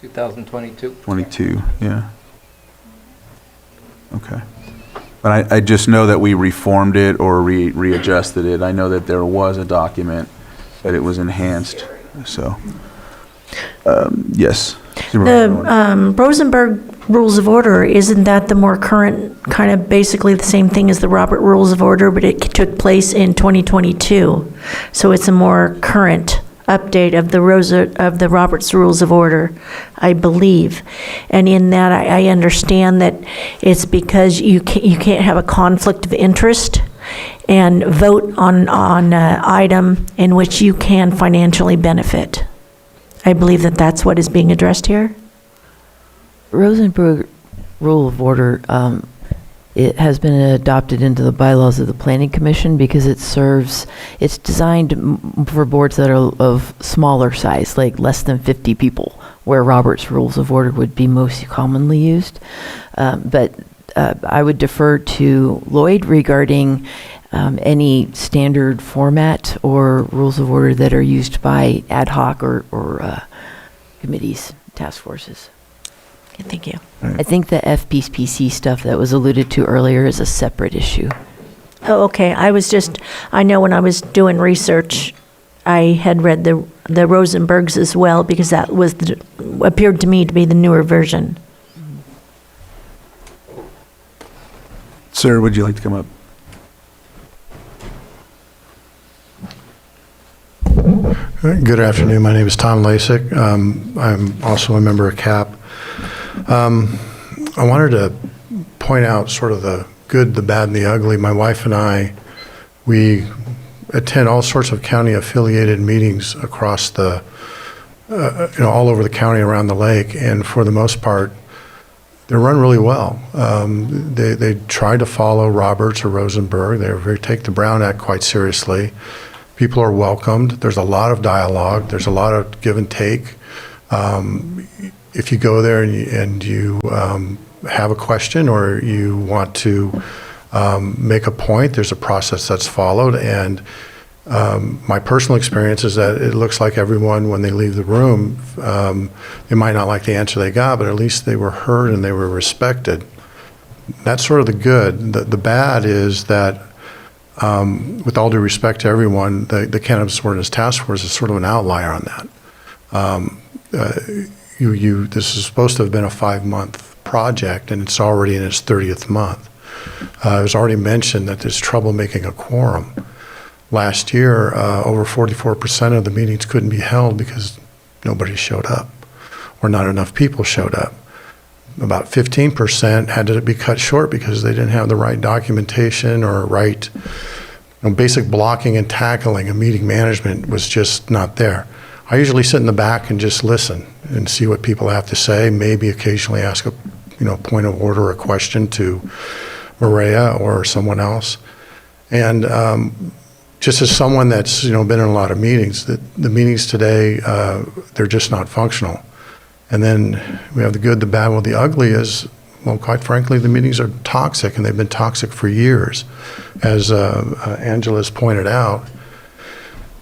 2022. 22, yeah. Okay. But I just know that we reformed it or readjusted it. I know that there was a document, but it was enhanced, so, yes. The Rosenberg Rules of Order, isn't that the more current, kind of basically the same thing as the Robert Rules of Order, but it took place in 2022? So it's a more current update of the Robert's Rules of Order, I believe. And in that, I understand that it's because you can't have a conflict of interest and vote on an item in which you can financially benefit. I believe that that's what is being addressed here. Rosenberg Rule of Order, it has been adopted into the bylaws of the Planning Commission because it's designed for boards that are of smaller size, like less than 50 people, where Robert's Rules of Order would be most commonly used. But I would defer to Lloyd regarding any standard format or rules of order that are used by ad hoc or committees, task forces. Okay, thank you. I think the FPPC stuff that was alluded to earlier is a separate issue. Oh, okay. I know when I was doing research, I had read the Rosenbergs as well because that was appeared to me to be the newer version. Sir, would you like to come up? Good afternoon. My name is Tom Lasik. I'm also a member of CAP. I wanted to point out sort of the good, the bad, and the ugly. My wife and I, we attend all sorts of county-affiliated meetings across the, all over the county around the lake, and for the most part, they're run really well. They try to follow Roberts or Rosenberg. They take the Brown Act quite seriously. People are welcomed. There's a lot of dialogue. There's a lot of give and take. If you go there and you have a question or you want to make a point, there's a process that's followed. And my personal experience is that it looks like everyone, when they leave the room, they might not like the answer they got, but at least they were heard and they were respected. That's sort of the good. The bad is that, with all due respect to everyone, the Cannabis Ordinance Task Force is sort of an outlier on that. This is supposed to have been a 5-month project, and it's already in its 30th month. It was already mentioned that there's trouble making a quorum. Last year, over 44% of the meetings couldn't be held because nobody showed up, or not enough people showed up. About 15% had to be cut short because they didn't have the right documentation or right basic blocking and tackling of meeting management was just not there. I usually sit in the back and just listen and see what people have to say, maybe occasionally ask a point of order or a question to Maria or someone else. And just as someone that's been in a lot of meetings, the meetings today, they're just not functional. And then we have the good, the bad. Well, the ugly is Well, quite frankly, the meetings are toxic, and they've been toxic for years. As Angela's pointed out,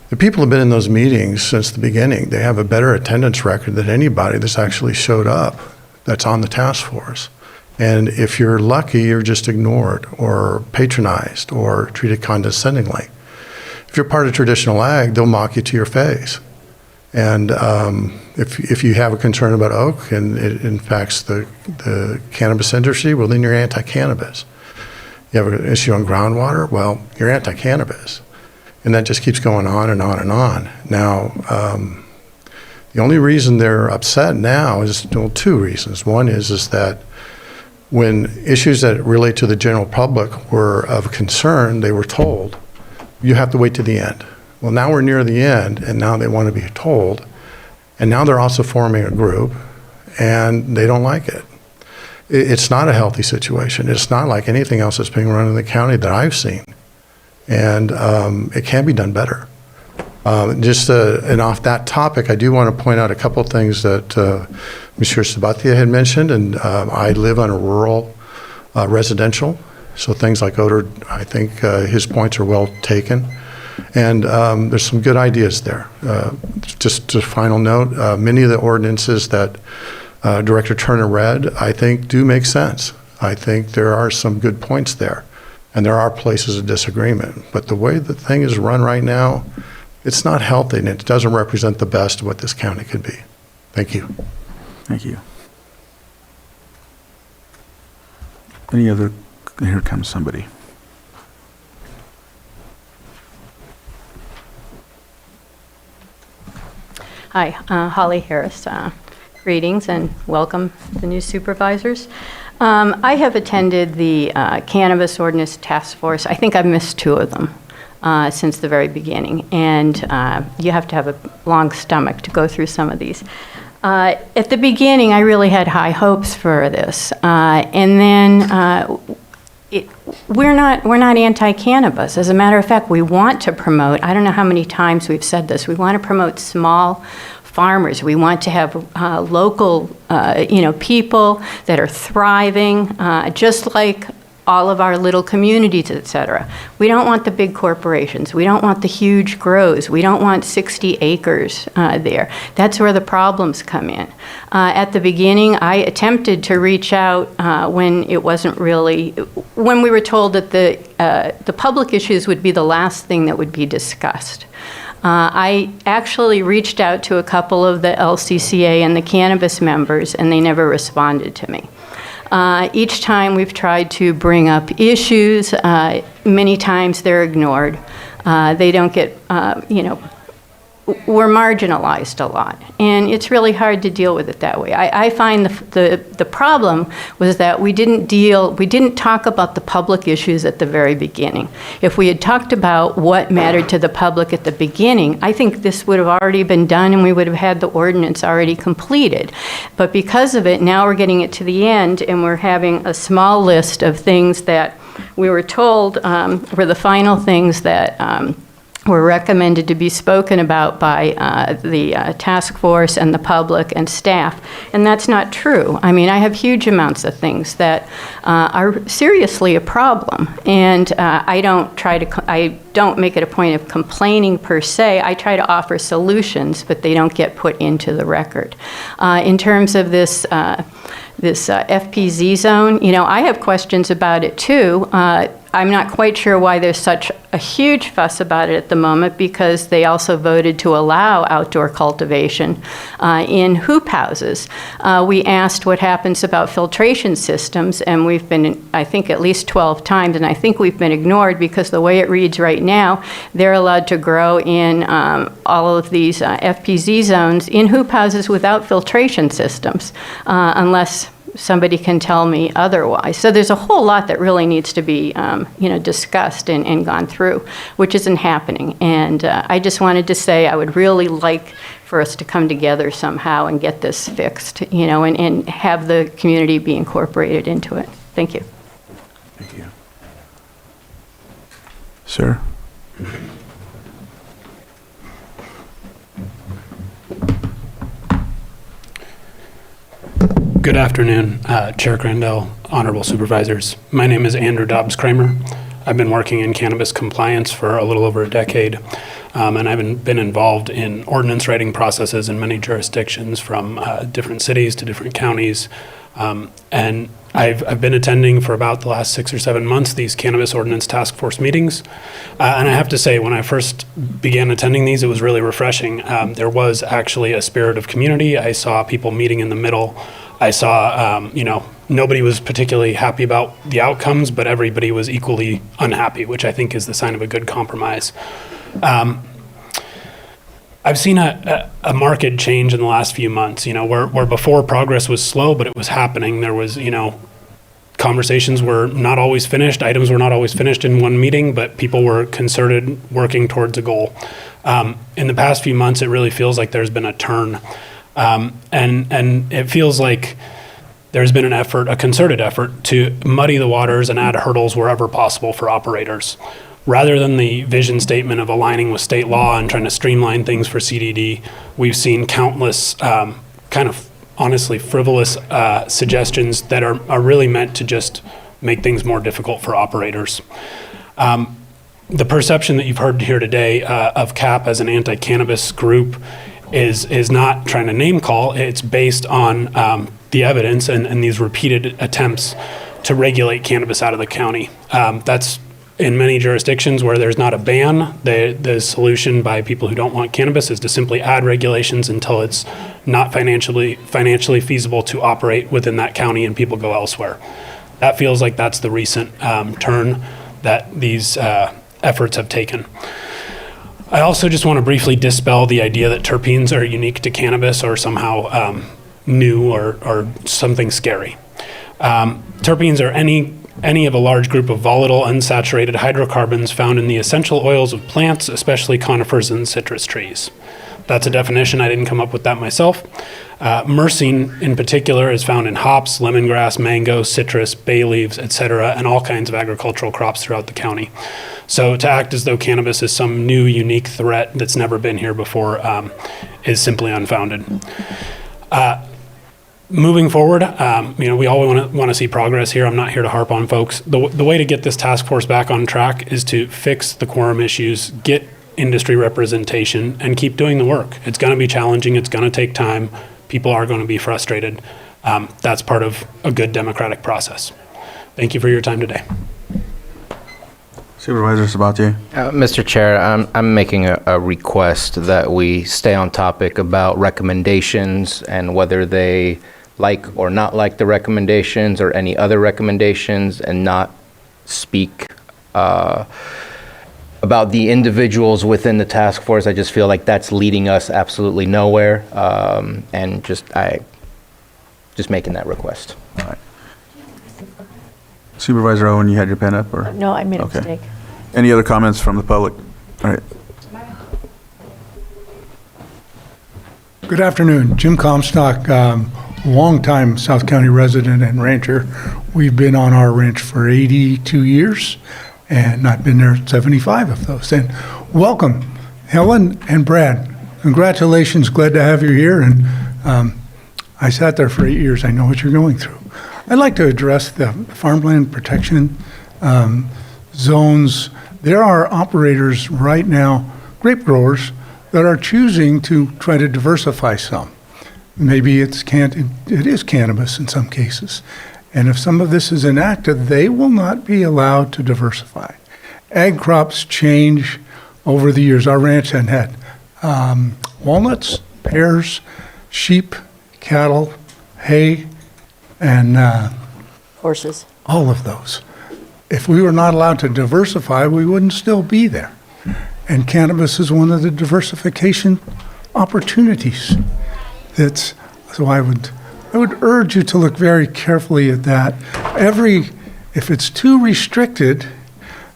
the people have been in those meetings since the beginning. They have a better attendance record than anybody that's actually showed up that's on the task force. And if you're lucky, you're just ignored or patronized or treated condescendingly. If you're part of traditional ag, they'll mock you to your face. And if you have a concern about oak and it impacts the cannabis industry, well, then you're anti-cannabis. You have an issue on groundwater, well, you're anti-cannabis. And that just keeps going on and on and on. Now, the only reason they're upset now is, well, two reasons. One is that when issues that relate to the general public were of concern, they were told, you have to wait to the end. Well, now we're near the end, and now they want to be told. And now they're also forming a group, and they don't like it. It's not a healthy situation. It's not like anything else that's being run in the county that I've seen. And it can be done better. And off that topic, I do want to point out a couple of things that Monsieur Sabathia had mentioned, and I live on a rural residential, so things like odor, I think his points are well taken. And there's some good ideas there. Just a final note, many of the ordinances that Director Turner read, I think do make sense. I think there are some good points there. And there are places of disagreement. But the way the thing is run right now, it's not healthy, and it doesn't represent the best of what this county could be. Thank you. Thank you. Any other? Here comes somebody. Hi, Holly Harris. Greetings and welcome the new supervisors. I have attended the Cannabis Ordinance Task Force. I think I've missed two of them since the very beginning, and you have to have a long stomach to go through some of these. At the beginning, I really had high hopes for this, and then we're not anti-cannabis. As a matter of fact, we want to promote. I don't know how many times we've said this. We want to promote small farmers. We want to have local, people that are thriving, just like all of our little communities, et cetera. We don't want the big corporations. We don't want the huge grows. We don't want 60 acres there. That's where the problems come in. At the beginning, I attempted to reach out when it wasn't really, when we were told that the public issues would be the last thing that would be discussed. I actually reached out to a couple of the LCCA and the cannabis members, and they never responded to me. Each time we've tried to bring up issues, many times they're ignored. They don't get, we're marginalized a lot, and it's really hard to deal with it that way. I find the problem was that we didn't talk about the public issues at the very beginning. If we had talked about what mattered to the public at the beginning, I think this would have already been done and we would have had the ordinance already completed. But because of it, now we're getting it to the end and we're having a small list of things that we were told were the final things that were recommended to be spoken about by the task force and the public and staff, and that's not true. I mean, I have huge amounts of things that are seriously a problem, and I don't make it a point of complaining per se. I try to offer solutions, but they don't get put into the record. In terms of this FPZ zone, I have questions about it too. I'm not quite sure why there's such a huge fuss about it at the moment, because they also voted to allow outdoor cultivation in hoop houses. We asked what happens about filtration systems, and we've been, I think, at least 12 times, and I think we've been ignored because the way it reads right now, they're allowed to grow in all of these FPZ zones in hoop houses without filtration systems, unless somebody can tell me otherwise. So there's a whole lot that really needs to be, discussed and gone through, which isn't happening. And I just wanted to say I would really like for us to come together somehow and get this fixed, and have the community be incorporated into it. Thank you. Thank you. Sir? Good afternoon, Chair Crandell, honorable supervisors. My name is Andrew Dobbs Kramer. I've been working in cannabis compliance for a little over a decade, and I've been involved in ordinance writing processes in many jurisdictions from different cities to different counties. And I've been attending for about the last 6 or 7 months these cannabis ordinance task force meetings. And I have to say, when I first began attending these, it was really refreshing. There was actually a spirit of community. I saw people meeting in the middle. I saw, nobody was particularly happy about the outcomes, but everybody was equally unhappy, which I think is the sign of a good compromise. I've seen a marked change in the last few months, where before progress was slow, but it was happening. There was, conversations were not always finished, items were not always finished in one meeting, but people were concerted working towards a goal. In the past few months, it really feels like there's been a turn. And it feels like there's been an effort, a concerted effort, to muddy the waters and add hurdles wherever possible for operators. Rather than the vision statement of aligning with state law and trying to streamline things for CDD, we've seen countless kind of honestly frivolous suggestions that are really meant to just make things more difficult for operators. The perception that you've heard here today of CAP as an anti-cannabis group is not trying to name call. It's based on the evidence and these repeated attempts to regulate cannabis out of the county. That's in many jurisdictions where there's not a ban. The solution by people who don't want cannabis is to simply add regulations until it's not financially feasible to operate within that county and people go elsewhere. That feels like that's the recent turn that these efforts have taken. I also just want to briefly dispel the idea that terpenes are unique to cannabis or somehow new or something scary. Terpenes are any of a large group of volatile, unsaturated hydrocarbons found in the essential oils of plants, especially conifers and citrus trees. That's a definition. I didn't come up with that myself. Myrcene, in particular, is found in hops, lemongrass, mango, citrus, bay leaves, etc., and all kinds of agricultural crops throughout the county. So to act as though cannabis is some new, unique threat that's never been here before is simply unfounded. Moving forward, we all want to see progress here. I'm not here to harp on folks. The way to get this task force back on track is to fix the quorum issues, get industry representation, and keep doing the work. It's going to be challenging. It's going to take time. People are going to be frustrated. That's part of a good democratic process. Thank you for your time today. Supervisor Sabatier. Mr. Chair, I'm making a request that we stay on topic about recommendations and whether they like or not like the recommendations or any other recommendations, and not speak about the individuals within the task force. I just feel like that's leading us absolutely nowhere, and just making that request. All right. Supervisor Owen, you had your pen up, or? No, I made a Okay. mistake. Any other comments from the public? All right. Good afternoon. Jim Comstock, longtime South County resident and rancher. We've been on our ranch for 82 years, and I've been there 75 of those. And welcome, Helen and Brad. Congratulations. Glad to have you here. And I sat there for 8 years. I know what you're going through. I'd like to address the farmland protection zones. There are operators right now, grape growers, that are choosing to try to diversify some. Maybe it is cannabis in some cases. And if some of this is enacted, they will not be allowed to diversify. Ag crops change over the years. Our ranch had walnuts, pears, sheep, cattle, hay, and horses. All of those. If we were not allowed to diversify, we wouldn't still be there. And cannabis is one of the diversification opportunities. So I would urge you to look very carefully at that. If it's too restricted,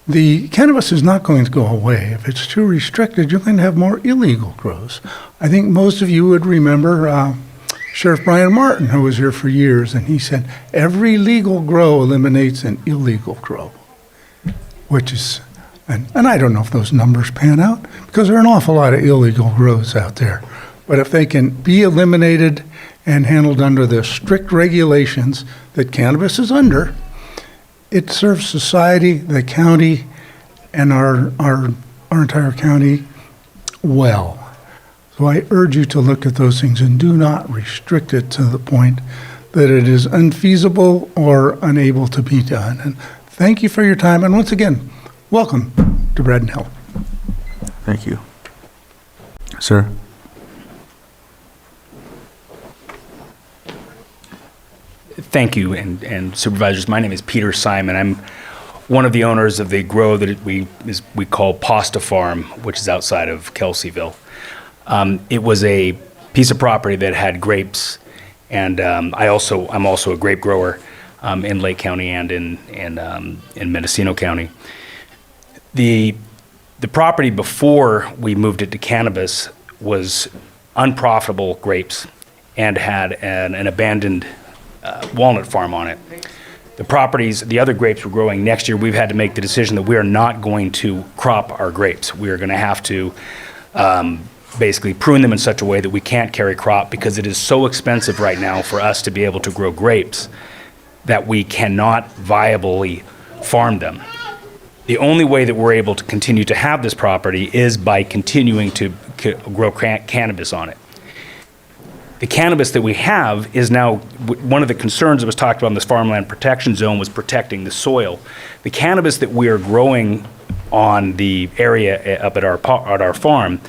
the cannabis is not going to go away. If it's too restricted, you're going to have more illegal grows. I think most of you would remember Sheriff Brian Martin, who was here for years, and he said, every legal grow eliminates an illegal grow, which is, and I don't know if those numbers pan out, because there are an awful lot of illegal grows out there. But if they can be eliminated and handled under the strict regulations that cannabis is under, it serves society, the county, and our entire county well. So I urge you to look at those things and do not restrict it to the point that it is unfeasible or unable to be done. And thank you for your time. And once again, welcome to Braden Hill. Thank you. Sir? Thank you, and supervisors. My name is Peter Simon. I'm one of the owners of the grow that we call Pasta Farm, which is outside of Kelseyville. It was a piece of property that had grapes, and I'm also a grape grower in Lake County and in Mendocino County. The property before we moved it to cannabis was unprofitable grapes and had an abandoned walnut farm on it. The other grapes were growing next year. We've had to make the decision that we are not going to crop our grapes. We are going to have to basically prune them in such a way that we can't carry crop, because it is so expensive right now for us to be able to grow grapes that we cannot viably farm them. The only way that we're able to continue to have this property is by continuing to grow cannabis on it. The cannabis that we have is now, one of the concerns that was talked about in this farmland protection zone was protecting the soil. The cannabis that we are growing on the area up at our farm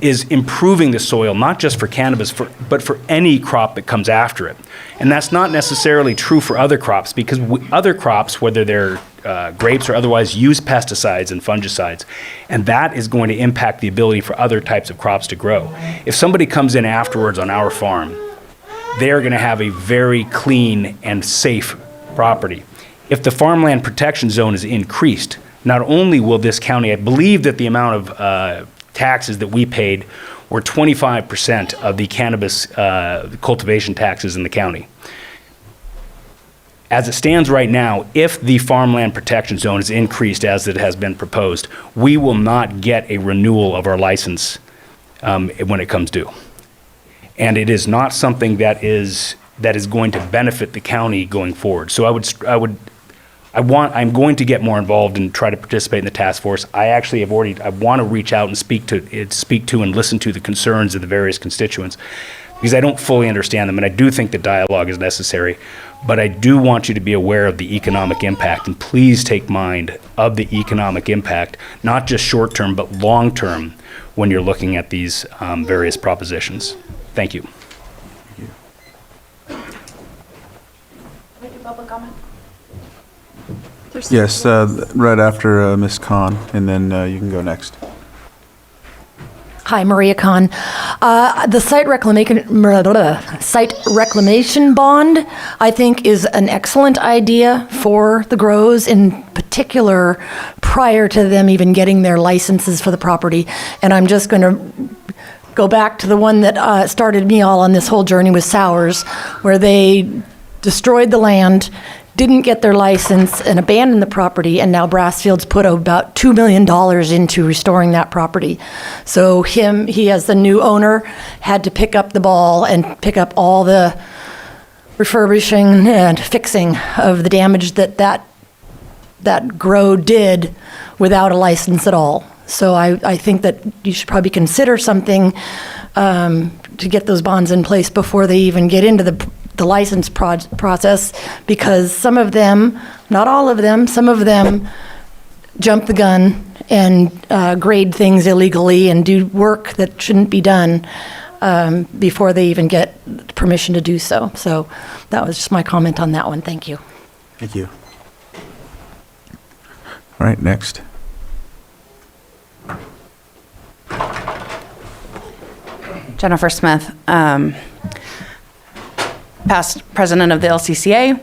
is improving the soil, not just for cannabis, but for any crop that comes after it. And that's not necessarily true for other crops, because other crops, whether they're grapes or otherwise, use pesticides and fungicides, and that is going to impact the ability for other types of crops to grow. If somebody comes in afterwards on our farm, they're going to have a very clean and safe property. If the farmland protection zone is increased, not only will this county, I believe that the amount of taxes that we paid were 25% of the cannabis cultivation taxes in the county. As it stands right now, if the farmland protection zone is increased as it has been proposed, we will not get a renewal of our license when it comes due. And it is not something that is going to benefit the county going forward. So I'm going to get more involved and try to participate in the task force. I want to reach out and speak to and listen to the concerns of the various constituents, because I don't fully understand them, and I do think that dialogue is necessary. But I do want you to be aware of the economic impact, and please take mind of the economic impact, not just short-term, but long-term, when you're looking at these various propositions. Thank you. Public comment? Yes, right after Ms. Khan, and then you can go next. Hi, Maria Kahn. The site reclamation bond, I think, is an excellent idea for the grows, in particular prior to them even getting their licenses for the property. And I'm just going to go back to the one that started me all on this whole journey with Sowers, where they destroyed the land, didn't get their license, and abandoned the property, and now Brassfield's put about $2 million into restoring that property. So he as the new owner had to pick up the ball and pick up all the refurbishing and fixing of the damage that grow did without a license at all. So I think that you should probably consider something to get those bonds in place before they even get into the license process, because some of them, not all of them, some of them jump the gun and grade things illegally and do work that shouldn't be done before they even get permission to do so. So that was just my comment on that one. Thank you. Thank you. All right, next. Jennifer Smith, past president of the LCCA,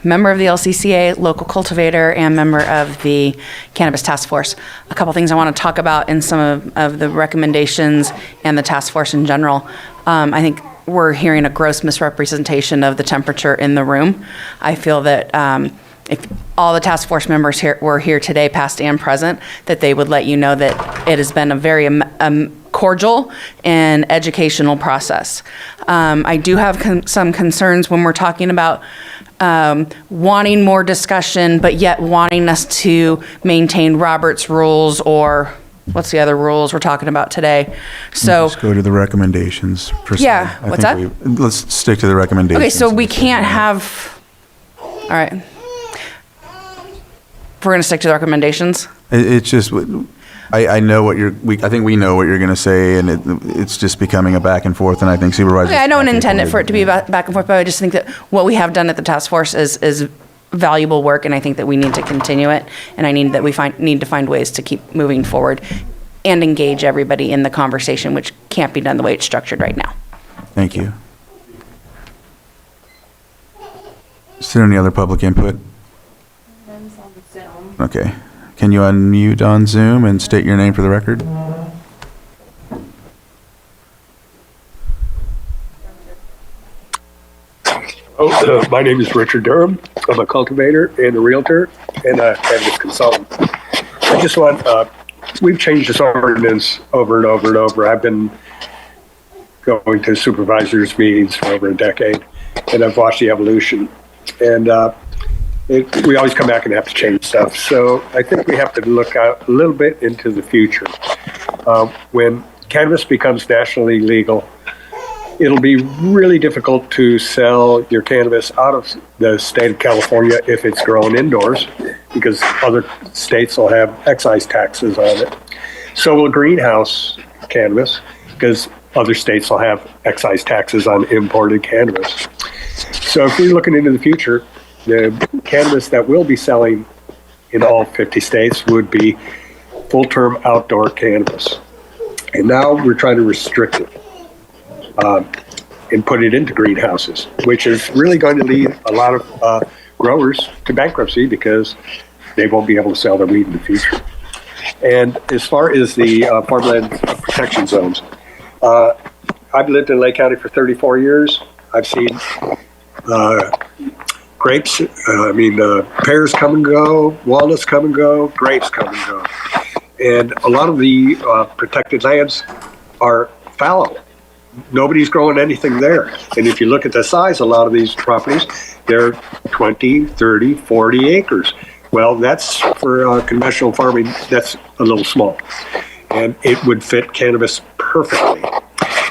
member of the LCCA, local cultivator, and member of the Cannabis Task Force. A couple things I want to talk about in some of the recommendations and the task force in general. I think we're hearing a gross misrepresentation of the temperature in the room. I feel that if all the task force members were here today, past and present, that they would let you know that it has been a very cordial and educational process. I do have some concerns when we're talking about wanting more discussion, but yet wanting us to maintain Robert's rules, or what's the other rules we're talking about today? So, Let's go to the recommendations. per se. Yeah, I what's think let's stick to the recommendations. okay, so we can't have, all right. We're going to stick to the recommendations? It's just, I know what I think we know what you're going to say, and it's just becoming a back and forth, and I think Supervisor. Okay, I don't intend it for it to be back and forth, but I just think that what we have done at the task force is valuable work, and I think that we need to continue it, and I need to find ways to keep moving forward and engage everybody in the conversation, which can't be done the way it's structured right now. Thank you. Is there any other public input? Okay. Can you unmute on Zoom and state your name for the record? My name is Richard Durham. I'm a cultivator and a realtor and a cannabis consultant. I just want, we've changed this ordinance over and over and over. I've been going to supervisors meetings for over a decade, and I've watched the evolution. And we always come back and have to change stuff. So I think we have to look out a little bit into the future. When cannabis becomes nationally legal, it'll be really difficult to sell your cannabis out of the state of California if it's grown indoors, because other states will have excise taxes on it. So will greenhouse cannabis, because other states will have excise taxes on imported cannabis. So if we're looking into the future, the cannabis that we'll be selling in all 50 states would be full-term outdoor cannabis. And now we're trying to restrict it and put it into greenhouses, which is really going to lead a lot of growers to bankruptcy because they won't be able to sell their weed in the future. And as far as the farmland protection zones, I've lived in Lake County for 34 years. I've seen grapes, pears come and go, walnuts come and go, grapes come and go. And a lot of the protected lands are fallow. Nobody's growing anything there. And if you look at the size, a lot of these properties, they're 20, 30, 40 acres. Well, that's for conventional farming, that's a little small. And it would fit cannabis perfectly.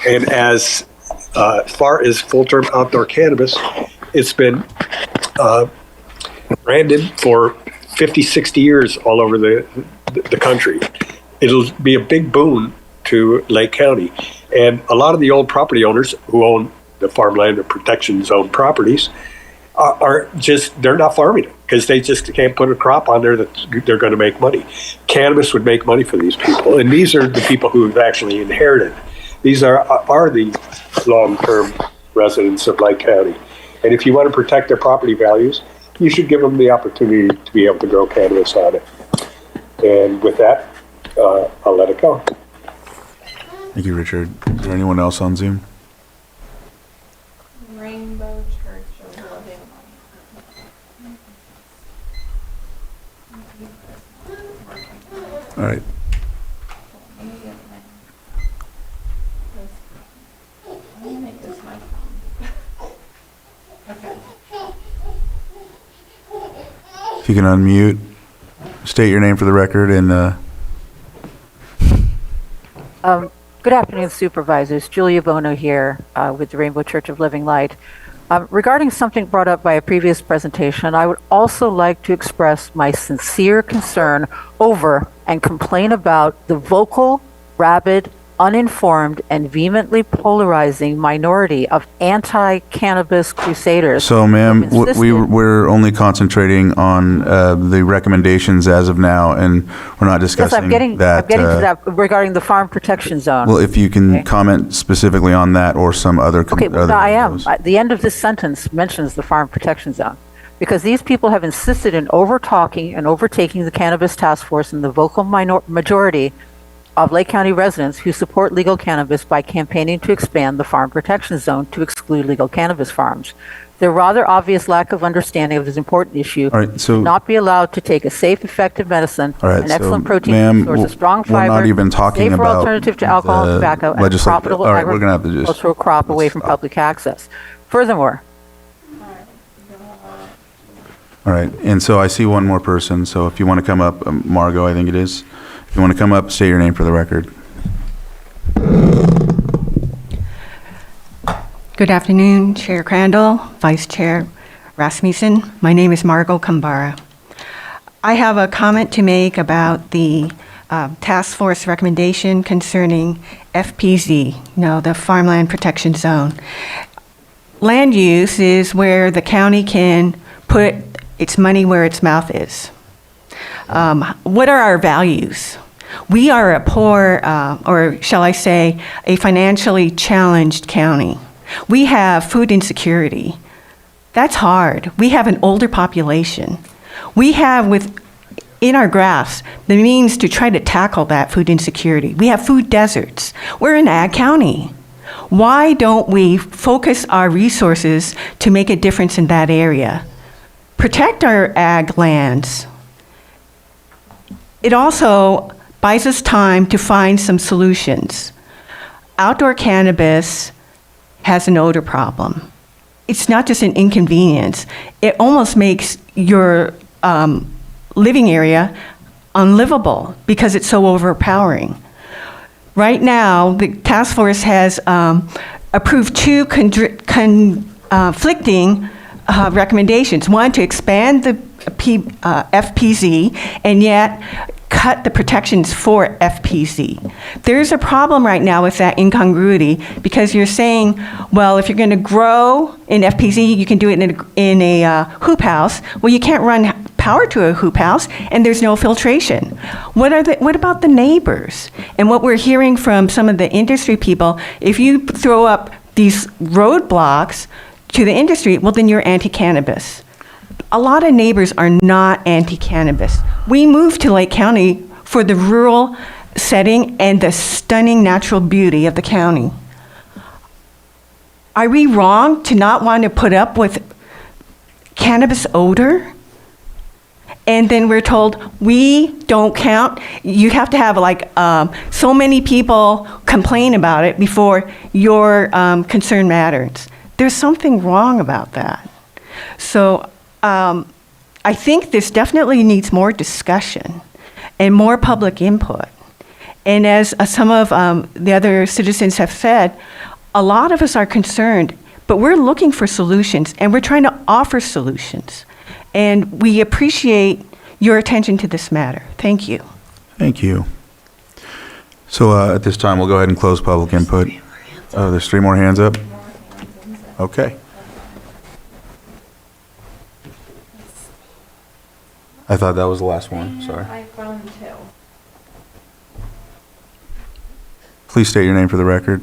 And as far as full-term outdoor cannabis, it's been branded for 50, 60 years all over the country. It'll be a big boon to Lake County. And a lot of the old property owners who own the farmland or protection zone properties they're not farming it because they just can't put a crop on there that they're going to make money. Cannabis would make money for these people. And these are the people who have actually inherited. These are the long-term residents of Lake County. And if you want to protect their property values, you should give them the opportunity to be able to grow cannabis on it. And with that, I'll let it go. Thank you, Richard. Is there anyone else on Zoom? Rainbow Church of Loving All right. If you can unmute, state your name for the record, and good afternoon, Supervisors. Julia Bono here with the Rainbow Church of Living Light. Regarding something brought up by a previous presentation, I would also like to express my sincere concern over and complain about the vocal, rabid, uninformed, and vehemently polarizing minority of anti-cannabis crusaders. so, ma'am, we're only concentrating on the recommendations as of now, and we're not discussing Yes, I'm getting that. to that regarding the farm protection zone. Well, if you can comment specifically on that or some other. Okay, well, other I am. those. The end of this sentence mentions the farm protection zone because these people have insisted in over-talking and overtaking the cannabis task force and the vocal majority of Lake County residents who support legal cannabis by campaigning to expand the farm protection zone to exclude legal cannabis farms. Their rather obvious lack of understanding of this important issue All right, so- should not be allowed to take a safe, effective medicine, All right, an so, excellent protein ma'am, source, a strong we're not fiber, even talking safer about alternative to alcohol and the tobacco, and a legislative- profitable all right, we're gonna have to just- agricultural crop away from public access. Furthermore, All right, and so I see one more person, so if you want to come up, Margot, I think it is. If you want to come up, state your name for the record. Good afternoon, Chair Crandall, Vice Chair Rasmussen. My name is Margot Kambara. I have a comment to make about the task force recommendation concerning FPZ, the Farmland Protection Zone. Land use is where the county can put its money where its mouth is. What are our values? We are a poor, or shall I say, a financially challenged county. We have food insecurity. That's hard. We have an older population. We have in our graphs the means to try to tackle that food insecurity. We have food deserts. We're an ag county. Why don't we focus our resources to make a difference in that area? Protect our ag lands. It also buys us time to find some solutions. Outdoor cannabis has an odor problem. It's not just an inconvenience. It almost makes your living area unlivable because it's so overpowering. Right now, the task force has approved two conflicting recommendations. One, to expand the FPZ, and yet cut the protections for FPZ. There's a problem right now with that incongruity because you're saying, well, if you're going to grow in FPZ, you can do it in a hoop house. Well, you can't run power to a hoop house, and there's no filtration. What about the neighbors? And what we're hearing from some of the industry people, if you throw up these roadblocks to the industry, well, then you're anti-cannabis. A lot of neighbors are not anti-cannabis. We moved to Lake County for the rural setting and the stunning natural beauty of the county. Are we wrong to not want to put up with cannabis odor? And then we're told, we don't count. You have to have so many people complain about it before your concern matters. There's something wrong about that. So I think this definitely needs more discussion and more public input. And as some of the other citizens have said, a lot of us are concerned, but we're looking for solutions and we're trying to offer solutions. And we appreciate your attention to this matter. Thank you. Thank you. So at this time, we'll go ahead and close public input. Oh, there's 3 more hands up? Okay. I thought that was the last one, sorry. I found 2. Please state your name for the record.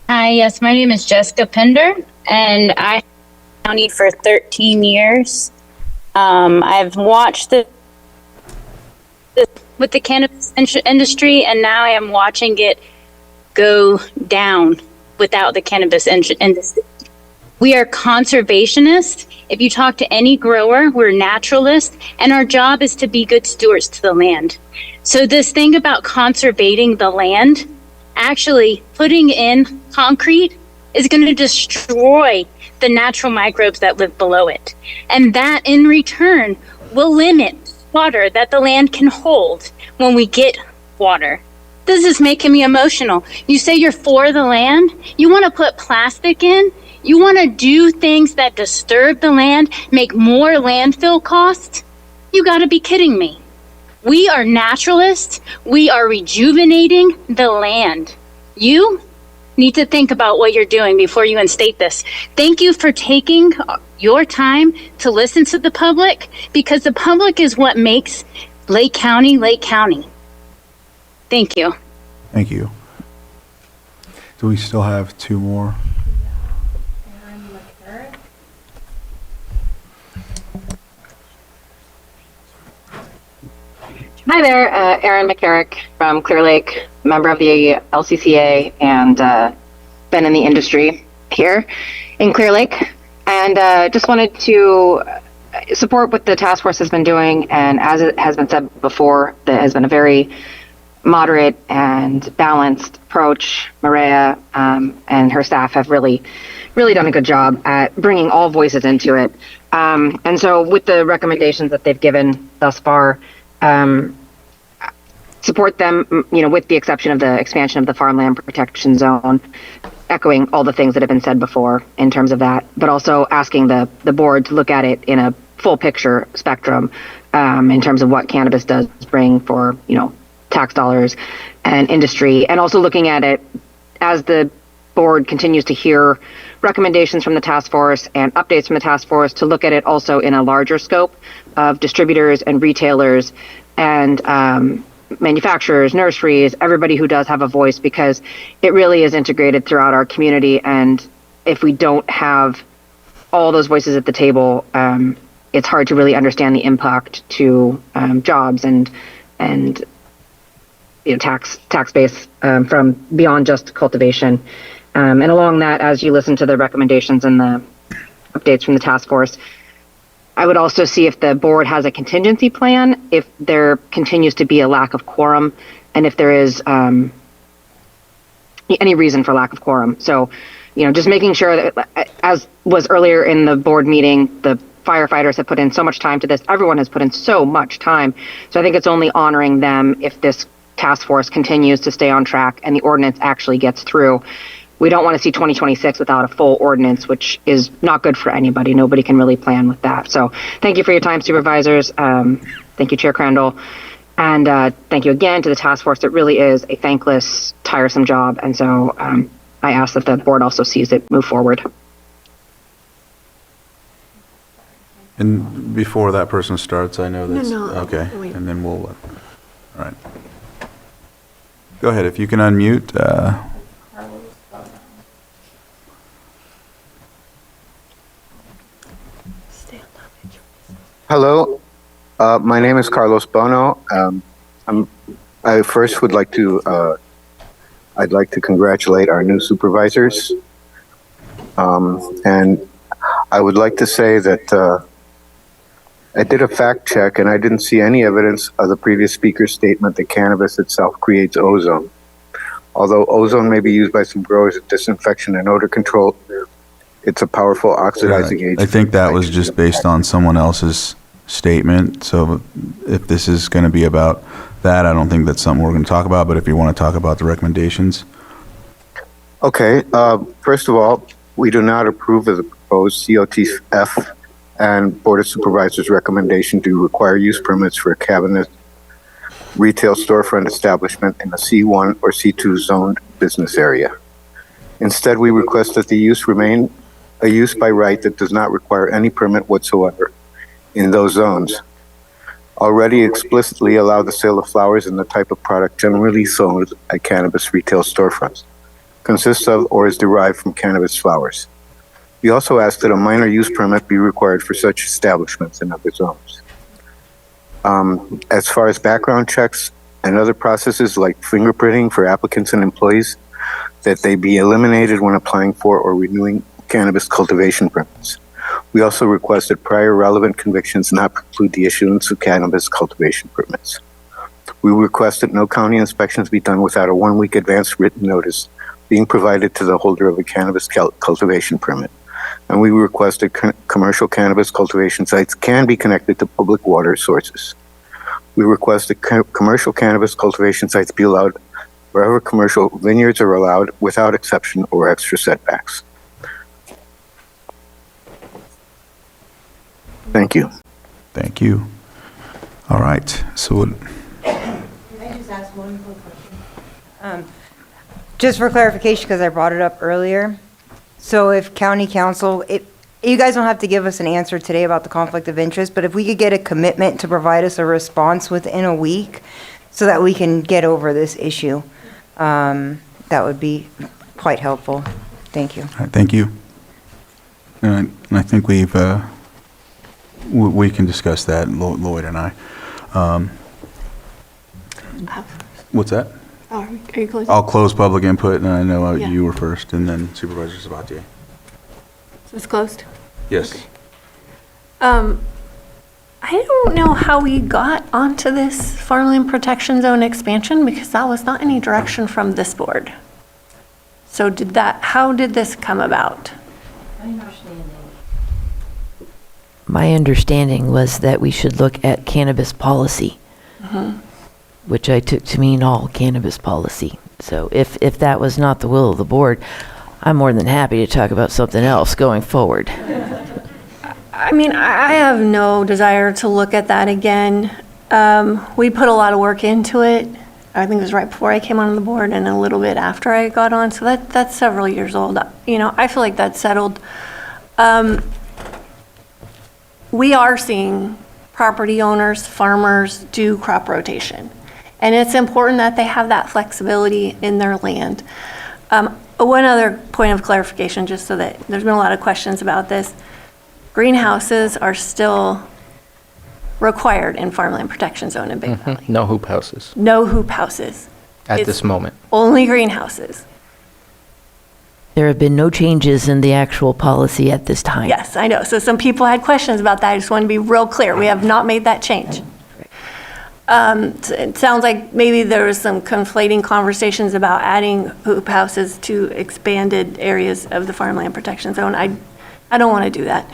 Hi, yes, my name is Jessica Pender, and I have been county for 13 years. I've watched with the cannabis industry, and now I am watching it go down without the cannabis industry. We are conservationists. If you talk to any grower, we're naturalists, and our job is to be good stewards to the land. So this thing about conservating the land, actually putting in concrete, is going to destroy the natural microbes that live below it. And that, in return, will limit water that the land can hold when we get water. This is making me emotional. You say you're for the land? You want to put plastic in? You want to do things that disturb the land, make more landfill costs? You got to be kidding me. We are naturalists. We are rejuvenating the land. You need to think about what you're doing before you instate this. Thank you for taking your time to listen to the public, because the public is what makes Lake County, Lake County. Thank you. Thank you. Do we still have 2 more? Hi there, Erin McCarrick from Clear Lake, member of the LCCA, and been in the industry here in Clear Lake. And just wanted to support what the task force has been doing. And as it has been said before, that has been a very moderate and balanced approach. Maria and her staff have really done a good job at bringing all voices into it. And so with the recommendations that they've given thus far, support them, with the exception of the expansion of the farmland protection zone, echoing all the things that have been said before in terms of that, but also asking the board to look at it in a full picture spectrum in terms of what cannabis does bring for, tax dollars and industry, and also looking at it as the board continues to hear recommendations from the task force and updates from the task force, to look at it also in a larger scope of distributors and retailers and manufacturers, nurseries, everybody who does have a voice, because it really is integrated throughout our community. And if we don't have all those voices at the table, it's hard to really understand the impact to jobs and tax base from beyond just cultivation. And along that, as you listen to the recommendations and the updates from the task force, I would also see if the board has a contingency plan, if there continues to be a lack of quorum, and if there is any reason for lack of quorum. So, just making sure that, as was earlier in the board meeting, the firefighters have put in so much time to this. Everyone has put in so much time. So I think it's only honoring them if this task force continues to stay on track and the ordinance actually gets through. We don't want to see 2026 without a full ordinance, which is not good for anybody. Nobody can really plan with that. So thank you for your time, supervisors. Thank you, Chair Crandall. And thank you again to the task force. It really is a thankless, tiresome job. And so I ask that the board also sees it move forward. And before that person starts, I know that's, okay, wait. and then we'll, all right. Go ahead, if you can unmute. Hello, my name is Carlos Bono. I first would like to, I'd like to congratulate our new supervisors. And I would like to say that I did a fact check and I didn't see any evidence of the previous speaker's statement that cannabis itself creates ozone. Although ozone may be used by some growers as disinfection and odor control, it's a powerful oxidizing agent. I think that was just based on someone else's statement. So if this is going to be about that, I don't think that's something we're going to talk about. But if you want to talk about the recommendations. Okay. First of all, we do not approve of the proposed COTF and Board of Supervisors recommendation to require use permits for a cabinet retail storefront establishment in a C1 or C2 zoned business area. Instead, we request that the use remain a use by right that does not require any permit whatsoever in those zones. Already explicitly allow the sale of flowers and the type of product generally sold at cannabis retail storefronts, consists of or is derived from cannabis flowers. We also ask that a minor use permit be required for such establishments in other zones. As far as background checks and other processes like fingerprinting for applicants and employees, that they be eliminated when applying for or renewing cannabis cultivation permits. We also request that prior relevant convictions not preclude the issuance of cannabis cultivation permits. We request that no county inspections be done without a 1 week advance written notice being provided to the holder of a cannabis cultivation permit. And we request that commercial cannabis cultivation sites can be connected to public water sources. We request that commercial cannabis cultivation sites be allowed wherever commercial vineyards are allowed without exception or extra setbacks. Thank you. Thank you. All right. So Can I just ask one quick question? Just for clarification, because I brought it up earlier. So if county council, you guys don't have to give us an answer today about the conflict of interest, but if we could get a commitment to provide us a response within a week so that we can get over this issue, that would be quite helpful. Thank you. all right, thank you. And I think we can discuss that, Lloyd and I. What's that? Are you closing? I'll close public input, and I know Yeah. you were first, and then Supervisor Sabatier. So it's closed? Yes. I don't know how we got onto this farmland protection zone expansion because that was not any direction from this board. So how did this come about? My understanding was that we should look at cannabis policy, which I took to mean all cannabis policy. So if that was not the will of the board, I'm more than happy to talk about something else going forward. I mean, I have no desire to look at that again. We put a lot of work into it. I think it was right before I came on the board and a little bit after I got on. So that's several years old. You know, I feel like that's settled. We are seeing property owners, farmers do crop rotation. And it's important that they have that flexibility in their land. One other point of clarification, just so that there's been a lot of questions about this. Greenhouses are still required in farmland protection zone in Big Valley. No hoop houses No hoop houses. at It's this moment. Only greenhouses. There have been no changes in the actual policy at this time. Yes, I know. So some people had questions about that. I just want to be real clear. We have not made that change. It sounds like maybe there was some conflating conversations about adding hoop houses to expanded areas of the farmland protection zone. I don't want to do that.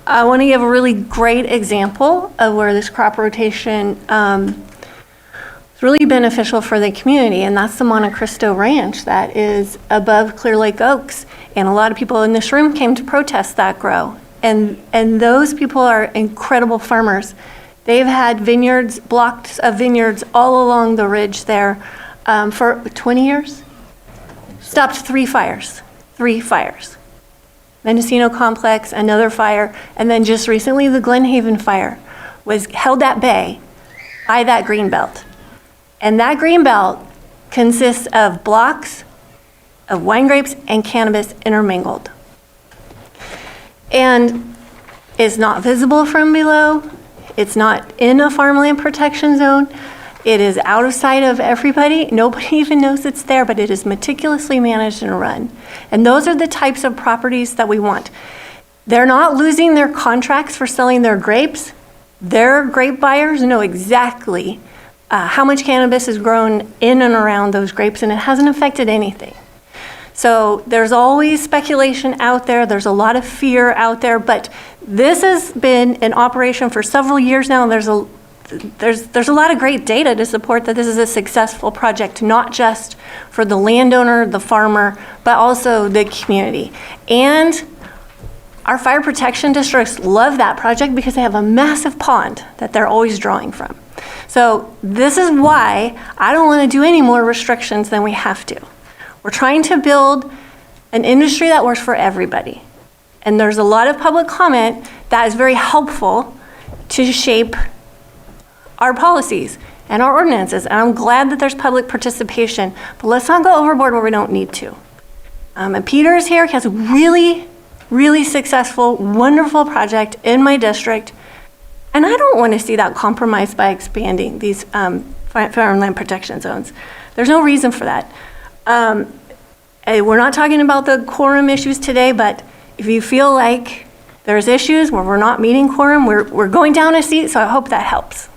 I want to give a really great example of where this crop rotation is really beneficial for the community, and that's the Monte Cristo Ranch that is above Clear Lake Oaks. And a lot of people in this room came to protest that grow. And those people are incredible farmers. They've had vineyards, blocks of vineyards all along the ridge there for 20 years. Stopped 3 fires. Mendocino Complex, another fire, and then just recently the Glenhaven fire was held at bay by that green belt. And that green belt consists of blocks of wine grapes and cannabis intermingled. And it's not visible from below. It's not in a farmland protection zone. It is out of sight of everybody. Nobody even knows it's there, but it is meticulously managed and run. And those are the types of properties that we want. They're not losing their contracts for selling their grapes. Their grape buyers know exactly how much cannabis is grown in and around those grapes, and it hasn't affected anything. So there's always speculation out there. There's a lot of fear out there, but this has been in operation for several years now, and there's a lot of great data to support that this is a successful project, not just for the landowner, the farmer, but also the community. And our fire protection districts love that project because they have a massive pond that they're always drawing from. So this is why I don't want to do any more restrictions than we have to. We're trying to build an industry that works for everybody. And there's a lot of public comment that is very helpful to shape our policies and our ordinances. And I'm glad that there's public participation, but let's not go overboard where we don't need to. And Peter is here. He has a really, really successful, wonderful project in my district. And I don't want to see that compromised by expanding these farmland protection zones. There's no reason for that. We're not talking about the quorum issues today, but if you feel like there's issues where we're not meeting quorum, we're going down a seat, so I hope that helps.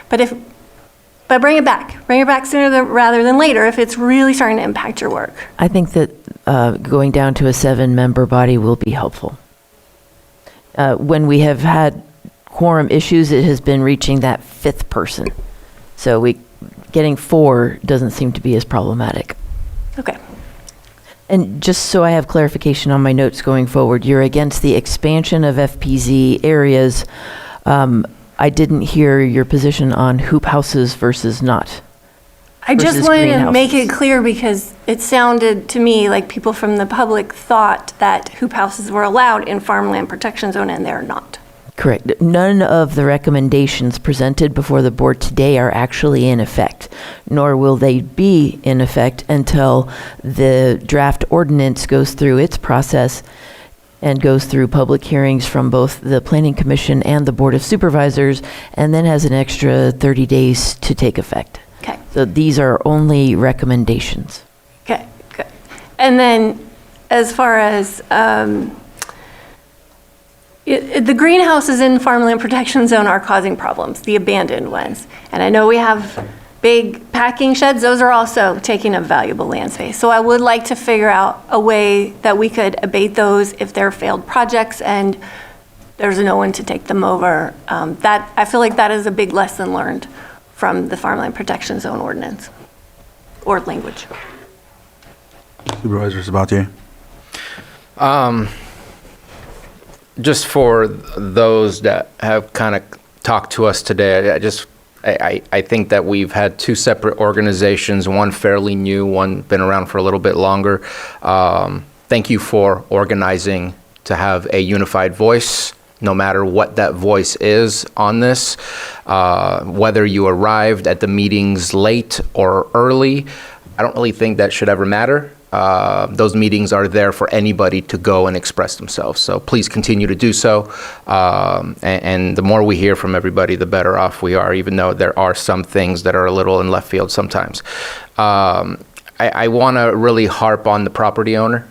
But bring it back sooner rather than later if it's really starting to impact your work. I think that going down to a 7-member body will be helpful. When we have had quorum issues, it has been reaching that 5th person. So getting 4 doesn't seem to be as problematic. Okay. And just so I have clarification on my notes going forward, you're against the expansion of FPZ areas. I didn't hear your position on hoop houses versus not. I just wanted to make it clear because it sounded to me like people from the public thought that hoop houses were allowed in farmland protection zone, and they're not. Correct. None of the recommendations presented before the board today are actually in effect, nor will they be in effect until the draft ordinance goes through its process and goes through public hearings from both the Planning Commission and the Board of Supervisors, and then has an extra 30 days to take effect. Okay. So these are only recommendations. Okay, good. And then as far as The greenhouses in farmland protection zone are causing problems, the abandoned ones. And I know we have big packing sheds, those are also taking up valuable land space. So I would like to figure out a way that we could abate those if they're failed projects and there's no one to take them over. I feel like that is a big lesson learned from the farmland protection zone ordinance or language. Supervisor Sabatier. Just for those that have kind of talked to us today, I think that we've had two separate organizations, one fairly new, one been around for a little bit longer. Thank you for organizing to have a unified voice, no matter what that voice is on this. Whether you arrived at the meetings late or early, I don't really think that should ever matter. Those meetings are there for anybody to go and express themselves. So please continue to do so. And the more we hear from everybody, the better off we are, even though there are some things that are a little in left field sometimes. I want to really harp on the property owner.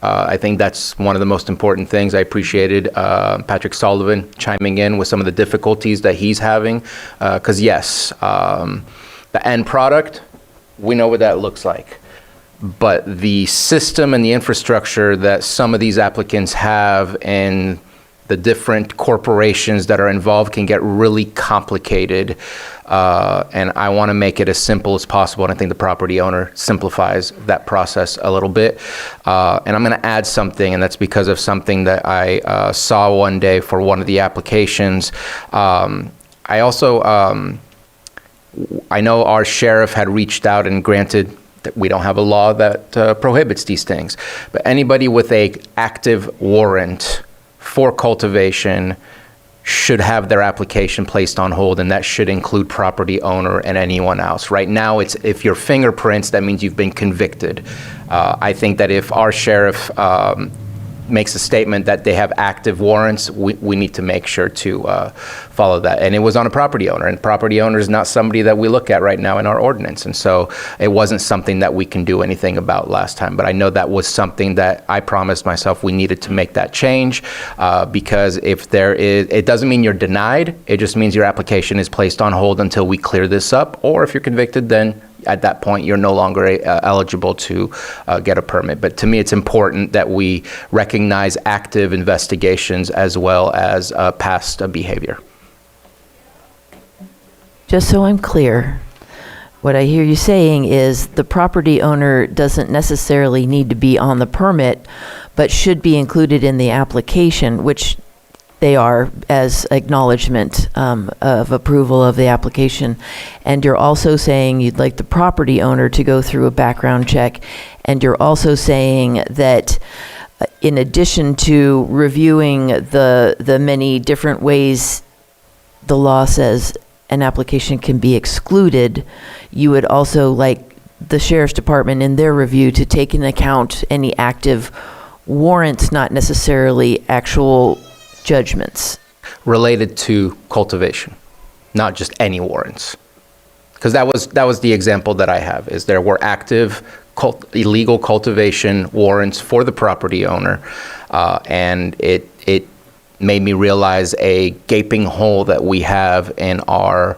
I think that's one of the most important things. I appreciated Patrick Sullivan chiming in with some of the difficulties that he's having. Because yes, the end product, we know what that looks like. But the system and the infrastructure that some of these applicants have and the different corporations that are involved can get really complicated. And I want to make it as simple as possible. And I think the property owner simplifies that process a little bit. And I'm going to add something, and that's because of something that I saw one day for one of the applications. I also, I know our sheriff had reached out and granted that we don't have a law that prohibits these things. But anybody with a active warrant for cultivation should have their application placed on hold, and that should include property owner and anyone else. Right now, it's if your fingerprints, that means you've been convicted. I think that if our sheriff makes a statement that they have active warrants, we need to make sure to follow that. And it was on a property owner, and property owner is not somebody that we look at right now in our ordinance. And so it wasn't something that we can do anything about last time. But I know that was something that I promised myself we needed to make that change because if there is, it doesn't mean you're denied. It just means your application is placed on hold until we clear this up. Or if you're convicted, then at that point, you're no longer eligible to get a permit. But to me, it's important that we recognize active investigations as well as past behavior. Just so I'm clear, what I hear you saying is the property owner doesn't necessarily need to be on the permit, but should be included in the application, which they are as acknowledgement of approval of the application. And you're also saying you'd like the property owner to go through a background check. And you're also saying that in addition to reviewing the many different ways the law says an application can be excluded, you would also like the sheriff's department in their review to take into account any active warrants, not necessarily actual judgments. Related to cultivation, not just any warrants. Because that was the example that I have, is there were active illegal cultivation warrants for the property owner, and it made me realize a gaping hole that we have in our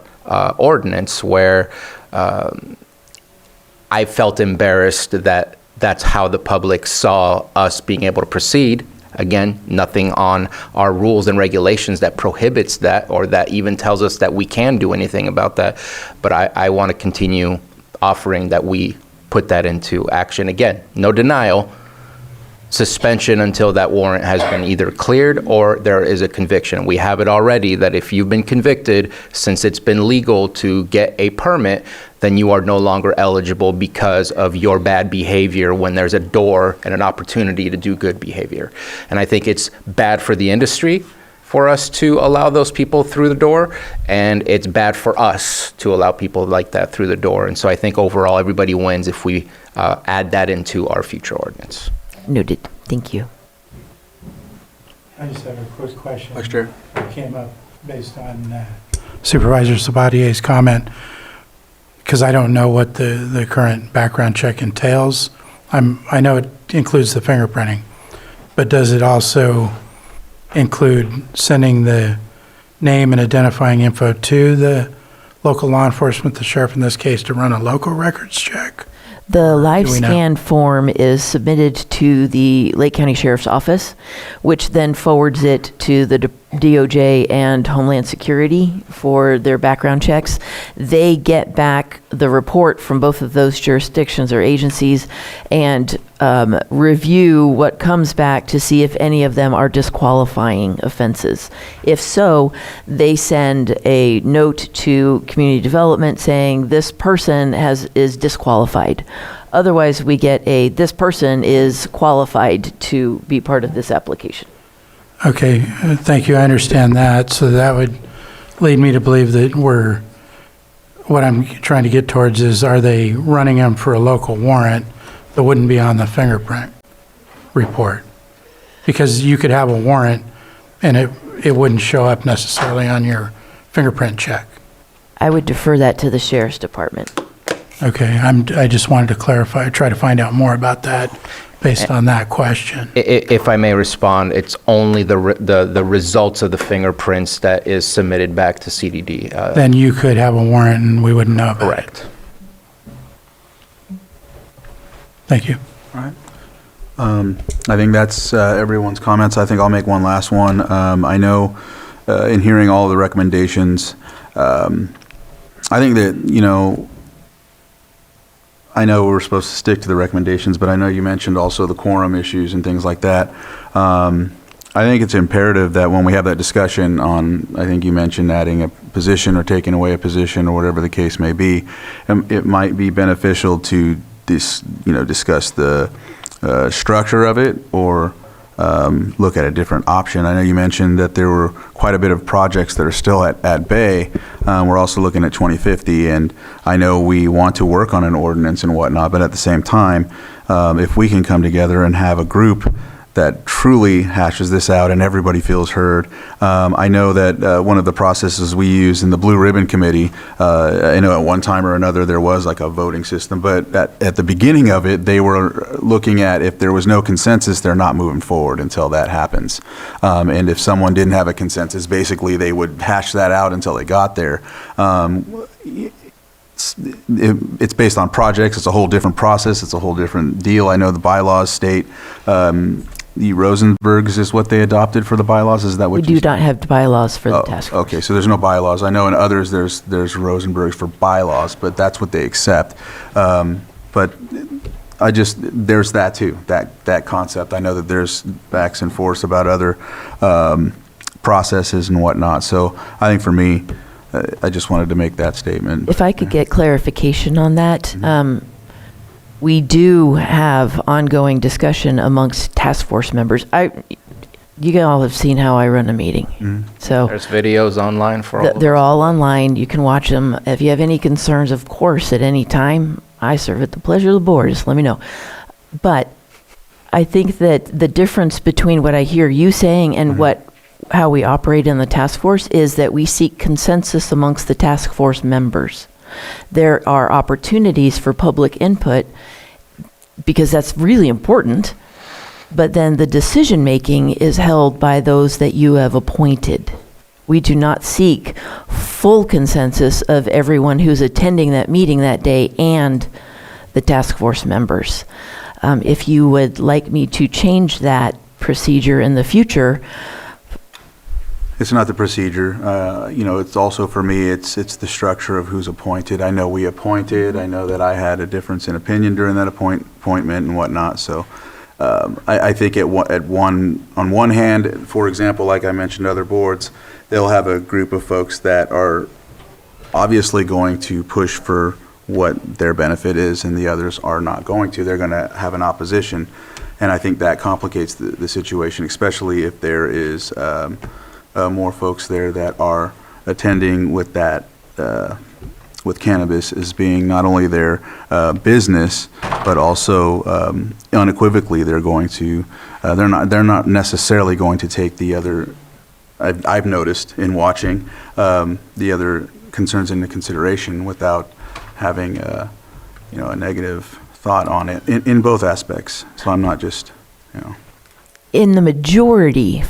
ordinance where I felt embarrassed that that's how the public saw us being able to proceed. Again, nothing on our rules and regulations that prohibits that or that even tells us that we can do anything about that. But I want to continue offering that we put that into action. Again, no denial, suspension until that warrant has been either cleared or there is a conviction. We have it already that if you've been convicted, since it's been legal to get a permit, then you are no longer eligible because of your bad behavior when there's a door and an opportunity to do good behavior. And I think it's bad for the industry for us to allow those people through the door, and it's bad for us to allow people like that through the door. And so I think overall everybody wins if we add that into our future ordinance. Noted. Thank you. I just have a quick question. Vice Chair. That came up based on Supervisor Sabatier's comment, because I don't know what the current background check entails. I know it includes the fingerprinting, but does it also include sending the name and identifying info to the local law enforcement, the sheriff in this case, to run a local records check? The live do we know? scan form is submitted to the Lake County Sheriff's Office, which then forwards it to the DOJ and Homeland Security for their background checks. They get back the report from both of those jurisdictions or agencies and review what comes back to see if any of them are disqualifying offenses. If so, they send a note to community development saying this person is disqualified. Otherwise, we get this person is qualified to be part of this application. Okay, thank you. I understand that. So that would lead me to believe that what I'm trying to get towards is, are they running them for a local warrant that wouldn't be on the fingerprint report? Because you could have a warrant and it wouldn't show up necessarily on your fingerprint check. I would defer that to the Sheriff's Department. Okay, I just wanted to clarify, try to find out more about that based on that question. If I may respond, it's only the results of the fingerprints that is submitted back to CDD. Then you could have a warrant and we wouldn't know about it. Correct. Thank you. All right. I think that's everyone's comments. I think I'll make one last one. I know in hearing all of the recommendations, I think that, I know we're supposed to stick to the recommendations, but I know you mentioned also the quorum issues and things like that. I think it's imperative that when we have that discussion on, I think you mentioned adding a position or taking away a position or whatever the case may be, it might be beneficial to discuss the structure of it or look at a different option. I know you mentioned that there were quite a bit of projects that are still at bay. We're also looking at 2050, and I know we want to work on an ordinance and whatnot, but at the same time, if we can come together and have a group that truly hashes this out and everybody feels heard. I know that one of the processes we use in the Blue Ribbon Committee, I know at one time or another there was like a voting system, but at the beginning of it, they were looking at if there was no consensus, they're not moving forward until that happens. And if someone didn't have a consensus, basically they would hash that out until they got there. It's based on projects. It's a whole different process. It's a whole different deal. I know the bylaws state the Rosenbergs is what they adopted for the bylaws. Is that what we do not have bylaws for the task force? Okay, so there's no bylaws. I know in others there's Rosenbergs for bylaws, but that's what they accept. But there's that too, that concept. I know that there's backs and forths about other processes and whatnot. So I think for me, I just wanted to make that statement. If I could get clarification on that, we do have ongoing discussion amongst task force members. You all have seen how I run a meeting. So there's videos online for all of they're us. all online. You can watch them. If you have any concerns, of course, at any time, I serve at the pleasure of the board. Just let me know. But I think that the difference between what I hear you saying and how we operate in the task force is that we seek consensus amongst the task force members. There are opportunities for public input because that's really important, but then the decision making is held by those that you have appointed. We do not seek full consensus of everyone who's attending that meeting that day and the task force members. If you would like me to change that procedure in the future. It's not the procedure. It's also for me, it's the structure of who's appointed. I know we appointed. I know that I had a difference in opinion during that appointment and whatnot. So I think on one hand, for example, like I mentioned, other boards, they'll have a group of folks that are obviously going to push for what their benefit is, and the others are not going to. They're going to have an opposition, and I think that complicates the situation, especially if there is more folks there that are attending with that, with cannabis as being not only their business, but also unequivocally they're going to, they're not necessarily going to take the other, I've noticed in watching the other concerns into consideration without having a negative thought on it in both aspects. So I'm not just, in the majority,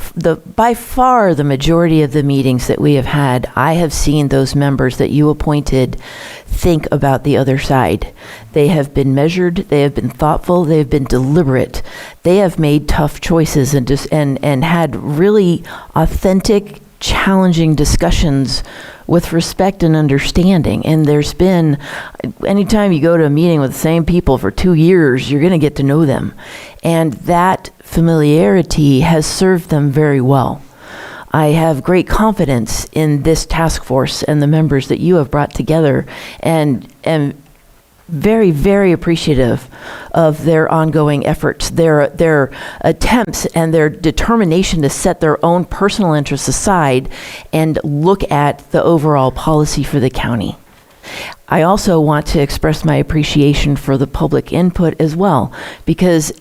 by far the majority of the meetings that we have had, I have seen those members that you appointed think about the other side. They have been measured, they have been thoughtful, they have been deliberate. They have made tough choices and had really authentic, challenging discussions with respect and understanding. And there's been, anytime you go to a meeting with the same people for 2 years, you're going to get to know them. And that familiarity has served them very well. I have great confidence in this task force and the members that you have brought together, and am very, very appreciative of their ongoing efforts, their attempts and their determination to set their own personal interests aside and look at the overall policy for the county. I also want to express my appreciation for the public input as well, because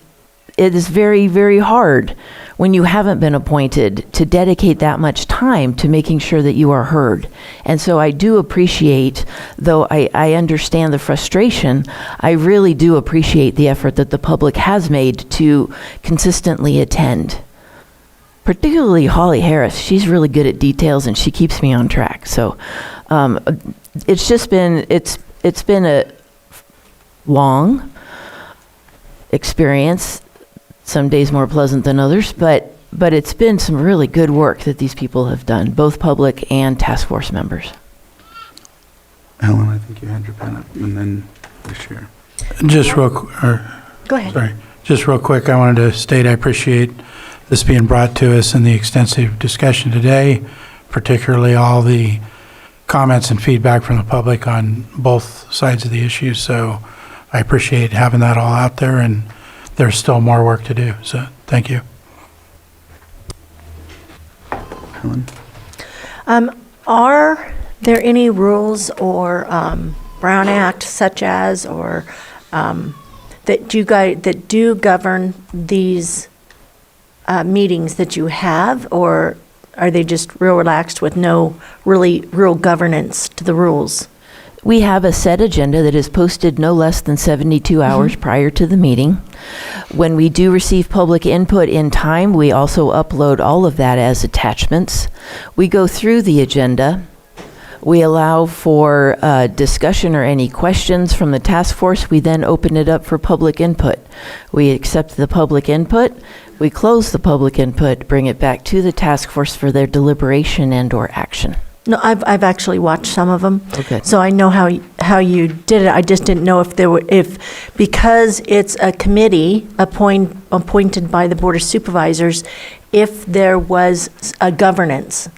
it is very, very hard when you haven't been appointed to dedicate that much time to making sure that you are heard. And so I do appreciate, though I understand the frustration, I really do appreciate the effort that the public has made to consistently attend. Particularly Holly Harris, she's really good at details and she keeps me on track. So it's just been, it's been a long experience, some days more pleasant than others, but it's been some really good work that these people have done, both public and task force members. Ellen, I think you had your pen up, and then we share. Just real, Go ahead. sorry, just real quick, I wanted to state I appreciate this being brought to us in the extensive discussion today, particularly all the comments and feedback from the public on both sides of the issue. So I appreciate having that all out there, and there's still more work to do. So thank you. Helen? Are there any rules or Brown Act such as, or that do govern these meetings that you have, or are they just real relaxed with no real governance to the rules? We have a set agenda that is posted no less than 72 hours prior to the meeting. When we do receive public input in time, we also upload all of that as attachments. We go through the agenda. We allow for discussion or any questions from the task force. We then open it up for public input. We accept the public input. We close the public input, bring it back to the task force for their deliberation and or action. No, I've actually watched some of them. Okay. So I know how you did it. I just didn't know if because it's a committee appointed by the Board of Supervisors, if there was a governance,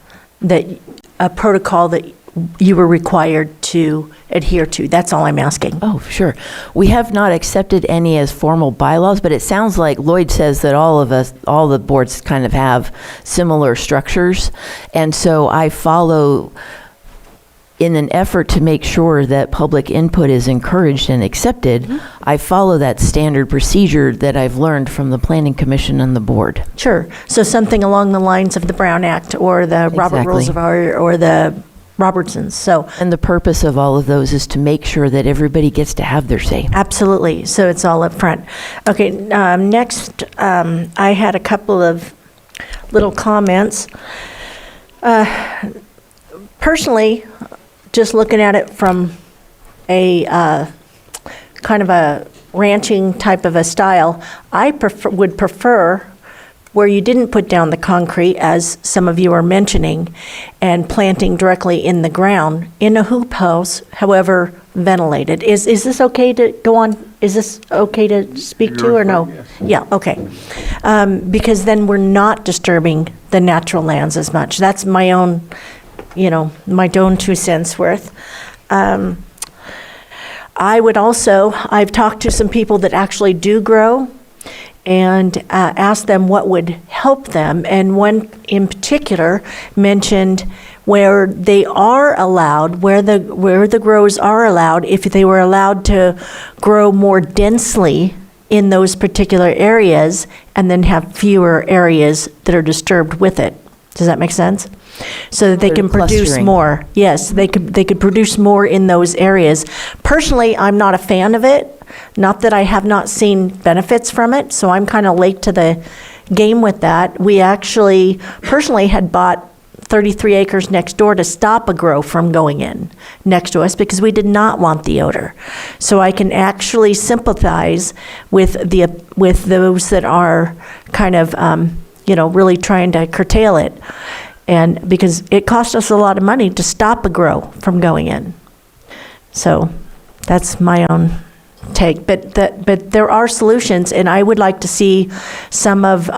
a protocol that you were required to adhere to. That's all I'm asking. Oh, sure. We have not accepted any as formal bylaws, but it sounds like Lloyd says that all the boards kind of have similar structures. And so I follow, in an effort to make sure that public input is encouraged and accepted, I follow that standard procedure that I've learned from the Planning Commission and the board. Sure. So something along the lines of the Brown Act or the Robert Rules of Order or the Robertsons. So, and the purpose of all of those is to make sure that everybody gets to have their say. Absolutely. So it's all up front. Okay, next, I had a couple of little comments. Personally, just looking at it from a kind of a ranching type of a style, I would prefer where you didn't put down the concrete, as some of you are mentioning, and planting directly in the ground in a hoop house, however ventilated. Is this okay to go on? Is this okay to speak to or no? Yes. Yeah, okay. Because then we're not disturbing the natural lands as much. That's my own, my own 2 cents worth. I would also, I've talked to some people that actually do grow, and asked them what would help them. And one in particular mentioned where they are allowed, where the grows are allowed, if they were allowed to grow more densely in those particular areas and then have fewer areas that are disturbed with it. Does that make sense? So that they can produce more. Yes, they could produce more in those areas. Personally, I'm not a fan of it. Not that I have not seen benefits from it, so I'm kind of late to the game with that. We actually personally had bought 33 acres next door to stop a grow from going in next to us because we did not want the odor. So I can actually sympathize with those that are kind of, really trying to curtail it. And because it cost us a lot of money to stop a grow from going in. So that's my own take. But there are solutions, and I would like to see some of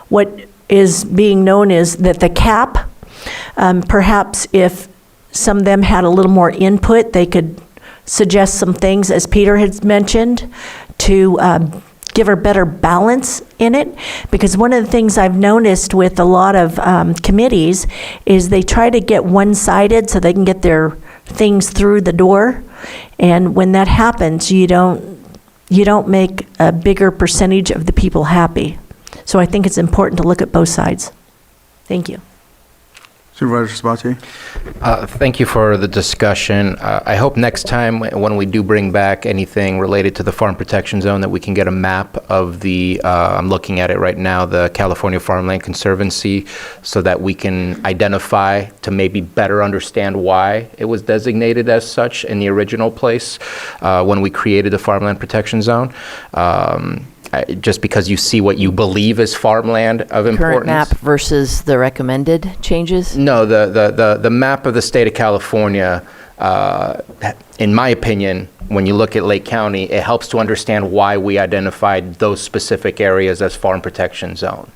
what is being known as that the cap. Perhaps if some of them had a little more input, they could suggest some things, as Peter has mentioned, to give her better balance in it. Because one of the things I've noticed with a lot of committees is they try to get one-sided so they can get their things through the door. And when that happens, you don't make a bigger percentage of the people happy. So I think it's important to look at both sides. Thank you. Supervisor Sabatier? Thank you for the discussion. I hope next time when we do bring back anything related to the farm protection zone that we can get a map of the, I'm looking at it right now, the California Farmland Conservancy, so that we can identify to maybe better understand why it was designated as such in the original place when we created the farmland protection zone. Just because you see what you believe is farmland of importance. Current map versus the recommended changes? No, the map of the state of California, in my opinion, when you look at Lake County, it helps to understand why we identified those specific areas as farm protection zone.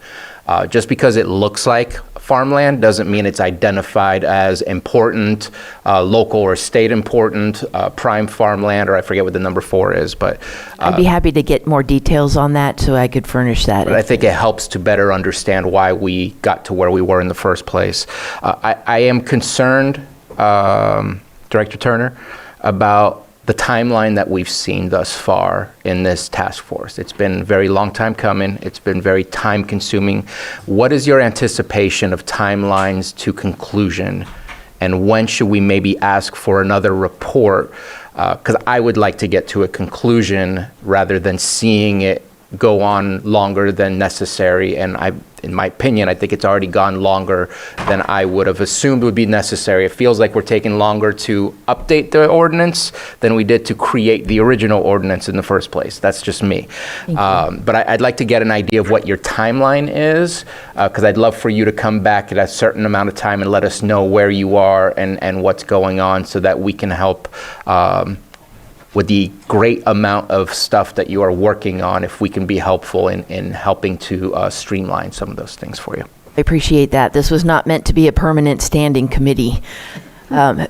Just because it looks like farmland doesn't mean it's identified as important, local or state important, prime farmland, or I forget what the number 4 is, but. I'd be happy to get more details on that so I could furnish that. But I think it helps to better understand why we got to where we were in the first place. I am concerned, Director Turner, about the timeline that we've seen thus far in this task force. It's been a very long time coming. It's been very time consuming. What is your anticipation of timelines to conclusion? And when should we maybe ask for another report? Because I would like to get to a conclusion rather than seeing it go on longer than necessary. And in my opinion, I think it's already gone longer than I would have assumed would be necessary. It feels like we're taking longer to update the ordinance than we did to create the original ordinance in the first place. That's just me. But I'd like to get an idea of what your timeline is, because I'd love for you to come back at a certain amount of time and let us know where you are and what's going on so that we can help with the great amount of stuff that you are working on, if we can be helpful in helping to streamline some of those things for you. I appreciate that. This was not meant to be a permanent standing committee.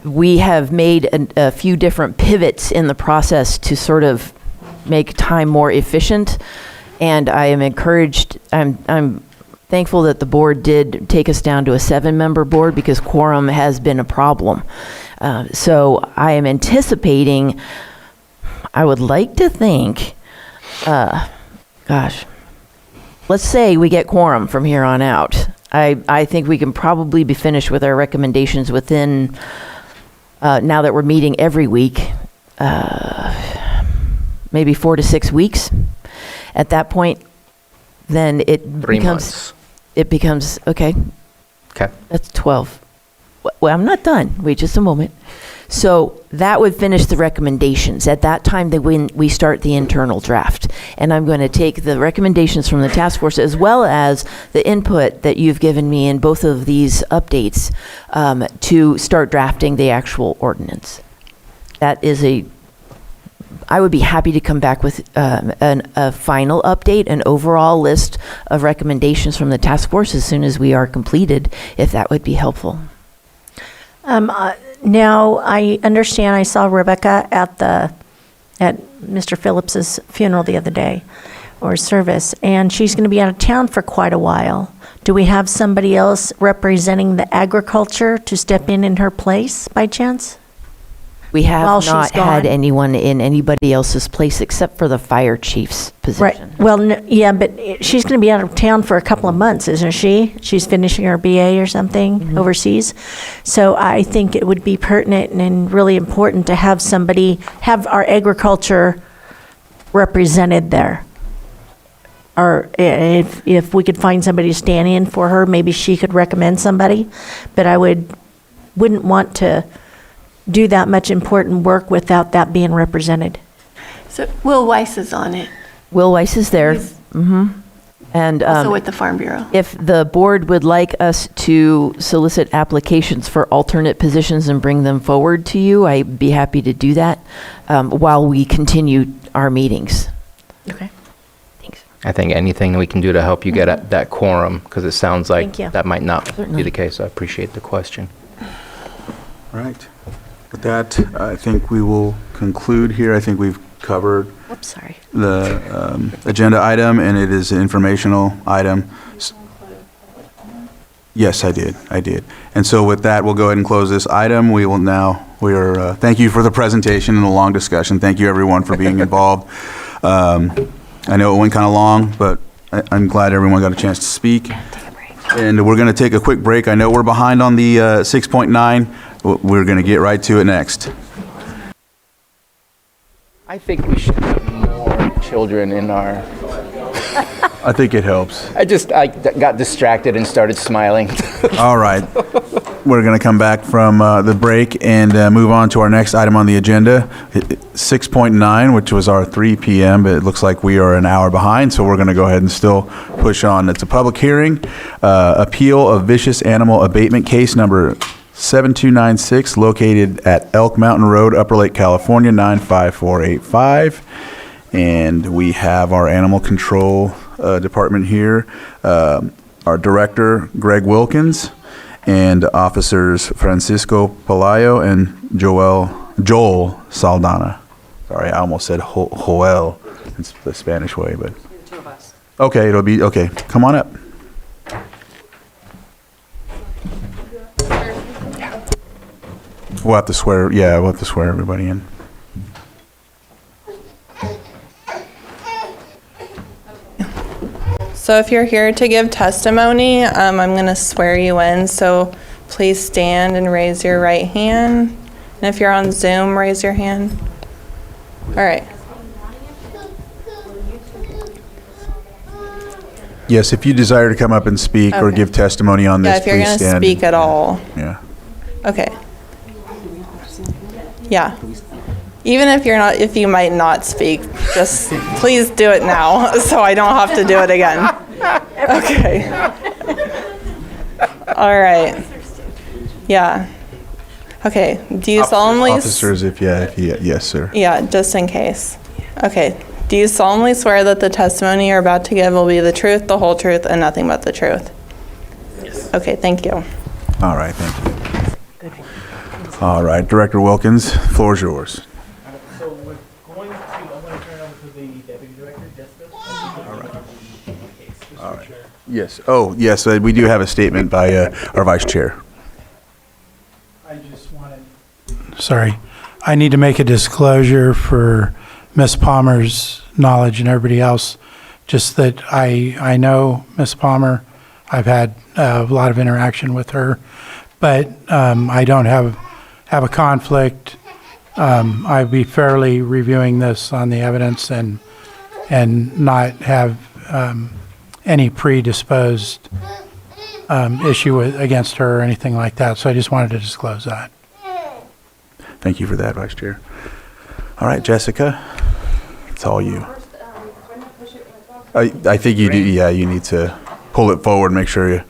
We have made a few different pivots in the process to sort of make time more efficient, and I am encouraged, I'm thankful that the board did take us down to a 7-member board because quorum has been a problem. So I am anticipating, I would like to think, let's say we get quorum from here on out. I think we can probably be finished with our recommendations within, now that we're meeting every week, maybe 4 to 6 weeks. At that point, then it becomes, okay. Okay. That's 12. Well, I'm not done. Wait just a moment. So that would finish the recommendations. At that time, we start the internal draft. And I'm going to take the recommendations from the task force as well as the input that you've given me in both of these updates to start drafting the actual ordinance. That is I would be happy to come back with a final update, an overall list of recommendations from the task force as soon as we are completed, if that would be helpful. Now, I understand I saw Rebecca at Mr. Phillips's funeral the other day, or service, and she's going to be out of town for quite a while. Do we have somebody else representing the agriculture to step in her place, by chance? We have While not she's gone? had anyone in anybody else's place except for the fire chief's position. Right. Well, yeah, but she's going to be out of town for a couple of months, isn't she? She's finishing her BA or something overseas. So I think it would be pertinent and really important to have somebody, have our agriculture represented there. or if we could find somebody to stand in for her, maybe she could recommend somebody. But I wouldn't want to do that much important work without that being represented. So Will Weiss is on it, Will Weiss is there. Mm-hmm. And also with the Farm Bureau. if the board would like us to solicit applications for alternate positions and bring them forward to you, I'd be happy to do that while we continue our meetings. Okay. I think anything we can do to help you get at that quorum, because it sounds like Thank you. that might not Certainly. be the case. I appreciate the question. All right. With that, I think we will conclude here. I think we've covered Whoops, sorry. the agenda item, and it is an informational item. Yes, I did. And so with that, we'll go ahead and close this item. Thank you for the presentation and the long discussion. Thank you, everyone, for being involved. I know it went kind of long, but I'm glad everyone got a chance to speak. And we're going to take a quick break. I know we're behind on the 6.9. We're going to get right to it next. I think we should have more children in our... I think it helps. I got distracted and started smiling. All right. We're going to come back from the break and move on to our next item on the agenda, 6.9, which was our 3 p.m., but it looks like we are an hour behind, so we're going to go ahead and still push on. It's a public hearing, appeal of vicious animal abatement case number 7296, located at Elk Mountain Road, Upper Lake, California, 95485. And we have our animal control department here, our director, Greg Wilkins, and officers Francisco Palayo and Joel Saldana. Sorry, I almost said Joel. It's the Spanish way, but. Okay, okay. Come on up. We'll have to swear everybody in. So if you're here to give testimony, I'm going to swear you in. So please stand and raise your right hand. And if you're on Zoom, raise your hand. All right. Yes, if you desire to come up and speak or give testimony on this, Yeah, if you're please going to stand. speak at all. Yeah. Okay. Yeah. Even if you might not speak, just please do it now so I don't have to do it again. Okay. All right. Yeah. Okay. Do you solemnly... Officers, yes, sir. Yeah, just in case. Okay. Do you solemnly swear that the testimony you're about to give will be the truth, the whole truth, and nothing but the truth? Yes. Okay, thank you. All right, thank you. All right, Director Wilkins, floor is yours. So I'm going to turn it over to the Deputy Director, Jessica. All right. Yes. Oh, yes, we do have a statement by our Vice Chair. Sorry. I need to make a disclosure for Ms. Palmer's knowledge and everybody else, just that I know Ms. Palmer. I've had a lot of interaction with her, but I don't have a conflict. I'd be fairly reviewing this on the evidence and not have any predisposed issue against her or anything like that. So I just wanted to disclose that. Thank you for that, Vice Chair. All right, Jessica, it's all you. I think you do. Yeah, you need to pull it forward. Make sure you.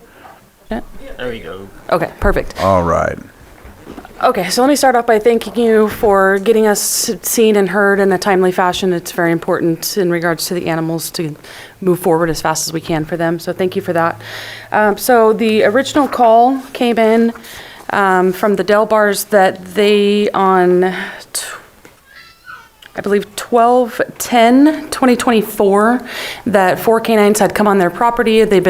There we go. Okay, perfect. All right. Okay, so let me start off by thanking you for getting us seen and heard in a timely fashion. It's very important in regards to the animals to move forward as fast as we can for them. So thank you for that. So the original call came in from the Del Bars that they on, I believe, 12/10/2024, that 4 canines had come on their property. They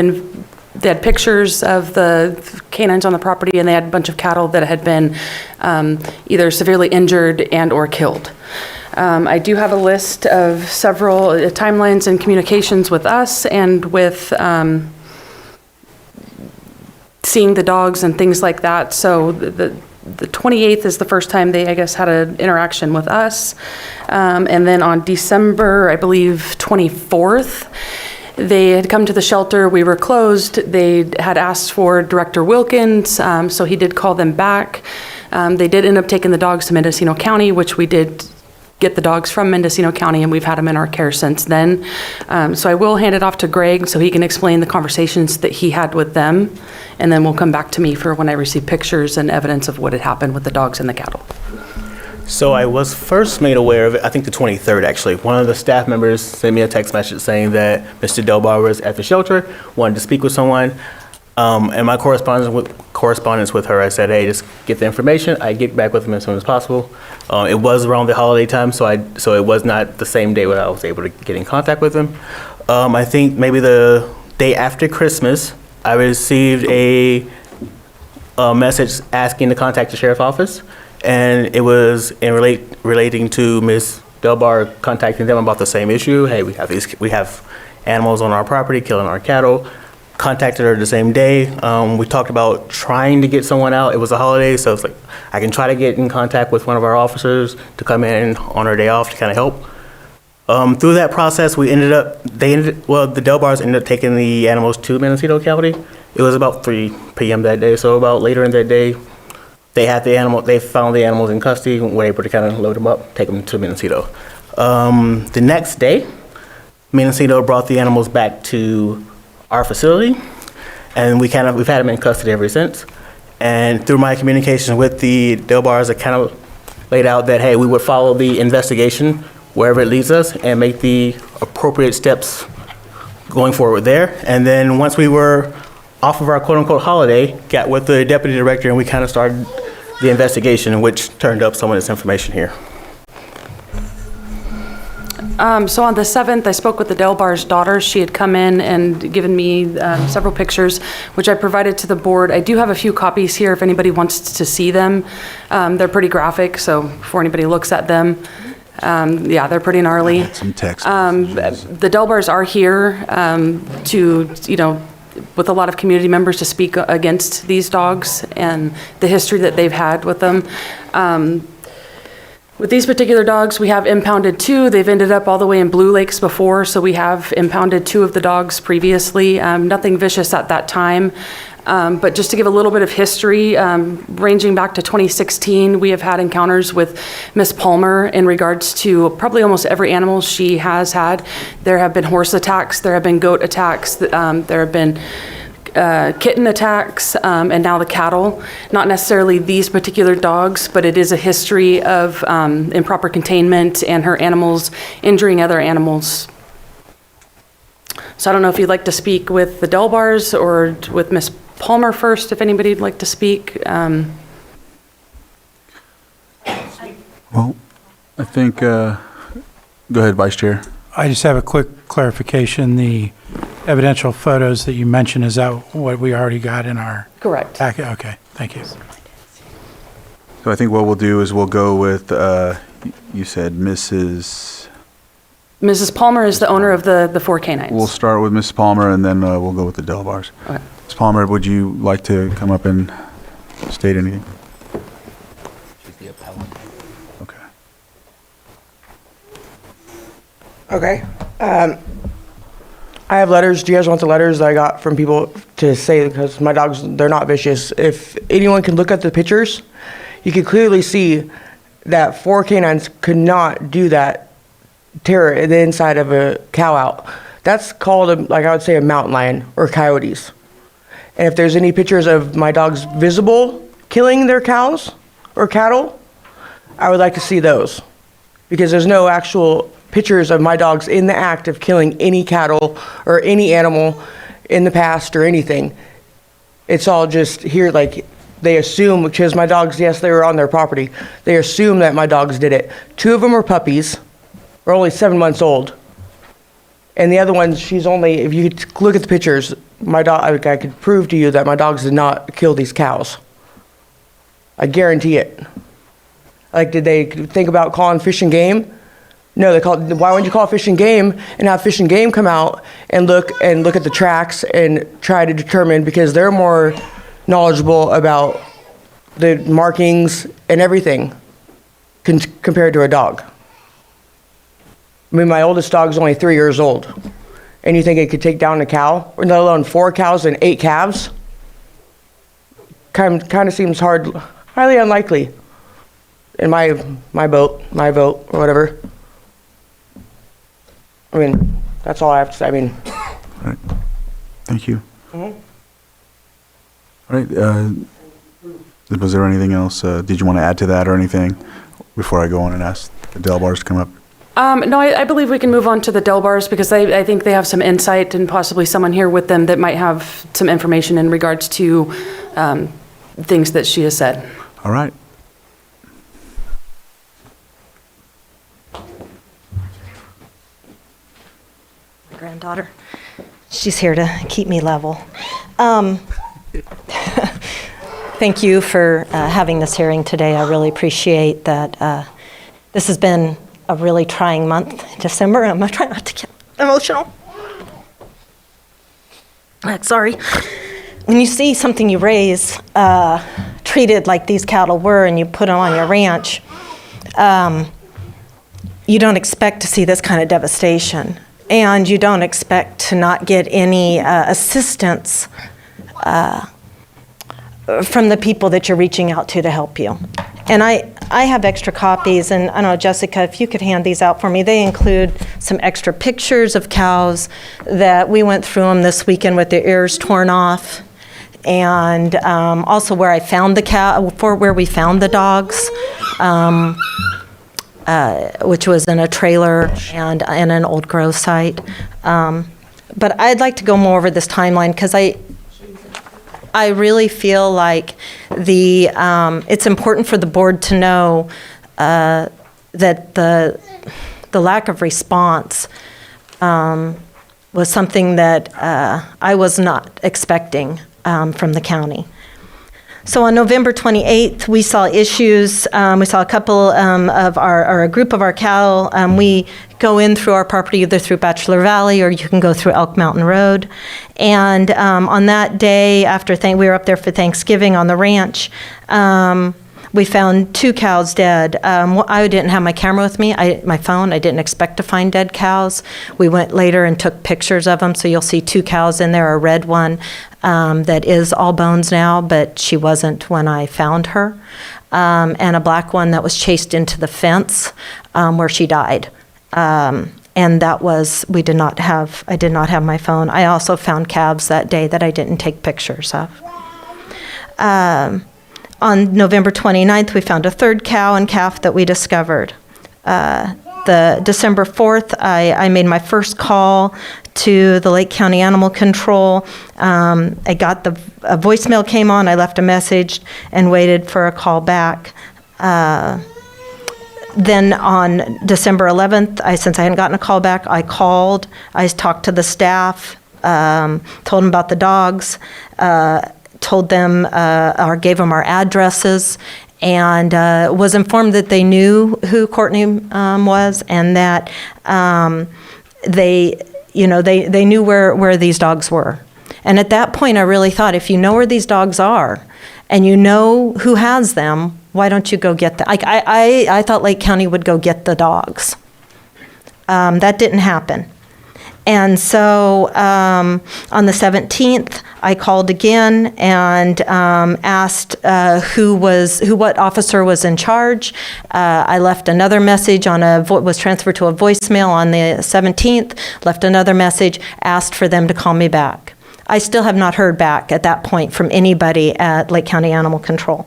had pictures of the canines on the property, and they had a bunch of cattle that had been either severely injured and or killed. I do have a list of several timelines and communications with us and with seeing the dogs and things like that. So the 28th is the first time they, I guess, had an interaction with us. And then on December, I believe, 24th, They had come to the shelter. We were closed. They had asked for Director Wilkins, so he did call them back. They did end up taking the dogs to Mendocino County, which we did get the dogs from Mendocino County, and we've had them in our care since then. So I will hand it off to Greg so he can explain the conversations that he had with them, and then we'll come back to me for when I receive pictures and evidence of what had happened with the dogs and the cattle. So I was first made aware of it, I think the 23rd actually. One of the staff members sent me a text message saying that Mr. Delbar was at the shelter, wanted to speak with someone. And my correspondence with her, I said, hey, just get the information. I get back with him as soon as possible. It was around the holiday time, so it was not the same day when I was able to get in contact with him. I think maybe the day after Christmas, I received a message asking to contact the sheriff's office, and it was relating to Ms. Delbar contacting them about the same issue. Hey, we have animals on our property killing our cattle. Contacted her the same day. We talked about trying to get someone out. It was a holiday, so it's like I can try to get in contact with one of our officers to come in on her day off to kind of help. Through that process, the Delbars ended up taking the animals to Mendocino County. It was about 3 p.m. that day, so about later in that day, they found the animals in custody and were able to kind of load them up, take them to Mendocino. The next day, Mendocino brought the animals back to our facility, and we've had them in custody ever since. And through my communications with the Delbars, I kind of laid out that, hey, we would follow the investigation wherever it leads us and make the appropriate steps going forward there. And then once we were off of our quote-unquote holiday, got with the deputy director, and we kind of started the investigation, which turned up some of this information here. So on the 7th, I spoke with the Delbar's daughter. She had come in and given me several pictures, which I provided to the board. I do have a few copies here if anybody wants to see them. They're pretty graphic, so before anybody looks at them, yeah, they're pretty gnarly. Some text. The Delbars are here with a lot of community members to speak against these dogs and the history that they've had with them. With these particular dogs, we have impounded 2. They've ended up all the way in Blue Lakes before, so we have impounded 2 of the dogs previously. Nothing vicious at that time. But just to give a little bit of history, ranging back to 2016, we have had encounters with Miss Palmer in regards to probably almost every animal she has had. There have been horse attacks, there have been goat attacks, there have been kitten attacks, and now the cattle. Not necessarily these particular dogs, but it is a history of improper containment and her animals injuring other animals. So I don't know if you'd like to speak with the Delbars or with Miss Palmer first, if anybody'd like to speak. Well, I think, go ahead, Vice Chair. I just have a quick clarification. The evidential photos that you mentioned, is that what we already got in our Correct. packet? Okay, thank you. So I think what we'll do is we'll go with, you said Mrs. Palmer is the owner of the 4 canines. We'll start with Mrs. Palmer, and then we'll go with the Delbars. Okay. Ms. Palmer, would you like to come up and state anything? She's the appellant. Okay. Okay. I have letters. Do you guys want the letters that I got from people to say, because my dogs, they're not vicious. If anyone can look at the pictures, you can clearly see that 4 canines could not do that, tear the inside of a cow out. That's called, I would say, a mountain lion or coyotes. And if there's any pictures of my dogs visible killing their cows or cattle, I would like to see those. Because there's no actual pictures of my dogs in the act of killing any cattle or any animal in the past or anything. It's all just here, they assume, because my dogs, yes, they were on their property, they assume that my dogs did it. 2 of them are puppies, are only 7 months old. And the other one, she's only, if you could look at the pictures, my dog, I could prove to you that my dogs did not kill these cows. I guarantee it. Did they think about calling Fish and Game? No, why wouldn't you call Fish and Game and have Fish and Game come out and look at the tracks and try to determine, because they're more knowledgeable about the markings and everything compared to a dog. I mean, my oldest dog's only 3 years old, and you think it could take down a cow, or let alone 4 cows and 8 calves? Kind of seems highly unlikely. In my vote, or whatever. I mean, that's all I have to say. I mean. All right. Thank you. Mhm. All right. Was there anything else? Did you want to add to that or anything before I go on and ask the Del Bars to come up? No, I believe we can move on to the Del Bars because I think they have some insight and possibly someone here with them that might have some information in regards to things that she has said. All right. My granddaughter, she's here to keep me level. Thank you for having this hearing today. I really appreciate that. This has been a really trying month, December. I'm going to try not to get emotional. Sorry. When you see something you raise treated like these cattle were and you put them on your ranch, you don't expect to see this kind of devastation. And you don't expect to not get any assistance from the people that you're reaching out to help you. And I have extra copies, and I don't know, Jessica, if you could hand these out for me. They include some extra pictures of cows that we went through them this weekend with their ears torn off, and also where I found the cow, where we found the dogs, which was in a trailer and in an old grow site. But I'd like to go more over this timeline because I really feel like it's important for the board to know that the lack of response was something that I was not expecting from the county. So on November 28th, we saw issues. We saw a couple a group of our cattle. We go in through our property either through Bachelor Valley or you can go through Elk Mountain Road. And on that day, we were up there for Thanksgiving on the ranch, we found 2 cows dead. I didn't have my camera with me, my phone. I didn't expect to find dead cows. We went later and took pictures of them, so you'll see 2 cows in there, a red one that is all bones now, but she wasn't when I found her, and a black one that was chased into the fence where she died. And that was, I did not have my phone. I also found calves that day that I didn't take pictures of. On November 29th, we found a 3rd cow and calf that we discovered. The December 4th, I made my first call to the Lake County Animal Control. I got a voicemail came on, I left a message and waited for a call back. Then on December 11th, since I hadn't gotten a call back, I called. I talked to the staff, told them about the dogs, told them or gave them our addresses, and was informed that they knew who Courtney was, and that they knew where these dogs were. And at that point, I really thought, if you know where these dogs are, and you know who has them, why don't you go get them? I thought Lake County would go get the dogs. That didn't happen. And so on the 17th, I called again and asked what officer was in charge. I left another message was transferred to a voicemail on the 17th, left another message, asked for them to call me back. I still have not heard back at that point from anybody at Lake County Animal Control.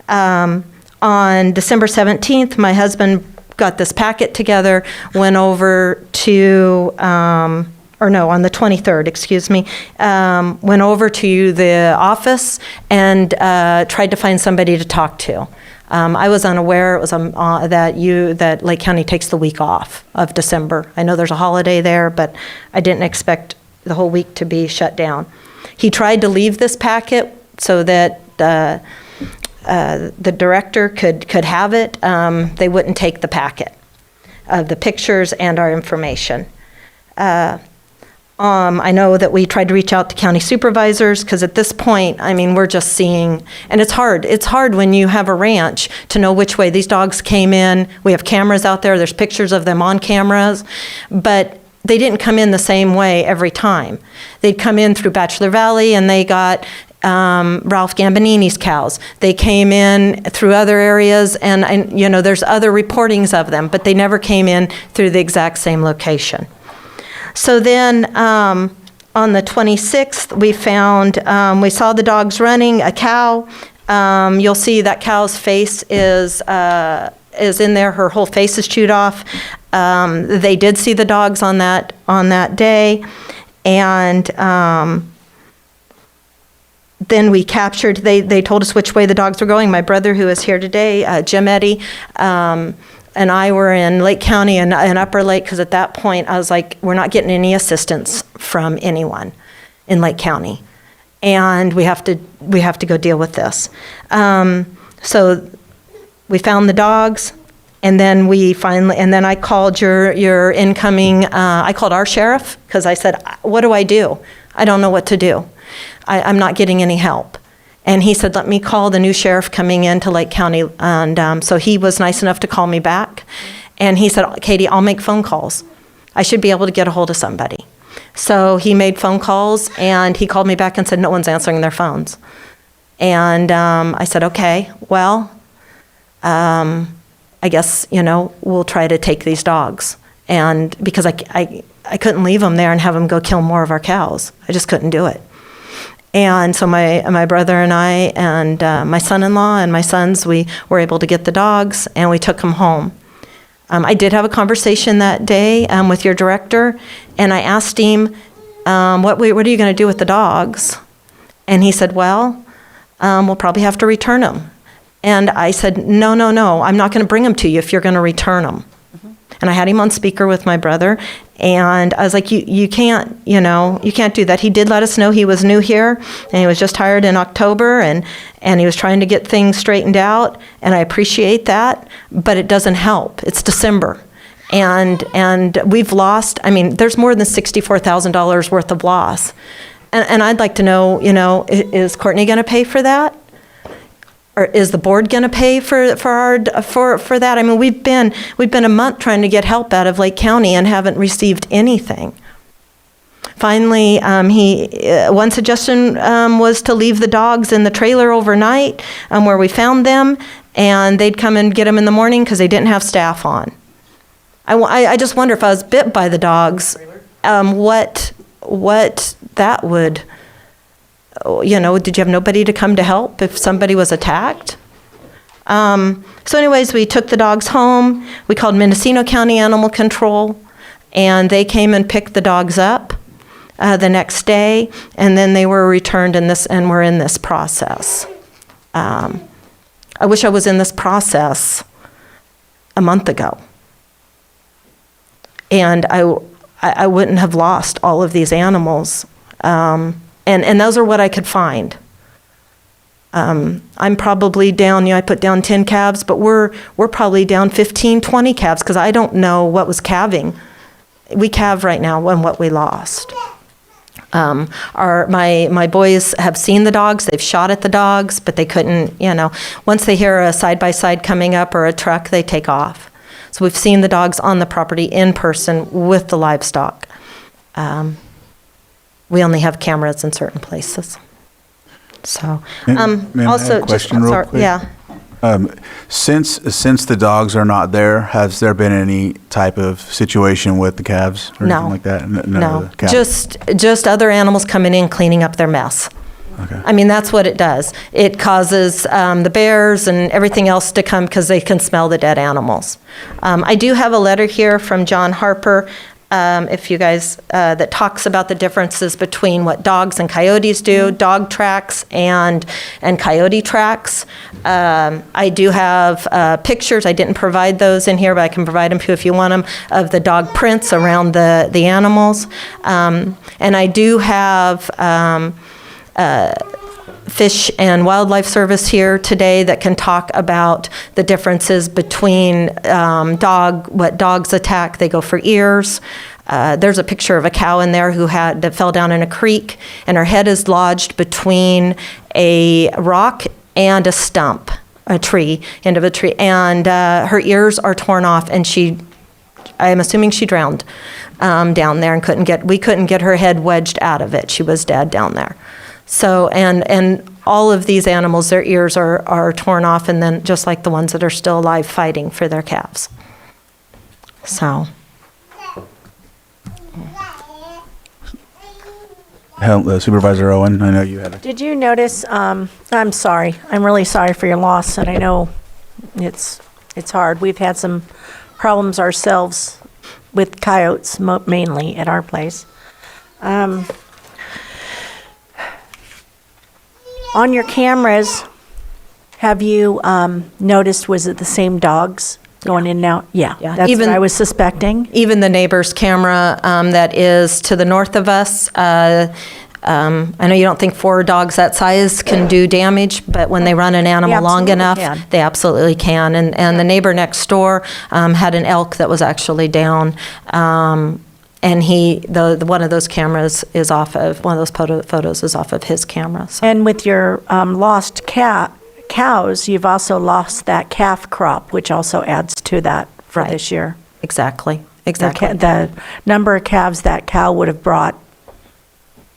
On December 17th, my husband got this packet together, went over to, on the 23rd, excuse me, went over to the office and tried to find somebody to talk to. I was unaware it was that Lake County takes the week off of December. I know there's a holiday there, but I didn't expect the whole week to be shut down. He tried to leave this packet so that the director could have it. They wouldn't take the packet of the pictures and our information. I know that we tried to reach out to county supervisors because at this point, we're just seeing, and it's hard. It's hard when you have a ranch to know which way these dogs came in. We have cameras out there. There's pictures of them on cameras, but they didn't come in the same way every time. They'd come in through Bachelor Valley, and they got Ralph Gambonini's cows. They came in through other areas, and you know, there's other reportings of them, but they never came in through the exact same location. So then on the 26th, we found, we saw the dogs running, a cow. You'll see that cow's face is in there. Her whole face is chewed off. They did see the dogs on that day, and then we captured. They told us which way the dogs were going. My brother, who is here today, Jim Eddy, and I were in Lake County and Upper Lake, because at that point I was like, we're not getting any assistance from anyone in Lake County, and we have to go deal with this. So we found the dogs, and then I called your incoming. I called our sheriff, because I said, what do? I don't know what to do. I'm not getting any help. And he said, let me call the new sheriff coming into Lake County. And so he was nice enough to call me back. And he said, Katie, I'll make phone calls. I should be able to get a hold of somebody. So he made phone calls, and he called me back and said, no one's answering their phones. And I said, okay, well, I guess, we'll try to take these dogs. And because I couldn't leave them there and have them go kill more of our cows. I just couldn't do it. And so my brother and I and my son-in-law and my sons, we were able to get the dogs, and we took them home. I did have a conversation that day with your director, and I asked him, what are you going to do with the dogs? And he said, well, we'll probably have to return them. And I said, no, I'm not going to bring them to you if you're going to return them. And I had him on speaker with my brother, and I was like, you can't do that. He did let us know he was new here, and he was just hired in October, and he was trying to get things straightened out, and I appreciate that, but it doesn't help. It's December, and we've lost, there's more than $64,000 worth of loss. And I'd like to know, is Courtney going to pay for that? Or is the board going to pay for that? We've been a month trying to get help out of Lake County and haven't received anything. Finally, one suggestion was to leave the dogs in the trailer overnight where we found them, and they'd come and get them in the morning because they didn't have staff on. I just wonder if I was bit by the dogs, what that would. Did you have nobody to come to help if somebody was attacked? So anyways, we took the dogs home. We called Mendocino County Animal Control, and they came and picked the dogs up the next day, and then they were returned and we're in this process. I wish I was in this process a month ago. And I wouldn't have lost all of these animals. And those are what I could find. I'm probably down, I put down 10 calves, but we're probably down 15, 20 calves, because I don't know what was calving. We calve right now on what we lost. My boys have seen the dogs, they've shot at the dogs, but they couldn't, once they hear a side-by-side coming up or a truck, they take off. So we've seen the dogs on the property in person with the livestock. We only have cameras in certain places. So, Ma'am, I have a question real quick. Yeah. Since the dogs are not there, has there been any type of situation with the calves or anything like that? No. Just other animals coming in, cleaning up their mess. Okay. That's what it does. It causes the bears and everything else to come because they can smell the dead animals. I do have a letter here from John Harper. If you guys, that talks about the differences between what dogs and coyotes do, dog tracks and coyote tracks. I do have pictures. I didn't provide those in here, but I can provide them to you if you want them, of the dog prints around the animals. And I do have Fish and Wildlife Service here today that can talk about the differences between what dogs attack. They go for ears. There's a picture of a cow in there that fell down in a creek, and her head is lodged between a rock and a stump, end of a tree, and her ears are torn off, and she I'm assuming she drowned down there and we couldn't get her head wedged out of it. She was dead down there. So, and all of these animals, their ears are torn off, and then just like the ones that are still alive fighting for their calves. So. Supervisor Owen, I know you had a... Did you notice, I'm sorry, I'm really sorry for your loss, and I know it's hard. We've had some problems ourselves with coyotes, mainly at our place. On your cameras, have you noticed, was it the same dogs going in and out? Yeah, that's what I was suspecting. Even the neighbor's camera that is to the north of us, I know you don't think 4 dogs that size can do damage, but when they run an animal long enough, they absolutely can. And the neighbor next door had an elk that was actually down. And one of those cameras is off of, one of those photos is off of his camera. So. And with your lost cows, you've also lost that calf crop, which also adds to that for this year. Exactly. The number of calves that cow would have brought.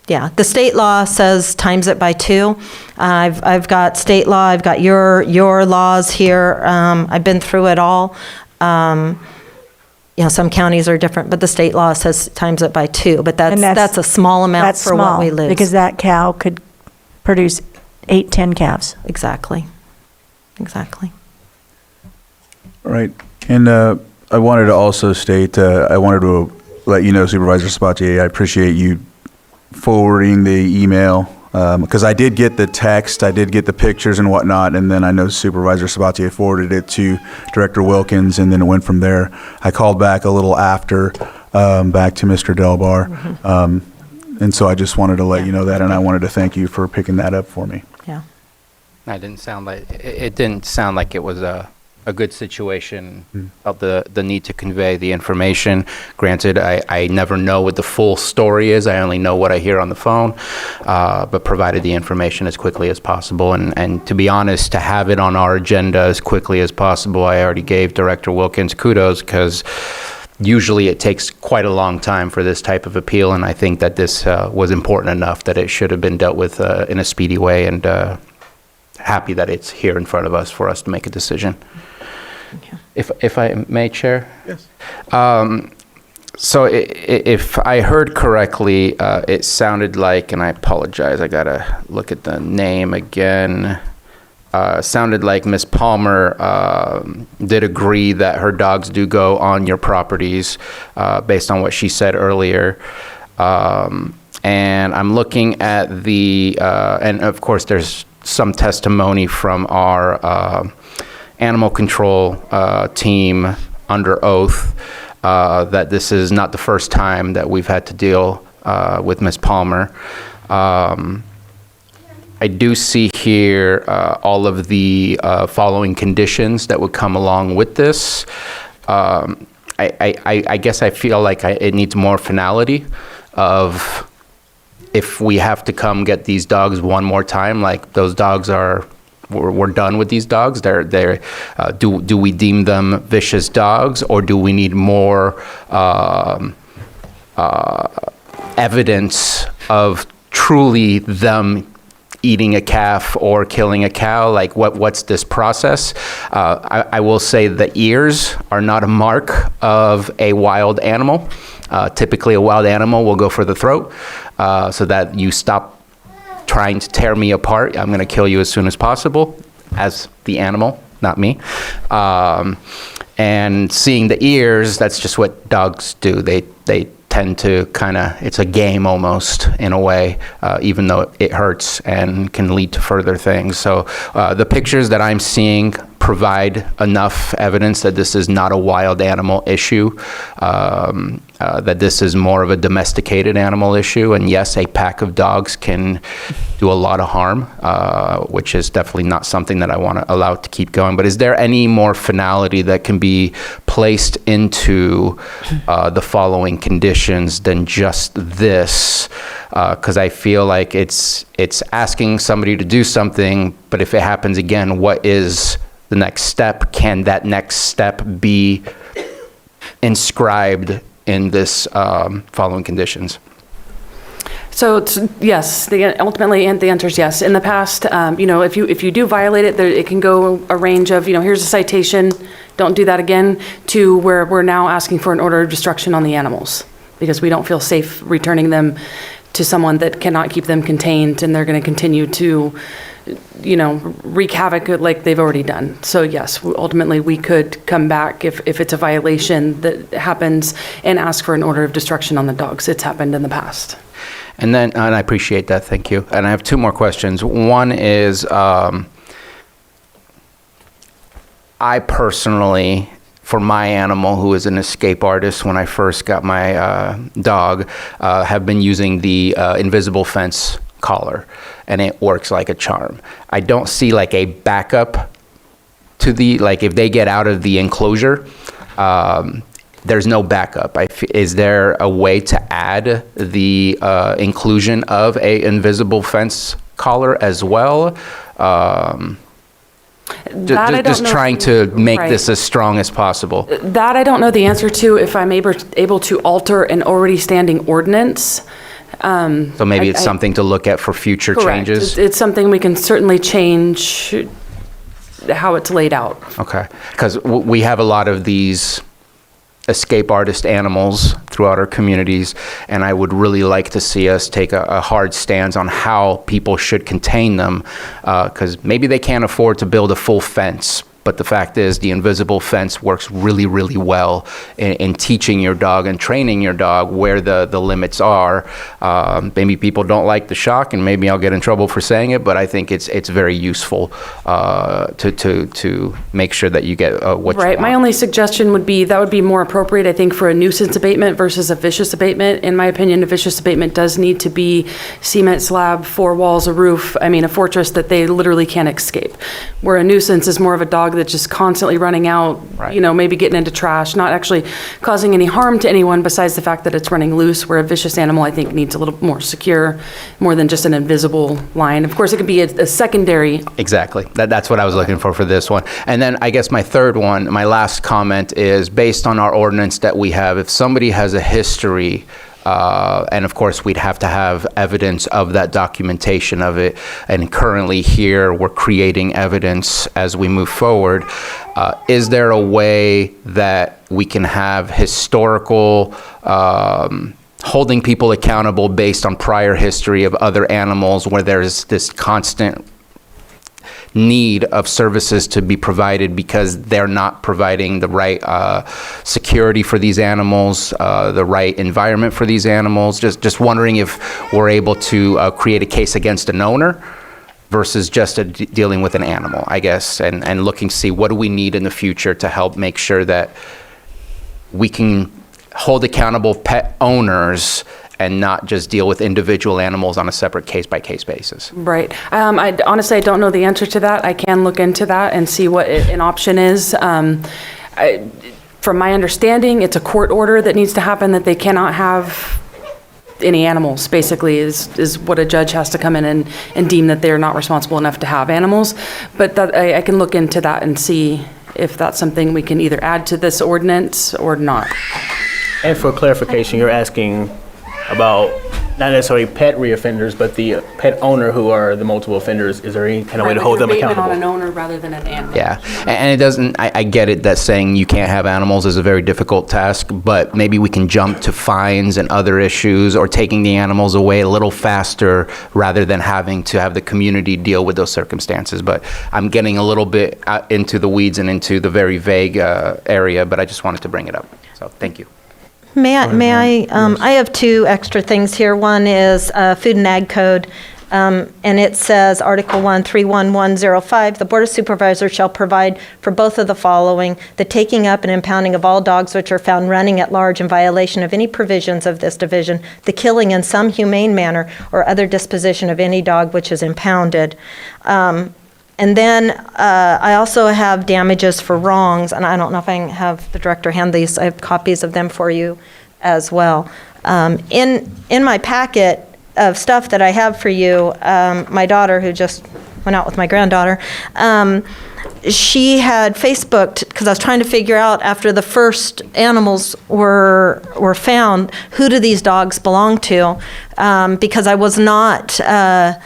Yeah, the state law says times it by 2. I've got state law, I've got your laws here. I've been through it all. Some counties are different, but the state law says times it by 2. But that's a small amount for what we lose. Because that cow could produce 8-10 calves. Exactly. All right. And I wanted to also state, I wanted to let you know, Supervisor Sabatier, I appreciate you forwarding the email, because I did get the text, I did get the pictures and whatnot, and then I know Supervisor Sabatier forwarded it to Director Wilkins, and then it went from there. I called back a little after, back to Mr. Delbar, and so I just wanted to let you know that, and I wanted to thank you for picking that up for me. Yeah. It didn't sound like it was a good situation of the need to convey the information. Granted, I never know what the full story is. I only know what I hear on the phone, but provided the information as quickly as possible. And to be honest, to have it on our agenda as quickly as possible, I already gave Director Wilkins kudos, because usually it takes quite a long time for this type of appeal, and I think that this was important enough that it should have been dealt with in a speedy way, and happy that it's here in front of us for us to make a decision. If I may, Chair? Yes. So if I heard correctly, it sounded like, and I apologize, I gotta look at the name again. Sounded like Ms. Palmer did agree that her dogs do go on your properties, based on what she said earlier. And I'm looking at and of course there's some testimony from our animal control team under oath that this is not the first time that we've had to deal with Ms. Palmer. I do see here all of the following conditions that would come along with this. I guess I feel like it needs more finality of, if we have to come get these dogs one more time, like those dogs we're done with these dogs. Do we deem them vicious dogs, or do we need more evidence of truly them eating a calf or killing a cow? Like what's this process? I will say the ears are not a mark of a wild animal. Typically a wild animal will go for the throat, so that you stop trying to tear me apart. I'm going to kill you as soon as possible, as the animal, not me. And seeing the ears, that's just what dogs do. They tend to it's a game almost, in a way, even though it hurts and can lead to further things. So the pictures that I'm seeing provide enough evidence that this is not a wild animal issue, that this is more of a domesticated animal issue. And yes, a pack of dogs can do a lot of harm, which is definitely not something that I want to allow to keep going. But is there any more finality that can be placed into the following conditions than just this? Because I feel like it's asking somebody to do something, but if it happens again, what is the next step? Can that next step be inscribed in this following conditions? So yes, ultimately, the answer is yes. In the past, if you do violate it, it can go a range of, here's a citation, don't do that again, to where we're now asking for an order of destruction on the animals because we don't feel safe returning them to someone that cannot keep them contained, and they're going to continue to, wreak havoc like they've already done. So yes, ultimately we could come back if it's a violation that happens and ask for an order of destruction on the dogs. It's happened in the past. And I appreciate that, thank you. And I have two more questions. One is, I personally, for my animal, who is an escape artist, when I first got my dog, have been using the invisible fence collar, and it works like a charm. I don't see like a backup to if they get out of the enclosure, there's no backup. Is there a way to add the inclusion of a invisible fence collar as well? Just trying to make this as strong as possible. That I don't know the answer to if I'm able to alter an already standing ordinance. So maybe it's something to look at for future changes? It's something we can certainly change how it's laid out. Okay, because we have a lot of these escape artist animals throughout our communities, and I would really like to see us take a hard stance on how people should contain them, because maybe they can't afford to build a full fence, but the fact is the invisible fence works really, really well in teaching your dog and training your dog where the limits are. Maybe people don't like the shock, and maybe I'll get in trouble for saying it, but I think it's very useful to make sure that you get what you want. My only suggestion would be that would be more appropriate, I think, for a nuisance abatement versus a vicious abatement. In my opinion, a vicious abatement does need to be cement slab, 4 walls, a roof. I mean, a fortress that they literally can't escape. Where a nuisance is more of a dog that's just constantly running out, maybe getting into trash, not actually causing any harm to anyone besides the fact that it's running loose, where a vicious animal, I think, needs a little more secure, more than just an invisible line. Of course, it could be a secondary. Exactly. That's what I was looking for this one. And then I guess my third one, my last comment is based on our ordinance that we have, if somebody has a history, and of course, we'd have to have evidence of that documentation of it. And currently here, we're creating evidence as we move forward. Is there a way that we can have historical holding people accountable based on prior history of other animals where there's this constant need of services to be provided because they're not providing the right security for these animals, the right environment for these animals? Just wondering if we're able to create a case against an owner versus just dealing with an animal, I guess, and looking to see what do we need in the future to help make sure that we can hold accountable pet owners and not just deal with individual animals on a separate case-by-case basis. Right. Honestly, I don't know the answer to that. I can look into that and see what an option is. From my understanding, it's a court order that needs to happen, that they cannot have any animals, basically, is what a judge has to come in and deem that they're not responsible enough to have animals. But that, I can look into that and see if that's something we can either add to this ordinance or not. And for clarification, you're asking about not necessarily pet reoffenders, but the pet owner who are the multiple offenders. Is there any kind of way to hold them accountable? On an owner rather than an animal. Yeah, and it doesn't, I get it that saying you can't have animals is a very difficult task, but maybe we can jump to fines and other issues or taking the animals away a little faster rather than having to have the community deal with those circumstances. But I'm getting a little bit into the weeds and into the very vague area, but I just wanted to bring it up. So thank you. May I? I have 2 extra things here. One is Food and Ag Code, and it says, Article 1, 31105, the Board of Supervisors shall provide for both of the following: the taking up and impounding of all dogs which are found running at large in violation of any provisions of this division, the killing in some humane manner or other disposition of any dog which is impounded. And then I also have damages for wrongs, and I don't know if I can have the director hand these. I have copies of them for you as well. In my packet of stuff that I have for you, my daughter, who just went out with my granddaughter, she had Facebooked, because I was trying to figure out after the first animals were found, who do these dogs belong to? Because I was not, I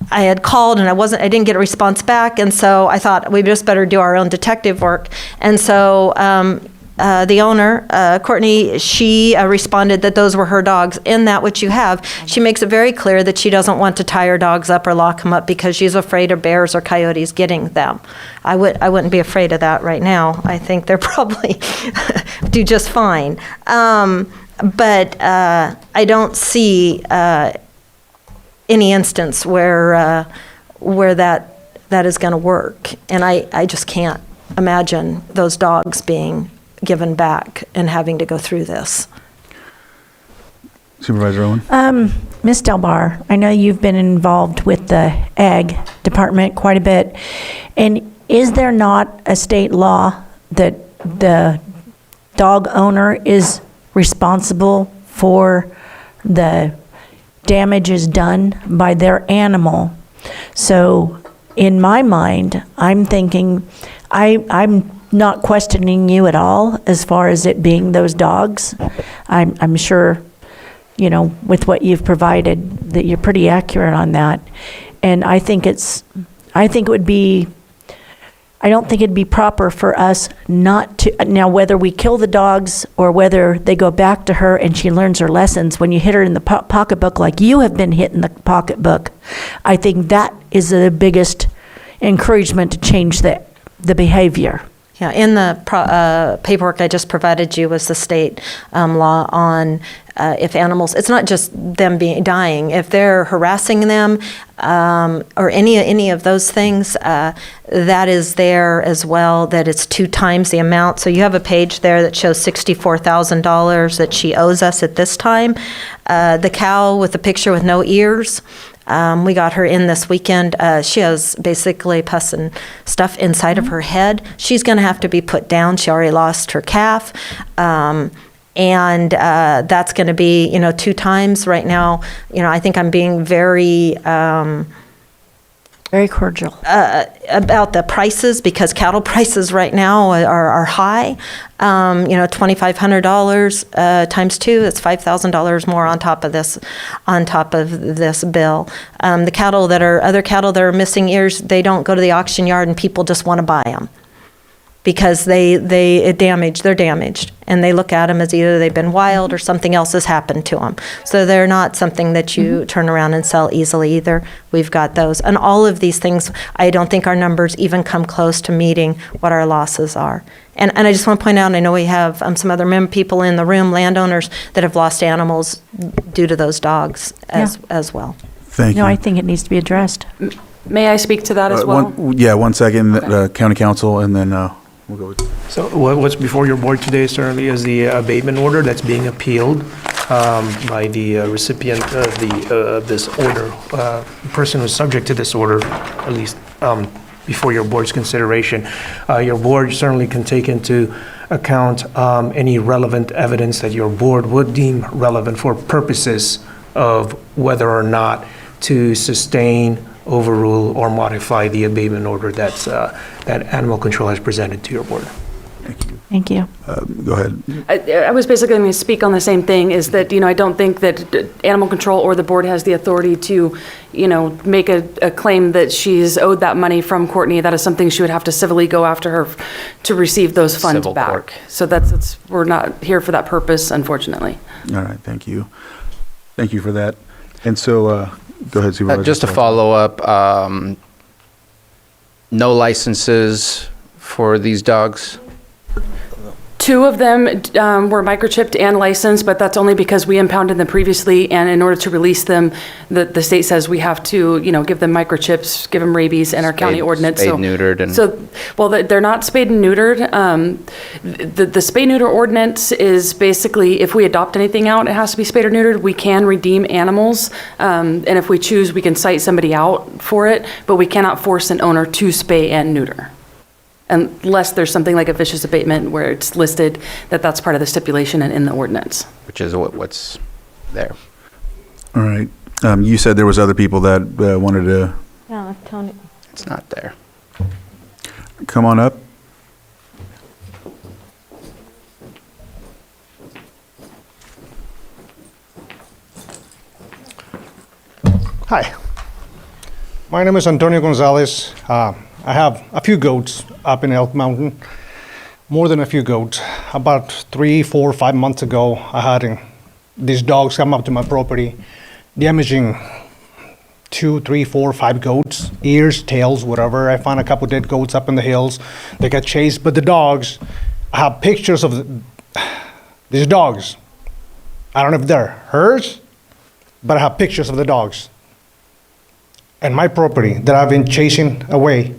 had called and I didn't get a response back, and so I thought we just better do our own detective work. And so the owner, Courtney, she responded that those were her dogs. In that which you have, she makes it very clear that she doesn't want to tie her dogs up or lock them up because she's afraid of bears or coyotes getting them. I wouldn't be afraid of that right now. I think they're probably do just fine. But I don't see any instance where that is going to work, and I just can't imagine those dogs being given back and having to go through this. Supervisor Owen? Ms. Delbar, I know you've been involved with the Ag Department quite a bit, and is there not a state law that the dog owner is responsible for the damages done by their animal? So in my mind, I'm thinking, I'm not questioning you at all as far as it being those dogs. I'm sure, you know, with what you've provided, that you're pretty accurate on that. And I don't think it'd be proper for us not to, now whether we kill the dogs or whether they go back to her and she learns her lessons, when you hit her in the pocketbook like you have been hit in the pocketbook, I think that is the biggest encouragement to change the behavior. Yeah, in the paperwork I just provided you was the state law on if animals, it's not just them dying, if they're harassing them or any of those things, that is there as well, that it's 2 times the amount. So you have a page there that shows $64,000 that she owes us at this time. The cow with the picture with no ears, we got her in this weekend. She has basically pus and stuff inside of her head. She's going to have to be put down. She already lost her calf. And that's going to be, 2 times right now. I think I'm being very cordial about the prices, because cattle prices right now are high. $2,500 times 2, that's $5,000 more on top of this bill. The cattle other cattle that are missing ears, they don't go to the auction yard and people just want to buy them because they're damaged, and they look at them as either they've been wild or something else has happened to them. So they're not something that you turn around and sell easily either. We've got those. And all of these things, I don't think our numbers even come close to meeting what our losses are. And I just want to point out, I know we have some other people in the room, landowners, that have lost animals due to those dogs as well. Thank you. No, I think it needs to be addressed. May I speak to that as well? 1 second, County Council, and then we'll go with. So what's before your board today certainly is the abatement order that's being appealed by the recipient of this order, the person who's subject to this order, at least before your board's consideration. Your board certainly can take into account any relevant evidence that your board would deem relevant for purposes of whether or not to sustain, overrule, or modify the abatement order that Animal Control has presented to your board. Thank you. Go ahead. I was basically going to speak on the same thing, is that, I don't think that Animal Control or the board has the authority to, make a claim that she's owed that money from Courtney. That is something she would have to civilly go after her to receive those funds Civil back. court. So we're not here for that purpose, unfortunately. All right, thank you. Thank you for that. And so, go ahead, Supervisor. Just to follow up, no licenses for these dogs? 2 of them were microchipped and licensed, but that's only because we impounded them previously, and in order to release them, the state says we have to, give them microchips, give them rabies, and our county ordinance. Spayed, neutered, and... They're not spayed and neutered. The spay-neuter ordinance is basically, if we adopt anything out, it has to be spayed or neutered. We can redeem animals, and if we choose, we can cite somebody out for it, but we cannot force an owner to spay and neuter, unless there's something like a vicious abatement where it's listed that that's part of the stipulation and in the ordinance. Which is what's there. All right. You said there was other people that wanted to. Yeah, Tony. It's not there. come on up. Hi, my name is Antonio Gonzalez. I have a few goats up in Elk Mountain, more than a few goats. About 3, 4, 5 months ago, I had these dogs come up to my property, damaging 2, 3, 4, 5 goats, ears, tails, whatever. I found a couple dead goats up in the hills. They got chased, but the dogs, I have pictures of these dogs. I don't know if they're hers, but I have pictures of the dogs. And my property that I've been chasing away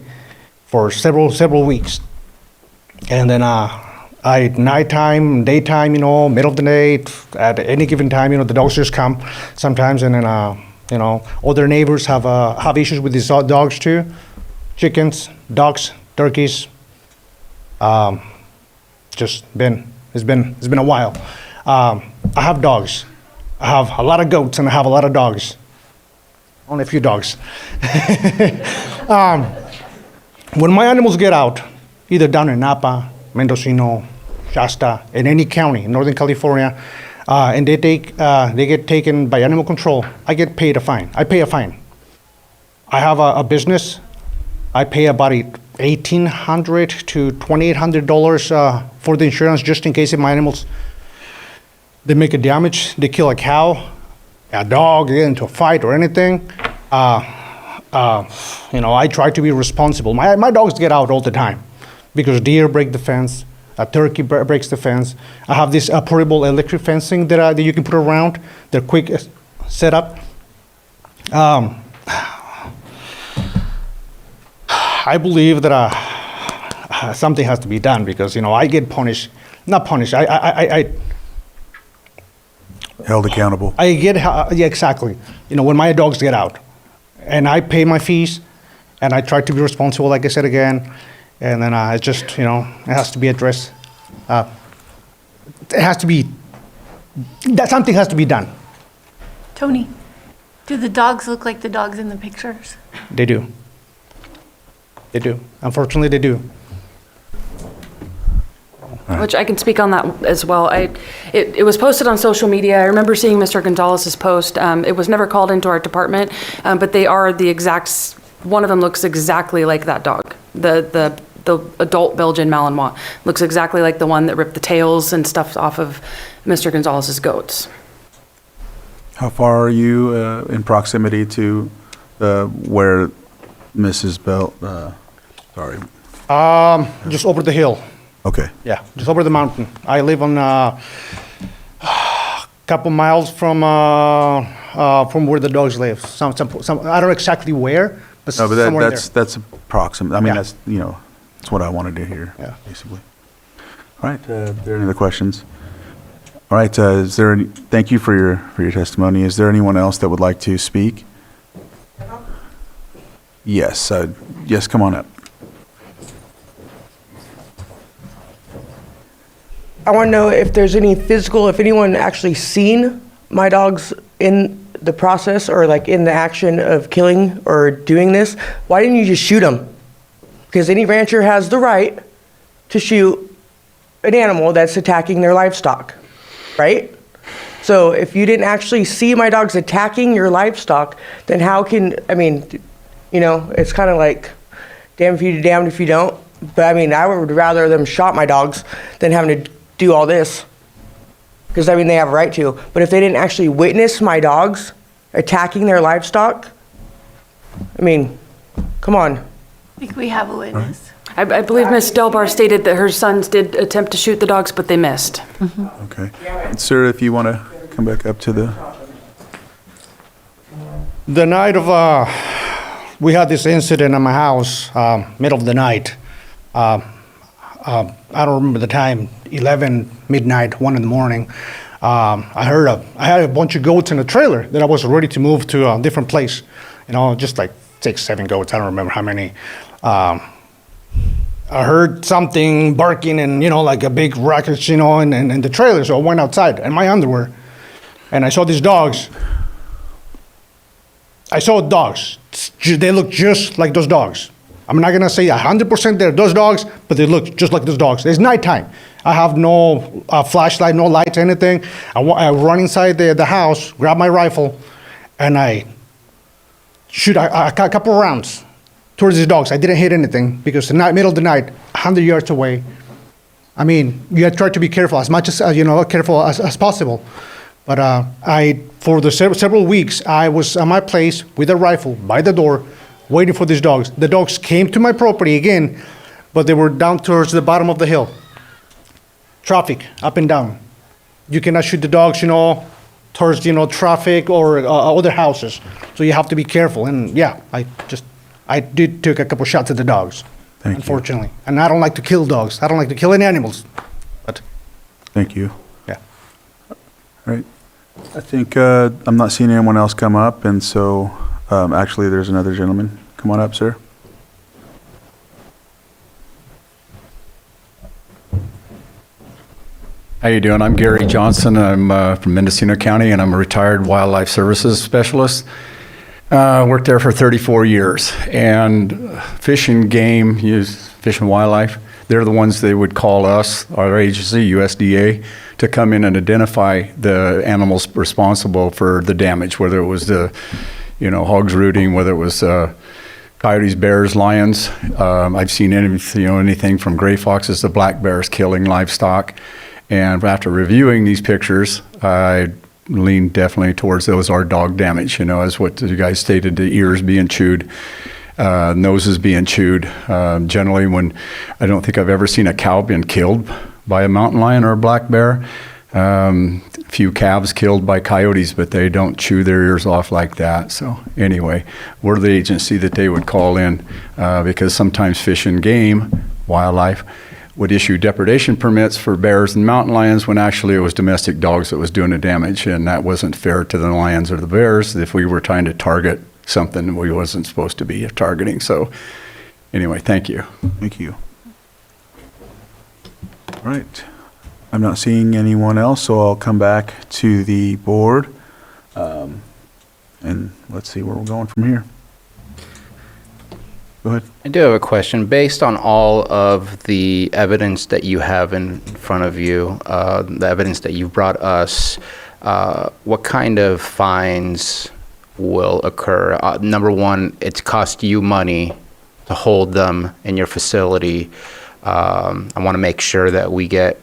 for several weeks. And then at nighttime, daytime, middle of the day, at any given time, the dogs just come sometimes. And then, other neighbors have issues with these dogs too. Chickens, ducks, turkeys. It's been a while. I have dogs. I have a lot of goats and I have a lot of dogs. Only a few dogs. When my animals get out, either down in Napa, Mendocino, Shasta, in any county in Northern California, and they get taken by animal control, I get paid a fine. I pay a fine. I have a business. I pay about $1,800 to $2,800 for the insurance, just in case if my animals they make a damage, they kill a cow, a dog, get into a fight or anything. I try to be responsible. My dogs get out all the time because deer break the fence, a turkey breaks the fence. I have this portable electric fencing that you can put around. They're quick setup. I believe that something has to be done because I get punished. Not punished. I held accountable. I get yeah, exactly. When my dogs get out, and I pay my fees, and I try to be responsible, like I said again, and then it just it has to be addressed. It has to be that something has to be done. Tony, do the dogs look like the dogs in the pictures? They do. They do. Unfortunately, they do. Which I can speak on that as well. It was posted on social media. I remember seeing Mr. Gonzalez's post. It was never called into our department, but they are the exact. One of them looks exactly like that dog. The adult Belgian Malinois looks exactly like the one that ripped the tails and stuff off of Mr. Gonzalez's goats. How far are you in proximity to where Mrs. Bell? Sorry. Just over the hill. Okay. Yeah, just over the mountain. I live on a couple miles from where the dogs live. Some I don't know exactly where, but No, but somewhere that's approximate. I mean, Yeah. that's what I wanted to hear. Yeah. Basically. All right. Are there any other questions? All right. Thank you for your testimony. Is there anyone else that would like to speak? Yes. Yes. Come on up. I want to know if there's any physical, if anyone actually seen my dogs in the process or like in the action of killing or doing this. Why didn't you just shoot them? Because any rancher has the right to shoot an animal that's attacking their livestock, right? So if you didn't actually see my dogs attacking your livestock, then how can, it's kind of like, damn if you do, damned if you don't. But I would rather them shot my dogs than having to do all this. Because, they have a right to. But if they didn't actually witness my dogs attacking their livestock, come on. I think we have a witness. I believe Ms. Delbar stated that her sons did attempt to shoot the dogs, but they missed. Okay. Sir, if you want to come back up to The night of, we had this incident at my house, middle of the night. I don't remember the time, 11, midnight, 1 in the morning. I had a bunch of goats in a trailer that I was ready to move to a different place. Just like 6, 7 goats, I don't remember how many. I heard something barking and, like a big ruckus, in the trailer. So I went outside in my underwear and I saw these dogs. I saw dogs. They look just like those dogs. I'm not gonna say 100% they're those dogs, but they look just like those dogs. It's nighttime. I have no flashlight, no lights, anything. I run inside the house, grab my rifle, and I shoot a couple rounds towards these dogs. I didn't hit anything because the middle of the night, 100 yards away. I mean, you try to be careful as much as careful as possible. But for the several weeks, I was at my place with a rifle by the door, waiting for these dogs. The dogs came to my property again, but they were down towards the bottom of the hill. Traffic up and down. You cannot shoot the dogs, towards traffic or other houses. So you have to be careful. And yeah, I did take a couple shots at the dogs. Unfortunately. And I don't like to kill dogs. I don't like to kill any animals. But Thank you. yeah. All right. I think I'm not seeing anyone else come up, and so actually there's another gentleman. Come on up, sir. How you doing? I'm Gary Johnson. I'm from Mendocino County, and I'm a retired wildlife services specialist. Worked there for 34 years. And Fish and Game, Fish and Wildlife, they're the ones they would call us, our agency, USDA, to come in and identify the animals responsible for the damage, whether it was the, hogs rooting, whether it was coyotes, bears, lions. I've seen anything from gray foxes to black bears killing livestock. And after reviewing these pictures, I lean definitely towards those are dog damage, as what you guys stated, the ears being chewed, noses being chewed. Generally, I don't think I've ever seen a cow being killed by a mountain lion or a black bear. A few calves killed by coyotes, but they don't chew their ears off like that. So anyway, we're the agency that they would call in because sometimes Fish and Game, Wildlife, would issue depredation permits for bears and mountain lions when actually it was domestic dogs that was doing the damage, and that wasn't fair to the lions or the bears if we were trying to target something we wasn't supposed to be targeting. So anyway, thank you. Thank you. All right. I'm not seeing anyone else, so I'll come back to the board. And let's see where we're going from here. Go ahead. I do have a question. Based on all of the evidence that you have in front of you, the evidence that you've brought us, what kind of fines will occur? Number one, it's cost you money to hold them in your facility. I want to make sure that we get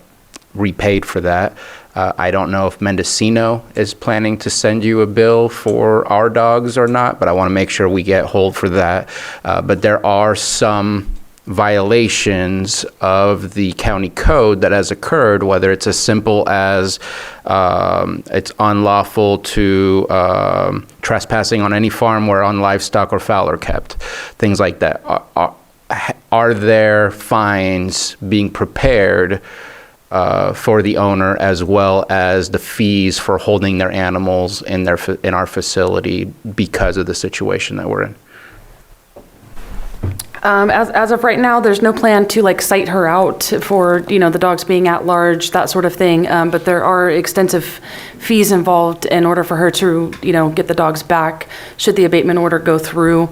repaid for that. I don't know if Mendocino is planning to send you a bill for our dogs or not, but I want to make sure we get hold for that. But there are some violations of the county code that has occurred, whether it's as simple as it's unlawful to trespassing on any farm where on livestock or fowl are kept, things like that. Are there fines being prepared for the owner, as well as the fees for holding their animals in our facility because of the situation that we're in? As of right now, there's no plan to cite her out for, the dogs being at large, that sort of thing. But there are extensive fees involved in order for her to, get the dogs back should the abatement order go through.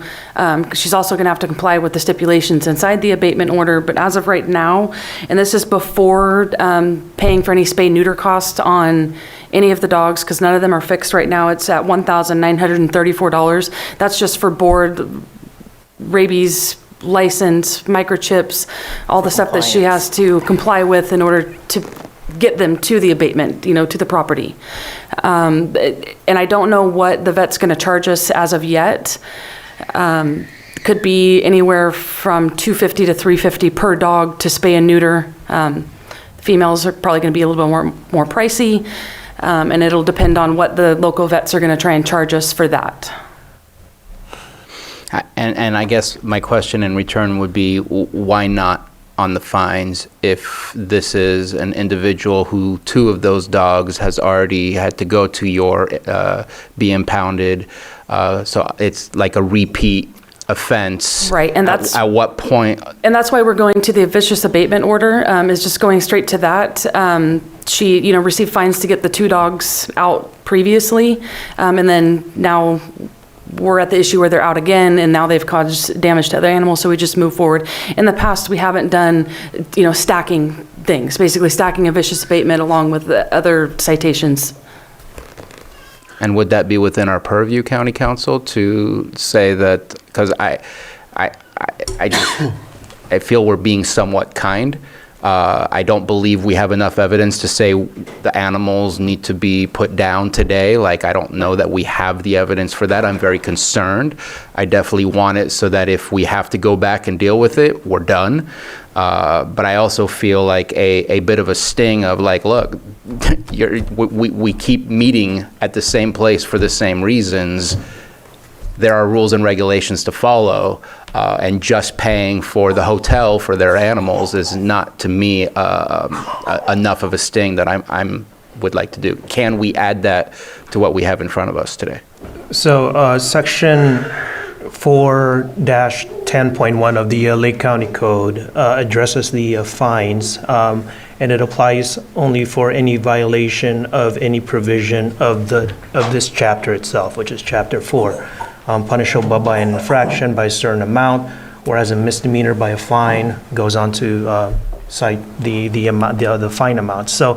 She's also going to have to comply with the stipulations inside the abatement order. But as of right now, and this is before paying for any spay-neuter costs on any of the dogs, because none of them are fixed right now, it's at $1,934. That's just for board, rabies, license, microchips, all the stuff that she has to comply with in order to get them to the abatement, to the property. And I don't know what the vet's going to charge us as of yet. Could be anywhere from $250 to $350 per dog to spay and neuter. Females are probably going to be a little bit more pricey, and it'll depend on what the local vets are going to try and charge us for that. And I guess my question in return would be, why not on the fines if this is an individual who 2 of those dogs has already had to go to your, be impounded, so it's like a repeat offense. Right, and that's at what point? And that's why we're going to the vicious abatement order, is just going straight to that. She, received fines to get the 2 dogs out previously, and then now we're at the issue where they're out again, and now they've caused damage to other animals, so we just move forward. In the past, we haven't done, stacking things, basically stacking a vicious abatement along with the other citations. And would that be within our purview, County Council, to say that, because I feel we're being somewhat kind. I don't believe we have enough evidence to say the animals need to be put down today. Like, I don't know that we have the evidence for that. I'm very concerned. I definitely want it so that if we have to go back and deal with it, we're done. But I also feel like a bit of a sting of like, look, we keep meeting at the same place for the same reasons. There are rules and regulations to follow, and just paying for the hotel for their animals is not, to me, enough of a sting that I'm would like to do. Can we add that to what we have in front of us today? So section 4-10.1 of the Lake County Code addresses the fines, and it applies only for any violation of any provision of this chapter itself, which is chapter 4. Punishable by an infraction by a certain amount, whereas a misdemeanor by a fine goes on to cite the fine amount. So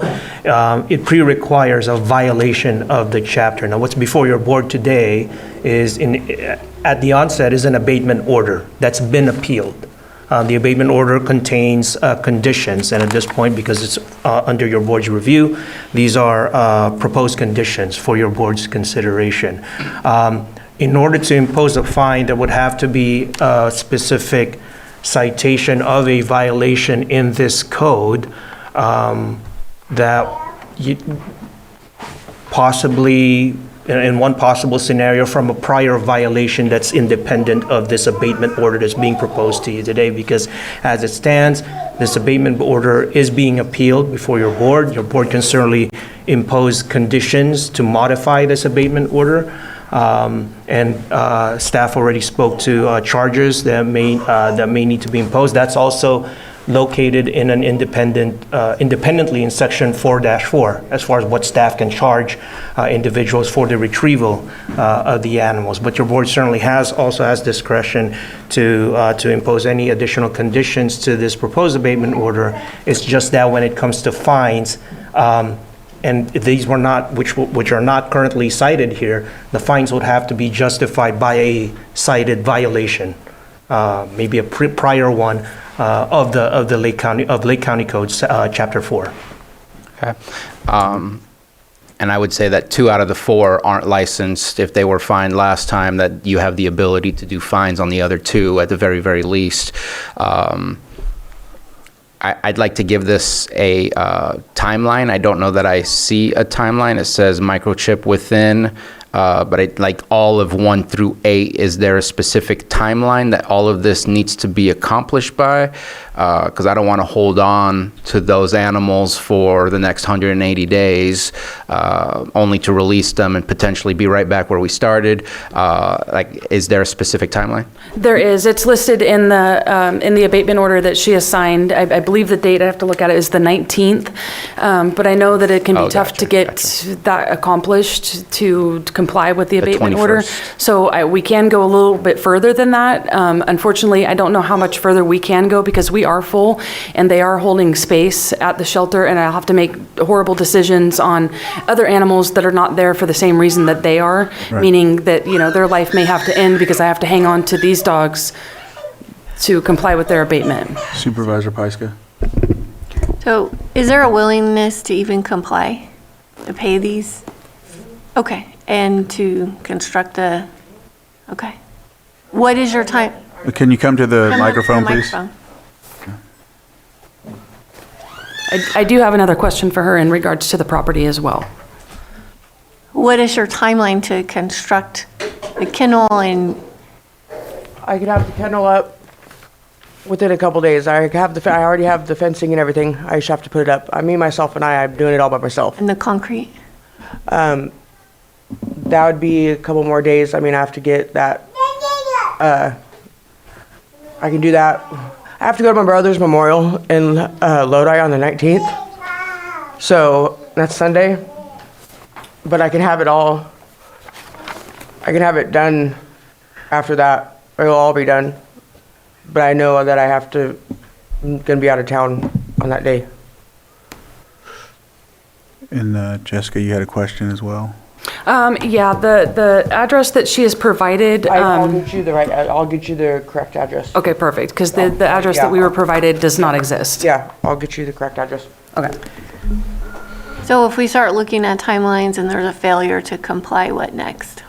it pre-requires a violation of the chapter. Now, what's before your board today is, at the onset, is an abatement order that's been appealed. The abatement order contains conditions, and at this point, because it's under your board's review, these are proposed conditions for your board's consideration. In order to impose a fine, there would have to be a specific citation of a violation in this code that possibly, in one possible scenario, from a prior violation that's independent of this abatement order that's being proposed to you today. Because as it stands, this abatement order is being appealed before your board. Your board can certainly impose conditions to modify this abatement order. And staff already spoke to charges that may need to be imposed. That's also located in an independently in section 4-4 as far as what staff can charge individuals for the retrieval of the animals. But your board certainly also has discretion to impose any additional conditions to this proposed abatement order. It's just that when it comes to fines, and these were not, which are not currently cited here, the fines would have to be justified by a cited violation, maybe a prior one of the Lake County Code, Chapter 4. Okay. And I would say that 2 out of the 4 aren't licensed. If they were fined last time, that you have the ability to do fines on the other 2 at the very, very least. I'd like to give this a timeline. I don't know that I see a timeline. It says microchip within, but like all of 1 through 8, is there a specific timeline that all of this needs to be accomplished by? Because I don't want to hold on to those animals for the next 180 days, only to release them and potentially be right back where we started. Like, is there a specific timeline? There is. It's listed in the abatement order that she assigned. I believe the date, I have to look at it, is the 19th. But I know that it can be tough to get that accomplished to comply with the abatement order. So we can go a little bit further than that. Unfortunately, I don't know how much further we can go because we are full and they are holding space at the shelter, and I'll have to make horrible decisions on other animals that are not there for the same reason that they are, meaning that, their life may have to end because I have to hang on to these dogs to comply with their abatement. Supervisor Pyska. So is there a willingness to even comply, to pay these? Okay, and to construct okay. What is your time? Can you come to the microphone, please? I do have another question for her in regards to the property as well. What is your timeline to construct the kennel? And I could have the kennel up within a couple days. I already have the fencing and everything. I just have to put it up. I'm doing it all by myself. And the concrete? That would be a couple more days. I have to get that. I can do that. I have to go to my brother's memorial in Lodi on the 19th. So that's Sunday. But I can have it done after that, it'll all be done. But I know that I'm gonna be out of town on that day. And Jessica, you had a question as well? Yeah, the address that she has provided. I'll get you the correct address. Okay, perfect, because the address that we were provided does not exist. Yeah, I'll get you the correct address. Okay. So if we start looking at timelines and there's a failure to comply, what next?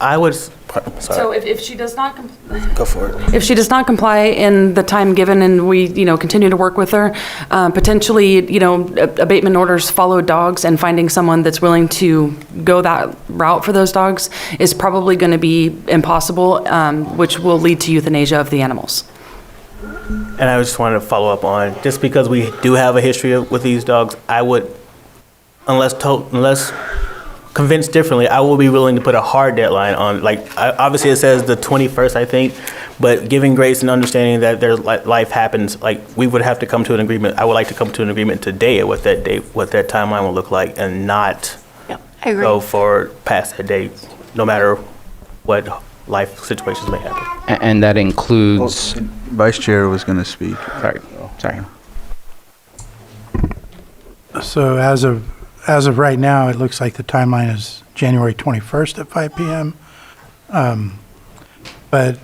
I would, So sorry, if she does not go for it. if she does not comply in the time given and we, continue to work with her, potentially, abatement orders follow dogs, and finding someone that's willing to go that route for those dogs is probably going to be impossible, which will lead to euthanasia of the animals. And I just wanted to follow up on, just because we do have a history with these dogs, I would, unless convinced differently, I will be willing to put a hard deadline on, obviously it says the 21st, I think, but giving grace and understanding that their life happens, we would have to come to an agreement. I would like to come to an agreement today at what that date, what that timeline will look like, and not I agree. go for past that date, no matter what life situations may happen. And that includes... Vice Chair was going to speak. Sorry. So as of right now, it looks like the timeline is January 21st at 5 p.m. But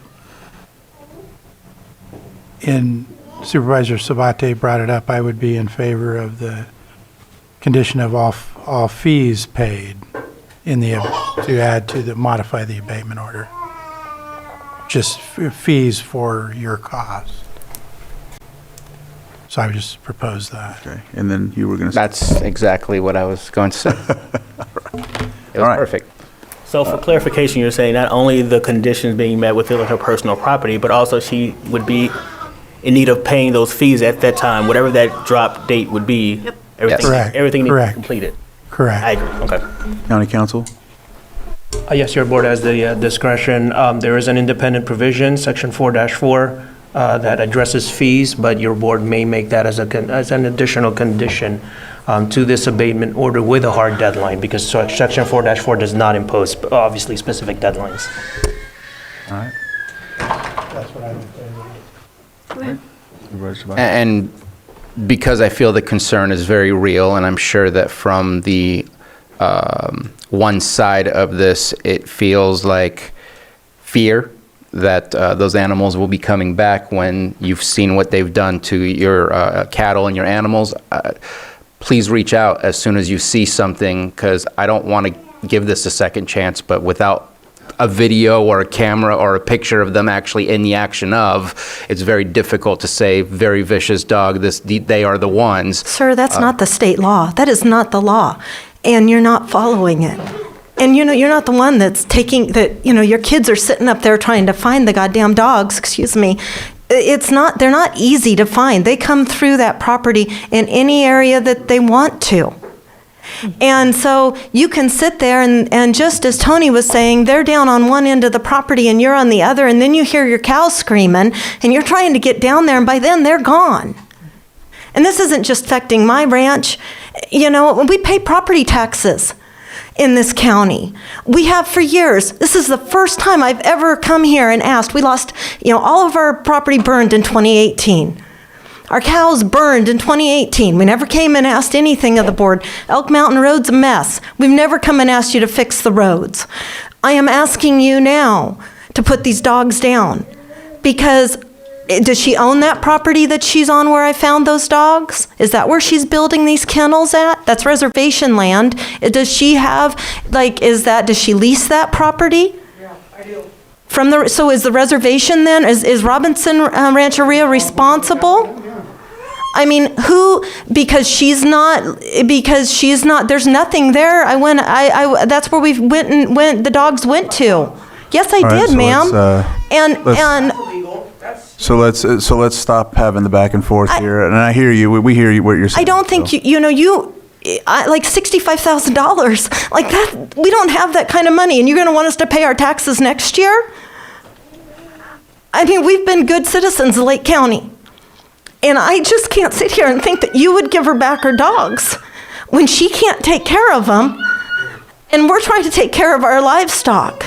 Supervisor Sabate brought it up, I would be in favor of the condition of all fees paid to modify the abatement order. Just fees for your cost. So I would just propose that. Okay, and then you were going to... That's exactly what I was going to say. It was perfect. So for clarification, you're saying not only the conditions being met within her personal property, but also she would be in need of paying those fees at that time, whatever that drop date would be. Yep. Everything needs to be completed. Correct. I agree. Okay. County Council? Yes, your board has the discretion. There is an independent provision, section 4-4, that addresses fees, but your board may make that as an additional condition to this abatement order with a hard deadline, because section 4-4 does not impose, obviously, specific deadlines. All right. That's what I would say. And because I feel the concern is very real, and I'm sure that from the one side of this, it feels like fear that those animals will be coming back when you've seen what they've done to your cattle and your animals. Please reach out as soon as you see something, because I don't want to give this a second chance, but without a video or a camera or a picture of them actually in the action of, it's very difficult to say, very vicious dog, they are the ones. Sir, that's not the state law. That is not the law. And you're not following it. And you're not the one that's your kids are sitting up there trying to find the goddamn dogs, excuse me. They're not easy to find. They come through that property in any area that they want to. And so you can sit there and just as Tony was saying, they're down on one end of the property and you're on the other, and then you hear your cows screaming and you're trying to get down there, and by then they're gone. And this isn't just affecting my ranch. We pay property taxes in this county. We have for years. This is the first time I've ever come here and asked. We lost, all of our property burned in 2018. Our cows burned in 2018. We never came and asked anything of the board. Elk Mountain Road's a mess. We've never come and asked you to fix the roads. I am asking you now to put these dogs down, because does she own that property that she's on where I found those dogs? Is that where she's building these kennels at? That's reservation land. Does she have, does she lease that property? Yeah, I do. So is the reservation then, is Robinson Rancheria responsible? I mean, because she's not, there's nothing there. That's where the dogs went to. Yes, I did, ma'am. So let's stop having the back and forth here. And I hear you. We hear you what you're saying. I don't think like $65,000. Like that, we don't have that kind of money, and you're going to want us to pay our taxes next year? I mean, we've been good citizens of Lake County. And I just can't sit here and think that you would give her back her dogs when she can't take care of them, and we're trying to take care of our livestock.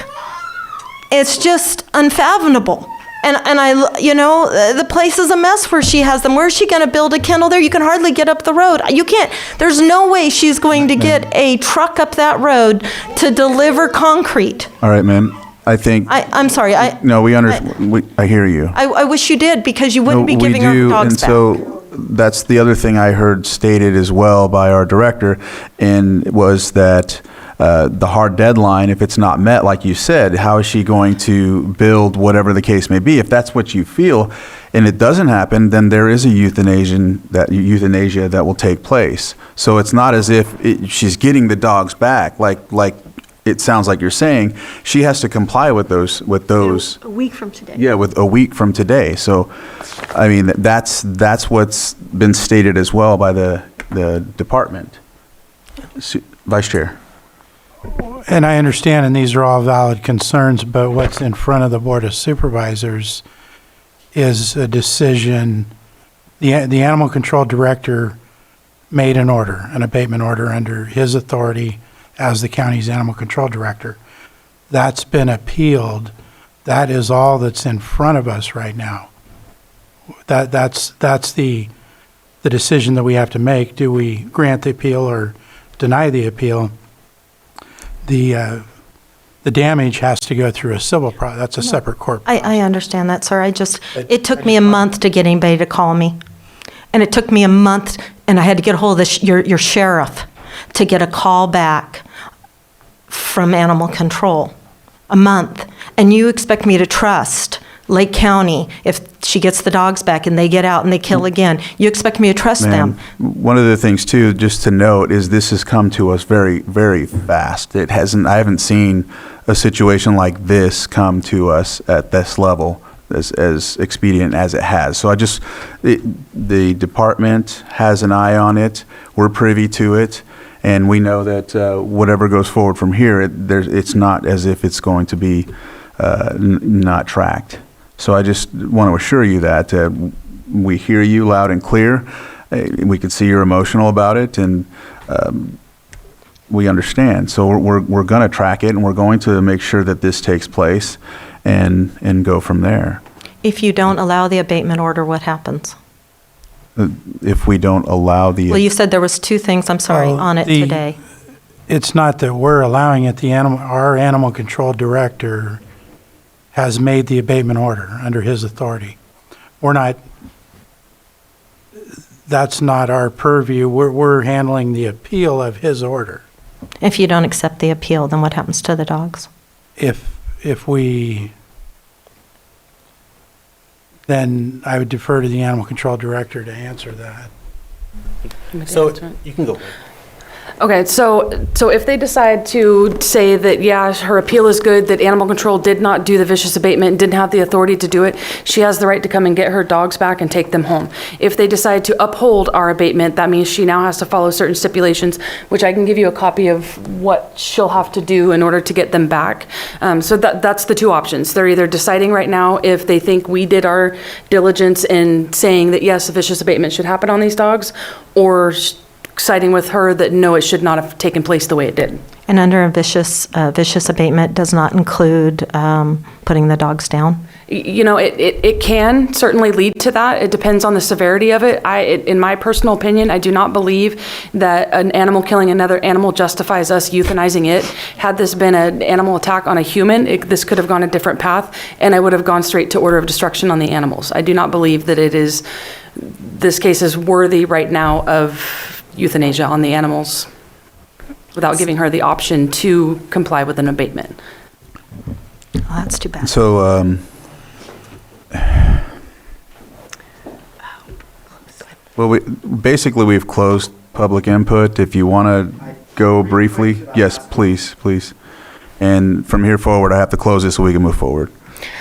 it's just unfathomable. And the place is a mess where she has them. Where is she going to build a kennel there? You can hardly get up the road. You can't, there's no way she's going to get a truck up that road to deliver concrete. All right, ma'am. I think. I'm sorry. No, we understand. I hear you. I wish you did, because you wouldn't be No, giving we her do, dogs and back. so that's the other thing I heard stated as well by our director, and was that the hard deadline, if it's not met, like you said, how is she going to build whatever the case may be? If that's what you feel, and it doesn't happen, then there is a euthanasia that will take place. So it's not as if she's getting the dogs back, like it sounds like you're saying. She has to comply with those. A week from today. Yeah, with a week from today. So, I mean, that's what's been stated as well by the department. Vice Chair. And I understand, and these are all valid concerns, but what's in front of the Board of Supervisors is a decision. The Animal Control Director made an order, an abatement order under his authority as the county's Animal Control Director. That's been appealed. That is all that's in front of us right now. That's the decision that we have to make. Do we grant the appeal or deny the appeal? The damage has to go through a civil process. That's a separate court. I understand that, sir. It took me a month to get anybody to call me. And it took me a month, and I had to get a hold of your sheriff to get a call back from Animal Control. A month. And you expect me to trust Lake County if she gets the dogs back and they get out and they kill again. You expect me to trust them. One of the things too, just to note, is this has come to us very, very fast. I haven't seen a situation like this come to us at this level as expedient as it has. So the department has an eye on it. We're privy to it. And we know that whatever goes forward from here, it's not as if it's going to be not tracked. So I just want to assure you that we hear you loud and clear. We can see you're emotional about it, and we understand. So we're going to track it, and we're going to make sure that this takes place, and go from there. If you don't allow the abatement order, what happens? If we don't allow the... Well, you said there was two things, I'm sorry, on it today. It's not that we're allowing it. Our Animal Control Director has made the abatement order under his authority. That's not our purview. We're handling the appeal of his order. If you don't accept the appeal, then what happens to the dogs? Then I would defer to the Animal Control Director to answer that. So you can go. Okay, so if they decide to say that, yeah, her appeal is good, that Animal Control did not do the vicious abatement and didn't have the authority to do it, she has the right to come and get her dogs back and take them home. If they decide to uphold our abatement, that means she now has to follow certain stipulations, which I can give you a copy of what she'll have to do in order to get them back. So that's the two options. They're either deciding right now if they think we did our diligence in saying that, yes, a vicious abatement should happen on these dogs, or siding with her that no, it should not have taken place the way it did. And under a vicious abatement does not include putting the dogs down? It can certainly lead to that. It depends on the severity of it. In my personal opinion, I do not believe that an animal killing another animal justifies us euthanizing it. Had this been an animal attack on a human, this could have gone a different path, and I would have gone straight to order of destruction on the animals. I do not believe that this case is worthy right now of euthanasia on the animals without giving her the option to comply with an abatement. Oh, that's too bad. So, we've closed public input. If you want to go briefly, yes, please. And from here forward, I have to close this so we can move forward.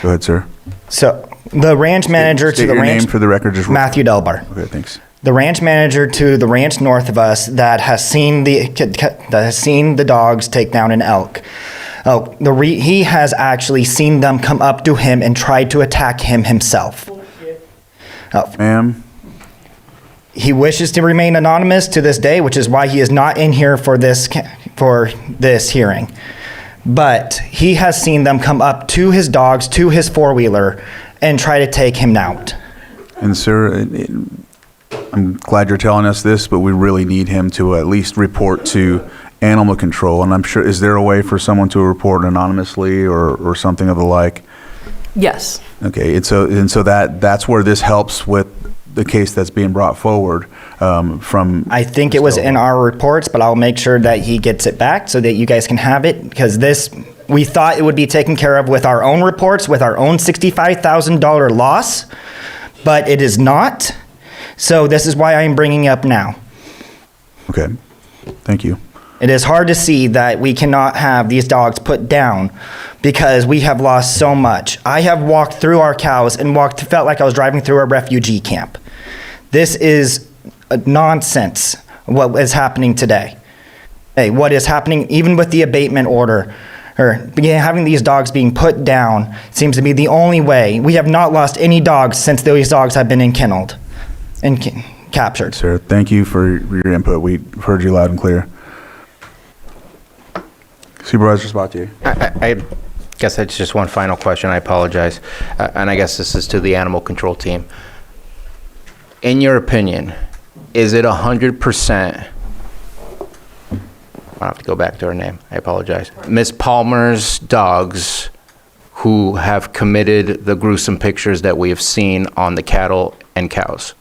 Go ahead, sir. So, the ranch manager State to the your ranch... name for the record, just Matthew Delbar. Okay, thanks. The ranch manager to the ranch north of us that has seen the dogs take down an elk. He has actually seen them come up to him and tried to attack him himself. Ma'am? He wishes to remain anonymous to this day, which is why he is not in here for this hearing. but he has seen them come up to his dogs, to his four-wheeler, and try to take him out. And sir, I'm glad you're telling us this, but we really need him to at least report to animal control. And I'm sure, is there a way for someone to report anonymously or something of the like? Yes. Okay, and so that's where this helps with the case that's being brought forward from. I think it was in our reports, but I'll make sure that he gets it back so that you guys can have it, because this, we thought it would be taken care of with our own reports, with our own $65,000 loss, but it is not. So this is why I'm bringing it up now. Okay, thank you. It is hard to see that we cannot have these dogs put down because we have lost so much. I have walked through our cows and felt like I was driving through a refugee camp. This is nonsense, what is happening today. Hey, what is happening even with the abatement order, or having these dogs being put down seems to be the only way. We have not lost any dogs since those dogs have been kennelled and captured. Sir, thank you for your input. We heard you loud and clear. Supervisor Sabatier. I guess that's just one final question. I apologize. And I guess this is to the animal control team. In your opinion, is it 100%, I'll have to go back to her name. I apologize. Ms. Palmer's dogs who have committed the gruesome pictures that we have seen on the cattle and cows?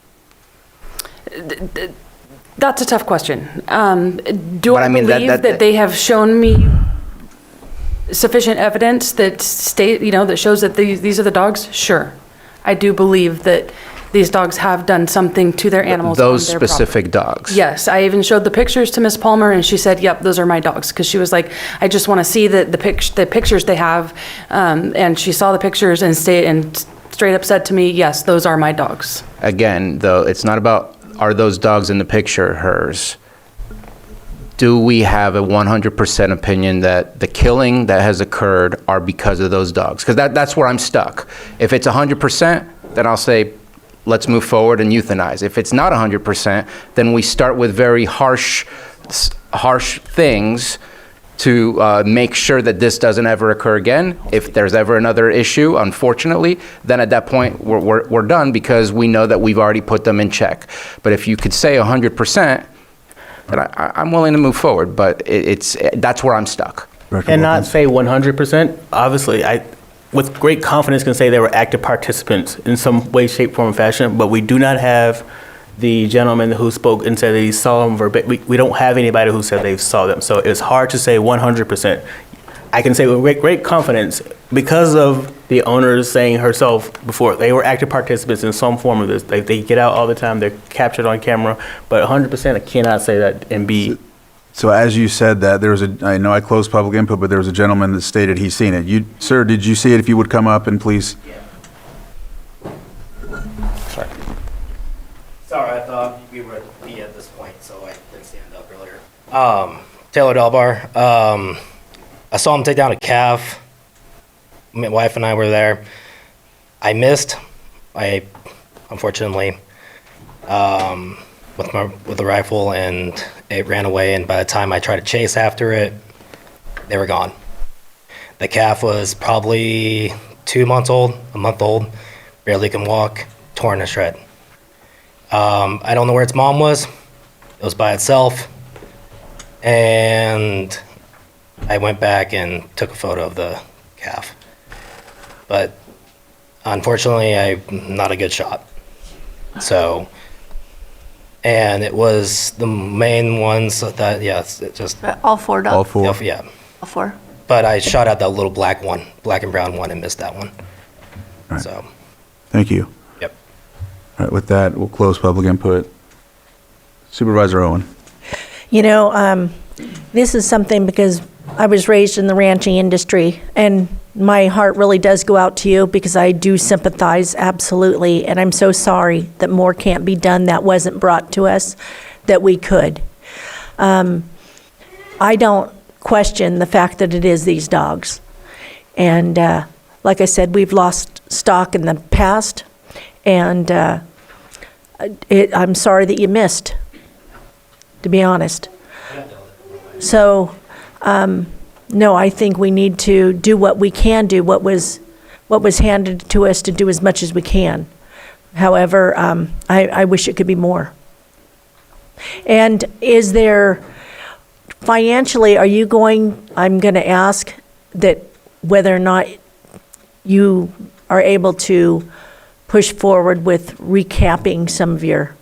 That's a tough question. Do But I I mean, believe that they have shown me sufficient evidence that that shows that these are the dogs? Sure. I do believe that these dogs have done something to their animals. Those on their specific property. dogs? Yes. I even showed the pictures to Miss Palmer, and she said, yep, those are my dogs. Because she was like, I just want to see the pictures they have. And she saw the pictures and straight up said to me, yes, those are my dogs. Again, though, it's not about, are those dogs in the picture hers? Do we have a 100% opinion that the killing that has occurred are because of those dogs? Because that's where I'm stuck. If it's 100%, then I'll say, let's move forward and euthanize. If it's not 100%, then we start with very harsh things to make sure that this doesn't ever occur again. If there's ever another issue, unfortunately, then at that point we're done because we know that we've already put them in check. But if you could say 100%, then I'm willing to move forward, but that's where I'm stuck. And not say 100%. Obviously, I, with great confidence, can say they were active participants in some way, shape, form, or fashion, but we do not have the gentleman who spoke and said that he saw them verbatim. We don't have anybody who said they saw them, so it's hard to say 100%. I can say with great confidence, because of the owners saying herself before, they were active participants in some form of this. They get out all the time, they're captured on camera, but 100% I cannot say that and be. So as you said that, I know I closed public input, but there was a gentleman that stated he's seen it. Sir, did you see it? If you would come up and please. Sorry, I thought we would be at this point, so I didn't stand up earlier. Taylor Delbar. I saw him take down a calf. My wife and I were there. I missed. Unfortunately, with the rifle, and it ran away. And by the time I tried to chase after it, they were gone. The calf was probably 2 months old, a month old, barely can walk, torn to shred. I don't know where its mom was. It was by itself. And I went back and took a photo of the calf. But unfortunately, I'm not a good shot. So, and it was the main ones that, yes, it just. All four dogs? All four? Yeah. All four. But I shot at that little black and brown one, and missed that one. Right. So. Thank you. Yep. All right, with that, we'll close public input. Supervisor Owen. This is something because I was raised in the ranching industry, and my heart really does go out to you because I do sympathize absolutely, and I'm so sorry that more can't be done that wasn't brought to us that we could. I don't question the fact that it is these dogs. And like I said, we've lost stock in the past, and I'm sorry that you missed, to be honest. So, No, I think we need to do what we can do, what was handed to us, to do as much as we can. However, I wish it could be more. And is there, financially, are you going, I'm going to ask that whether or not you are able to push forward with recapping some of your.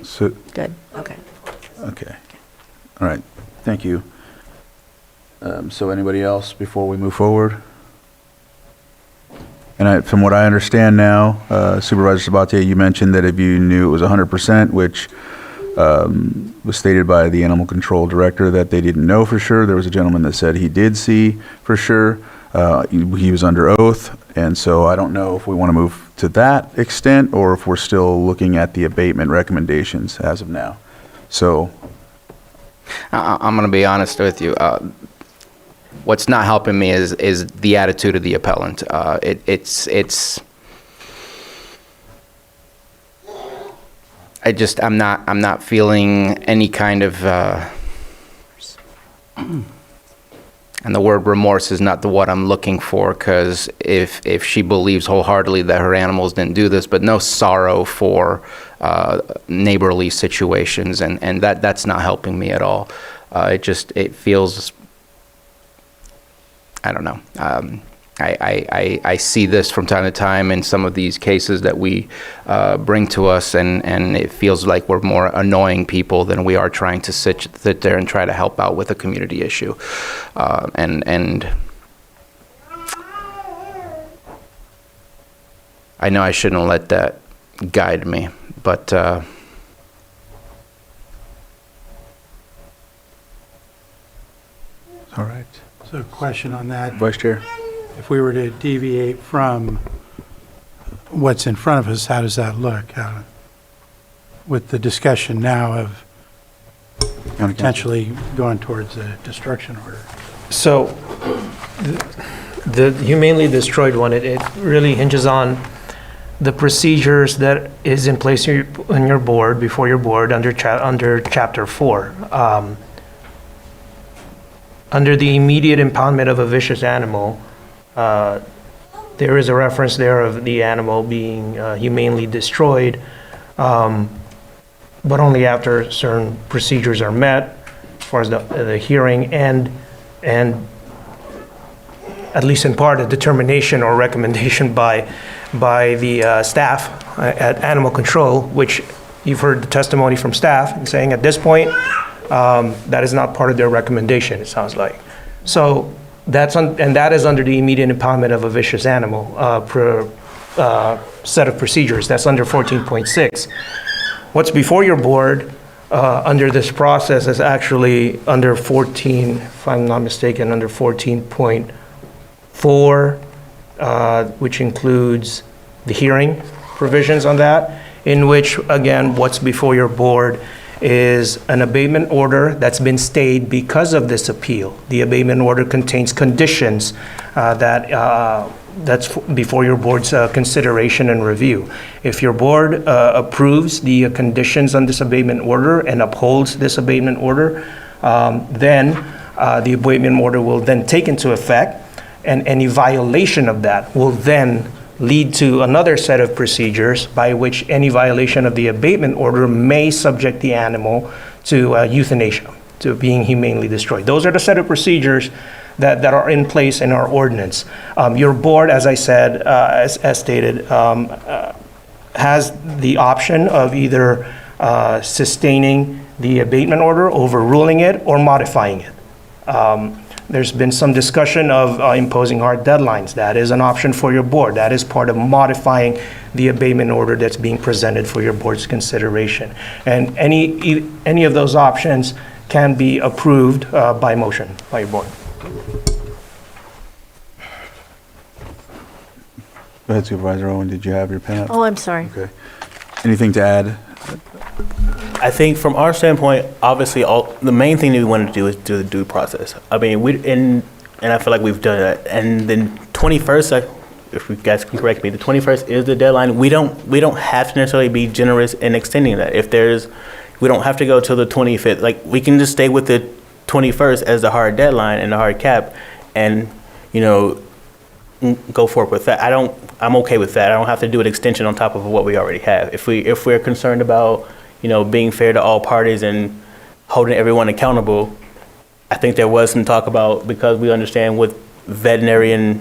So, Good, okay. okay. All right, thank you. So anybody else before we move forward? And from what I understand now, Supervisor Sabatier, you mentioned that if you knew it was 100%, which was stated by the animal control director that they didn't know for sure. There was a gentleman that said he did see for sure. He was under oath, and so I don't know if we want to move to that extent or if we're still looking at the abatement recommendations as of now. So I'm going to be honest with you. What's not helping me is the attitude of the appellant. I'm not feeling any kind of, and the word remorse is not what I'm looking for, because if she believes wholeheartedly that her animals didn't do this, but no sorrow for neighborly situations, and that's not helping me at all. It feels, I don't know. I see this from time to time in some of these cases that we bring to us, and it feels like we're more annoying people than we are trying to sit there and try to help out with a community issue. And I know I shouldn't let that guide me, but all right. So question on that. Vice Chair. If we were to deviate from what's in front of us, how does that look? With the discussion now of potentially going towards a destruction order. So the humanely destroyed one, it really hinges on the procedures that is in place in your board, before your board, under Chapter 4. Under the immediate impoundment of a vicious animal, there is a reference there of the animal being humanely destroyed, but only after certain procedures are met, as far as the hearing and at least in part a determination or recommendation by the staff at Animal Control, which you've heard the testimony from staff and saying at this point that is not part of their recommendation, it sounds like. So that is under the immediate impoundment of a vicious animal set of procedures. That's under 14.6. What's before your board under this process is actually under 14, if I'm not mistaken, under 14.4, which includes the hearing provisions on that, in which, again, what's before your board is an abatement order that's been stayed because of this appeal. The abatement order contains conditions that's before your board's consideration and review. If your board approves the conditions on this abatement order and upholds this abatement order, then the abatement order will then take into effect, and any violation of that will then lead to another set of procedures by which any violation of the abatement order may subject the animal to euthanasia, to being humanely destroyed. Those are the set of procedures that are in place in our ordinance. Your board, as I said, as stated, has the option of either sustaining the abatement order, overruling it, or modifying it. There's been some discussion of imposing hard deadlines. That is an option for your board. That is part of modifying the abatement order that's being presented for your board's consideration. And any of those options can be approved by motion by your board. Go ahead, Supervisor Owen. Did you have your pen up? Oh, I'm sorry. Okay. Anything to add? I think from our standpoint, obviously, the main thing that we wanted to do is do the due process. I mean, and I feel like we've done that. And then 21st, if you guys can correct me, the 21st is the deadline. We don't have to necessarily be generous in extending that. If there's, We don't have to go till the 25th. Like, we can just stay with the 21st as the hard deadline and the hard cap and, you know, go forward with that. I'm okay with that. I don't have to do an extension on top of what we already have. If we're concerned about, you know, being fair to all parties and holding everyone accountable, I think there was some talk about, because we understand with veterinarian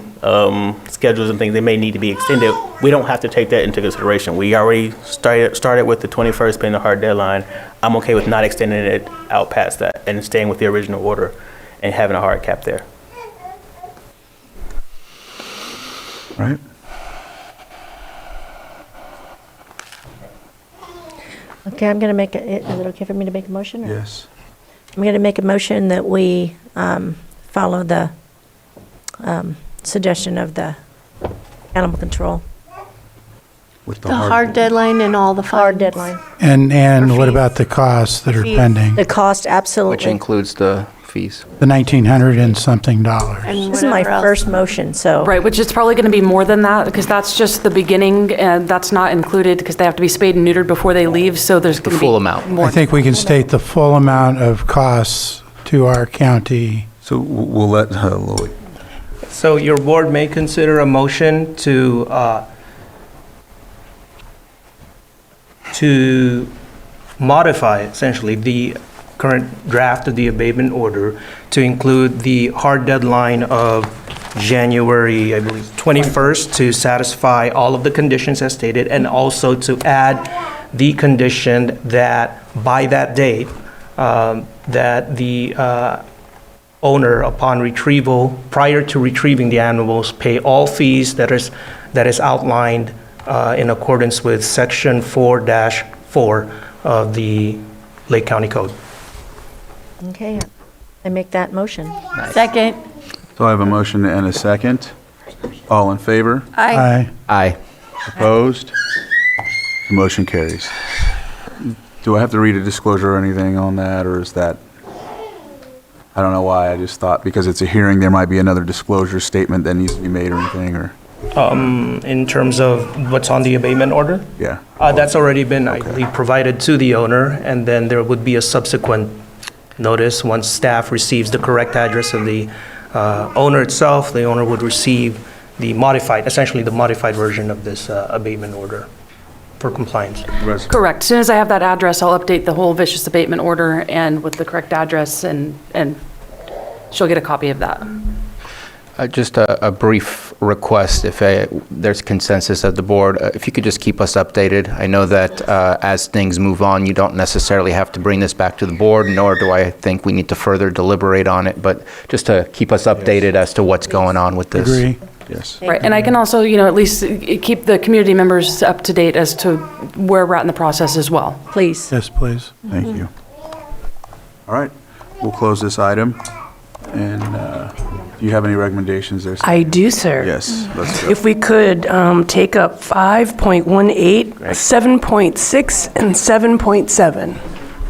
schedules and things, they may need to be extended. We don't have to take that into consideration. We already started with the 21st being the hard deadline. I'm okay with not extending it out past that and staying with the original order and having a hard cap there. Right. Okay, I'm going to make is it okay for me to make a motion? Yes. I'm going to make a motion that we follow the suggestion of the animal control. With The hard deadline and all the funds. Hard deadline. And what about the costs that are Fees. pending? The cost, absolutely. Which includes the fees. The $1,900 and something dollars. And This is my whatever else. first motion, so. Right, which is probably going to be more than that, because that's just the beginning, and that's not included, because they have to be spayed and neutered before they leave, so there's The going to be full amount. more. I think we can state the full amount of costs to our county. So we'll let Lloyd. So your board may consider a motion to modify essentially the current draft of the abatement order to include the hard deadline of January, I believe, 21st to satisfy all of the conditions as stated, and also to add the condition that by that date, that the owner, upon retrieval, prior to retrieving the animals, pay all fees that is outlined in accordance with Section 4-4 of the Lake County Code. Okay, I make that motion. Second. So I have a motion and a second. All in favor? Aye. Aye. Opposed? The motion carries. Do I have to read a disclosure or anything on that, or is that? I don't know why, I just thought because it's a hearing, there might be another disclosure statement that needs to be made or anything, or? In terms of what's on the abatement order? Yeah. That's already been, I believe, provided to the owner, and then there would be a subsequent notice once staff receives the correct address of the owner itself. The owner would receive essentially the modified version of this abatement order for compliance. Correct. As soon as I have that address, I'll update the whole vicious abatement order and with the correct address, and she'll get a copy of that. Just a brief request, if there's consensus at the board, if you could just keep us updated. I know that as things move on, you don't necessarily have to bring this back to the board, nor do I think we need to further deliberate on it, but just to keep us updated as to what's going on with this. Agree. Yes. Right, and I can also, at least keep the community members up to date as to where we're at in the process as well. Please. Yes, please. Thank you. All right, we'll close this item. And do you have any recommendations there? I do, sir. Yes, let's go. If we could take up 5.18, 7.6, and 7.7.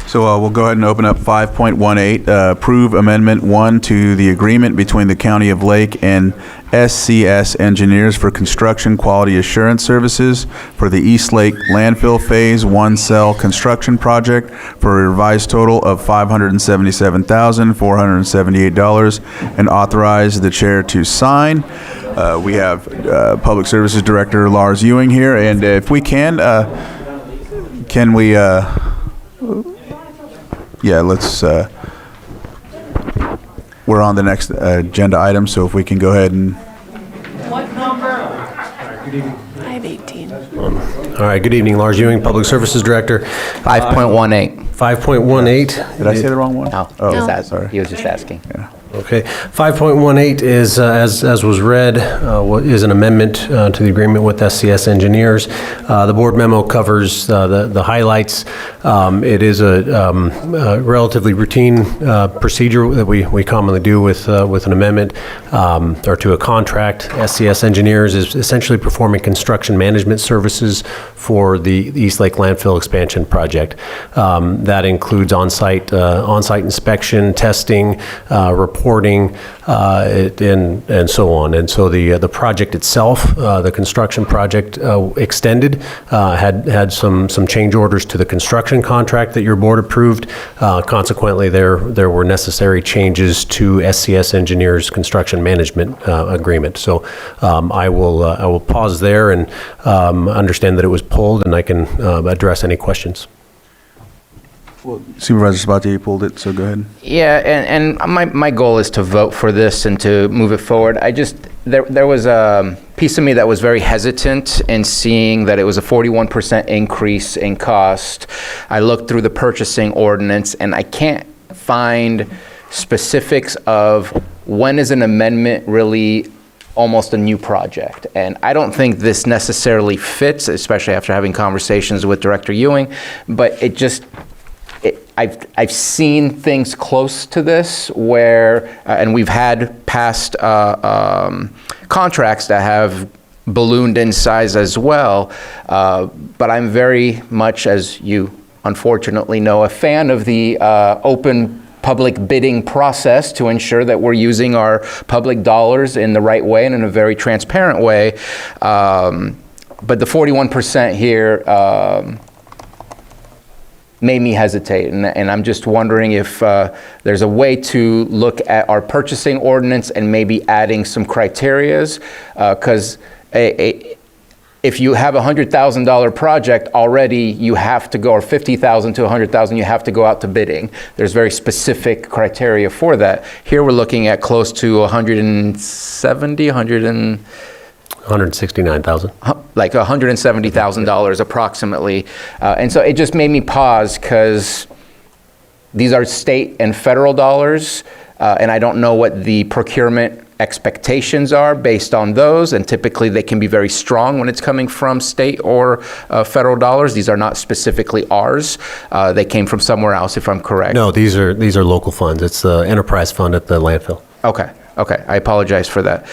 So we'll go ahead and open up 5.18, approve Amendment 1 to the agreement between the County of Lake and SCS Engineers for construction quality assurance services for the East Lake Landfill Phase 1 cell construction project for a revised total of $577,478, and authorize the chair to sign. We have Public Services Director Lars Ewing here, and if we can we yeah, let's, we're on the next agenda item, so if we can go ahead and. What number? 518. All right, good evening, Lars Ewing, Public Services Director. 5.18. 5.18. Did I say the wrong one? No, sorry. He was just asking. Yeah. Okay. 5.18 is, as was read, is an amendment to the agreement with SCS Engineers. The board memo covers the highlights. It is a relatively routine procedure that we commonly do with an amendment or to a contract. SCS Engineers is essentially performing construction management services for the East Lake Landfill Expansion Project. That includes on-site inspection, testing, reporting reporting, and so on. And so the project itself, the construction project extended, had some change orders to the construction contract that your board approved. Consequently, there were necessary changes to SCS Engineers' construction management agreement. So I will pause there and understand that it was pulled, and I can address any questions. Supervisor Sabatier pulled it, so go ahead. Yeah, and my goal is to vote for this and to move it forward. There was a piece of me that was very hesitant in seeing that it was a 41% increase in cost. I looked through the purchasing ordinance, and I can't find specifics of when is an amendment really almost a new project. And I don't think this necessarily fits, especially after having conversations with Director Ewing, but I've seen things close to this where, and we've had past contracts that have ballooned in size as well, but I'm very much, as you unfortunately know, a fan of the open public bidding process to ensure that we're using our public dollars in the right way and in a very transparent way. But the 41% here made me hesitate, and I'm just wondering if there's a way to look at our purchasing ordinance and maybe adding some criterias, because if you have a $100,000 project already, you have to go, or $50,000 to $100,000, you have to go out to bidding. There's very specific criteria for that. Here we're looking at close to 169,000. Like $170,000 approximately. And so it just made me pause, because these are state and federal dollars, and I don't know what the procurement expectations are based on those, and typically they can be very strong when it's coming from state or federal dollars. These are not specifically ours. They came from somewhere else, if I'm correct. No, these are local funds. It's the enterprise fund at the landfill. Okay. I apologize for that.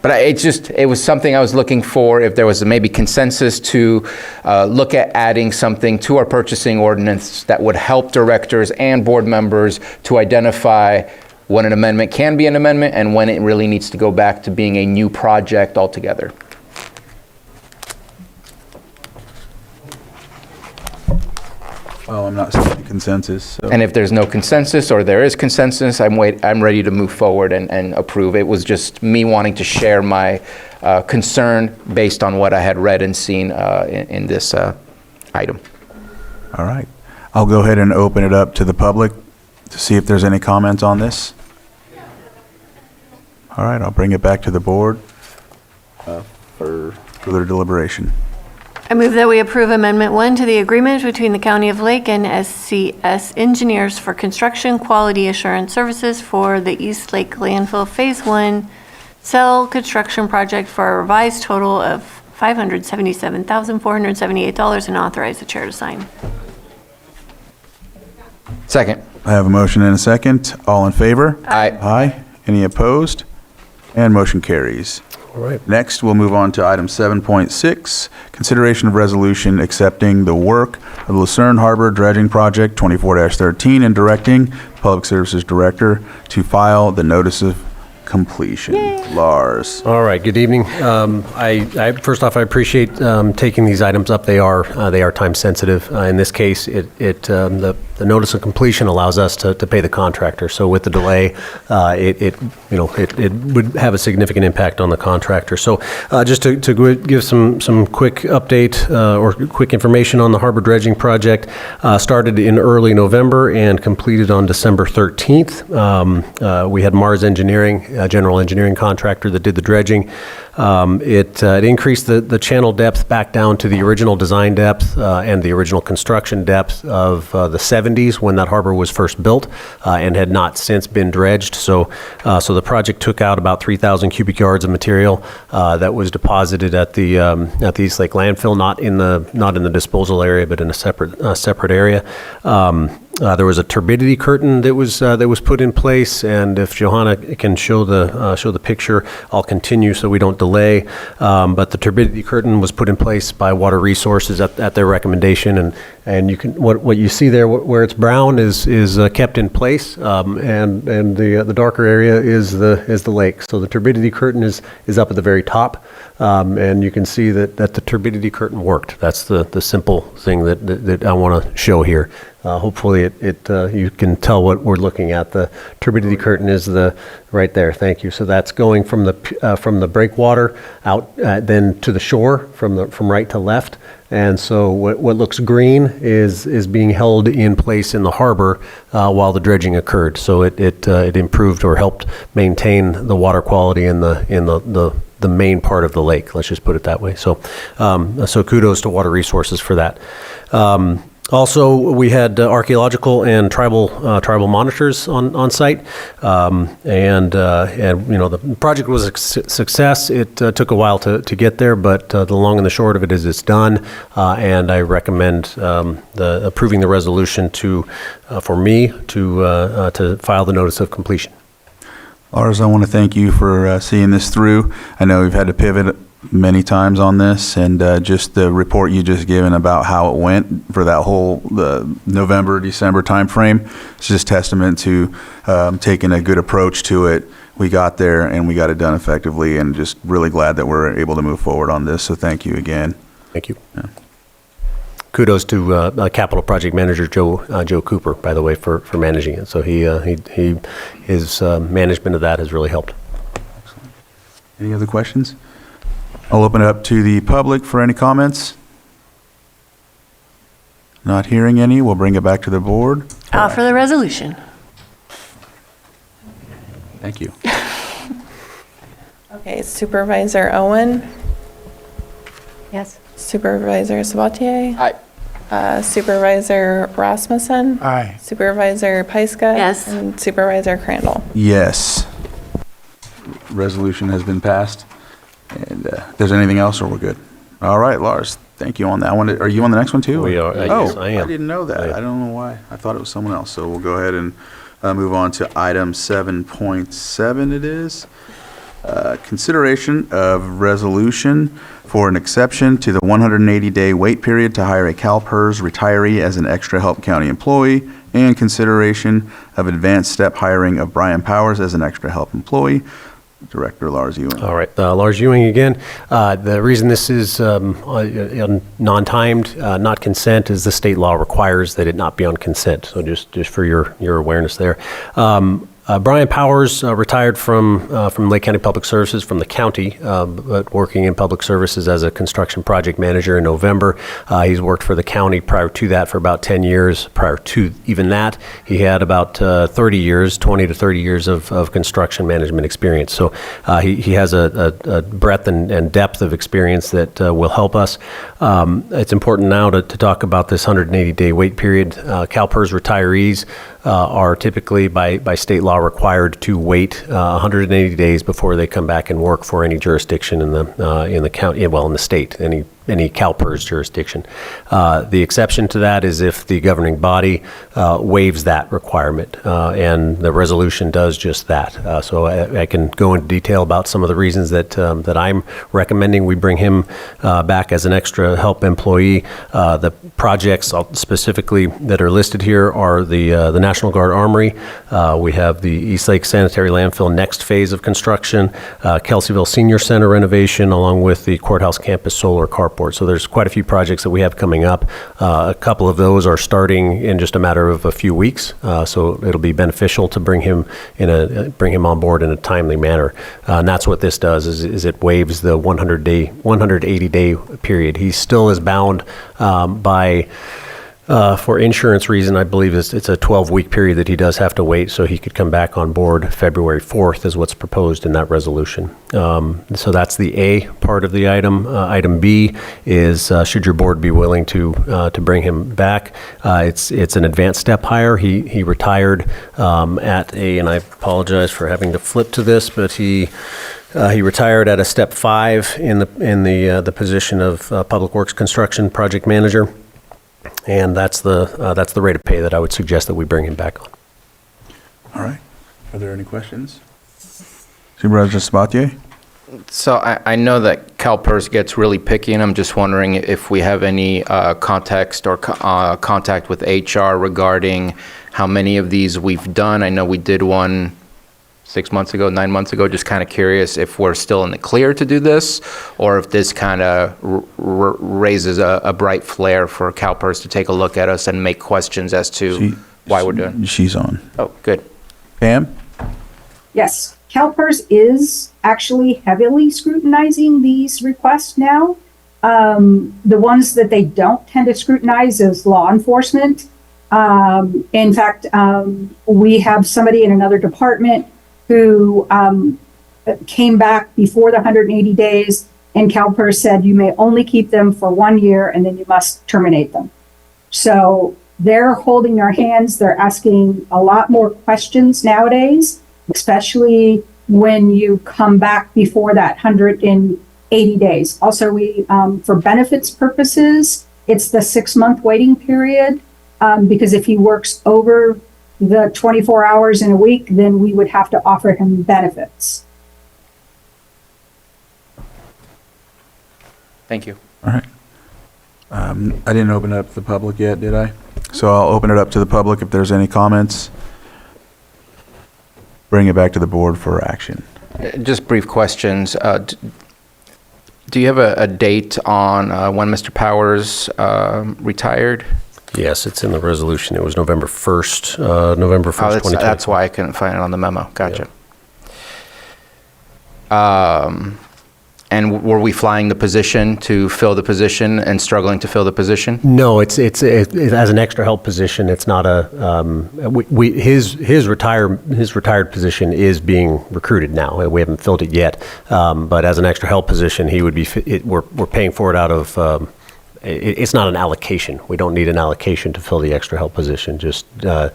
But it was something I was looking for, if there was maybe consensus to look at adding something to our purchasing ordinance that would help directors and board members to identify when an amendment can be an amendment and when it really needs to go back to being a new project altogether. Well, I'm not seeing consensus. So. And if there's no consensus, or there is consensus, I'm ready to move forward and approve. It was just me wanting to share my concern based on what I had read and seen in this item. All right. I'll go ahead and open it up to the public to see if there's any comments on this. All right, I'll bring it back to the board for further deliberation. I move that we approve Amendment 1 to the agreement between the County of Lake and SCS Engineers for construction quality assurance services for the East Lake Landfill Phase 1 cell construction project for a revised total of $577,478, and authorize the chair to sign. Second. I have a motion and a second. All in favor? Aye. Aye. Any opposed? And motion carries. All right. Next, we'll move on to item 7.6, consideration of resolution accepting the work of the Lucerne Harbor Dredging Project 24-13 and directing the Public Services Director to file the notice of completion. Lars. All right, good evening. First off, I appreciate taking these items up. They are time sensitive. In this case, the notice of completion allows us to pay the contractor. So with the delay, it would have a significant impact on the contractor. So just to give some quick update or quick information on the harbor dredging project, started in early November and completed on December 13th. We had Mars Engineering, general engineering contractor, that did the dredging. It increased the channel depth back down to the original design depth and the original construction depth of the 70s when that harbor was first built, and had not since been dredged. So the project took out about 3,000 cubic yards of material that was deposited at the East Lake landfill, not in the disposal area, but in a separate area. There was a turbidity curtain that was put in place, and if Johanna can show the picture, I'll continue so we don't delay. But the turbidity curtain was put in place by Water Resources at their recommendation, and you can what you see there where it's brown is kept in place, and the darker area is the lake. So the turbidity curtain is up at the very top, and you can see that the turbidity curtain worked. That's the simple thing that I want to show here. Hopefully you can tell what we're looking at. The turbidity curtain is right there. Thank you. So that's going from the breakwater out then to the shore from right to left. And so what looks green is being held in place in the harbor while the dredging occurred. So it improved or helped maintain the water quality in the main part of the lake. Let's just put it that way. So kudos to Water Resources for that. Also, we had archaeological and tribal monitors on site, and the project was a success. It took a while to get there, but the long and the short of it is it's done, and I recommend approving the resolution for me to file the notice of completion. Lars, I want to thank you for seeing this through. I know we've had to pivot many times on this, and just the report you just given about how it went for that whole November, December timeframe, it's just testament to taking a good approach to it. We got there and we got it done effectively, and just really glad that we're able to move forward on this. So thank you again. Thank you. Yeah. Kudos to Capital Project Manager Joe Cooper, by the way, for managing it. So his management of that has really helped. Excellent. Any other questions? I'll open it up to the public for any comments. Not hearing any, we'll bring it back to the board. For the resolution. Thank you. Okay, Supervisor Owen, Yes. Supervisor Sabatier, Aye. Supervisor Rasmussen, Aye. Supervisor Pyska, Yes. and Supervisor Crandall. Yes. Resolution has been passed. And if there's anything else, or we're good? All right, Lars, thank you on that one. Are you on the next one too? We are. Yes, I am. I didn't know that. I don't know why. I thought it was someone else. So we'll go ahead and move on to item 7.7 it is. Consideration of resolution for an exception to the 180-day wait period to hire a CalPERS retiree as an extra Help County employee, and consideration of advanced step hiring of Brian Powers as an extra Help employee. Director Lars Ewing. All right, Lars Ewing again. The reason this is non-timed, not consent, is the state law requires that it not be on consent. So just for your awareness there. Brian Powers retired from Lake County Public Services from the county, but working in public services as a construction project manager in November. He's worked for the county prior to that for about 10 years. Prior to even that, he had about 20 to 30 years of construction management experience. So he has a breadth and depth of experience that will help us. It's important now to talk about this 180-day wait period. CalPERS retirees are typically by state law required to wait 180 days before they come back and work for any jurisdiction in the county, well, in the state, any CalPERS jurisdiction. The exception to that is if the governing body waives that requirement, and the resolution does just that. So I can go into detail about some of the reasons that I'm recommending we bring him back as an extra help employee. The projects specifically that are listed here are the National Guard Armory. We have the East Lake Sanitary Landfill next phase of construction, Kelseyville Senior Center renovation, along with the Courthouse Campus Solar Carport. So there's quite a few projects that we have coming up. A couple of those are starting in just a matter of a few weeks. So it'll be beneficial to bring him on board in a timely manner. And that's what this does is it waives the 180-day period. He still is bound for insurance reason, I believe it's a 12-week period that he does have to wait, so he could come back on board February 4th is what's proposed in that resolution. So that's the A part of the item. Item B is should your board be willing to bring him back. It's an advanced step hire. He retired and I apologize for having to flip to this, but he retired at a step 5 in the position of Public Works Construction Project Manager. and that's the rate of pay that I would suggest that we bring him back on. All right. Are there any questions? Supervisor Sabatier? So I know that CalPERS gets really picky, and I'm just wondering if we have any context or contact with HR regarding how many of these we've done. I know we did one 6 months ago, 9 months ago. Just kind of curious if we're still in the clear to do this, or if this kind of raises a bright flare for CalPERS to take a look at us and make questions as to why we're doing. She's on. Oh, good. Pam? Yes, CalPERS is actually heavily scrutinizing these requests now. The ones that they don't tend to scrutinize is law enforcement. In fact, we have somebody in another department who came back before the 180 days, and CalPERS said you may only keep them for 1 year and then you must terminate them. So they're holding their hands. They're asking a lot more questions nowadays, especially when you come back before that 180 days. Also, we, for benefits purposes, it's the 6-month waiting period, because if he works over the 24 hours in a week, then we would have to offer him benefits. Thank you. All right. I didn't open it up to the public yet, did I? So I'll open it up to the public if there's any comments. Bring it back to the board for action. Just brief questions. Do you have a date on when Mr. Powers retired? Yes, it's in the resolution. It was November 1st, November 1st, 2020. That's why I couldn't find it on the memo. Gotcha. And were we flying the position to fill the position and struggling to fill the position? No, it's as an extra help position. It's not a his retired position is being recruited now. We haven't filled it yet, but as an extra help position, he would be. We're paying for it out of. It's not an allocation. We don't need an allocation to fill the extra help position. Just the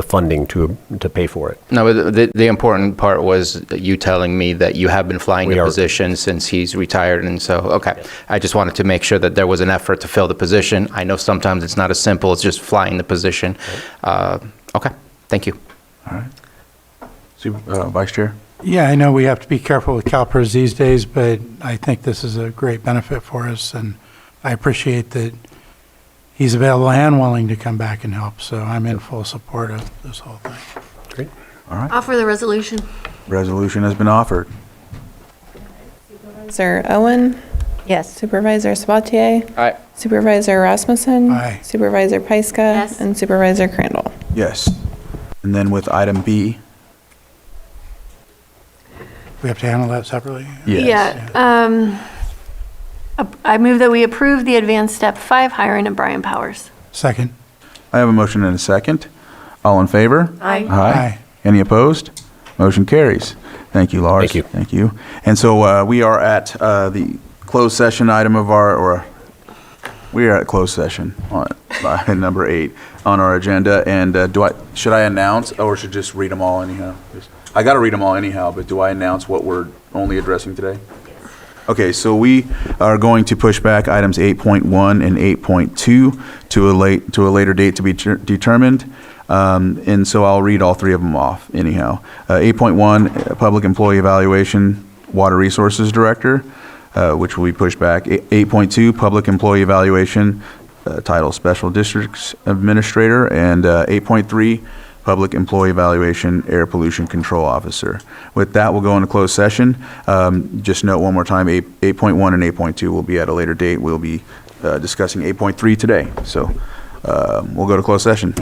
funding to pay for it. No, but the important part was you telling me that you have been flying the position since he's retired, and so okay. Yes. I just wanted to make sure that there was an effort to fill the position. I know sometimes it's not as simple as just flying the position. Okay, thank you. All right. Vice Chair? Yeah, I know we have to be careful with CalPERS these days, but I think this is a great benefit for us, and I appreciate that he's available and willing to come back and help, so I'm in full support of this whole thing. Great. All right. Offer the resolution. Resolution has been offered. Supervisor Owen? Yes. Supervisor Sabatier? Aye. Supervisor Rasmussen? Aye. Supervisor Pyska? Yes. And Supervisor Crandall? Yes. And then with item B. We have to handle that separately? Yes. Yeah. I move that we approve the advanced step 5 hiring of Brian Powers. Second. I have a motion and a second. All in favor? Aye. Aye. Any opposed? Motion carries. Thank you, Lars. Thank you. Thank you. And so we are at the closed session item of we are at closed session on number 8 on our agenda. And should I announce, or should just read them all anyhow? I got to read them all anyhow, but do I announce what we're only addressing today? Okay, so we are going to push back items 8.1 and 8.2 to a later date to be determined. And so I'll read all 3 of them off anyhow. 8.1, Public Employee Evaluation, Water Resources Director, which will be pushed back. 8.2, Public Employee Evaluation, title Special Districts Administrator, and 8.3, Public Employee Evaluation, Air Pollution Control Officer. With that, we'll go into closed session. Just note one more time, 8.1 and 8.2 will be at a later date. We'll be discussing 8.3 today. So we'll go to closed session.